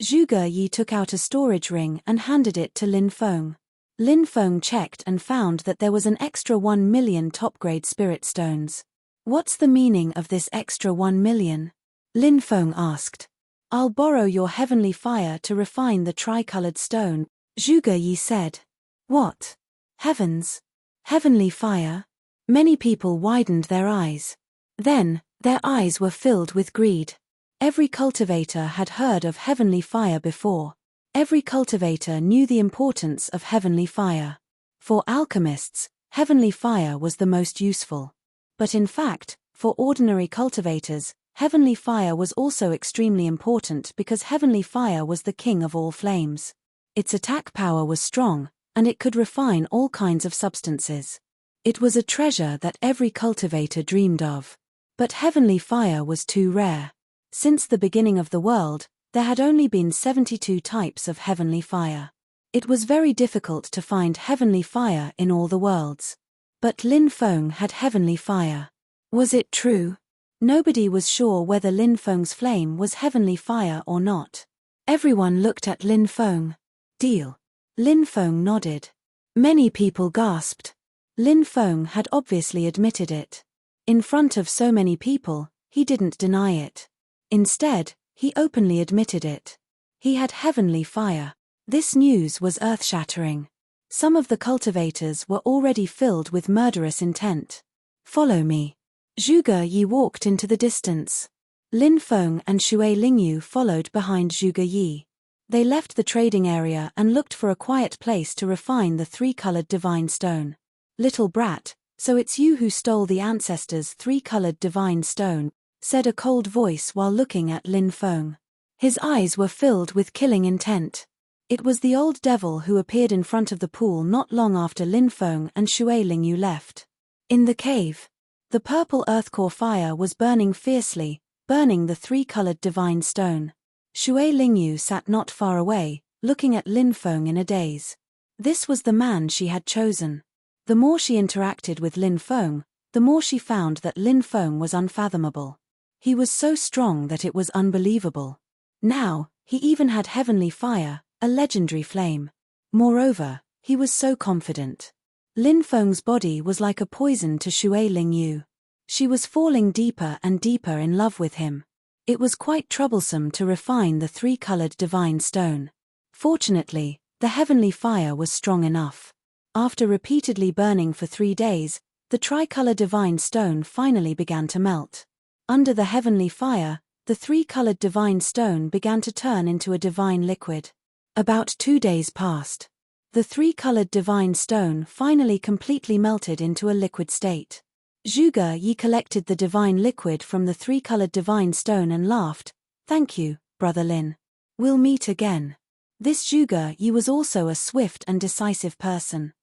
Speaker 1: Zhuge Yi took out a storage ring and handed it to Lin Feng. Lin Feng checked and found that there was an extra 1 million top-grade spirit stones. What's the meaning of this extra 1 million? Lin Feng asked. I'll borrow your heavenly fire to refine the tricolored stone, Zhuge Yi said. What? Heavens? Heavenly fire? Many people widened their eyes. Then, their eyes were filled with greed. Every cultivator had heard of heavenly fire before. Every cultivator knew the importance of heavenly fire. For alchemists, heavenly fire was the most useful. But in fact, for ordinary cultivators, heavenly fire was also extremely important because heavenly fire was the king of all flames. Its attack power was strong, and it could refine all kinds of substances. It was a treasure that every cultivator dreamed of. But heavenly fire was too rare. Since the beginning of the world, there had only been 72 types of heavenly fire. It was very difficult to find heavenly fire in all the worlds. But Lin Feng had heavenly fire. Was it true? Nobody was sure whether Lin Feng's flame was heavenly fire or not. Everyone looked at Lin Feng. Deal. Lin Feng nodded. Many people gasped. Lin Feng had obviously admitted it. In front of so many people, he didn't deny it. Instead, he openly admitted it. He had heavenly fire. This news was earth-shattering. Some of the cultivators were already filled with murderous intent. Follow me. Zhuge Yi walked into the distance. Lin Feng and Shui Lingyu followed behind Zhuge Yi. They left the trading area and looked for a quiet place to refine the 3-colored divine stone. Little brat, so it's you who stole the ancestors' 3-colored divine stone, said a cold voice while looking at Lin Feng. His eyes were filled with killing intent. It was the old devil who appeared in front of the pool not long after Lin Feng and Shui Lingyu left. In the cave, the purple earth core fire was burning fiercely, burning the three-colored divine stone. Shui Lingyu sat not far away, looking at Lin Feng in a daze. This was the man she had chosen. The more she interacted with Lin Feng, the more she found that Lin Feng was unfathomable. He was so strong that it was unbelievable. Now, he even had heavenly fire, a legendary flame. Moreover, he was so confident. Lin Feng's body was like a poison to Shui Lingyu. She was falling deeper and deeper in love with him. It was quite troublesome to refine the three-colored divine stone. Fortunately, the heavenly fire was strong enough. After repeatedly burning for 3 days, the tricolor divine stone finally began to melt. Under the heavenly fire, the three-colored divine stone began to turn into a divine liquid. About 2 days passed. The three-colored divine stone finally completely melted into a liquid state. Zhuge Yi collected the divine liquid from the three-colored divine stone and laughed. "Thank you, Brother Lin. We'll meet again." This Zhuge Yi was also a swift and decisive person.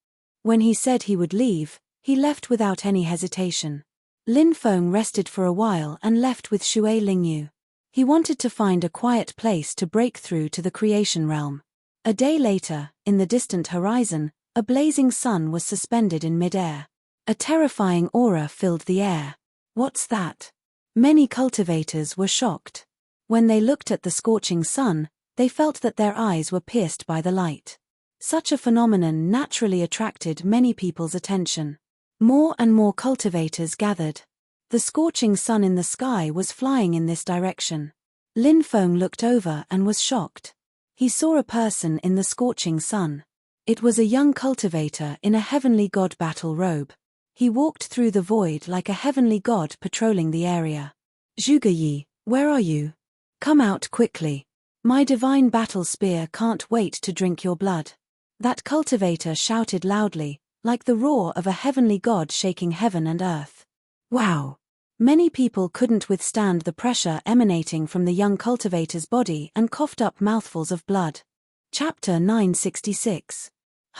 Speaker 1: When he said he would leave, he left without any hesitation. Lin Feng rested for a while and left with Shui Lingyu. He wanted to find a quiet place to break through to the creation realm. A day later, in the distant horizon, a blazing sun was suspended in mid-air. A terrifying aura filled the air. "What's that?" Many cultivators were shocked. When they looked at the scorching sun, they felt that their eyes were pierced by the light. Such a phenomenon naturally attracted many people's attention. More and more cultivators gathered. The scorching sun in the sky was flying in this direction. Lin Feng looked over and was shocked. He saw a person in the scorching sun. It was a young cultivator in a heavenly god battle robe. He walked through the void like a heavenly god patrolling the area. "Zhuge Yi, where are you? Come out quickly. My divine battle spear can't wait to drink your blood." That cultivator shouted loudly, like the roar of a heavenly god shaking heaven and earth. Wow! Many people couldn't withstand the pressure emanating from the young cultivator's body and coughed up mouthfuls of blood. Chapter 966.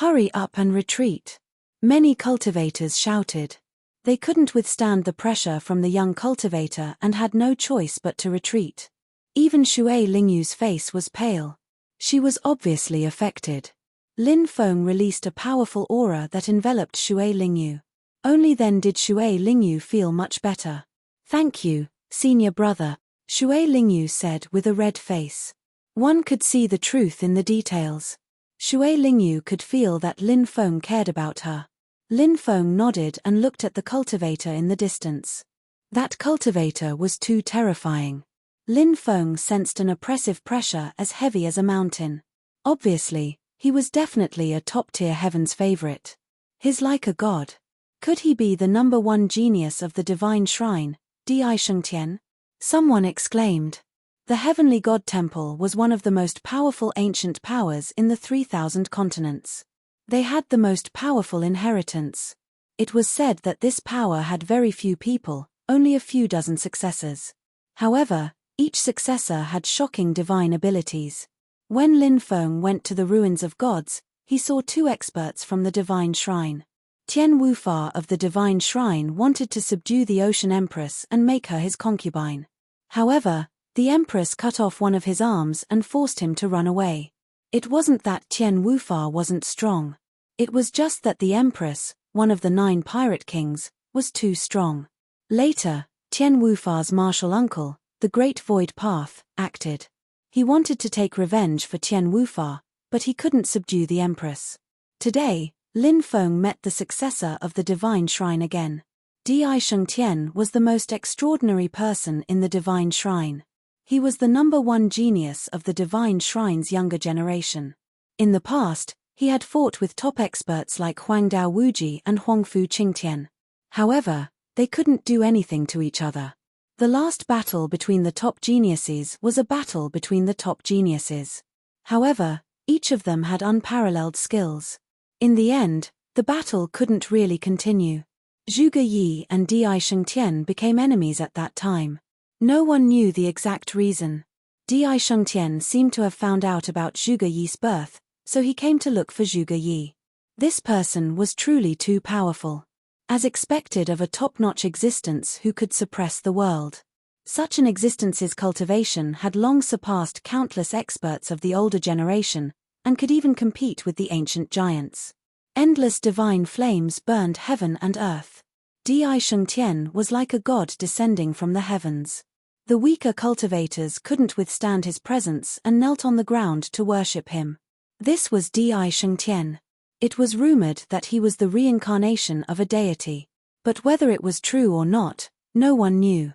Speaker 1: Hurry up and retreat. Many cultivators shouted. They couldn't withstand the pressure from the young cultivator and had no choice but to retreat. Even Shui Lingyu's face was pale. She was obviously affected. Lin Feng released a powerful aura that enveloped Shui Lingyu. Only then did Shui Lingyu feel much better. "Thank you, senior brother," Shui Lingyu said with a red face. One could see the truth in the details. Shui Lingyu could feel that Lin Feng cared about her. Lin Feng nodded and looked at the cultivator in the distance. That cultivator was too terrifying. Lin Feng sensed an oppressive pressure as heavy as a mountain. Obviously, he was definitely a top-tier heaven's favorite. He's like a god. Could he be the #1 genius of the divine shrine, Di Shengtian? Someone exclaimed. The heavenly god temple was one of the most powerful ancient powers in the 3,000 continents. They had the most powerful inheritance. It was said that this power had very few people, only a few dozen successors. However, each successor had shocking divine abilities. When Lin Feng went to the ruins of gods, he saw 2 experts from the divine shrine. Tian Wufa of the divine shrine wanted to subdue the Ocean Empress and make her his concubine. However, the Empress cut off one of his arms and forced him to run away. It wasn't that Tian Wufa wasn't strong. It was just that the Empress, one of the 9 pirate kings, was too strong. Later, Tian Wufa's martial uncle, the Great Void Path, acted. He wanted to take revenge for Tian Wufa, but he couldn't subdue the Empress. Today, Lin Feng met the successor of the divine shrine again. Di Shengtian was the most extraordinary person in the divine shrine. He was the #1 genius of the divine shrine's younger generation. In the past, he had fought with top experts like Huangdao Wuji and Huangfu Qingtian. However, they couldn't do anything to each other. The last battle between the top geniuses was a battle between the top geniuses. However, each of them had unparalleled skills. In the end, the battle couldn't really continue. Zhuge Yi and Di Shengtian became enemies at that time. No one knew the exact reason. Di Shengtian seemed to have found out about Zhuge Yi's birth, so he came to look for Zhuge Yi. This person was truly too powerful. As expected of a top-notch existence who could suppress the world. Such an existence's cultivation had long surpassed countless experts of the older generation, and could even compete with the ancient giants. Endless divine flames burned heaven and earth. Di Shengtian was like a god descending from the heavens. The weaker cultivators couldn't withstand his presence and knelt on the ground to worship him. This was Di Shengtian. It was rumored that he was the reincarnation of a deity. But whether it was true or not, no one knew.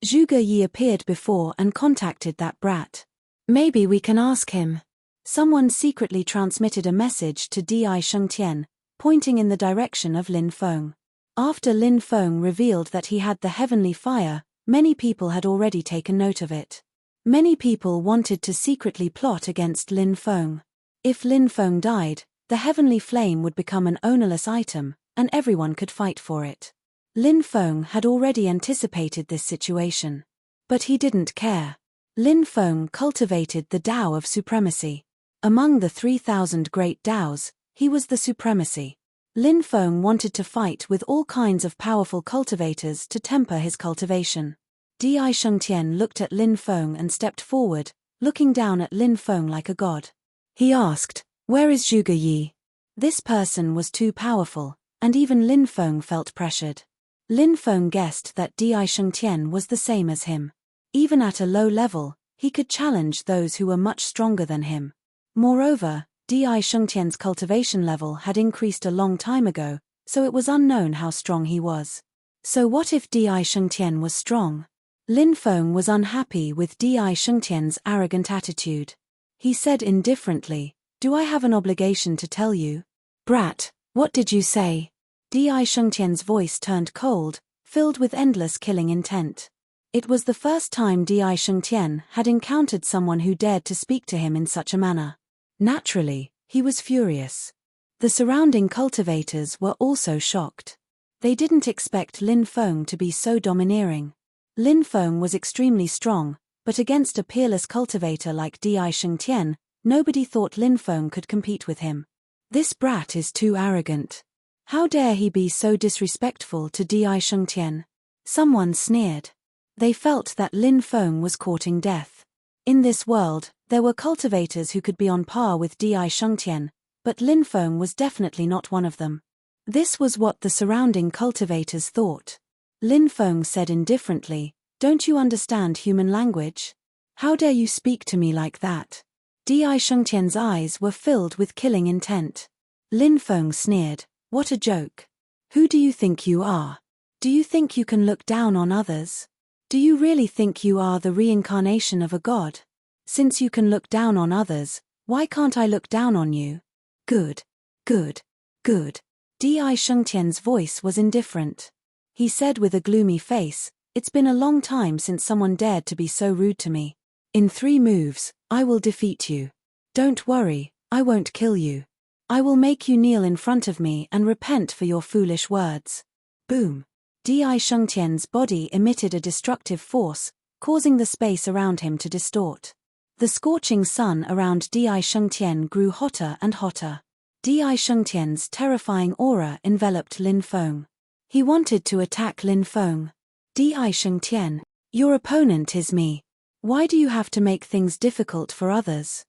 Speaker 1: Zhuge Yi appeared before and contacted that brat. Maybe we can ask him. Someone secretly transmitted a message to Di Shengtian, pointing in the direction of Lin Feng. After Lin Feng revealed that he had the heavenly fire, many people had already taken note of it. Many people wanted to secretly plot against Lin Feng. If Lin Feng died, the heavenly flame would become an ownerless item, and everyone could fight for it. Lin Feng had already anticipated this situation. But he didn't care. Lin Feng cultivated the Tao of supremacy. Among the 3,000 great Taos, he was the supremacy. Lin Feng wanted to fight with all kinds of powerful cultivators to temper his cultivation. Di Shengtian looked at Lin Feng and stepped forward, looking down at Lin Feng like a god. He asked, "Where is Zhuge Yi?" This person was too powerful, and even Lin Feng felt pressured. Lin Feng guessed that Di Shengtian was the same as him. Even at a low level, he could challenge those who were much stronger than him. Moreover, Di Shengtian's cultivation level had increased a long time ago, so it was unknown how strong he was. So what if Di Shengtian was strong? Lin Feng was unhappy with Di Shengtian's arrogant attitude. He said indifferently, "Do I have an obligation to tell you?" "Brat, what did you say?" Di Shengtian's voice turned cold, filled with endless killing intent. It was the first time Di Shengtian had encountered someone who dared to speak to him in such a manner. Naturally, he was furious. The surrounding cultivators were also shocked. They didn't expect Lin Feng to be so domineering. Lin Feng was extremely strong, but against a peerless cultivator like Di Shengtian, nobody thought Lin Feng could compete with him. This brat is too arrogant. How dare he be so disrespectful to Di Shengtian? Someone sneered. They felt that Lin Feng was courting death. In this world, there were cultivators who could be on par with Di Shengtian, but Lin Feng was definitely not one of them. This was what the surrounding cultivators thought. Lin Feng said indifferently, "Don't you understand human language? How dare you speak to me like that?" Di Shengtian's eyes were filled with killing intent. Lin Feng sneered, "What a joke. Who do you think you are? Do you think you can look down on others? Do you really think you are the reincarnation of a god? Since you can look down on others, why can't I look down on you?" "Good. Good. Good." Di Shengtian's voice was indifferent. He said with a gloomy face, "It's been a long time since someone dared to be so rude to me. In 3 moves, I will defeat you. Don't worry, I won't kill you. I will make you kneel in front of me and repent for your foolish words." Boom. Di Shengtian's body emitted a destructive force, causing the space around him to distort. The scorching sun around Di Shengtian grew hotter and hotter. Di Shengtian's terrifying aura enveloped Lin Feng. He wanted to attack Lin Feng. "Di Shengtian, your opponent is me. Why do you have to make things difficult for others?"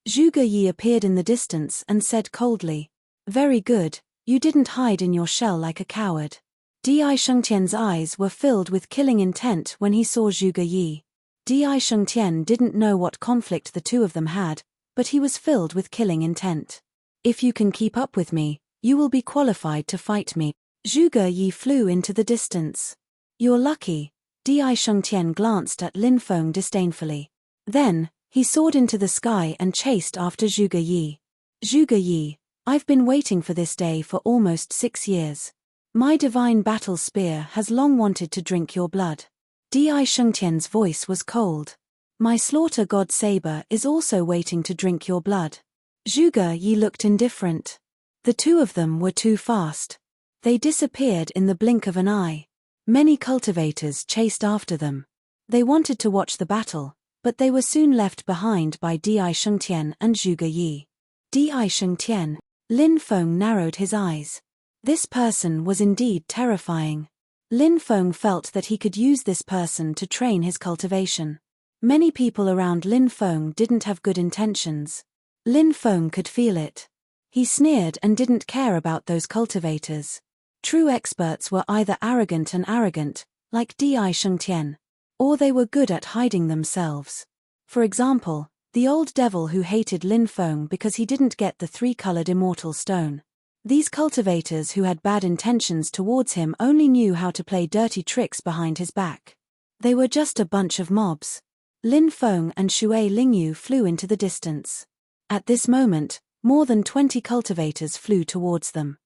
Speaker 1: Zhuge Yi appeared in the distance and said coldly, "Very good, you didn't hide in your shell like a coward." Di Shengtian's eyes were filled with killing intent when he saw Zhuge Yi. Di Shengtian didn't know what conflict the two of them had, but he was filled with killing intent. "If you can keep up with me, you will be qualified to fight me." Zhuge Yi flew into the distance. "You're lucky." Di Shengtian glanced at Lin Feng disdainfully. Then, he soared into the sky and chased after Zhuge Yi. "Zhuge Yi, I've been waiting for this day for almost 6 years. My divine battle spear has long wanted to drink your blood." Di Shengtian's voice was cold. "My slaughter god saber is also waiting to drink your blood." Zhuge Yi looked indifferent. The two of them were too fast. They disappeared in the blink of an eye. Many cultivators chased after them. They wanted to watch the battle, but they were soon left behind by Di Shengtian and Zhuge Yi. Di Shengtian. Lin Feng narrowed his eyes. This person was indeed terrifying. Lin Feng felt that he could use this person to train his cultivation. Many people around Lin Feng didn't have good intentions. Lin Feng could feel it. He sneered and didn't care about those cultivators. True experts were either arrogant, like Di Shengtian, or they were good at hiding themselves. For example, the old devil who hated Lin Feng because he didn't get the 3-colored immortal stone. These cultivators who had bad intentions towards him only knew how to play dirty tricks behind his back. They were just a bunch of mobs. Lin Feng and Shui Lingyu flew into the distance. At this moment, more than 20 cultivators flew towards them.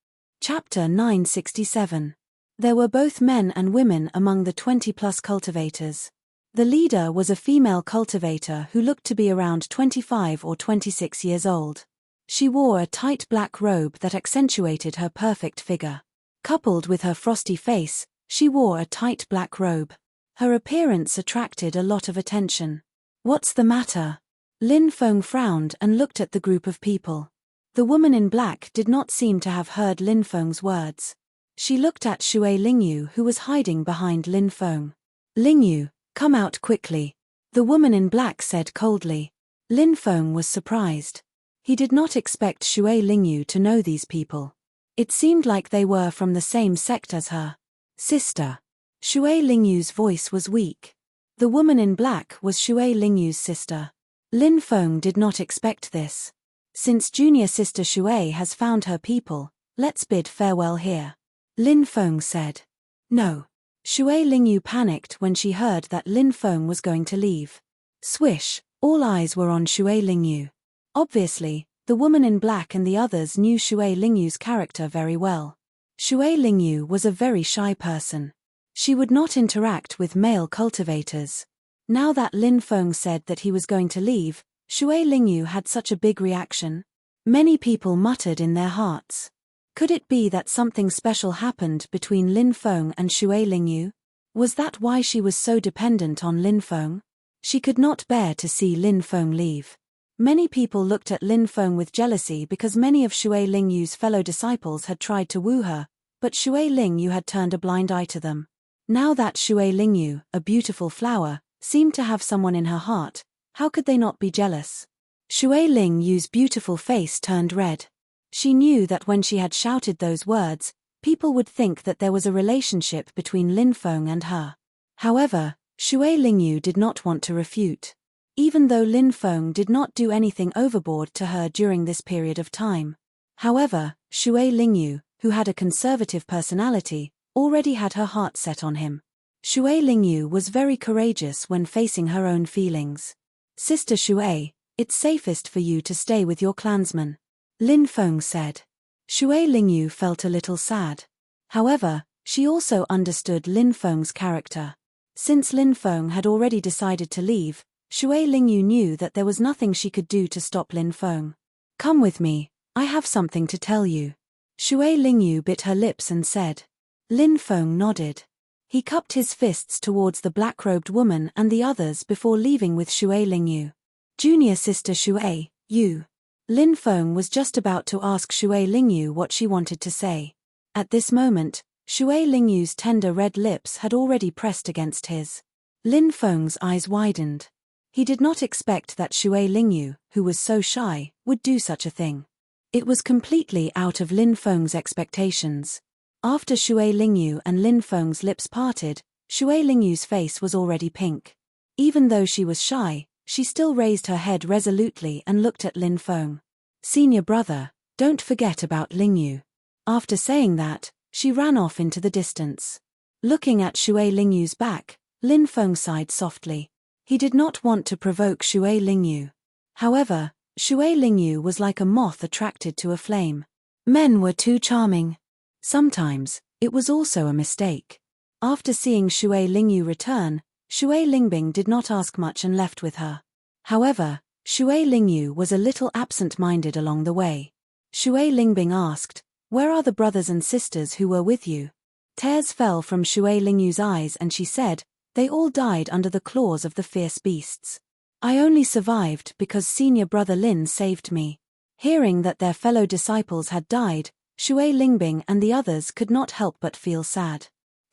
Speaker 1: Chapter 967. There were both men and women among the 20-plus cultivators. The leader was a female cultivator who looked to be around 25 or 26 years old. She wore a tight black robe that accentuated her perfect figure. Coupled with her frosty face, she wore a tight black robe. Her appearance attracted a lot of attention. "What's the matter?" Lin Feng frowned and looked at the group of people. The woman in black did not seem to have heard Lin Feng's words. She looked at Shui Lingyu, who was hiding behind Lin Feng. "Lingyu, come out quickly," the woman in black said coldly. Lin Feng was surprised. He did not expect Shui Lingyu to know these people. It seemed like they were from the same sect as her. "Sister." Shui Lingyu's voice was weak. The woman in black was Shui Lingyu's sister. Lin Feng did not expect this. Since junior sister Shui has found her people, let's bid farewell here, Lin Feng said. No. Shui Lingyu panicked when she heard that Lin Feng was going to leave. Swish, all eyes were on Shui Lingyu. Obviously, the woman in black and the others knew Shui Lingyu's character very well. Shui Lingyu was a very shy person. She would not interact with male cultivators. Now that Lin Feng said that he was going to leave, Shui Lingyu had such a big reaction. Many people muttered in their hearts. Could it be that something special happened between Lin Feng and Shui Lingyu? Was that why she was so dependent on Lin Feng? She could not bear to see Lin Feng leave. Many people looked at Lin Feng with jealousy because many of Shui Lingyu's fellow disciples had tried to woo her, but Shui Lingyu had turned a blind eye to them. Now that Shui Lingyu, a beautiful flower, seemed to have someone in her heart, how could they not be jealous? Shui Lingyu's beautiful face turned red. She knew that when she had shouted those words, people would think that there was a relationship between Lin Feng and her. However, Shui Lingyu did not want to refute. Even though Lin Feng did not do anything overboard to her during this period of time. However, Shui Lingyu, who had a conservative personality, already had her heart set on him. Shui Lingyu was very courageous when facing her own feelings. Sister Shui, it's safest for you to stay with your clansmen, Lin Feng said. Shui Lingyu felt a little sad. However, she also understood Lin Feng's character. Since Lin Feng had already decided to leave, Shui Lingyu knew that there was nothing she could do to stop Lin Feng. Come with me, I have something to tell you. Shui Lingyu bit her lips and said. Lin Feng nodded. He cupped his fists towards the black-robed woman and the others before leaving with Shui Lingyu. Junior sister Shui, you. Lin Feng was just about to ask Shui Lingyu what she wanted to say. At this moment, Shui Lingyu's tender red lips had already pressed against his. Lin Feng's eyes widened. He did not expect that Shui Lingyu, who was so shy, would do such a thing. It was completely out of Lin Feng's expectations. After Shui Lingyu and Lin Feng's lips parted, Shui Lingyu's face was already pink. Even though she was shy, she still raised her head resolutely and looked at Lin Feng. Senior brother, don't forget about Lingyu. After saying that, she ran off into the distance. Looking at Shui Lingyu's back, Lin Feng sighed softly. He did not want to provoke Shui Lingyu. However, Shui Lingyu was like a moth attracted to a flame. Men were too charming. Sometimes, it was also a mistake. After seeing Shui Lingyu return, Shui Lingbing did not ask much and left with her. However, Shui Lingyu was a little absent-minded along the way. Shui Lingbing asked, "Where are the brothers and sisters who were with you?" Tears fell from Shui Lingyu's eyes and she said, "They all died under the claws of the fierce beasts. I only survived because senior brother Lin saved me." Hearing that their fellow disciples had died, Shui Lingbing and the others could not help but feel sad.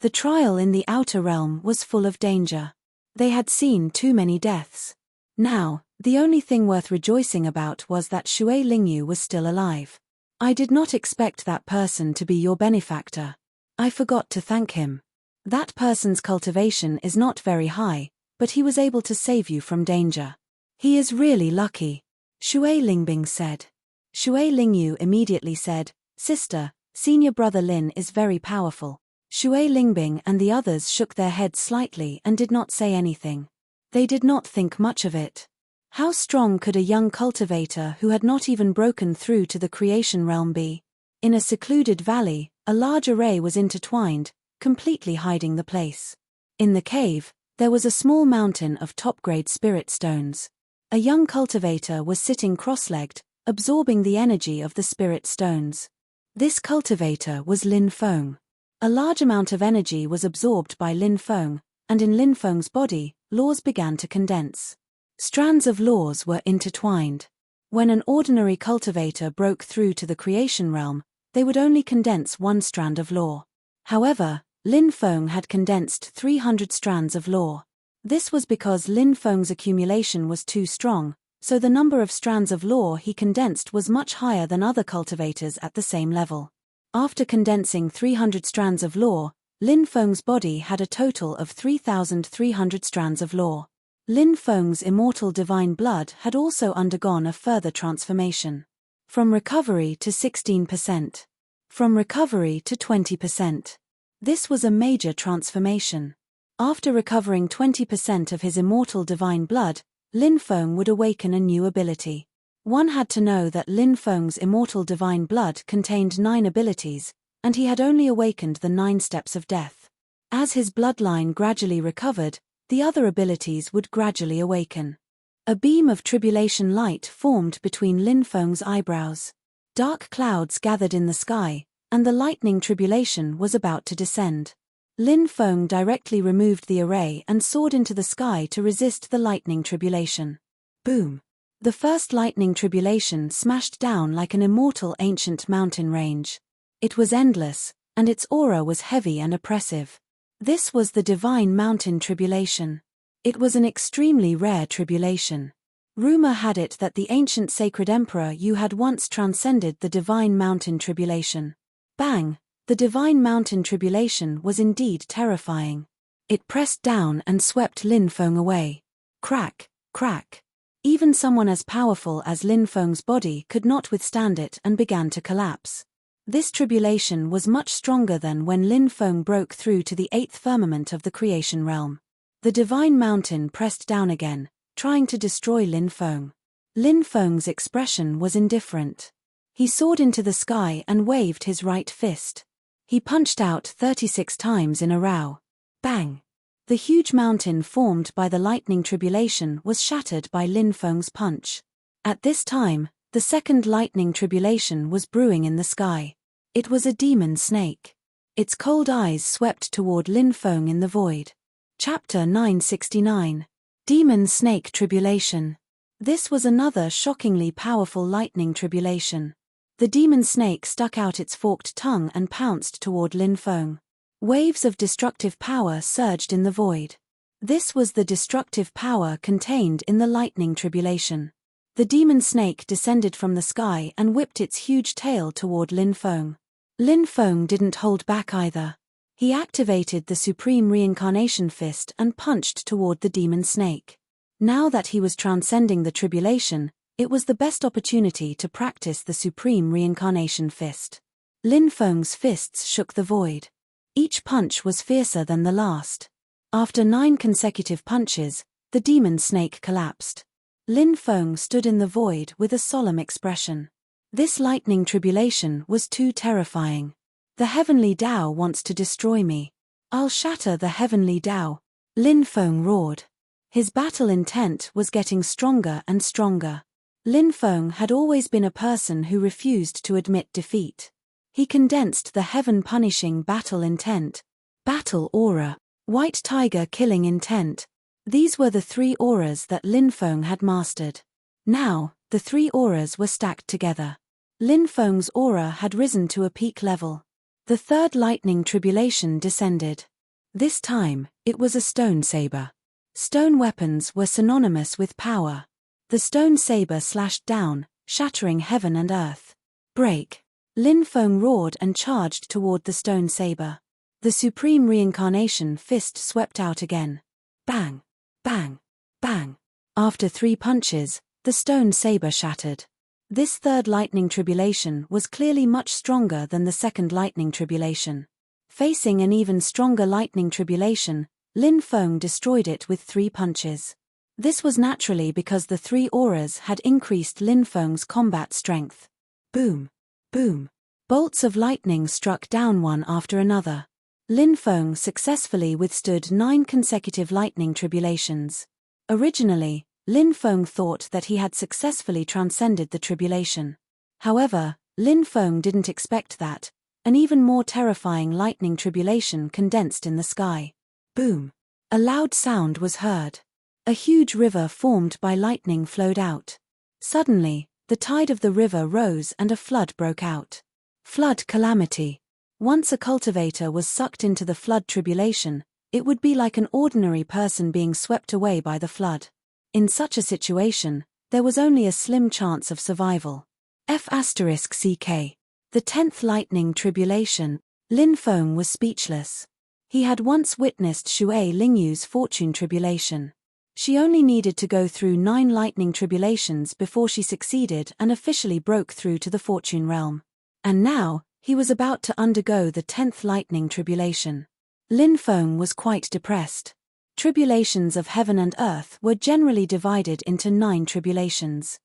Speaker 1: The trial in the outer realm was full of danger. They had seen too many deaths. Now, the only thing worth rejoicing about was that Shui Lingyu was still alive. I did not expect that person to be your benefactor. I forgot to thank him. That person's cultivation is not very high, but he was able to save you from danger. He is really lucky, Shui Lingbing said. Shui Lingyu immediately said, Sister, senior brother Lin is very powerful. Shui Lingbing and the others shook their heads slightly and did not say anything. They did not think much of it. How strong could a young cultivator who had not even broken through to the creation realm be? In a secluded valley, a large array was intertwined, completely hiding the place. In the cave, there was a small mountain of top-grade spirit stones. A young cultivator was sitting cross-legged, absorbing the energy of the spirit stones. This cultivator was Lin Feng. A large amount of energy was absorbed by Lin Feng, and in Lin Feng's body, laws began to condense. Strands of laws were intertwined. When an ordinary cultivator broke through to the creation realm, they would only condense one strand of law. However, Lin Feng had condensed 300 strands of law. This was because Lin Feng's accumulation was too strong, so the number of strands of law he condensed was much higher than other cultivators at the same level. After condensing 300 strands of law, Lin Feng's body had a total of 3,300 strands of law. Lin Feng's immortal divine blood had also undergone a further transformation. From recovery to 16%. From recovery to 20%. This was a major transformation. After recovering 20% of his immortal divine blood, Lin Feng would awaken a new ability. One had to know that Lin Feng's immortal divine blood contained 9 abilities, and he had only awakened the 9 steps of death. As his bloodline gradually recovered, the other abilities would gradually awaken. A beam of tribulation light formed between Lin Feng's eyebrows. Dark clouds gathered in the sky, and the lightning tribulation was about to descend. Lin Feng directly removed the array and soared into the sky to resist the lightning tribulation. Boom! The first lightning tribulation smashed down like an immortal ancient mountain range. It was endless, and its aura was heavy and oppressive. This was the divine mountain tribulation. It was an extremely rare tribulation. Rumor had it that the ancient sacred emperor Yu had once transcended the divine mountain tribulation. Bang! The divine mountain tribulation was indeed terrifying. It pressed down and swept Lin Feng away. Crack, crack. Even someone as powerful as Lin Feng's body could not withstand it and began to collapse. This tribulation was much stronger than when Lin Feng broke through to the 8th firmament of the creation realm. The divine mountain pressed down again, trying to destroy Lin Feng. Lin Feng's expression was indifferent. He soared into the sky and waved his right fist. He punched out 36 times in a row. Bang! The huge mountain formed by the lightning tribulation was shattered by Lin Feng's punch. At this time, the second lightning tribulation was brewing in the sky. It was a demon snake. Its cold eyes swept toward Lin Feng in the void. Chapter 969. Demon Snake Tribulation. This was another shockingly powerful lightning tribulation. The demon snake stuck out its forked tongue and pounced toward Lin Feng. Waves of destructive power surged in the void. This was the destructive power contained in the lightning tribulation. The demon snake descended from the sky and whipped its huge tail toward Lin Feng. Lin Feng didn't hold back either. He activated the Supreme Reincarnation Fist and punched toward the demon snake. Now that he was transcending the tribulation, it was the best opportunity to practice the Supreme Reincarnation Fist. Lin Feng's fists shook the void. Each punch was fiercer than the last. After 9 consecutive punches, the demon snake collapsed. Lin Feng stood in the void with a solemn expression. This lightning tribulation was too terrifying. The heavenly Tao wants to destroy me. I'll shatter the heavenly Tao, Lin Feng roared. His battle intent was getting stronger and stronger. Lin Feng had always been a person who refused to admit defeat. He condensed the heaven-punishing battle intent, battle aura, white tiger killing intent. These were the 3 auras that Lin Feng had mastered. Now, the 3 auras were stacked together. Lin Feng's aura had risen to a peak level. The third lightning tribulation descended. This time, it was a stone saber. Stone weapons were synonymous with power. The stone saber slashed down, shattering heaven and earth. Break! Lin Feng roared and charged toward the stone saber. The supreme reincarnation fist swept out again. Bang! Bang! Bang! After 3 punches, the stone saber shattered. This third lightning tribulation was clearly much stronger than the second lightning tribulation. Facing an even stronger lightning tribulation, Lin Feng destroyed it with 3 punches. This was naturally because the 3 auras had increased Lin Feng's combat strength. Boom! Boom! Bolts of lightning struck down one after another. Lin Feng successfully withstood 9 consecutive lightning tribulations. Originally, Lin Feng thought that he had successfully transcended the tribulation. However, Lin Feng didn't expect that. An even more terrifying lightning tribulation condensed in the sky. Boom! A loud sound was heard. A huge river formed by lightning flowed out. Suddenly, the tide of the river rose and a flood broke out. Flood calamity. Once a cultivator was sucked into the flood tribulation, it would be like an ordinary person being swept away by the flood. In such a situation, there was only a slim chance of survival. F***CK. The 10th lightning tribulation. Lin Feng was speechless. He had once witnessed Shui Lingyu's fortune tribulation. She only needed to go through 9 lightning tribulations before she succeeded and officially broke through to the fortune realm. And now, he was about to undergo the 10th lightning tribulation. Lin Feng was quite depressed. Tribulations of heaven and earth were generally divided into 9 tribulations.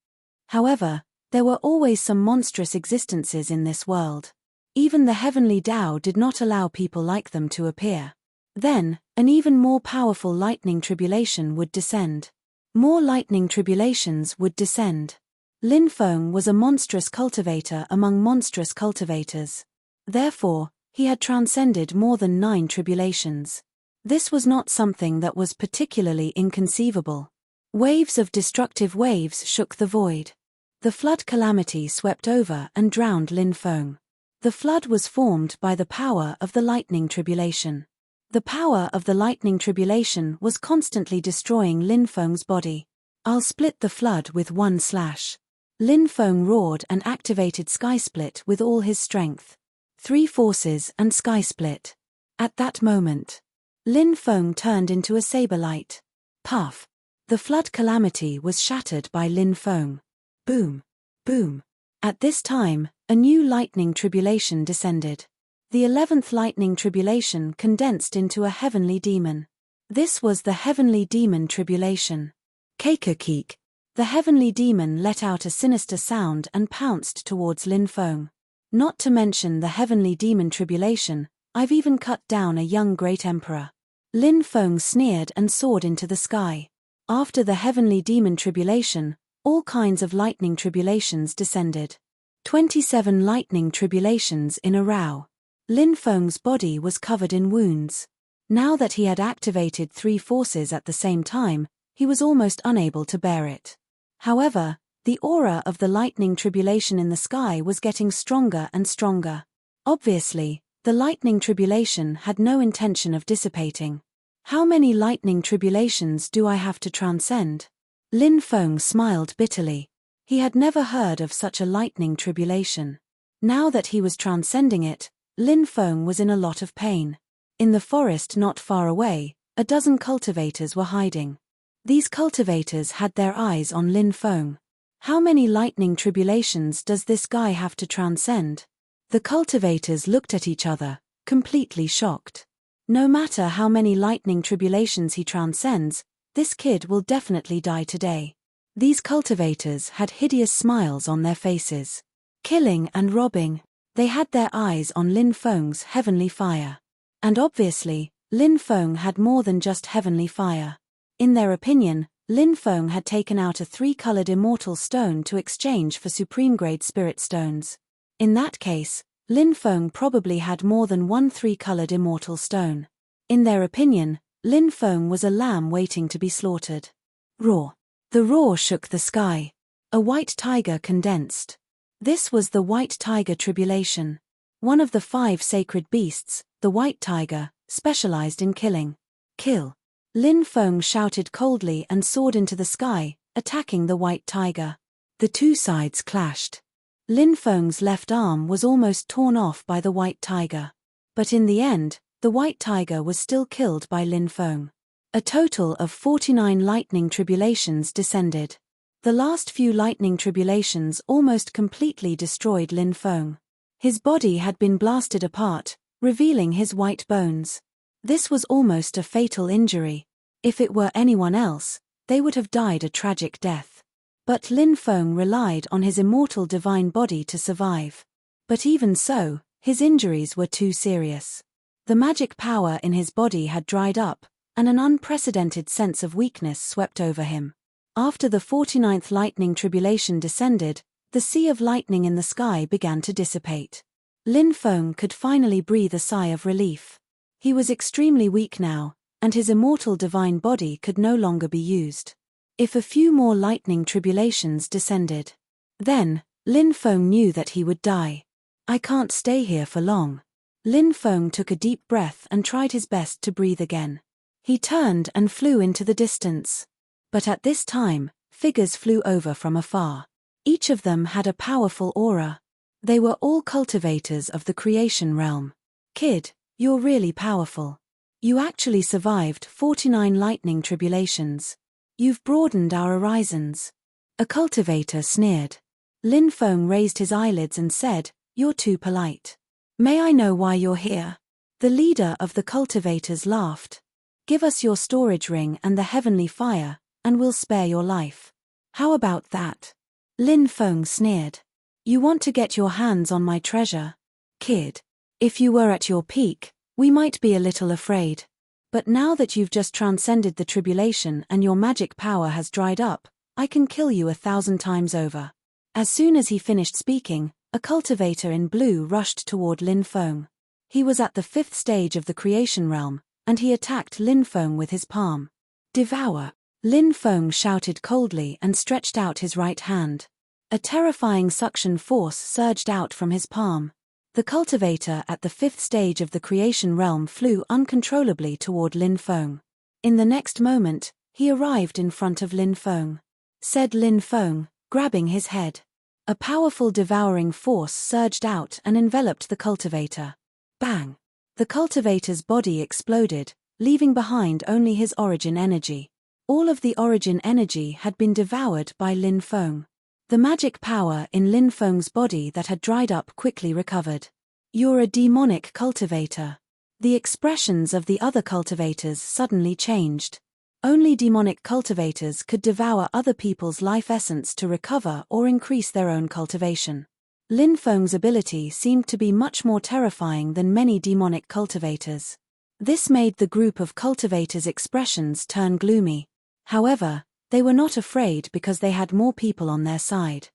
Speaker 1: However, there were always some monstrous existences in this world. Even the heavenly Tao did not allow people like them to appear. Then, an even more powerful lightning tribulation would descend. More lightning tribulations would descend. Lin Feng was a monstrous cultivator among monstrous cultivators. Therefore, he had transcended more than 9 tribulations. This was not something that was particularly inconceivable. Waves of destructive waves shook the void. The flood calamity swept over and drowned Lin Feng. The flood was formed by the power of the lightning tribulation. The power of the lightning tribulation was constantly destroying Lin Feng's body. I'll split the flood with 1 slash. Lin Feng roared and activated Sky Split with all his strength. 3 forces and Sky Split. At that moment, Lin Feng turned into a saber light. Puff! The flood calamity was shattered by Lin Feng. Boom! Boom! At this time, a new lightning tribulation descended. The 11th lightning tribulation condensed into a heavenly demon. This was the heavenly demon tribulation. Keikokik. The heavenly demon let out a sinister sound and pounced towards Lin Feng. Not to mention the heavenly demon tribulation, I've even cut down a young great emperor. Lin Feng sneered and soared into the sky. After the heavenly demon tribulation, all kinds of lightning tribulations descended. 27 lightning tribulations in a row. Lin Feng's body was covered in wounds. Now that he had activated 3 forces at the same time, he was almost unable to bear it. However, the aura of the lightning tribulation in the sky was getting stronger and stronger. Obviously, the lightning tribulation had no intention of dissipating. How many lightning tribulations do I have to transcend? Lin Feng smiled bitterly. He had never heard of such a lightning tribulation. Now that he was transcending it, Lin Feng was in a lot of pain. In the forest not far away, a dozen cultivators were hiding. These cultivators had their eyes on Lin Feng. How many lightning tribulations does this guy have to transcend? The cultivators looked at each other, completely shocked. No matter how many lightning tribulations he transcends, this kid will definitely die today. These cultivators had hideous smiles on their faces. Killing and robbing. They had their eyes on Lin Feng's heavenly fire. And obviously, Lin Feng had more than just heavenly fire. In their opinion, Lin Feng had taken out a 3-colored immortal stone to exchange for supreme-grade spirit stones. In that case, Lin Feng probably had more than 1 3-colored immortal stone. In their opinion, Lin Feng was a lamb waiting to be slaughtered. Roar. The roar shook the sky. A white tiger condensed. This was the white tiger tribulation. One of the 5 sacred beasts, the white tiger, specialized in killing. Kill. Lin Feng shouted coldly and soared into the sky, attacking the white tiger. The two sides clashed. Lin Feng's left arm was almost torn off by the white tiger. But in the end, the white tiger was still killed by Lin Feng. A total of 49 lightning tribulations descended. The last few lightning tribulations almost completely destroyed Lin Feng. His body had been blasted apart, revealing his white bones. This was almost a fatal injury. If it were anyone else, they would have died a tragic death. But Lin Feng relied on his immortal divine body to survive. But even so, his injuries were too serious. The magic power in his body had dried up, and an unprecedented sense of weakness swept over him. After the 49th lightning tribulation descended, the sea of lightning in the sky began to dissipate. Lin Feng could finally breathe a sigh of relief. He was extremely weak now, and his immortal divine body could no longer be used. If a few more lightning tribulations descended, then, Lin Feng knew that he would die. I can't stay here for long. Lin Feng took a deep breath and tried his best to breathe again. He turned and flew into the distance. But at this time, figures flew over from afar. Each of them had a powerful aura. They were all cultivators of the creation realm. Kid, you're really powerful. You actually survived 49 lightning tribulations. You've broadened our horizons. A cultivator sneered. Lin Feng raised his eyelids and said, "You're too polite. May I know why you're here?" The leader of the cultivators laughed. "Give us your storage ring and the heavenly fire, and we'll spare your life. How about that?" Lin Feng sneered. "You want to get your hands on my treasure? Kid, if you were at your peak, we might be a little afraid. But now that you've just transcended the tribulation and your magic power has dried up, I can kill you 1,000 times over." As soon as he finished speaking, a cultivator in blue rushed toward Lin Feng. He was at the 5th stage of the creation realm, and he attacked Lin Feng with his palm. "Devour!" Lin Feng shouted coldly and stretched out his right hand. A terrifying suction force surged out from his palm. The cultivator at the 5th stage of the creation realm flew uncontrollably toward Lin Feng. In the next moment, he arrived in front of Lin Feng. Said Lin Feng, grabbing his head. A powerful devouring force surged out and enveloped the cultivator. Bang! The cultivator's body exploded, leaving behind only his origin energy. All of the origin energy had been devoured by Lin Feng. The magic power in Lin Feng's body that had dried up quickly recovered. "You're a demonic cultivator." The expressions of the other cultivators suddenly changed. Only demonic cultivators could devour other people's life essence to recover or increase their own cultivation. Lin Feng's ability seemed to be much more terrifying than many demonic cultivators. This made the group of cultivators' expressions turn gloomy. However, they were not afraid because they had more people on their side.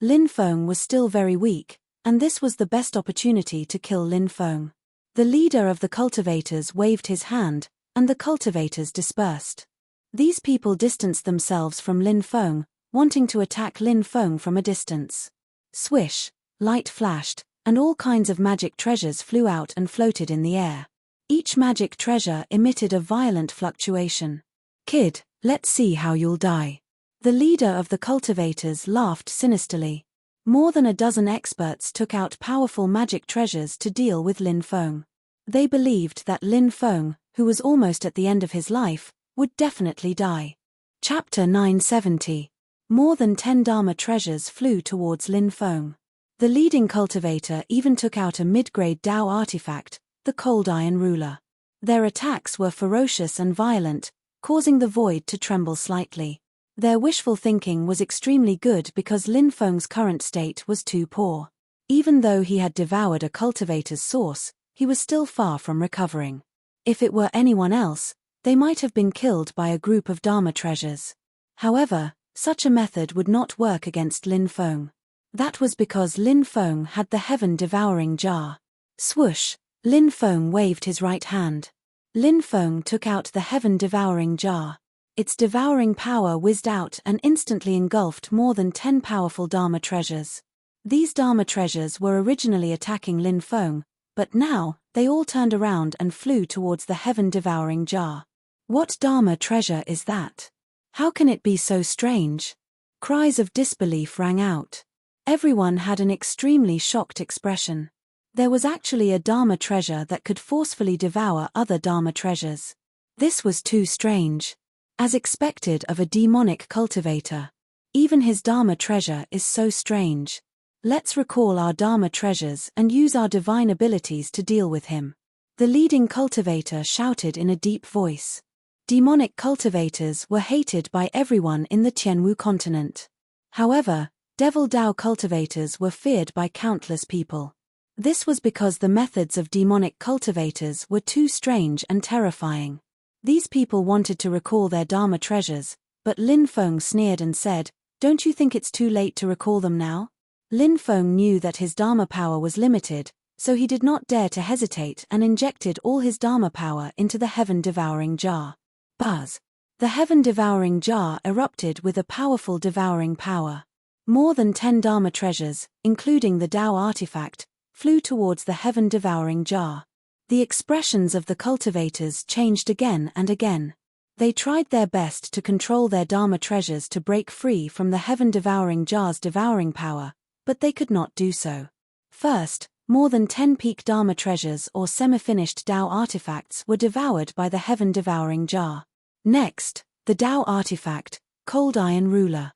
Speaker 1: Lin Feng was still very weak, and this was the best opportunity to kill Lin Feng. The leader of the cultivators waved his hand, and the cultivators dispersed. These people distanced themselves from Lin Feng, wanting to attack Lin Feng from a distance. Swish, light flashed, and all kinds of magic treasures flew out and floated in the air. Each magic treasure emitted a violent fluctuation. "Kid, let's see how you'll die." The leader of the cultivators laughed sinisterly. More than a dozen experts took out powerful magic treasures to deal with Lin Feng. They believed that Lin Feng, who was almost at the end of his life, would definitely die. Chapter 970. More than 10 Dharma treasures flew towards Lin Feng. The leading cultivator even took out a mid-grade Dao artifact, the Cold Iron Ruler. Their attacks were ferocious and violent, causing the void to tremble slightly. Their wishful thinking was extremely good because Lin Feng's current state was too poor. Even though he had devoured a cultivator's source, he was still far from recovering. If it were anyone else, they might have been killed by a group of Dharma treasures. However, such a method would not work against Lin Feng. That was because Lin Feng had the heaven-devouring jar. Swoosh! Lin Feng waved his right hand. Lin Feng took out the heaven-devouring jar. Its devouring power whizzed out and instantly engulfed more than 10 powerful Dharma treasures. These Dharma treasures were originally attacking Lin Feng, but now, They all turned around and flew towards the heaven-devouring jar. What Dharma treasure is that? How can it be so strange? Cries of disbelief rang out. Everyone had an extremely shocked expression. There was actually a Dharma treasure that could forcefully devour other Dharma treasures. This was too strange. As expected of a demonic cultivator. Even his Dharma treasure is so strange. Let's recall our Dharma treasures and use our divine abilities to deal with him. The leading cultivator shouted in a deep voice. Demonic cultivators were hated by everyone in the Tianwu continent. However, Devil Dao cultivators were feared by countless people. This was because the methods of demonic cultivators were too strange and terrifying. These people wanted to recall their Dharma treasures, but Lin Feng sneered and said, "Don't you think it's too late to recall them now?" Lin Feng knew that his Dharma power was limited, so he did not dare to hesitate and injected all his Dharma power into the heaven-devouring jar. Buzz! The heaven-devouring jar erupted with a powerful devouring power. More than 10 Dharma treasures, including the Dao artifact, flew towards the heaven-devouring jar. The expressions of the cultivators changed again and again. They tried their best to control their Dharma treasures to break free from the heaven-devouring jar's devouring power, but they could not do so. First, more than 10 peak Dharma treasures or semi-finished Dao artifacts were devoured by the heaven-devouring jar. Next, the Dao artifact, Cold Iron Ruler.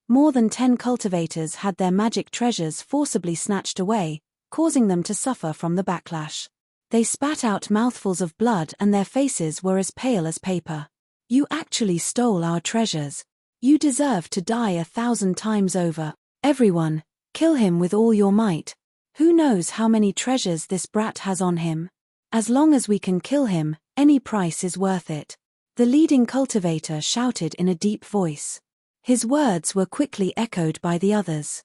Speaker 1: More than 10 cultivators had their magic treasures forcibly snatched away, causing them to suffer from the backlash. They spat out mouthfuls of blood and their faces were as pale as paper. "You actually stole our treasures. You deserve to die 1,000 times over. Everyone, kill him with all your might. Who knows how many treasures this brat has on him? As long as we can kill him, any price is worth it." The leading cultivator shouted in a deep voice. His words were quickly echoed by the others.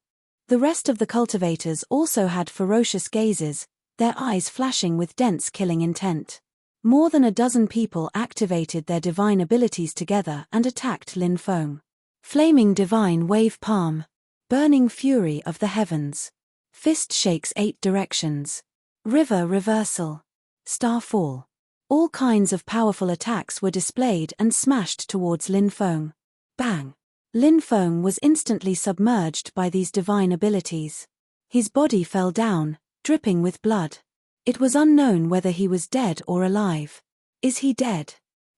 Speaker 1: The rest of the cultivators also had ferocious gazes, their eyes flashing with dense killing intent. More than a dozen people activated their divine abilities together and attacked Lin Feng. Flaming divine wave palm. Burning fury of the heavens. Fist shakes 8 directions. River reversal. Star fall. All kinds of powerful attacks were displayed and smashed towards Lin Feng. Bang! Lin Feng was instantly submerged by these divine abilities. His body fell down, dripping with blood. It was unknown whether he was dead or alive. "Is he dead?"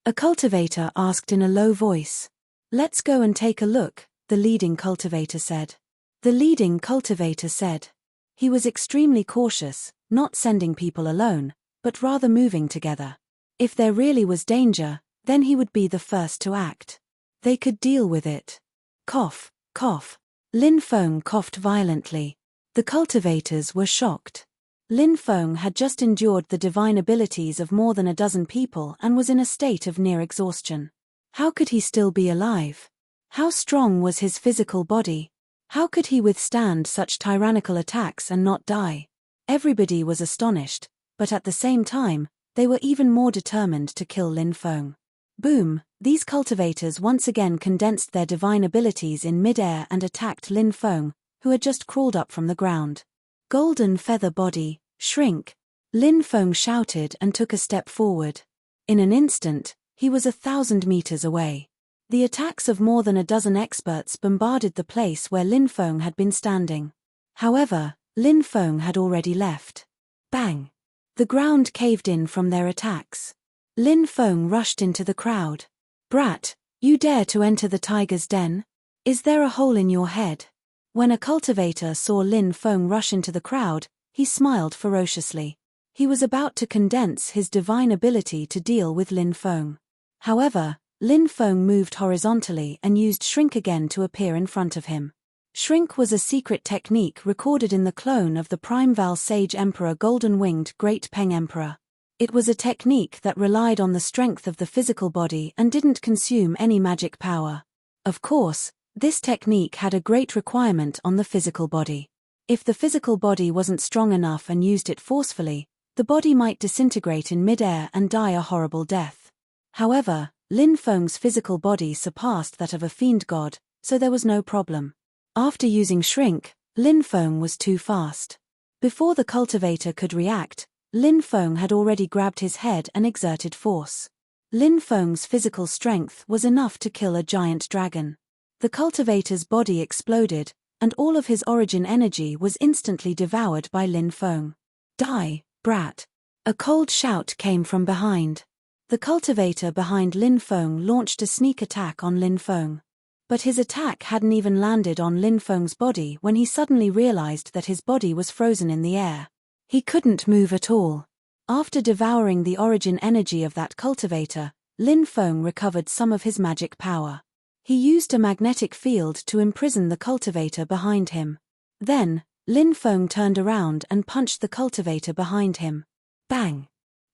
Speaker 1: a cultivator asked in a low voice. "Let's go and take a look," the leading cultivator said. The leading cultivator said. He was extremely cautious, not sending people alone, but rather moving together. If there really was danger, then he would be the first to act. They could deal with it. Cough, cough. Lin Feng coughed violently. The cultivators were shocked. Lin Feng had just endured the divine abilities of more than a dozen people and was in a state of near exhaustion. How could he still be alive? How strong was his physical body? How could he withstand such tyrannical attacks and not die? Everybody was astonished, but at the same time, they were even more determined to kill Lin Feng. Boom! These cultivators once again condensed their divine abilities in mid-air and attacked Lin Feng, who had just crawled up from the ground. Golden feather body, shrink! Lin Feng shouted and took a step forward. In an instant, he was 1,000 meters away. The attacks of more than a dozen experts bombarded the place where Lin Feng had been standing. However, Lin Feng had already left. Bang! The ground caved in from their attacks. Lin Feng rushed into the crowd. "Brat, you dare to enter the tiger's den? Is there a hole in your head?" When a cultivator saw Lin Feng rush into the crowd, he smiled ferociously. He was about to condense his divine ability to deal with Lin Feng. However, Lin Feng moved horizontally and used Shrink again to appear in front of him. Shrink was a secret technique recorded in the clone of the Primordial Sage Emperor Golden-Winged Great Peng Emperor. It was a technique that relied on the strength of the physical body and didn't consume any magic power. Of course, this technique had a great requirement on the physical body. If the physical body wasn't strong enough and used it forcefully, the body might disintegrate in mid-air and die a horrible death. However, Lin Feng's physical body surpassed that of a fiend god, so there was no problem. After using Shrink, Lin Feng was too fast. Before the cultivator could react, Lin Feng had already grabbed his head and exerted force. Lin Feng's physical strength was enough to kill a giant dragon. The cultivator's body exploded, and all of his origin energy was instantly devoured by Lin Feng. Die, brat! A cold shout came from behind. The cultivator behind Lin Feng launched a sneak attack on Lin Feng. But his attack hadn't even landed on Lin Feng's body when he suddenly realized that his body was frozen in the air. He couldn't move at all. After devouring the origin energy of that cultivator, Lin Feng recovered some of his magic power. He used a magnetic field to imprison the cultivator behind him. Then, Lin Feng turned around and punched the cultivator behind him. Bang!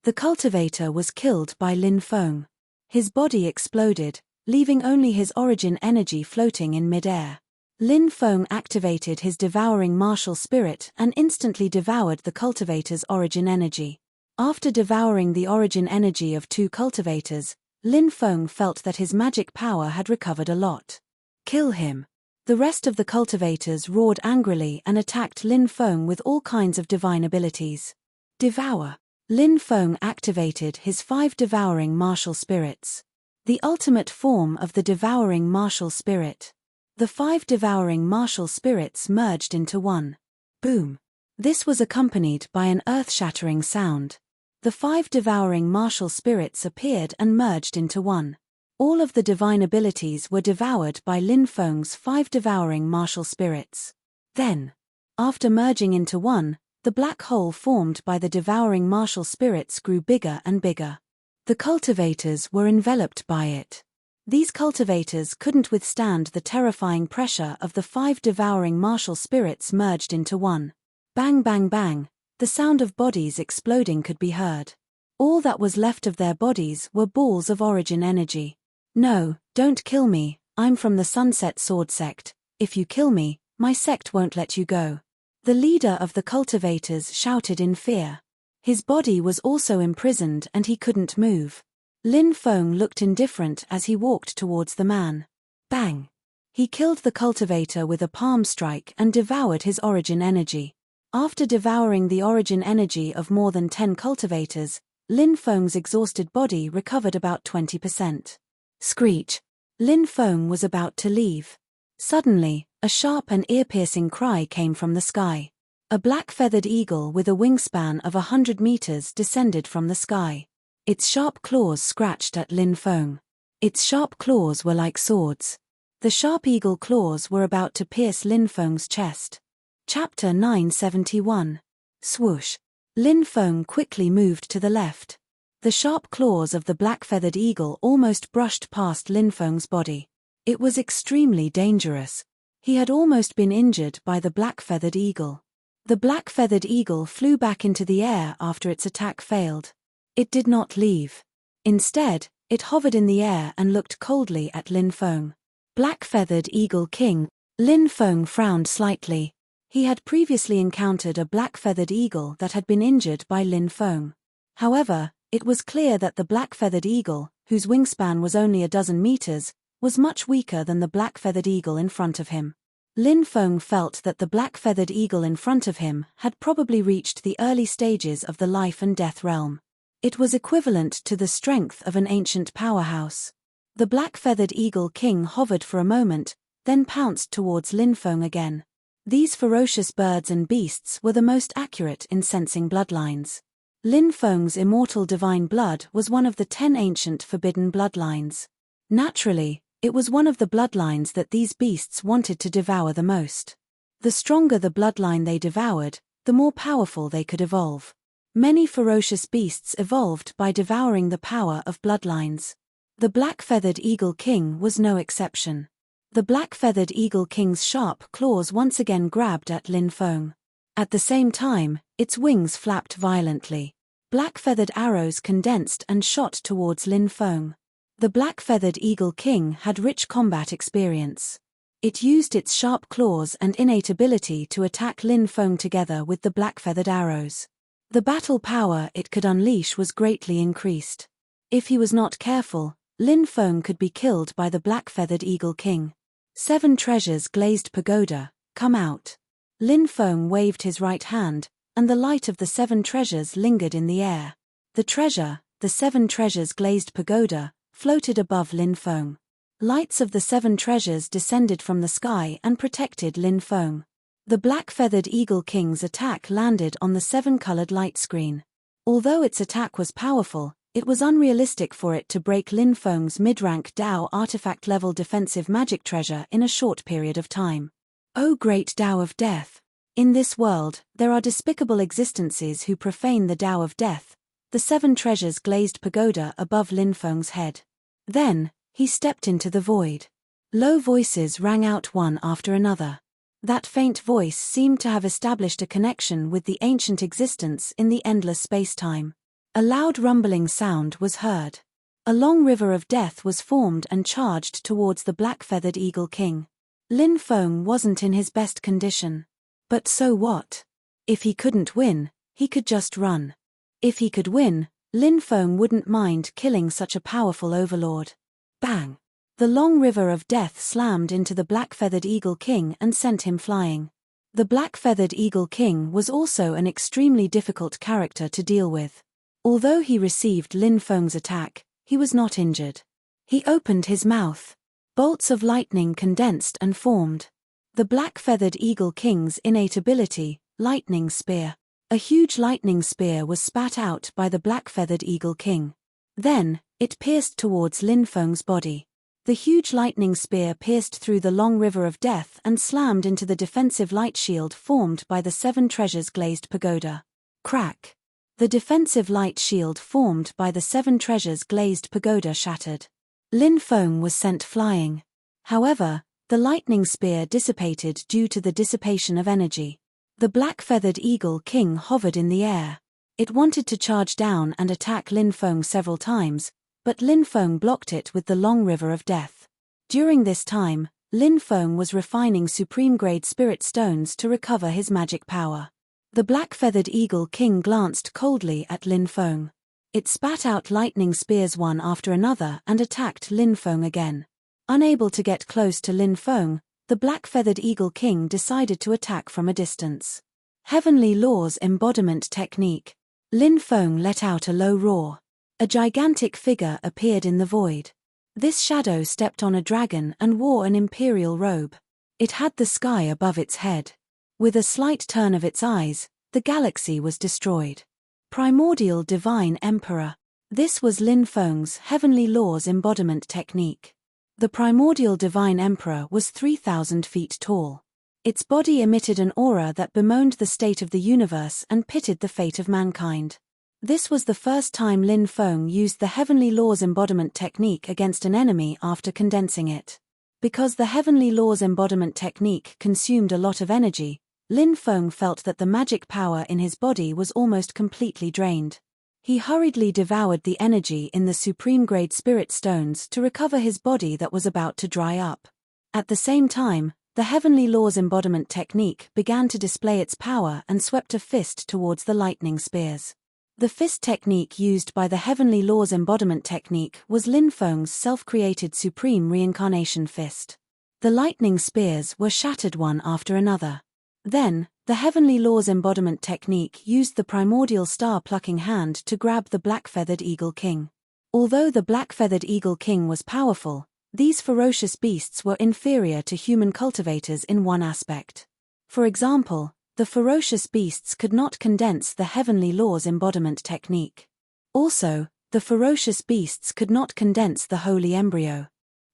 Speaker 1: The cultivator was killed by Lin Feng. His body exploded, leaving only his origin energy floating in midair. Lin Feng activated his devouring martial spirit and instantly devoured the cultivator's origin energy. After devouring the origin energy of two cultivators, Lin Feng felt that his magic power had recovered a lot. Kill him! The rest of the cultivators roared angrily and attacked Lin Feng with all kinds of divine abilities. Devour! Lin Feng activated his 5 devouring martial spirits. The ultimate form of the devouring martial spirit. The 5 devouring martial spirits merged into one. Boom! This was accompanied by an earth-shattering sound. The 5 devouring martial spirits appeared and merged into one. All of the divine abilities were devoured by Lin Feng's 5 devouring martial spirits. Then, after merging into one, the black hole formed by the devouring martial spirits grew bigger and bigger. The cultivators were enveloped by it. These cultivators couldn't withstand the terrifying pressure of the 5 devouring martial spirits merged into one. Bang bang bang, the sound of bodies exploding could be heard. All that was left of their bodies were balls of origin energy. No, don't kill me, I'm from the Sunset Sword Sect. If you kill me, my sect won't let you go. The leader of the cultivators shouted in fear. His body was also imprisoned and he couldn't move. Lin Feng looked indifferent as he walked towards the man. Bang! He killed the cultivator with a palm strike and devoured his origin energy. After devouring the origin energy of more than 10 cultivators, Lin Feng's exhausted body recovered about 20%. Screech! Lin Feng was about to leave. Suddenly, a sharp and ear-piercing cry came from the sky. A black-feathered eagle with a wingspan of 100 meters descended from the sky. Its sharp claws scratched at Lin Feng. Its sharp claws were like swords. The sharp eagle claws were about to pierce Lin Feng's chest. Chapter 971. Swoosh! Lin Feng quickly moved to the left. The sharp claws of the black-feathered eagle almost brushed past Lin Feng's body. It was extremely dangerous. He had almost been injured by the black-feathered eagle. The black-feathered eagle flew back into the air after its attack failed. It did not leave. Instead, it hovered in the air and looked coldly at Lin Feng. Black-feathered eagle king. Lin Feng frowned slightly. He had previously encountered a black-feathered eagle that had been injured by Lin Feng. However, it was clear that the black-feathered eagle, whose wingspan was only a dozen meters, was much weaker than the black-feathered eagle in front of him. Lin Feng felt that the black-feathered eagle in front of him had probably reached the early stages of the life and death realm. It was equivalent to the strength of an ancient powerhouse. The black-feathered eagle king hovered for a moment, then pounced towards Lin Feng again. These ferocious birds and beasts were the most accurate in sensing bloodlines. Lin Feng's immortal divine blood was one of the 10 ancient forbidden bloodlines. Naturally, it was one of the bloodlines that these beasts wanted to devour the most. The stronger the bloodline they devoured, the more powerful they could evolve. Many ferocious beasts evolved by devouring the power of bloodlines. The black-feathered eagle king was no exception. The black-feathered eagle king's sharp claws once again grabbed at Lin Feng. At the same time, its wings flapped violently. Black-feathered arrows condensed and shot towards Lin Feng. The black-feathered eagle king had rich combat experience. It used its sharp claws and innate ability to attack Lin Feng together with the black-feathered arrows. The battle power it could unleash was greatly increased. If he was not careful, Lin Feng could be killed by the black-feathered eagle king. 7 treasures glazed pagoda, come out. Lin Feng waved his right hand, and the light of the 7 treasures lingered in the air. The treasure, the 7 treasures glazed pagoda, floated above Lin Feng. Lights of the 7 treasures descended from the sky and protected Lin Feng. The black-feathered Eagle King's attack landed on the 7-colored light screen. Although its attack was powerful, it was unrealistic for it to break Lin Feng's mid-rank Dao artifact-level defensive magic treasure in a short period of time. O great Dao of Death! In this world, there are despicable existences who profane the Dao of Death, the 7 treasures glazed pagoda above Lin Feng's head. Then, he stepped into the void. Low voices rang out one after another. That faint voice seemed to have established a connection with the ancient existence in the endless space-time. A loud rumbling sound was heard. A long river of death was formed and charged towards the black-feathered Eagle King. Lin Feng wasn't in his best condition. But so what? If he couldn't win, he could just run. If he could win, Lin Feng wouldn't mind killing such a powerful overlord. Bang! The long river of death slammed into the black-feathered Eagle King and sent him flying. The black-feathered Eagle King was also an extremely difficult character to deal with. Although he received Lin Feng's attack, he was not injured. He opened his mouth. Bolts of lightning condensed and formed. The black-feathered Eagle King's innate ability, Lightning Spear. A huge lightning spear was spat out by the black-feathered Eagle King. Then, it pierced towards Lin Feng's body. The huge lightning spear pierced through the long river of death and slammed into the defensive light shield formed by the 7 treasures glazed pagoda. Crack! The defensive light shield formed by the 7 treasures glazed pagoda shattered. Lin Feng was sent flying. However, the lightning spear dissipated due to the dissipation of energy. The black-feathered Eagle King hovered in the air. It wanted to charge down and attack Lin Feng several times, but Lin Feng blocked it with the long river of death. During this time, Lin Feng was refining supreme-grade spirit stones to recover his magic power. The black-feathered Eagle King glanced coldly at Lin Feng. It spat out lightning spears one after another and attacked Lin Feng again. Unable to get close to Lin Feng, the black-feathered Eagle King decided to attack from a distance. Heavenly Law's embodiment technique. Lin Feng let out a low roar. A gigantic figure appeared in the void. This shadow stepped on a dragon and wore an imperial robe. It had the sky above its head. With a slight turn of its eyes, the galaxy was destroyed. Primordial Divine Emperor. This was Lin Feng's Heavenly Law's embodiment technique. The Primordial Divine Emperor was 3,000 feet tall. Its body emitted an aura that bemoaned the state of the universe and pitted the fate of mankind. This was the first time Lin Feng used the Heavenly Law's embodiment technique against an enemy after condensing it. Because the Heavenly Law's embodiment technique consumed a lot of energy, Lin Feng felt that the magic power in his body was almost completely drained. He hurriedly devoured the energy in the supreme-grade spirit stones to recover his body that was about to dry up. At the same time, the Heavenly Law's embodiment technique began to display its power and swept a fist towards the lightning spears. The fist technique used by the Heavenly Law's embodiment technique was Lin Feng's self-created supreme reincarnation fist. The lightning spears were shattered one after another. Then, the Heavenly Law's embodiment technique used the primordial star-plucking hand to grab the black-feathered Eagle King. Although the black-feathered Eagle King was powerful, these ferocious beasts were inferior to human cultivators in one aspect. For example, the ferocious beasts could not condense the Heavenly Law's embodiment technique. Also, the ferocious beasts could not condense the holy embryo.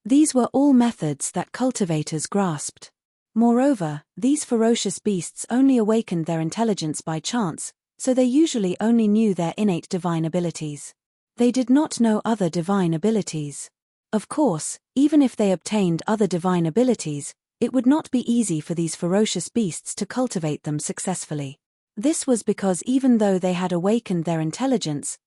Speaker 1: These were all methods that cultivators grasped. Moreover, these ferocious beasts only awakened their intelligence by chance, so they usually only knew their innate divine abilities. They did not know other divine abilities. Of course, even if they obtained other divine abilities, it would not be easy for these ferocious beasts to cultivate them successfully. This was because even though they had awakened their intelligence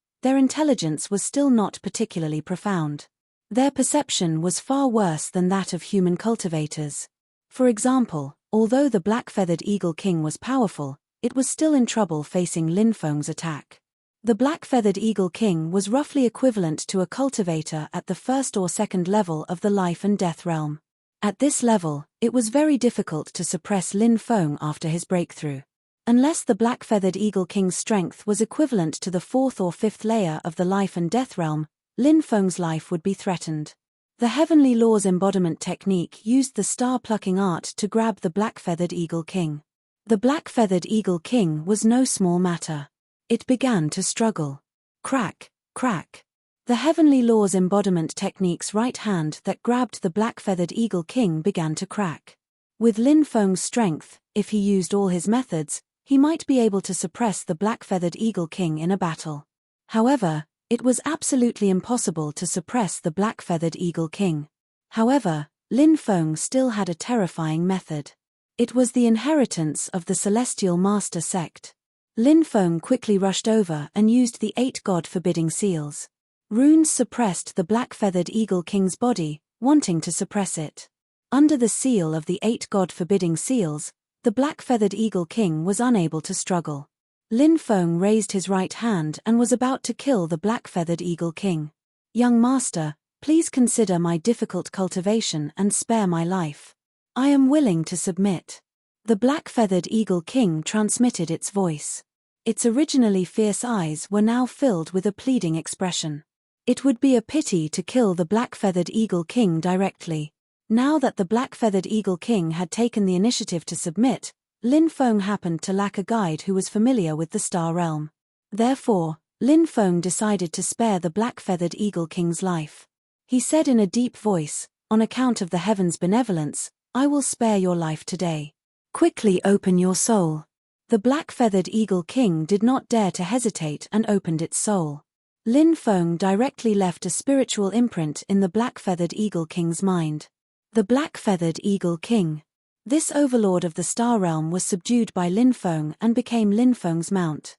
Speaker 1: was still not particularly profound. Their perception was far worse than that of human cultivators. For example, although the black-feathered Eagle King was powerful, it was still in trouble facing Lin Feng's attack. The black-feathered Eagle King was roughly equivalent to a cultivator at the first or second level of the life and death realm. At this level, it was very difficult to suppress Lin Feng after his breakthrough. Unless the black-feathered eagle king's strength was equivalent to the fourth or fifth layer of the life and death realm, Lin Feng's life would be threatened. The Heavenly Law's embodiment technique used the star-plucking art to grab the black-feathered eagle king. The black-feathered eagle king was no small matter. It began to struggle. Crack, crack. The Heavenly Law's embodiment technique's right hand that grabbed the black-feathered eagle king began to crack. With Lin Feng's strength, if he used all his methods, he might be able to suppress the black-feathered eagle king in a battle. However, it was absolutely impossible to suppress the black-feathered eagle king. However, Lin Feng still had a terrifying method. It was the inheritance of the Celestial Master sect. Lin Feng quickly rushed over and used the 8 god-forbidding seals. Runes suppressed the black-feathered eagle king's body, wanting to suppress it. Under the seal of the 8 god-forbidding seals, the black-feathered eagle king was unable to struggle. Lin Feng raised his right hand and was about to kill the black-feathered eagle king. "Young master, please consider my difficult cultivation and spare my life. I am willing to submit." The black-feathered eagle king transmitted its voice. Its originally fierce eyes were now filled with a pleading expression. It would be a pity to kill the black-feathered eagle king directly. Now that the black-feathered eagle king had taken the initiative to submit, Lin Feng happened to lack a guide who was familiar with the star realm. Therefore, Lin Feng decided to spare the black-feathered eagle king's life. He said in a deep voice, "On account of the heavens' benevolence, I will spare your life today. Quickly open your soul." The black-feathered eagle king did not dare to hesitate and opened its soul. Lin Feng directly left a spiritual imprint in the black-feathered eagle king's mind. The black-feathered eagle king. This overlord of the star realm was subdued by Lin Feng and became Lin Feng's mount.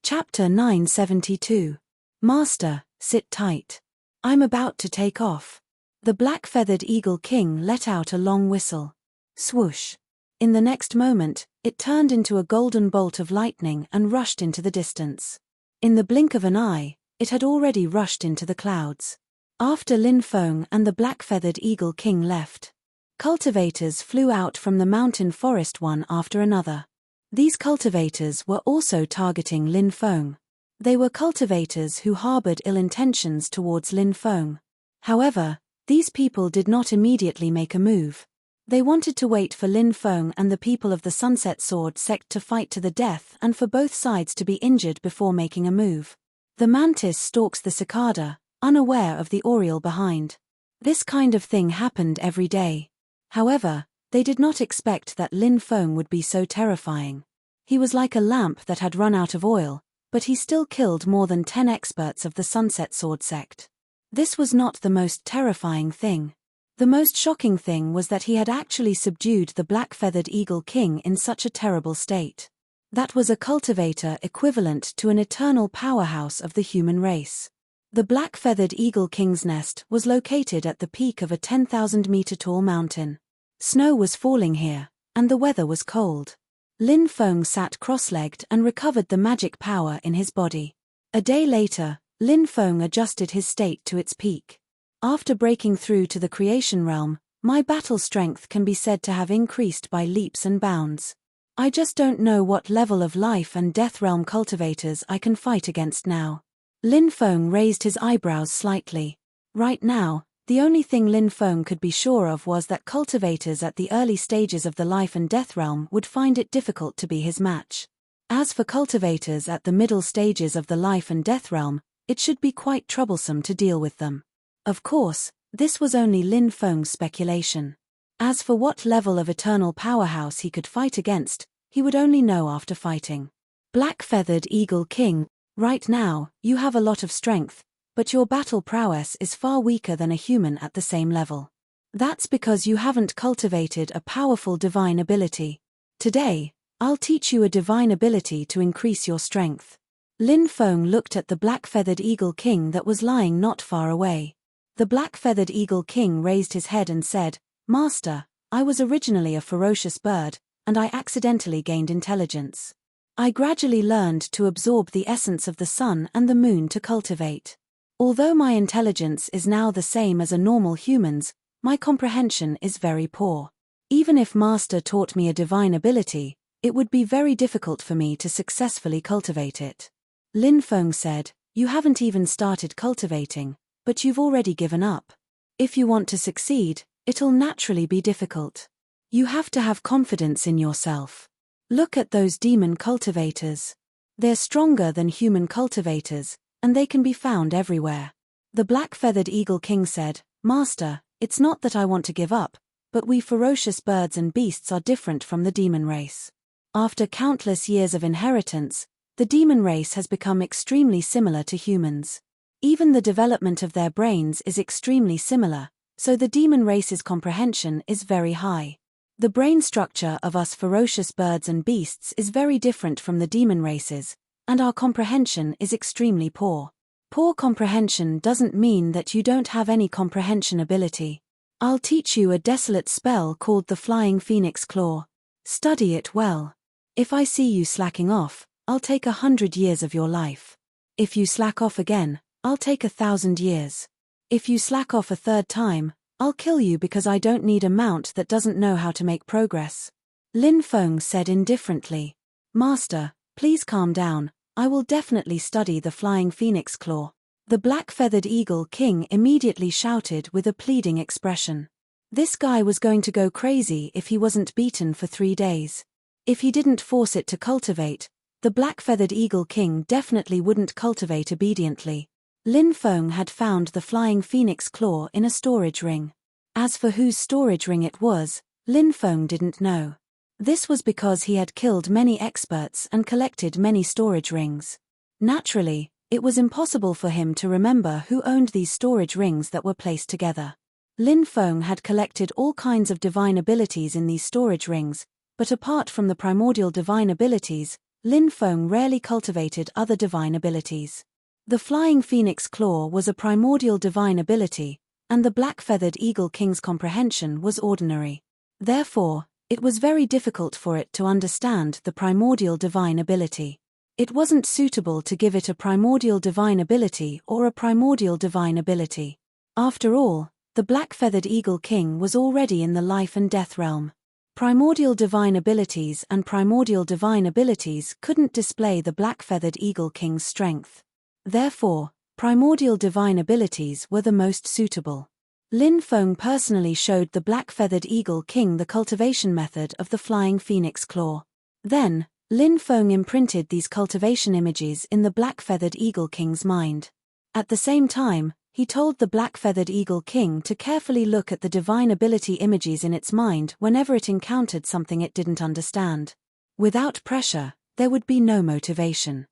Speaker 1: Chapter 972. Master, sit tight. I'm about to take off. The black-feathered eagle king let out a long whistle. Swoosh. In the next moment, it turned into a golden bolt of lightning and rushed into the distance. In the blink of an eye, it had already rushed into the clouds. After Lin Feng and the black-feathered eagle king left, cultivators flew out from the mountain forest one after another. These cultivators were also targeting Lin Feng. They were cultivators who harbored ill intentions towards Lin Feng. However, these people did not immediately make a move. They wanted to wait for Lin Feng and the people of the Sunset Sword sect to fight to the death and for both sides to be injured before making a move. The mantis stalks the cicada, unaware of the oriole behind. This kind of thing happened every day. However, they did not expect that Lin Feng would be so terrifying. He was like a lamp that had run out of oil, but he still killed more than 10 experts of the Sunset Sword sect. This was not the most terrifying thing. The most shocking thing was that he had actually subdued the black-feathered eagle king in such a terrible state. That was a cultivator equivalent to an eternal powerhouse of the human race. The black-feathered eagle king's nest was located at the peak of a 10,000-meter-tall mountain. Snow was falling here, and the weather was cold. Lin Feng sat cross-legged and recovered the magic power in his body. A day later, Lin Feng adjusted his state to its peak. After breaking through to the creation realm, my battle strength can be said to have increased by leaps and bounds. I just don't know what level of life and death realm cultivators I can fight against now. Lin Feng raised his eyebrows slightly. Right now, the only thing Lin Feng could be sure of was that cultivators at the early stages of the life and death realm would find it difficult to be his match. As for cultivators at the middle stages of the life and death realm, it should be quite troublesome to deal with them. Of course, this was only Lin Feng's speculation. As for what level of eternal powerhouse he could fight against, he would only know after fighting. Black-feathered eagle king, right now, you have a lot of strength, but your battle prowess is far weaker than a human at the same level. That's because you haven't cultivated a powerful divine ability. Today, I'll teach you a divine ability to increase your strength. Lin Feng looked at the black-feathered eagle king that was lying not far away. The black-feathered eagle king raised his head and said, "Master, I was originally a ferocious bird, and I accidentally gained intelligence. I gradually learned to absorb the essence of the sun and the moon to cultivate. Although my intelligence is now the same as a normal human's, my comprehension is very poor. Even if Master taught me a divine ability, It would be very difficult for me to successfully cultivate it. Lin Feng said, you haven't even started cultivating, but you've already given up. If you want to succeed, it'll naturally be difficult. You have to have confidence in yourself. Look at those demon cultivators. They're stronger than human cultivators, and they can be found everywhere. The black-feathered eagle king said, Master, it's not that I want to give up, but we ferocious birds and beasts are different from the demon race. After countless years of inheritance, the demon race has become extremely similar to humans. Even the development of their brains is extremely similar, so the demon race's comprehension is very high. The brain structure of us ferocious birds and beasts is very different from the demon races, and our comprehension is extremely poor. Poor comprehension doesn't mean that you don't have any comprehension ability. I'll teach you a desolate spell called the Flying Phoenix Claw. Study it well. If I see you slacking off, I'll take 100 years of your life. If you slack off again, I'll take 1,000 years. If you slack off a third time, I'll kill you because I don't need a mount that doesn't know how to make progress. Lin Feng said indifferently. Master, please calm down, I will definitely study the Flying Phoenix Claw. The black-feathered eagle king immediately shouted with a pleading expression. This guy was going to go crazy if he wasn't beaten for 3 days. If he didn't force it to cultivate, the black-feathered eagle king definitely wouldn't cultivate obediently. Lin Feng had found the Flying Phoenix Claw in a storage ring. As for whose storage ring it was, Lin Feng didn't know. This was because he had killed many experts and collected many storage rings. Naturally, it was impossible for him to remember who owned these storage rings that were placed together. Lin Feng had collected all kinds of divine abilities in these storage rings, but apart from the primordial divine abilities, Lin Feng rarely cultivated other divine abilities. The Flying Phoenix Claw was a primordial divine ability, and the black-feathered eagle king's comprehension was ordinary. Therefore, it was very difficult for it to understand the primordial divine ability. It wasn't suitable to give it a primordial divine ability or a primordial divine ability. After all, the black-feathered eagle king was already in the life and death realm. Primordial divine abilities and primordial divine abilities couldn't display the black-feathered eagle king's strength. Therefore, primordial divine abilities were the most suitable. Lin Feng personally showed the black-feathered eagle king the cultivation method of the Flying Phoenix Claw. Then, Lin Feng imprinted these cultivation images in the black-feathered eagle king's mind. At the same time, he told the black-feathered eagle king to carefully look at the divine ability images in its mind whenever it encountered something it didn't understand. Without pressure, there would be no motivation.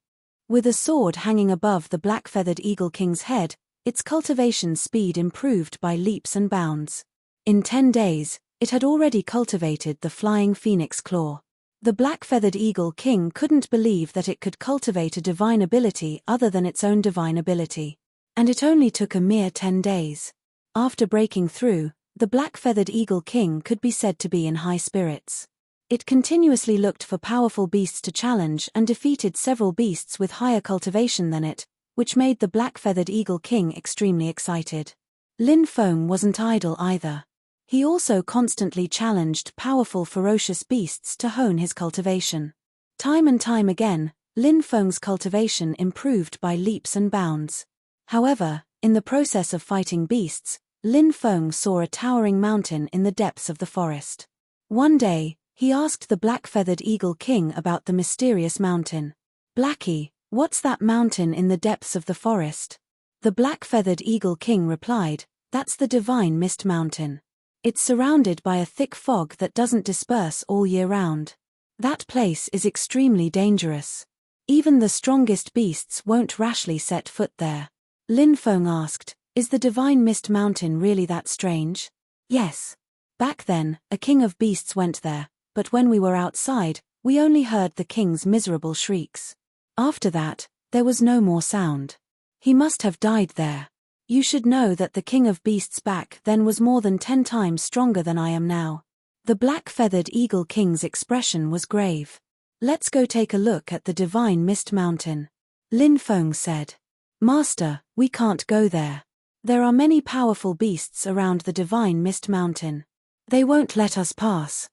Speaker 1: With a sword hanging above the black-feathered eagle king's head, its cultivation speed improved by leaps and bounds. In 10 days, it had already cultivated the Flying Phoenix Claw. The black-feathered eagle king couldn't believe that it could cultivate a divine ability other than its own divine ability. And it only took a mere 10 days. After breaking through, the black-feathered eagle king could be said to be in high spirits. It continuously looked for powerful beasts to challenge and defeated several beasts with higher cultivation than it, which made the black-feathered eagle king extremely excited. Lin Feng wasn't idle either. He also constantly challenged powerful ferocious beasts to hone his cultivation. Time and time again, Lin Feng's cultivation improved by leaps and bounds. However, in the process of fighting beasts, Lin Feng saw a towering mountain in the depths of the forest. One day, he asked the black-feathered eagle king about the mysterious mountain. Blackie, what's that mountain in the depths of the forest? The black-feathered eagle king replied, that's the divine mist mountain. It's surrounded by a thick fog that doesn't disperse all year round. That place is extremely dangerous. Even the strongest beasts won't rashly set foot there. Lin Feng asked, is the divine mist mountain really that strange? Yes. Back then, a king of beasts went there, but when we were outside, we only heard the king's miserable shrieks. After that, there was no more sound. He must have died there. You should know that the king of beasts back then was more than 10 times stronger than I am now. The black-feathered eagle king's expression was grave. Let's go take a look at the divine mist mountain. Lin Feng said. Master, we can't go there. There are many powerful beasts around the divine mist mountain. They won't let us pass.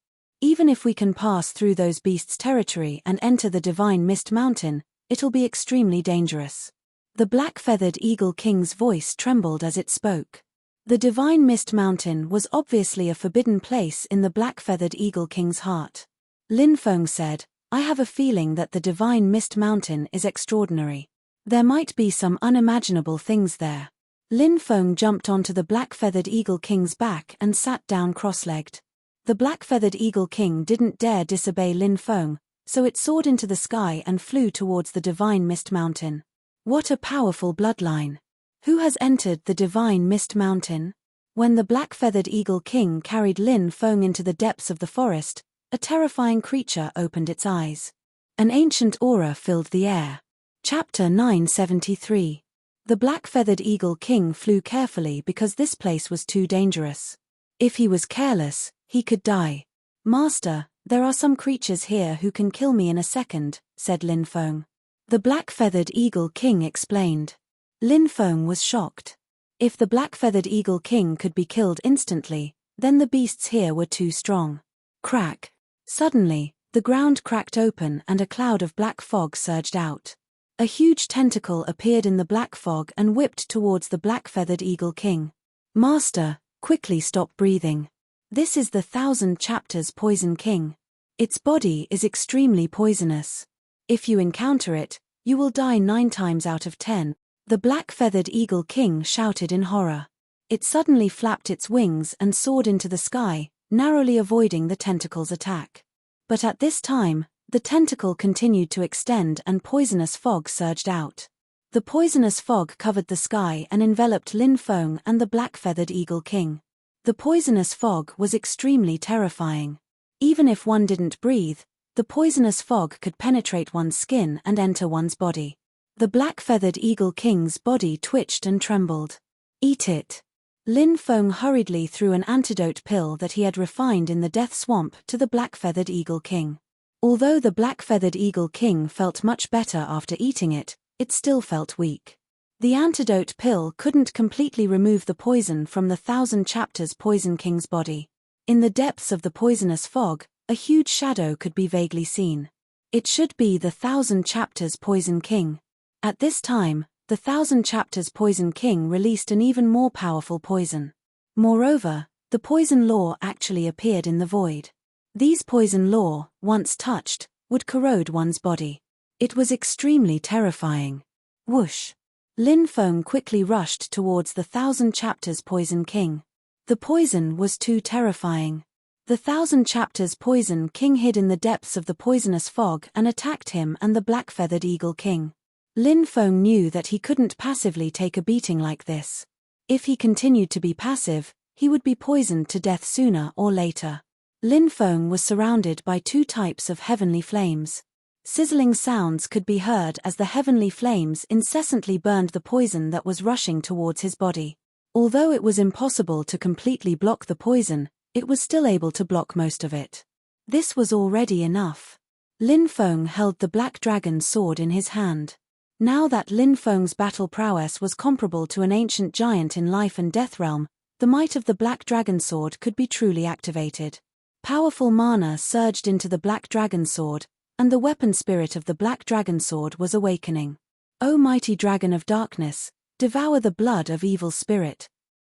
Speaker 1: Even if we can pass through those beasts' territory and enter the divine Mist Mountain, it'll be extremely dangerous. The black-feathered Eagle King's voice trembled as it spoke. The divine Mist Mountain was obviously a forbidden place in the black-feathered Eagle King's heart. Lin Feng said, I have a feeling that the divine Mist Mountain is extraordinary. There might be some unimaginable things there. Lin Feng jumped onto the black-feathered Eagle King's back and sat down cross-legged. The black-feathered Eagle King didn't dare disobey Lin Feng, so it soared into the sky and flew towards the divine Mist Mountain. What a powerful bloodline! Who has entered the divine Mist Mountain? When the black-feathered Eagle King carried Lin Feng into the depths of the forest, a terrifying creature opened its eyes. An ancient aura filled the air. Chapter 973. The black-feathered Eagle King flew carefully because this place was too dangerous. If he was careless, he could die. Master, there are some creatures here who can kill me in a second, said Lin Feng. The black-feathered Eagle King explained. Lin Feng was shocked. If the black-feathered Eagle King could be killed instantly, then the beasts here were too strong. Crack. Suddenly, the ground cracked open and a cloud of black fog surged out. A huge tentacle appeared in the black fog and whipped towards the black-feathered Eagle King. Master, quickly stop breathing. This is the 1,000 Chapters Poison King. Its body is extremely poisonous. If you encounter it, you will die 9 times out of 10, the black-feathered Eagle King shouted in horror. It suddenly flapped its wings and soared into the sky, narrowly avoiding the tentacle's attack. But at this time, the tentacle continued to extend and poisonous fog surged out. The poisonous fog covered the sky and enveloped Lin Feng and the black-feathered Eagle King. The poisonous fog was extremely terrifying. Even if one didn't breathe, the poisonous fog could penetrate one's skin and enter one's body. The black-feathered Eagle King's body twitched and trembled. Eat it. Lin Feng hurriedly threw an antidote pill that he had refined in the death swamp to the black-feathered Eagle King. Although the black-feathered Eagle King felt much better after eating it, it still felt weak. The antidote pill couldn't completely remove the poison from the 1,000 Chapters Poison King's body. In the depths of the poisonous fog, a huge shadow could be vaguely seen. It should be the 1,000 Chapters Poison King. At this time, the 1,000 Chapters Poison King released an even more powerful poison. Moreover, the poison law actually appeared in the void. These poison law, once touched, would corrode one's body. It was extremely terrifying. Whoosh! Lin Feng quickly rushed towards the 1,000 Chapters Poison King. The poison was too terrifying. The 1,000 Chapters Poison King hid in the depths of the poisonous fog and attacked him and the black-feathered Eagle King. Lin Feng knew that he couldn't passively take a beating like this. If he continued to be passive, he would be poisoned to death sooner or later. Lin Feng was surrounded by 2 types of heavenly flames. Sizzling sounds could be heard as the heavenly flames incessantly burned the poison that was rushing towards his body. Although it was impossible to completely block the poison, it was still able to block most of it. This was already enough. Lin Feng held the black dragon sword in his hand. Now that Lin Feng's battle prowess was comparable to an ancient giant in life and death realm, the might of the black dragon sword could be truly activated. Powerful mana surged into the black dragon sword, and the weapon spirit of the black dragon sword was awakening. O mighty dragon of darkness, devour the blood of evil spirit.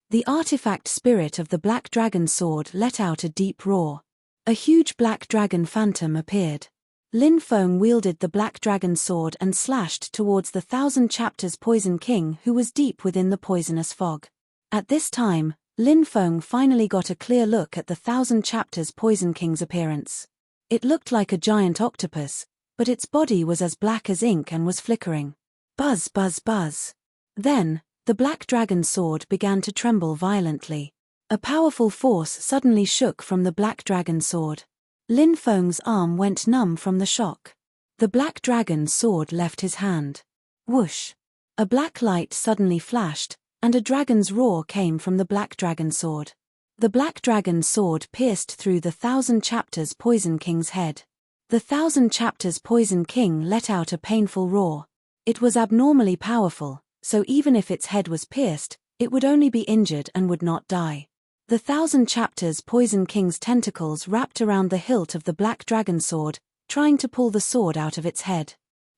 Speaker 1: The artifact spirit of the black dragon sword let out a deep roar. A huge black dragon phantom appeared. Lin Feng wielded the black dragon sword and slashed towards the 1,000 Chapters Poison King who was deep within the poisonous fog. At this time, Lin Feng finally got a clear look at the 1,000 Chapters Poison King's appearance. It looked like a giant octopus, but its body was as black as ink and was flickering. Buzz, buzz, buzz. Then, the black dragon sword began to tremble violently. A powerful force suddenly shook from the black dragon sword. Lin Feng's arm went numb from the shock. The black dragon sword left his hand. Whoosh! A black light suddenly flashed, and a dragon's roar came from the black dragon sword. The black dragon sword pierced through the 1,000 Chapters Poison King's head. The 1,000 Chapters Poison King let out a painful roar. It was abnormally powerful, so even if its head was pierced, it would only be injured and would not die. The 1,000 chapters Poison King's tentacles wrapped around the hilt of the black dragon sword, trying to pull the sword out of its head.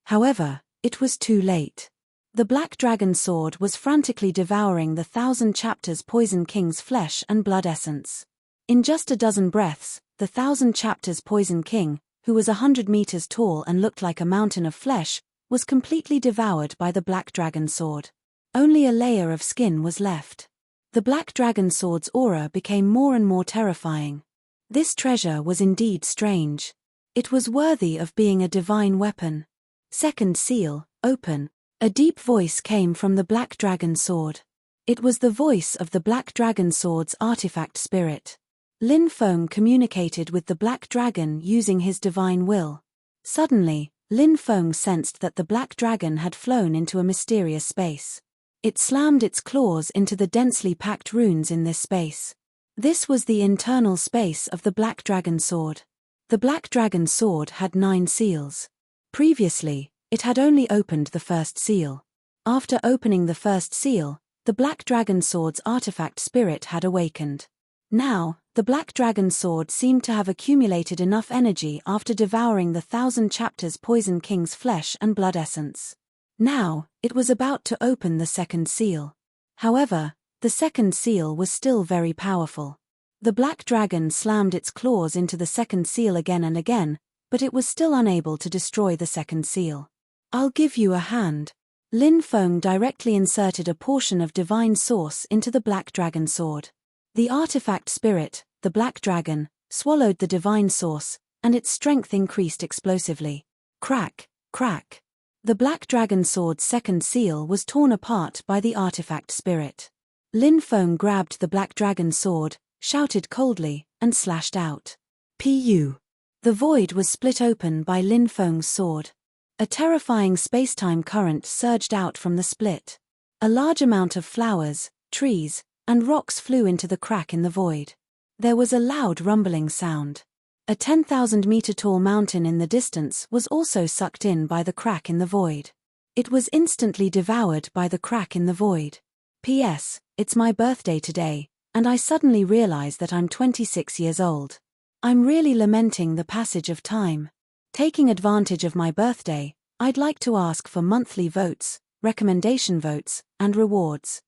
Speaker 1: However, it was too late. The black dragon sword was frantically devouring the 1,000 chapters Poison King's flesh and blood essence. In just a dozen breaths, the 1,000 chapters Poison King, who was 100 meters tall and looked like a mountain of flesh, was completely devoured by the black dragon sword. Only a layer of skin was left. The black dragon sword's aura became more and more terrifying. This treasure was indeed strange. It was worthy of being a divine weapon. Second seal, open. A deep voice came from the black dragon sword. It was the voice of the black dragon sword's artifact spirit. Lin Feng communicated with the black dragon using his divine will. Suddenly, Lin Feng sensed that the black dragon had flown into a mysterious space. It slammed its claws into the densely packed runes in this space. This was the internal space of the black dragon sword. The black dragon sword had 9 seals. Previously, it had only opened the first seal. After opening the first seal, the black dragon sword's artifact spirit had awakened. Now, the black dragon sword seemed to have accumulated enough energy after devouring the 1,000 chapters Poison King's flesh and blood essence. Now, it was about to open the second seal. However, the second seal was still very powerful. The black dragon slammed its claws into the second seal again and again, but it was still unable to destroy the second seal. I'll give you a hand. Lin Feng directly inserted a portion of divine source into the black dragon sword. The artifact spirit, the black dragon, swallowed the divine source, and its strength increased explosively. Crack, crack. The black dragon sword's second seal was torn apart by the artifact spirit. Lin Feng grabbed the black dragon sword, shouted coldly, and slashed out. Pu. The void was split open by Lin Feng's sword. A terrifying spacetime current surged out from the split. A large amount of flowers, trees, and rocks flew into the crack in the void. There was a loud rumbling sound. A 10,000-meter-tall mountain in the distance was also sucked in by the crack in the void. It was instantly devoured by the crack in the void. P.S. It's my birthday today, and I suddenly realize that I'm 26 years old. I'm really lamenting the passage of time. Taking advantage of my birthday, I'd like to ask for monthly votes, recommendation votes, and rewards.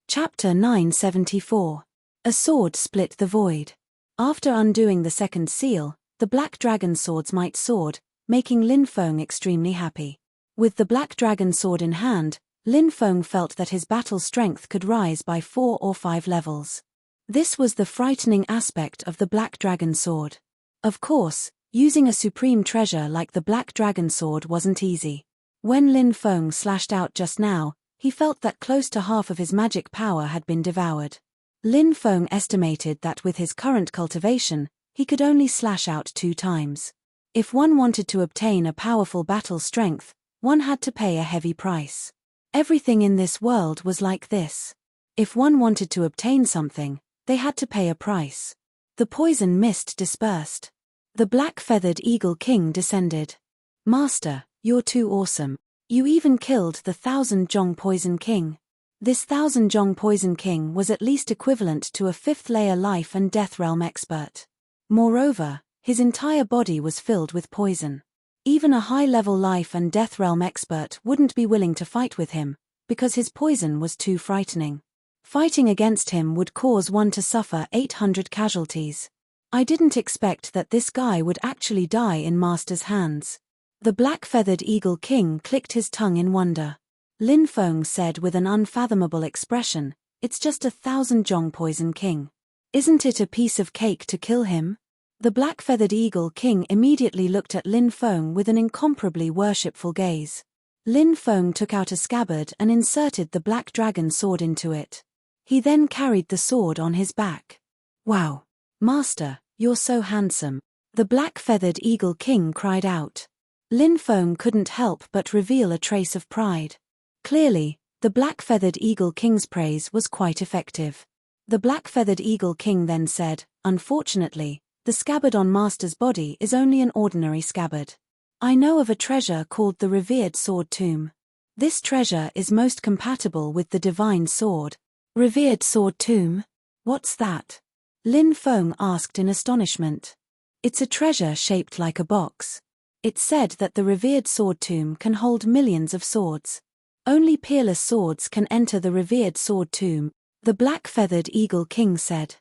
Speaker 1: Chapter 974. A sword split the void. After undoing the second seal, the black dragon sword's might soared, making Lin Feng extremely happy. With the black dragon sword in hand, Lin Feng felt that his battle strength could rise by 4 or 5 levels. This was the frightening aspect of the black dragon sword. Of course, using a supreme treasure like the black dragon sword wasn't easy. When Lin Feng slashed out just now, he felt that close to half of his magic power had been devoured. Lin Feng estimated that with his current cultivation, he could only slash out 2 times. If one wanted to obtain a powerful battle strength, one had to pay a heavy price. Everything in this world was like this. If one wanted to obtain something, they had to pay a price. The poison mist dispersed. The black-feathered eagle king descended. Master, you're too awesome. You even killed the 1,000 Zhong Poison King. This 1,000 Zhong Poison King was at least equivalent to a 5th-layer life and death realm expert. Moreover, his entire body was filled with poison. Even a high-level life and death realm expert wouldn't be willing to fight with him, because his poison was too frightening. Fighting against him would cause one to suffer 800 casualties. I didn't expect that this guy would actually die in Master's hands. The black-feathered eagle king clicked his tongue in wonder. Lin Feng said with an unfathomable expression, "It's just 1,000 Zhong Poison King. Isn't it a piece of cake to kill him?" The black-feathered eagle king immediately looked at Lin Feng with an incomparably worshipful gaze. Lin Feng took out a scabbard and inserted the black dragon sword into it. He then carried the sword on his back. "Wow! Master, you're so handsome," the black-feathered eagle king cried out. Lin Feng couldn't help but reveal a trace of pride. Clearly, the black-feathered eagle king's praise was quite effective. The black-feathered eagle king then said, "Unfortunately, the scabbard on Master's body is only an ordinary scabbard. I know of a treasure called the Revered Sword Tomb. This treasure is most compatible with the divine sword." Revered Sword Tomb? What's that? Lin Feng asked in astonishment. It's a treasure shaped like a box. It's said that the revered sword tomb can hold millions of swords. Only peerless swords can enter the revered sword tomb, the black-feathered eagle king said.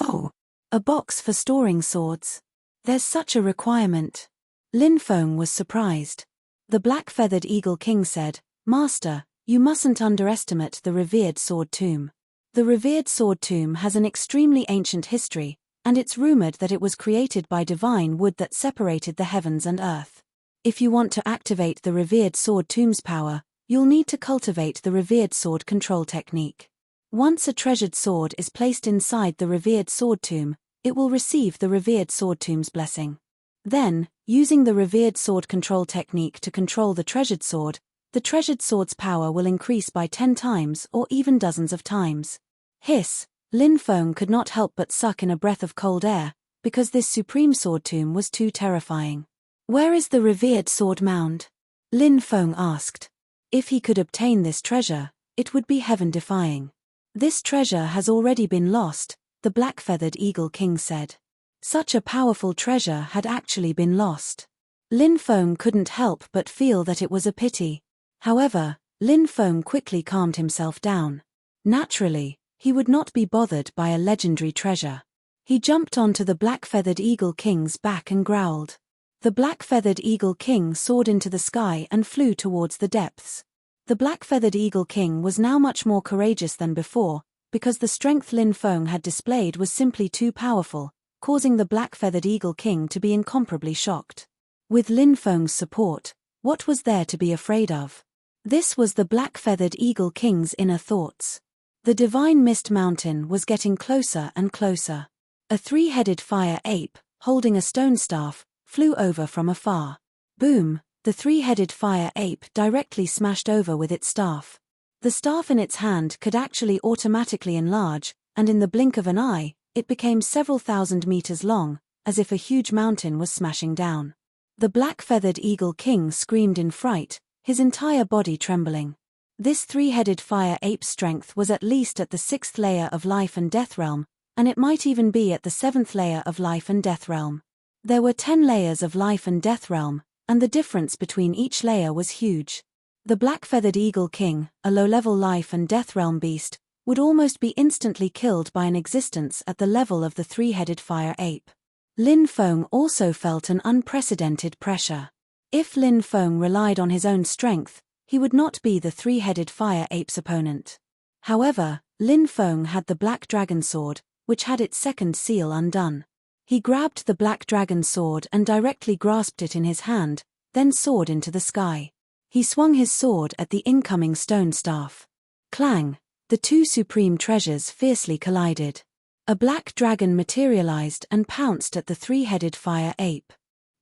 Speaker 1: Oh, a box for storing swords. There's such a requirement. Lin Feng was surprised. The black-feathered eagle king said, Master, you mustn't underestimate the revered sword tomb. The revered sword tomb has an extremely ancient history, and it's rumored that it was created by divine wood that separated the heavens and earth. If you want to activate the revered sword tomb's power, you'll need to cultivate the revered sword control technique. Once a treasured sword is placed inside the revered sword tomb, it will receive the revered sword tomb's blessing. Then, using the revered sword control technique to control the treasured sword's power will increase by 10 times or even dozens of times. Hiss, Lin Feng could not help but suck in a breath of cold air, because this supreme sword tomb was too terrifying. Where is the revered sword mound? Lin Feng asked. If he could obtain this treasure, it would be heaven-defying. This treasure has already been lost, the black-feathered eagle king said. Such a powerful treasure had actually been lost. Lin Feng couldn't help but feel that it was a pity. However, Lin Feng quickly calmed himself down. Naturally, he would not be bothered by a legendary treasure. He jumped onto the black-feathered eagle king's back and growled. The black-feathered eagle king soared into the sky and flew towards the depths. The black-feathered eagle king was now much more courageous than before, because the strength Lin Feng had displayed was simply too powerful, causing the black-feathered eagle king to be incomparably shocked. With Lin Feng's support, what was there to be afraid of? This was the black-feathered eagle king's inner thoughts. The divine mist mountain was getting closer and closer. A three-headed fire ape, holding a stone staff, flew over from afar. Boom! The three-headed fire ape directly smashed over with its staff. The staff in its hand could actually automatically enlarge, and in the blink of an eye, it became several thousand meters long, as if a huge mountain was smashing down. The black-feathered eagle king screamed in fright, his entire body trembling. This three-headed fire ape's strength was at least at the 6th layer of life and death realm, and it might even be at the 7th layer of life and death realm. There were 10 layers of life and death realm, and the difference between each layer was huge. The black-feathered eagle king, a low-level life and death realm beast, would almost be instantly killed by an existence at the level of the three-headed fire ape. Lin Feng also felt an unprecedented pressure. If Lin Feng relied on his own strength, he would not be the three-headed fire ape's opponent. However, Lin Feng had the black dragon sword, which had its second seal undone. He grabbed the black dragon sword and directly grasped it in his hand, then soared into the sky. He swung his sword at the incoming stone staff. Clang! The two supreme treasures fiercely collided. A black dragon materialized and pounced at the three-headed fire ape.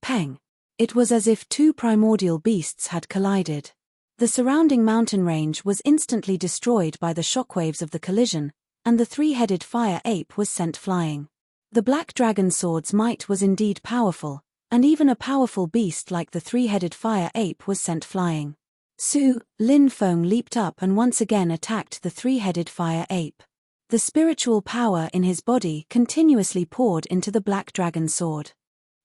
Speaker 1: Peng! It was as if two primordial beasts had collided. The surrounding mountain range was instantly destroyed by the shockwaves of the collision, and the three-headed fire ape was sent flying. The black dragon sword's might was indeed powerful, and even a powerful beast like the three-headed fire ape was sent flying. Lin Feng leaped up and once again attacked the three-headed fire ape. The spiritual power in his body continuously poured into the black dragon sword.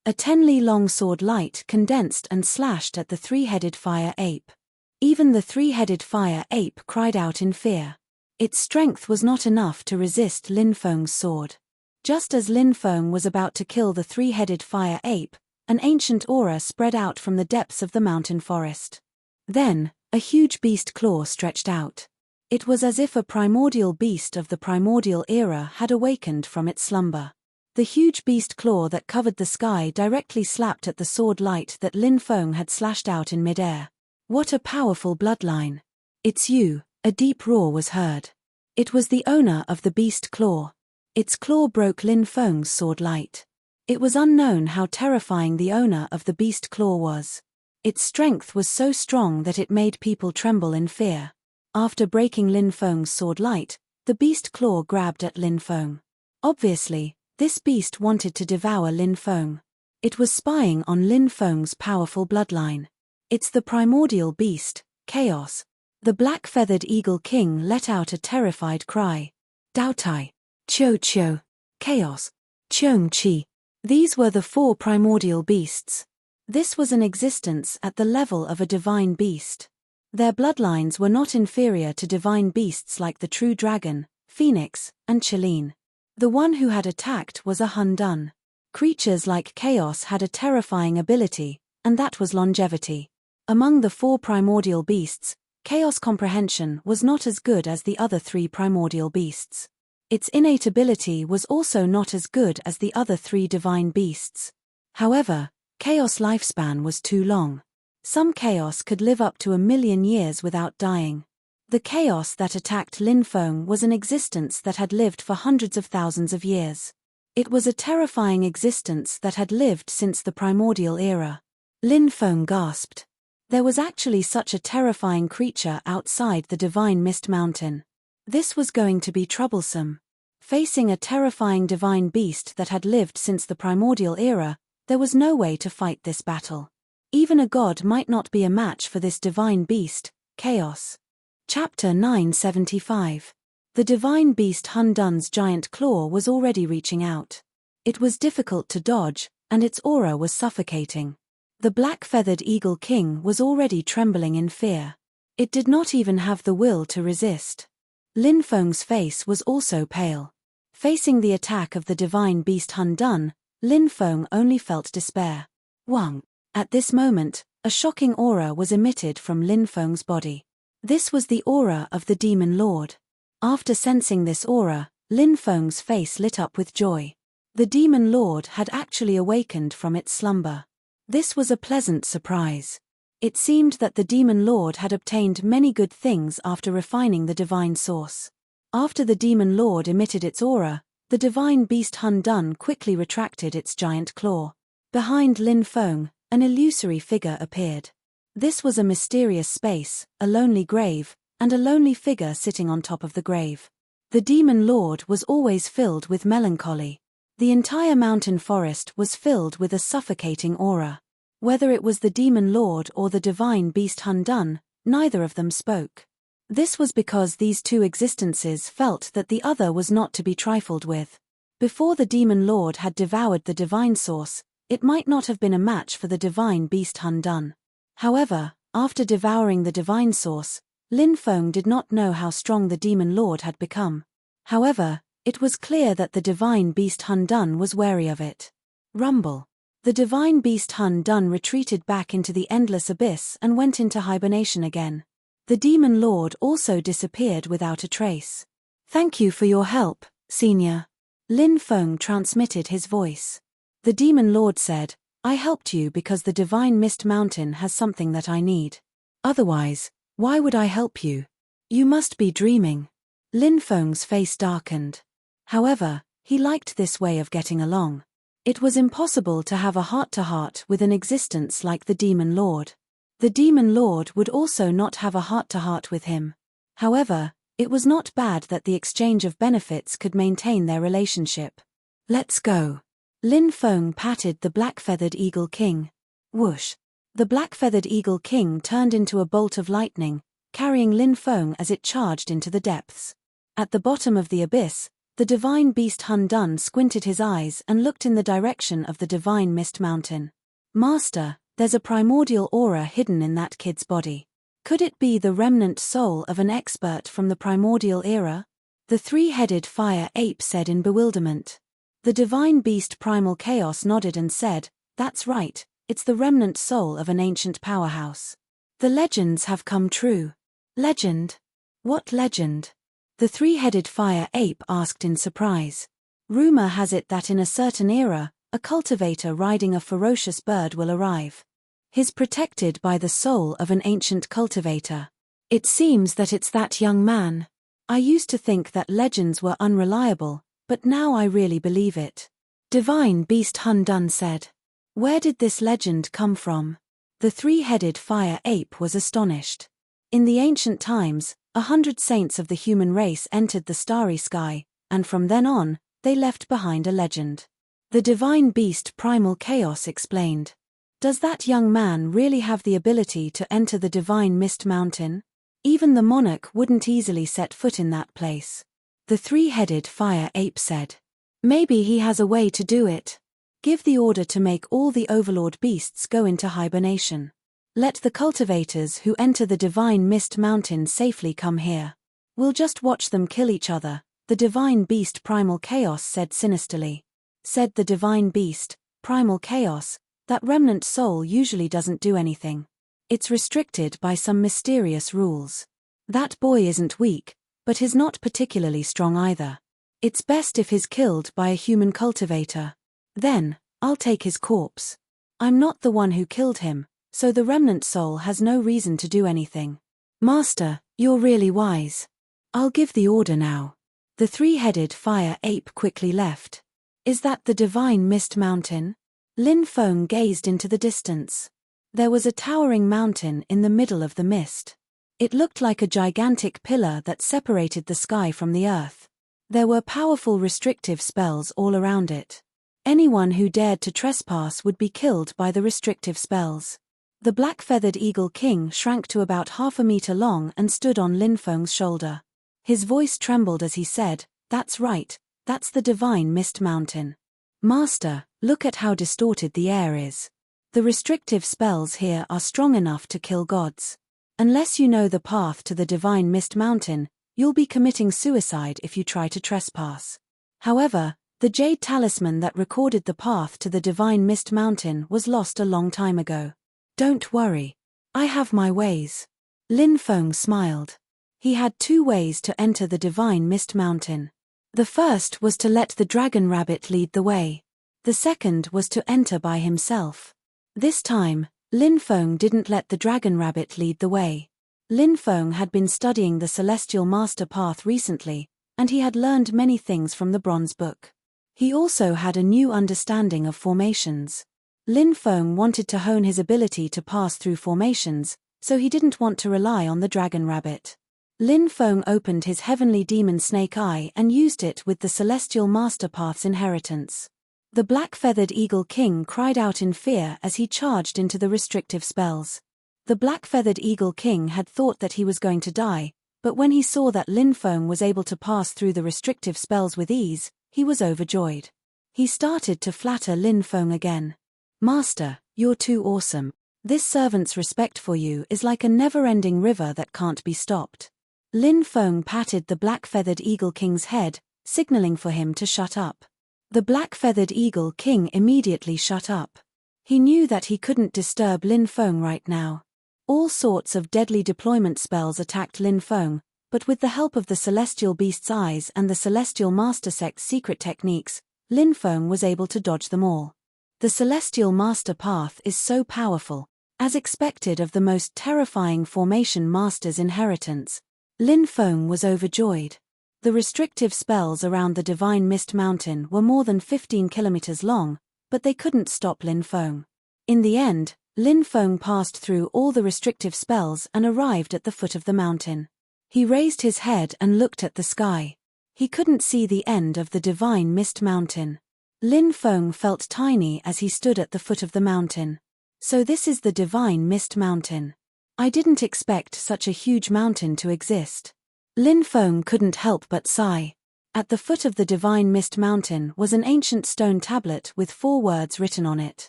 Speaker 1: A 10-li-long sword light condensed and slashed at the three-headed fire ape. Even the three-headed fire ape cried out in fear. Its strength was not enough to resist Lin Feng's sword. Just as Lin Feng was about to kill the three-headed fire ape, an ancient aura spread out from the depths of the mountain forest. Then, a huge beast claw stretched out. It was as if a primordial beast of the primordial era had awakened from its slumber. The huge beast claw that covered the sky directly slapped at the sword light that Lin Feng had slashed out in midair. What a powerful bloodline! It's you, a deep roar was heard. It was the owner of the beast claw. Its claw broke Lin Feng's sword light. It was unknown how terrifying the owner of the beast claw was. Its strength was so strong that it made people tremble in fear. After breaking Lin Feng's sword light, the beast claw grabbed at Lin Feng. Obviously, this beast wanted to devour Lin Feng. It was spying on Lin Feng's powerful bloodline. It's the primordial beast, Chaos. The black-feathered eagle king let out a terrified cry. Daotai! Cho-cho! chaos, Cheong-chi. These were the 4 primordial beasts. This was an existence at the level of a divine beast. Their bloodlines were not inferior to divine beasts like the true dragon, phoenix, and Chileen. The one who had attacked was a Hundun. Creatures like chaos had a terrifying ability, and that was longevity. Among the 4 primordial beasts, chaos comprehension was not as good as the other 3 primordial beasts. Its innate ability was also not as good as the other 3 divine beasts. However, chaos' lifespan was too long. Some chaos could live up to 1,000,000 years without dying. The chaos that attacked Lin Feng was an existence that had lived for hundreds of thousands of years. It was a terrifying existence that had lived since the primordial era. Lin Feng gasped. There was actually such a terrifying creature outside the divine mist mountain. This was going to be troublesome. Facing a terrifying divine beast that had lived since the primordial era, there was no way to fight this battle. Even a god might not be a match for this divine beast, chaos. Chapter 975. The divine beast Hundun's giant claw was already reaching out. It was difficult to dodge, and its aura was suffocating. The black-feathered eagle king was already trembling in fear. It did not even have the will to resist. Lin Feng's face was also pale. Facing the attack of the divine beast Hundun, Lin Feng only felt despair. Wang. At this moment, a shocking aura was emitted from Lin Feng's body. This was the aura of the demon lord. After sensing this aura, Lin Feng's face lit up with joy. The demon lord had actually awakened from its slumber. This was a pleasant surprise. It seemed that the demon lord had obtained many good things after refining the divine source. After the demon lord emitted its aura, the divine beast Hundun quickly retracted its giant claw. Behind Lin Feng, an illusory figure appeared. This was a mysterious space, a lonely grave, and a lonely figure sitting on top of the grave. The demon lord was always filled with melancholy. The entire mountain forest was filled with a suffocating aura. Whether it was the demon lord or the divine beast Hundun, neither of them spoke. This was because these 2 existences felt that the other was not to be trifled with. Before the demon lord had devoured the divine source, it might not have been a match for the divine beast Hundun. However, after devouring the divine source, Lin Feng did not know how strong the demon lord had become. However, it was clear that the divine beast Hundun was wary of it. Rumble. The divine beast Hundun retreated back into the endless abyss and went into hibernation again. The demon lord also disappeared without a trace. Thank you for your help, Senior. Lin Feng transmitted his voice. The demon lord said, I helped you because the divine mist mountain has something that I need. Otherwise, why would I help you? You must be dreaming. Lin Feng's face darkened. However, he liked this way of getting along. It was impossible to have a heart-to-heart with an existence like the demon lord. The demon lord would also not have a heart-to-heart with him. However, it was not bad that the exchange of benefits could maintain their relationship. Let's go. Lin Feng patted the black-feathered eagle king. Whoosh. The black-feathered eagle king turned into a bolt of lightning, carrying Lin Feng as it charged into the depths. At the bottom of the abyss, the divine beast Hundun squinted his eyes and looked in the direction of the divine mist mountain. Master, there's a primordial aura hidden in that kid's body. Could it be the remnant soul of an expert from the primordial era? The 3-headed fire ape said in bewilderment. The divine beast Primal Chaos nodded and said, That's right, it's the remnant soul of an ancient powerhouse. The legends have come true. Legend? What legend? The 3-headed fire ape asked in surprise. Rumor has it that in a certain era, a cultivator riding a ferocious bird will arrive. He's protected by the soul of an ancient cultivator. It seems that it's that young man. I used to think that legends were unreliable, but now I really believe it. Divine Beast Hundun said. Where did this legend come from? The 3-headed fire ape was astonished. In the ancient times, 100 saints of the human race entered the starry sky, and from then on, they left behind a legend. The divine beast Primal Chaos explained. Does that young man really have the ability to enter the divine mist mountain? Even the monarch wouldn't easily set foot in that place. The 3-headed fire ape said. Maybe he has a way to do it. Give the order to make all the Overlord beasts go into hibernation. Let the cultivators who enter the Divine Mist Mountain safely come here. We'll just watch them kill each other, the Divine Beast Primal Chaos said sinisterly. Said the Divine Beast, Primal Chaos, that remnant soul usually doesn't do anything. It's restricted by some mysterious rules. That boy isn't weak, but he's not particularly strong either. It's best if he's killed by a human cultivator. Then, I'll take his corpse. I'm not the one who killed him, so the remnant soul has no reason to do anything. Master, you're really wise. I'll give the order now. The three-headed fire ape quickly left. Is that the Divine Mist Mountain? Lin Feng gazed into the distance. There was a towering mountain in the middle of the mist. It looked like a gigantic pillar that separated the sky from the earth. There were powerful restrictive spells all around it. Anyone who dared to trespass would be killed by the restrictive spells. The black-feathered eagle king shrank to about 1/2 meter long and stood on Lin Feng's shoulder. His voice trembled as he said, "That's right, that's the Divine Mist Mountain. Master, look at how distorted the air is. The restrictive spells here are strong enough to kill gods. Unless you know the path to the Divine Mist Mountain, you'll be committing suicide if you try to trespass. However, the jade talisman that recorded the path to the Divine Mist Mountain was lost a long time ago. Don't worry. I have my ways." Lin Feng smiled. He had 2 ways to enter the Divine Mist Mountain. The first was to let the dragon rabbit lead the way. The second was to enter by himself. This time, Lin Feng didn't let the dragon rabbit lead the way. Lin Feng had been studying the Celestial Master Path recently, and he had learned many things from the Bronze Book. He also had a new understanding of formations. Lin Feng wanted to hone his ability to pass through formations, so he didn't want to rely on the dragon rabbit. Lin Feng opened his heavenly demon snake eye and used it with the Celestial Master Path's inheritance. The black-feathered eagle king cried out in fear as he charged into the restrictive spells. The black-feathered eagle king had thought that he was going to die, but when he saw that Lin Feng was able to pass through the restrictive spells with ease, he was overjoyed. He started to flatter Lin Feng again. "Master, you're too awesome. This servant's respect for you is like a never-ending river that can't be stopped." Lin Feng patted the black-feathered eagle king's head, signaling for him to shut up. The black-feathered eagle king immediately shut up. He knew that he couldn't disturb Lin Feng right now. All sorts of deadly deployment spells attacked Lin Feng, but with the help of the Celestial Beast's eyes and the Celestial Master Sect's secret techniques, Lin Feng was able to dodge them all. The Celestial Master Path is so powerful, as expected of the most terrifying formation master's inheritance. Lin Feng was overjoyed. The restrictive spells around the Divine Mist Mountain were more than 15 kilometers long, but they couldn't stop Lin Feng. In the end, Lin Feng passed through all the restrictive spells and arrived at the foot of the mountain. He raised his head and looked at the sky. He couldn't see the end of the Divine Mist Mountain. Lin Feng felt tiny as he stood at the foot of the mountain. So this is the Divine Mist Mountain. I didn't expect such a huge mountain to exist. Lin Feng couldn't help but sigh. At the foot of the Divine Mist Mountain was an ancient stone tablet with 4 words written on it.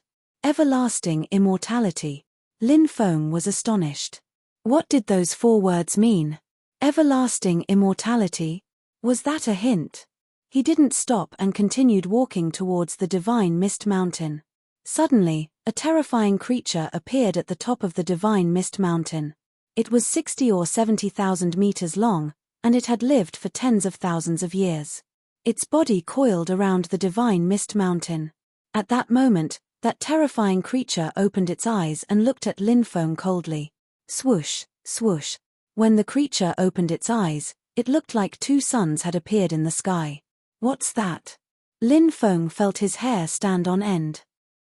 Speaker 1: Everlasting immortality. Lin Feng was astonished. What did those 4 words mean? Everlasting immortality? Was that a hint? He didn't stop and continued walking towards the Divine Mist Mountain. Suddenly, a terrifying creature appeared at the top of the Divine Mist Mountain. It was 60 or 70,000 meters long, and it had lived for tens of thousands of years. Its body coiled around the Divine Mist Mountain. At that moment, that terrifying creature opened its eyes and looked at Lin Feng coldly. Swoosh, swoosh. When the creature opened its eyes, it looked like 2 suns had appeared in the sky. What's that? Lin Feng felt his hair stand on end.